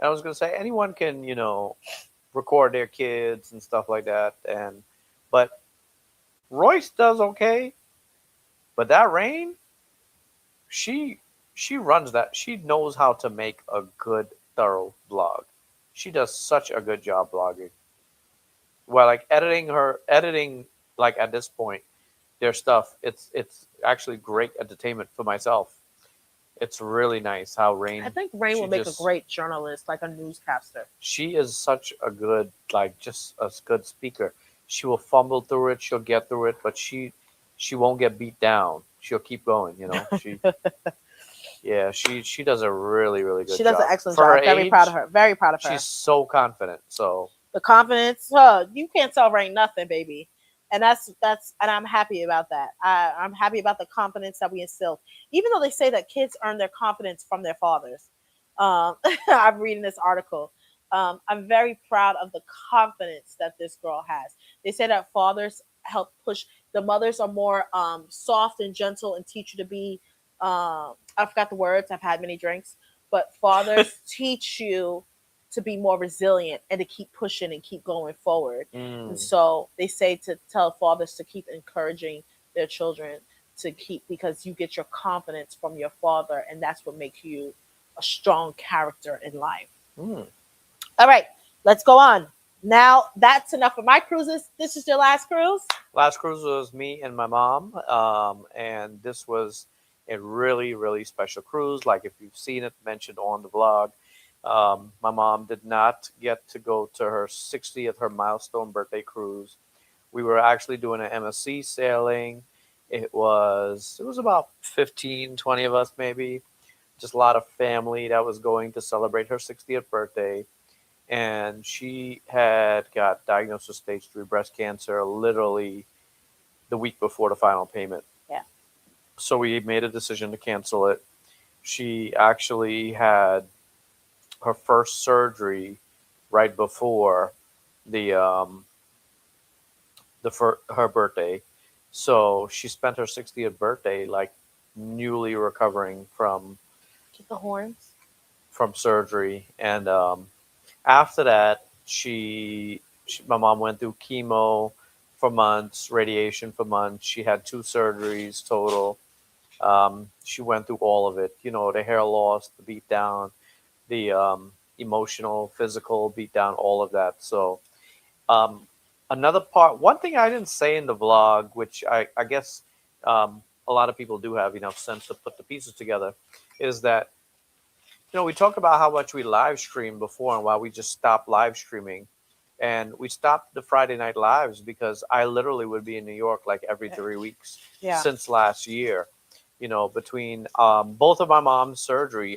Speaker 2: I was going to say, anyone can, record their kids and stuff like that. But Royce does okay. But that Rain, she she runs that. She knows how to make a good, thorough blog. She does such a good job blogging. Well, like editing, like at this point, their stuff. It's actually great entertainment for myself. It's really nice how
Speaker 5: I
Speaker 2: Rain.
Speaker 5: think Rain
Speaker 2: She
Speaker 5: would make a
Speaker 2: just
Speaker 5: great journalist, like a newscaster.
Speaker 2: she is such a good, like, just a good speaker. She will fumble through it. She'll get through it, but she won't get beat down. She'll keep going. She does a really really good
Speaker 5: She does an
Speaker 2: job
Speaker 5: excellent
Speaker 2: for her
Speaker 5: job. Very proud of
Speaker 2: age.
Speaker 5: her. Very proud of her.
Speaker 2: She's so confident. So
Speaker 5: The confidence, you can't tell Rain nothing, baby. And and I'm happy about that. I'm happy about the confidence that we instill. Even though they say that kids earn their confidence from their fathers. I'm reading this article. I'm very proud of the confidence that this girl has. They say that fathers help push. The mothers are more soft and gentle and teach you to be. I forgot the words. I've had many drinks, but fathers teach you to be more resilient and to keep pushing and keep going forward. And so they say to tell fathers to keep encouraging their children to keep, because you get your confidence from your father, and that's what makes you a strong character in life.
Speaker 2: mm.
Speaker 5: All right, let's go on. Now that's enough of my cruises. This is your last cruise.
Speaker 2: Last cruise was me and my mom, and this was a really really special cruise. Like if you've seen it mentioned on the vlog. My mom did not get to go to her 60th, her milestone birthday cruise. We were actually doing an MSC sailing. It was about 15, 20 of us maybe. Just a lot of family that was going to celebrate her 60th birthday. And she had got diagnosed with stage 3 breast cancer literally the week before the final payment.
Speaker 5: Yeah.
Speaker 2: So we made a decision to cancel it. She actually had her first surgery right before the her birthday. So she spent her 60th birthday like newly recovering
Speaker 5: Get the horns.
Speaker 2: from surgery, and after that, my mom went through chemo for months, radiation for months. She had 2 surgeries total. She went through all of it. The hair loss, the beat down, the emotional, physical beat down, all of that. So um, another part, one thing I didn't say in the vlog, which I guess a lot of people do have enough sense to put the pieces together, is that we talked about how much we live streamed before and why we just stopped live streaming. And we stopped the Friday night lives because I literally would be in New York like every 3 weeks
Speaker 5: Yeah.
Speaker 2: since last year. Between both of my mom's surgery,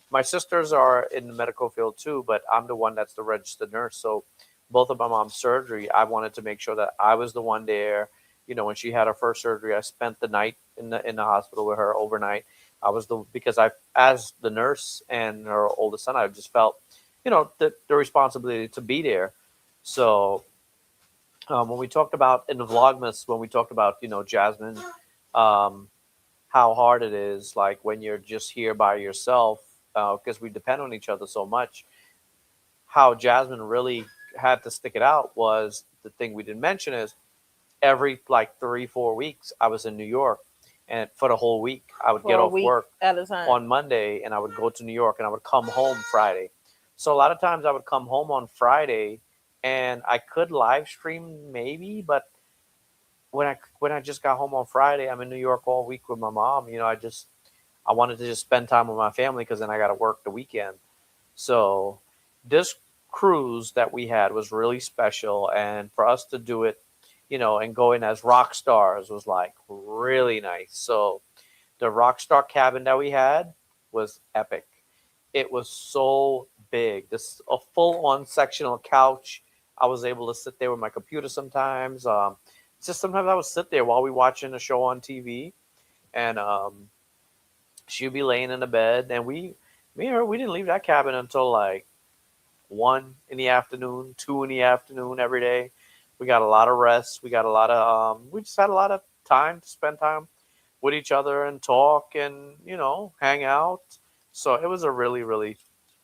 Speaker 2: my sisters are in the medical field too, but I'm the one that's the registered nurse. So both of my mom's surgery, I wanted to make sure that I was the one there. When she had her first surgery, I spent the night in the hospital with her overnight. I was because as the nurse and her oldest son, I just felt, the responsibility to be there. So when we talked about in the Vlogmas, when we talked about, Jasmine, um, how hard it is, like when you're just here by yourself, because we depend on each other so much. How Jasmine really had to stick it out was the thing we didn't mention is every like 3-4 weeks I was in New York, and for the whole week I would
Speaker 5: For
Speaker 2: get
Speaker 5: a
Speaker 2: off
Speaker 5: week
Speaker 2: work
Speaker 5: at a time.
Speaker 2: on Monday and I would go to New York and I would come home Friday. So a lot of times I would come home on Friday and I could live stream maybe, but when I just got home on Friday, I'm in New York all week with my mom. I wanted to just spend time with my family because then I got to work the weekend. So this cruise that we had was really special, and for us to do it, and go in as rock stars was like really nice. So the rock star cabin that we had was epic. It was so big. This a full on sectional couch. I was able to sit there with my computer sometimes. Just sometimes I would sit there while we watching a show on TV, and she'd be laying in the bed, and me and her, we didn't leave that cabin until like 1 in the afternoon, 2 in the afternoon every day. We got a lot of rest. We got a lot of we just had a lot of time to spend time with each other and talk and hang out. So it was a really really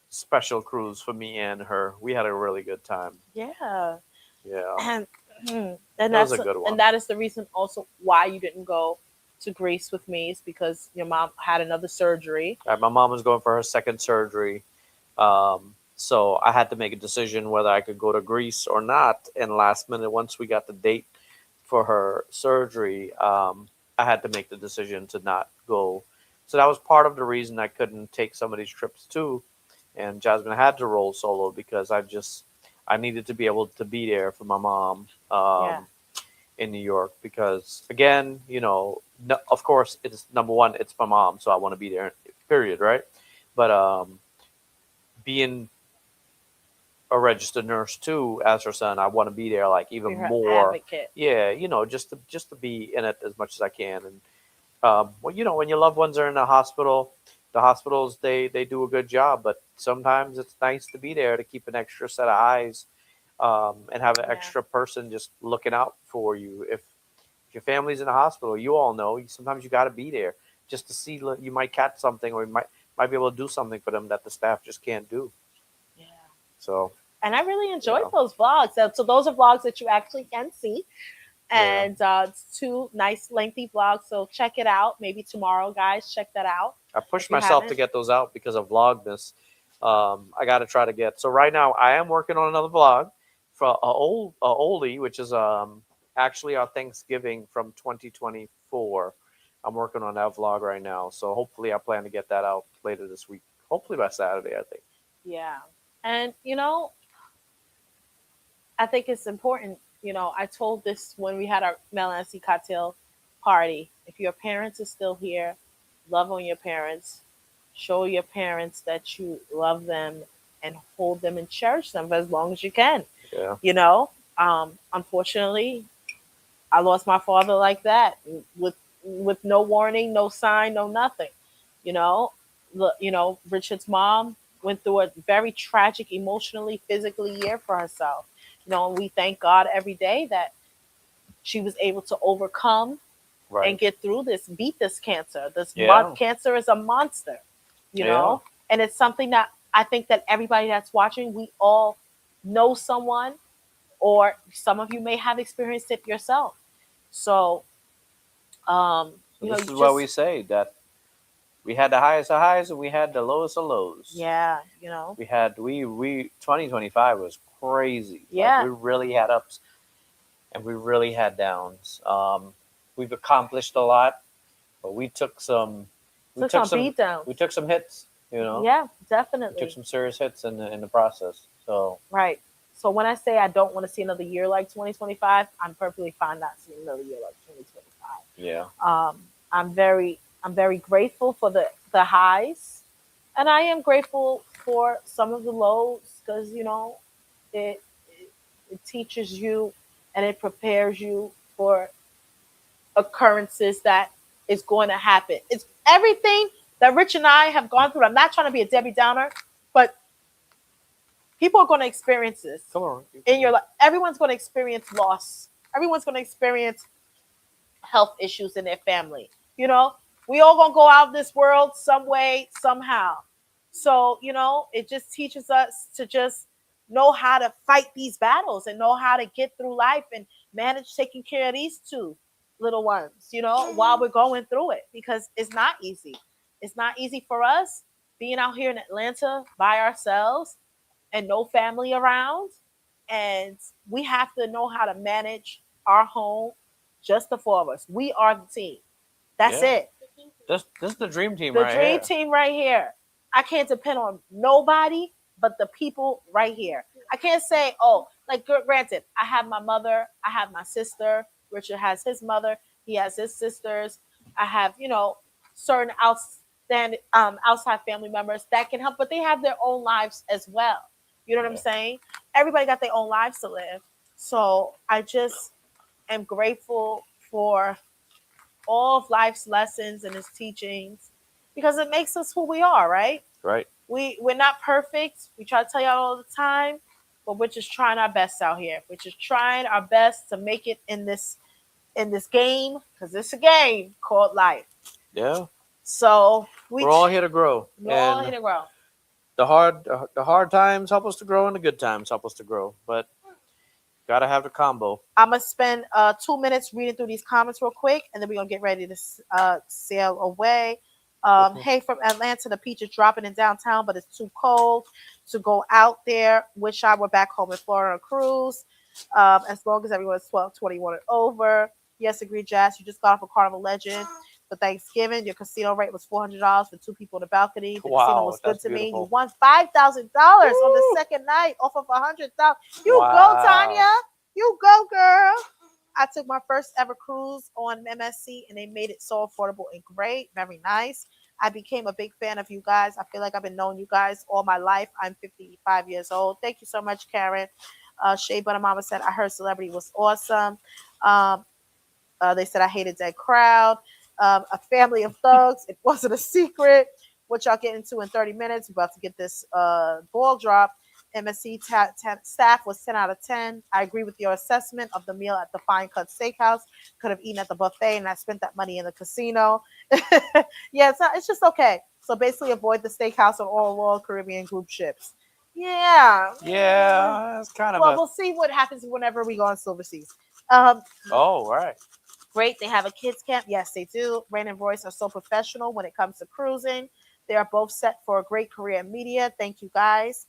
Speaker 2: special cruise for me and her. We had a really good time.
Speaker 5: Yeah.
Speaker 2: Yeah,
Speaker 5: And
Speaker 2: it was
Speaker 5: that's
Speaker 2: a good one.
Speaker 5: and that is the reason also why you didn't go to Greece with me is because your mom had another surgery.
Speaker 2: My mom was going for her second surgery. So I had to make a decision whether I could go to Greece or not. And last minute, once we got the date for her surgery, I had to make the decision to not go. So that was part of the reason I couldn't take some of these trips too. And Jasmine had to roll solo because I needed to be able to be there for my mom
Speaker 5: Yeah.
Speaker 2: in New York because again, no, of course it's number one, it's my mom, so I want to be there. Period, right? But being a registered nurse too as her son, I want to be there like even
Speaker 5: You're her
Speaker 2: more.
Speaker 5: advocate.
Speaker 2: Yeah, just to be in it as much as I can. And well, when your loved ones are in the hospitals they do a good job, but sometimes it's nice to be there to keep an extra set of eyes, and have an
Speaker 5: Yeah.
Speaker 2: extra person just looking out for you. If your family's in the hospital, you all know sometimes you got to be there just to see you might catch something, or you might be able to do something for them that the staff just can't do.
Speaker 5: Yeah.
Speaker 2: So
Speaker 5: And I really enjoyed
Speaker 2: Yeah.
Speaker 5: those vlogs. So those are vlogs that you actually can see.
Speaker 2: Yeah.
Speaker 5: And it's 2 nice lengthy vlogs. So check it out. Maybe tomorrow, guys. Check that out.
Speaker 2: I pushed
Speaker 5: If you
Speaker 2: myself to
Speaker 5: haven't.
Speaker 2: get those out because of Vlogmas. I got to try to get. So right now, I am working on another vlog for a oldie, which is actually our Thanksgiving from 2024. I'm working on that vlog right now, so hopefully, I plan to get that out later this week. Hopefully by Saturday, I think.
Speaker 5: Yeah. And, I think it's important. I told this when we had our Melancy cocktail party. If your parents are still here, love on your parents. Show your parents that you love them and hold them and cherish them for as long as you can.
Speaker 2: Yeah.
Speaker 5: Unfortunately, I lost my father like that with no warning, no sign, no nothing. You know, Richard's mom went through a very tragic, emotionally, physically year for herself. And we thank God every day that she was able to overcome and
Speaker 2: Right.
Speaker 5: get through this, beat this cancer.
Speaker 2: Yeah.
Speaker 5: Cancer is a monster,
Speaker 2: Yeah.
Speaker 5: and it's something that I think that everybody that's watching, we all know someone, or some of you may have experienced it yourself. So,
Speaker 2: So this is
Speaker 5: you
Speaker 2: what we
Speaker 5: just,
Speaker 2: say that we had the highest of highs and we had the lowest of lows.
Speaker 5: yeah,
Speaker 2: We had we 2025 was crazy.
Speaker 5: Yeah.
Speaker 2: Like we really had ups and we really had downs. We've accomplished a lot, but we took some
Speaker 5: beat down.
Speaker 2: we took some hits.
Speaker 5: Yeah,
Speaker 2: We
Speaker 5: definitely.
Speaker 2: took some serious hits in the process. So
Speaker 5: Right. So when I say I don't want to see another year like 2025, I'm perfectly fine not seeing another year like 2025.
Speaker 2: yeah,
Speaker 5: I'm very grateful for the highs, and I am grateful for some of the lows because it, it teaches you and it prepares you for occurrences that is going to happen. It's everything that Rich and I have gone through. I'm not trying to be a Debbie Downer, but people are going to experience this
Speaker 2: come on.
Speaker 5: in your life. Everyone's going to experience loss. Everyone's going to experience health issues in their family. We all gonna go out this world some way, somehow. So, it just teaches us to just know how to fight these battles and know how to get through life and manage taking care of these 2 little ones, while we're going through it, because it's not easy. It's not easy for us being out here in Atlanta by ourselves and no family around. And we have to know how to manage our home, just the 4 of us. We are the team. That's
Speaker 2: Yeah.
Speaker 5: it.
Speaker 2: This is the dream team
Speaker 5: The
Speaker 2: right
Speaker 5: dream
Speaker 2: here.
Speaker 5: team right here. I can't depend on nobody but the people right here. I can't say, oh, like granted, I have my mother, I have my sister. Richard has his mother, he has his sisters. I have, certain outside family members that can help, but they have their own lives as well. You know what I'm
Speaker 2: Yeah.
Speaker 5: saying? Everybody got their own lives to live. So I just am grateful for all of life's lessons and its teachings because it makes us who we are, right?
Speaker 2: Right.
Speaker 5: We're not perfect. We try to tell y'all all the time, but we're just trying our best out here. We're just trying our best to make it in this game, because it's a game called life.
Speaker 2: Yeah.
Speaker 5: So
Speaker 2: We're all here to grow.
Speaker 5: We're all here to grow.
Speaker 2: The hard times help us to grow and the good times help us to grow. But Gotta have the combo.
Speaker 5: I'm gonna spend 2 minutes reading through these comments real quick, and then we're gonna get ready to sail away. Hey, from Atlanta, the peach is dropping in downtown, but it's too cold to go out there. Wish I were back home in Florida on a cruise. As long as everyone is 12, 21 and over. Yes, agree, Jazz. You just got off a Carnival Legend for Thanksgiving. Your casino rate was $400 for 2 people in the balcony. The casino
Speaker 2: Wow,
Speaker 5: was good
Speaker 2: that's
Speaker 5: to me. You
Speaker 2: beautiful.
Speaker 5: won $5,000 on the second night off of $100,000. You go,
Speaker 2: Wow.
Speaker 5: Tanya. You go, girl. I took my first ever cruise on MSC and they made it so affordable and great. Very nice. I became a big fan of you guys. I feel like I've been knowing you guys all my life. I'm 55 years old. Thank you so much, Karen. Shea Butter Mama said, I heard Celebrity was awesome. Um, they said, I hated that crowd. A family of thugs. It wasn't a secret. What y'all get into in 30 minutes. We're about to get this ball drop. MSC staff was 10 out of 10. I agree with your assessment of the meal at the Fine Cut Steakhouse. Could have eaten at the buffet and I spent that money in the casino. Yeah, it's just okay. So basically avoid the steakhouse on all Royal Caribbean group ships. Yeah.
Speaker 2: Yeah, that's kind of
Speaker 5: Well,
Speaker 2: a.
Speaker 5: we'll see what happens whenever we go on Silver Seas.
Speaker 2: Oh, right.
Speaker 5: Great. They have a kids camp. Yes, they do. Rain and Royce are so professional when it comes to cruising. They are both set for a great career in media. Thank you, guys.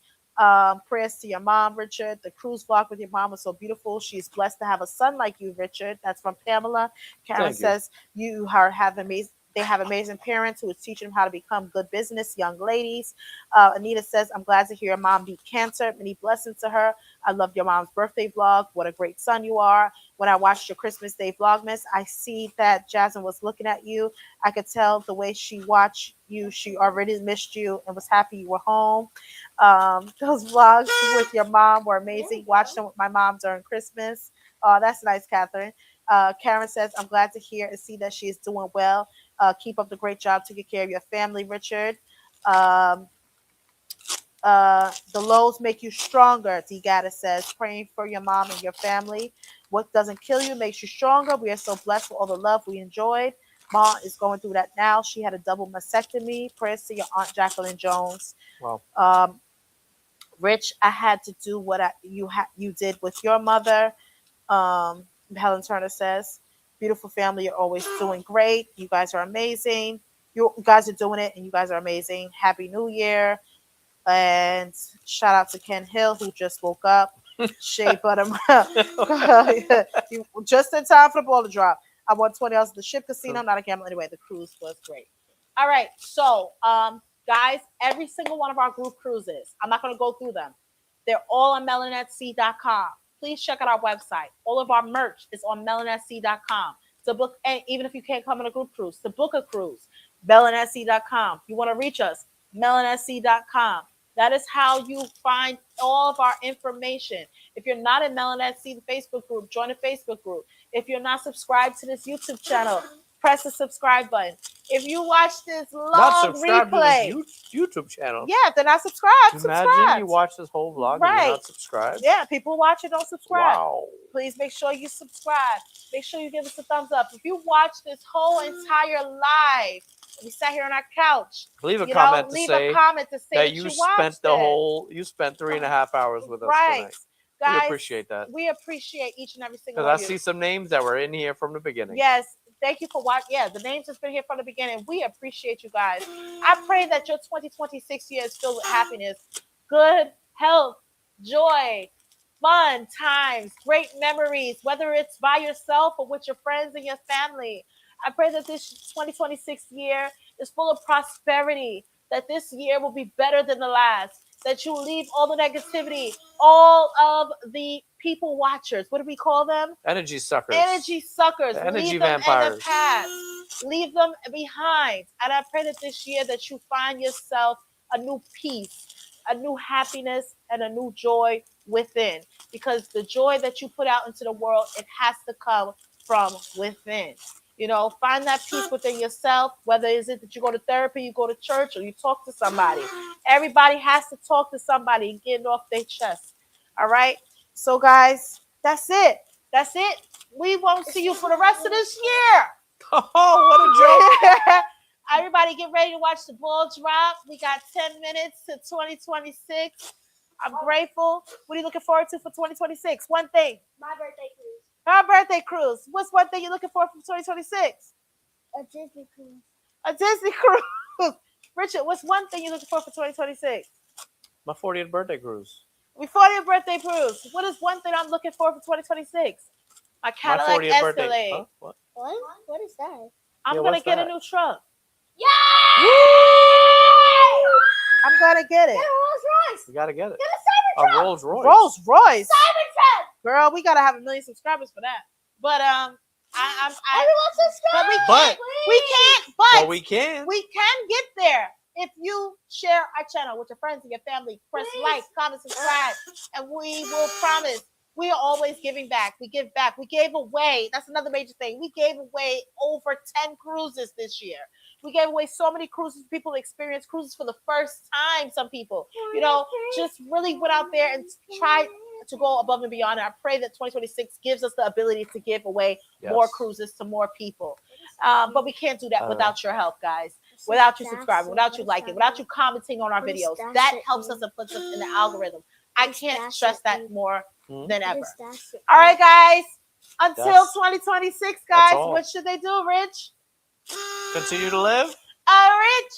Speaker 5: Prayers to your mom, Richard. The cruise vlog with your mom was so beautiful. She's blessed to have a son like you, Richard. That's from Pamela. Karen
Speaker 2: Thank you.
Speaker 5: says you have amazing. They have amazing parents who is teaching them how to become good business young ladies. Anita says, I'm glad to hear your mom beat cancer. Many blessings to her. I love your mom's birthday vlog. What a great son you are. When I watched your Christmas Day Vlogmas, I see that Jasmine was looking at you. I could tell the way she watched you. She already missed you and was happy you were home. Those vlogs with your mom were amazing. Watched them with my mom during Christmas. Oh, that's nice, Catherine. Karen says, I'm glad to hear and see that she is doing well. Keep up the great job taking care of your family, Richard. Um, the lows make you stronger, Degata says. Praying for your mom and your family. What doesn't kill you makes you stronger. We are so blessed with all the love we enjoyed. Mom is going through that now. She had a double mastectomy. Prayers to your Aunt Jacqueline Jones.
Speaker 2: Wow.
Speaker 5: Rich, I had to do what you did with your mother. Helen Turner says, beautiful family. You're always doing great. You guys are amazing. You guys are doing it and you guys are amazing. Happy New Year. And shout out to Ken Hill who just woke up. Shea Butter. You just in time for the ball to drop. I won $20 at the ship casino. Not a gambler anyway. The cruise was great. All right. So guys, every single one of our group cruises, I'm not going to go through them. They're all on melanesc.com. Please check out our website. All of our merch is on melanesc.com. To book, and even if you can't come on a group cruise, to book a cruise, melanesc.com. You want to reach us, melanesc.com. That is how you find all of our information. If you're not in Melanesc, the Facebook group, join the Facebook group. If you're not subscribed to this YouTube channel, press the subscribe button. If you watch this long replay,
Speaker 2: to this YouTube channel.
Speaker 5: yeah, if they're not subscribed, subscribe.
Speaker 2: Imagine you watch this whole vlog and you're not subscribed.
Speaker 5: Yeah, people watch it, don't subscribe.
Speaker 2: Wow.
Speaker 5: Please make sure you subscribe. Make sure you give us a thumbs up. If you watch this whole entire live, we sat here on our couch.
Speaker 2: Leave a comment to
Speaker 5: leave
Speaker 2: say
Speaker 5: a comment to say
Speaker 2: that you spent you spent 3.5 hours with us tonight.
Speaker 5: Guys,
Speaker 2: we appreciate that.
Speaker 5: We appreciate each and every single
Speaker 2: one
Speaker 5: of
Speaker 2: you.
Speaker 5: you.
Speaker 2: Because I see some names that were in here from the beginning.
Speaker 5: Yes. Thank you for watching. Yeah, the names has been here from the beginning. We appreciate you guys. I pray that your 2026 year is filled with happiness, good health, joy, fun times, great memories, whether it's by yourself or with your friends and your family. I pray that this 2026 year is full of prosperity, that this year will be better than the last, that you leave all the negativity, all of the people watchers. What do we call them?
Speaker 2: Energy suckers.
Speaker 5: Energy suckers.
Speaker 2: Energy
Speaker 5: leave them
Speaker 2: vampires.
Speaker 5: in the past. Leave them behind. And I pray that this year that you find yourself a new peace, a new happiness, and a new joy within. Because the joy that you put out into the world, it has to come from within. You know, find that peace within yourself, whether is it that you go to therapy, you go to church, or you talk to somebody. Everybody has to talk to somebody and get it off their chest. All right? So, guys, that's it. That's it. We won't see you for the rest of this year.
Speaker 2: Oh, what a joke.
Speaker 5: Everybody get ready to watch the ball drop. We got 10 minutes to 2026. I'm grateful. What are you looking forward to for 2026? One thing.
Speaker 3: My birthday cruise.
Speaker 5: Her birthday cruise. What's one thing you're looking for from 2026?
Speaker 3: A Disney cruise.
Speaker 5: A Disney cruise. Richard, what's one thing you're looking for 2026?
Speaker 2: My 40th birthday cruise.
Speaker 5: Before your birthday cruise, what is one thing I'm looking for 2026? My
Speaker 2: My
Speaker 5: Cadillac
Speaker 2: 40th birthday.
Speaker 5: Escalade.
Speaker 2: Huh? What?
Speaker 3: What? What is that?
Speaker 5: I'm
Speaker 2: Yeah,
Speaker 5: gonna
Speaker 2: what's
Speaker 5: get
Speaker 2: that?
Speaker 5: a new truck.
Speaker 3: Yay!
Speaker 5: I'm gonna get it.
Speaker 3: Get a Rolls Royce.
Speaker 2: You gotta get it.
Speaker 3: Get a Cybertruck.
Speaker 2: A Rolls Royce.
Speaker 5: Rolls Royce.
Speaker 3: Cybertruck.
Speaker 5: Girl, we gotta have 1 million subscribers for that. But
Speaker 3: Everyone
Speaker 5: but we
Speaker 3: subscribe.
Speaker 5: can't. We can't. But
Speaker 2: Well, we can.
Speaker 5: we can get there if you share our channel with your friends and your family. Press
Speaker 3: Please.
Speaker 5: like, comment, subscribe, and we will promise. We are always giving back. We give back. We gave away. That's another major thing. We gave away over 10 cruises this year. We gave away so many cruises. People experience cruises for the first time. Some people, just really went out there and tried to go above and beyond. And I pray that 2026 gives us the ability to give away more cruises to more people. But we can't do that without your help, guys. Without you subscribing, without you liking, without you commenting on our videos. That helps us and puts us in the algorithm. I can't stress that more than ever. All right, guys. Until
Speaker 2: That's-
Speaker 5: 2026,
Speaker 2: that's
Speaker 5: guys,
Speaker 2: all.
Speaker 5: what should they do, Rich?
Speaker 2: Continue to live.
Speaker 5: Rich.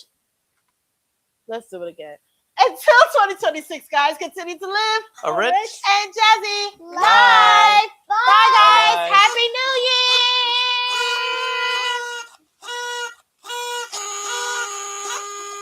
Speaker 5: Let's do it again. Until 2026, guys, continue to live
Speaker 2: A rich.
Speaker 5: and jazzy
Speaker 3: Live.
Speaker 5: life. Bye, guys.
Speaker 2: Bye.
Speaker 5: Happy New Year.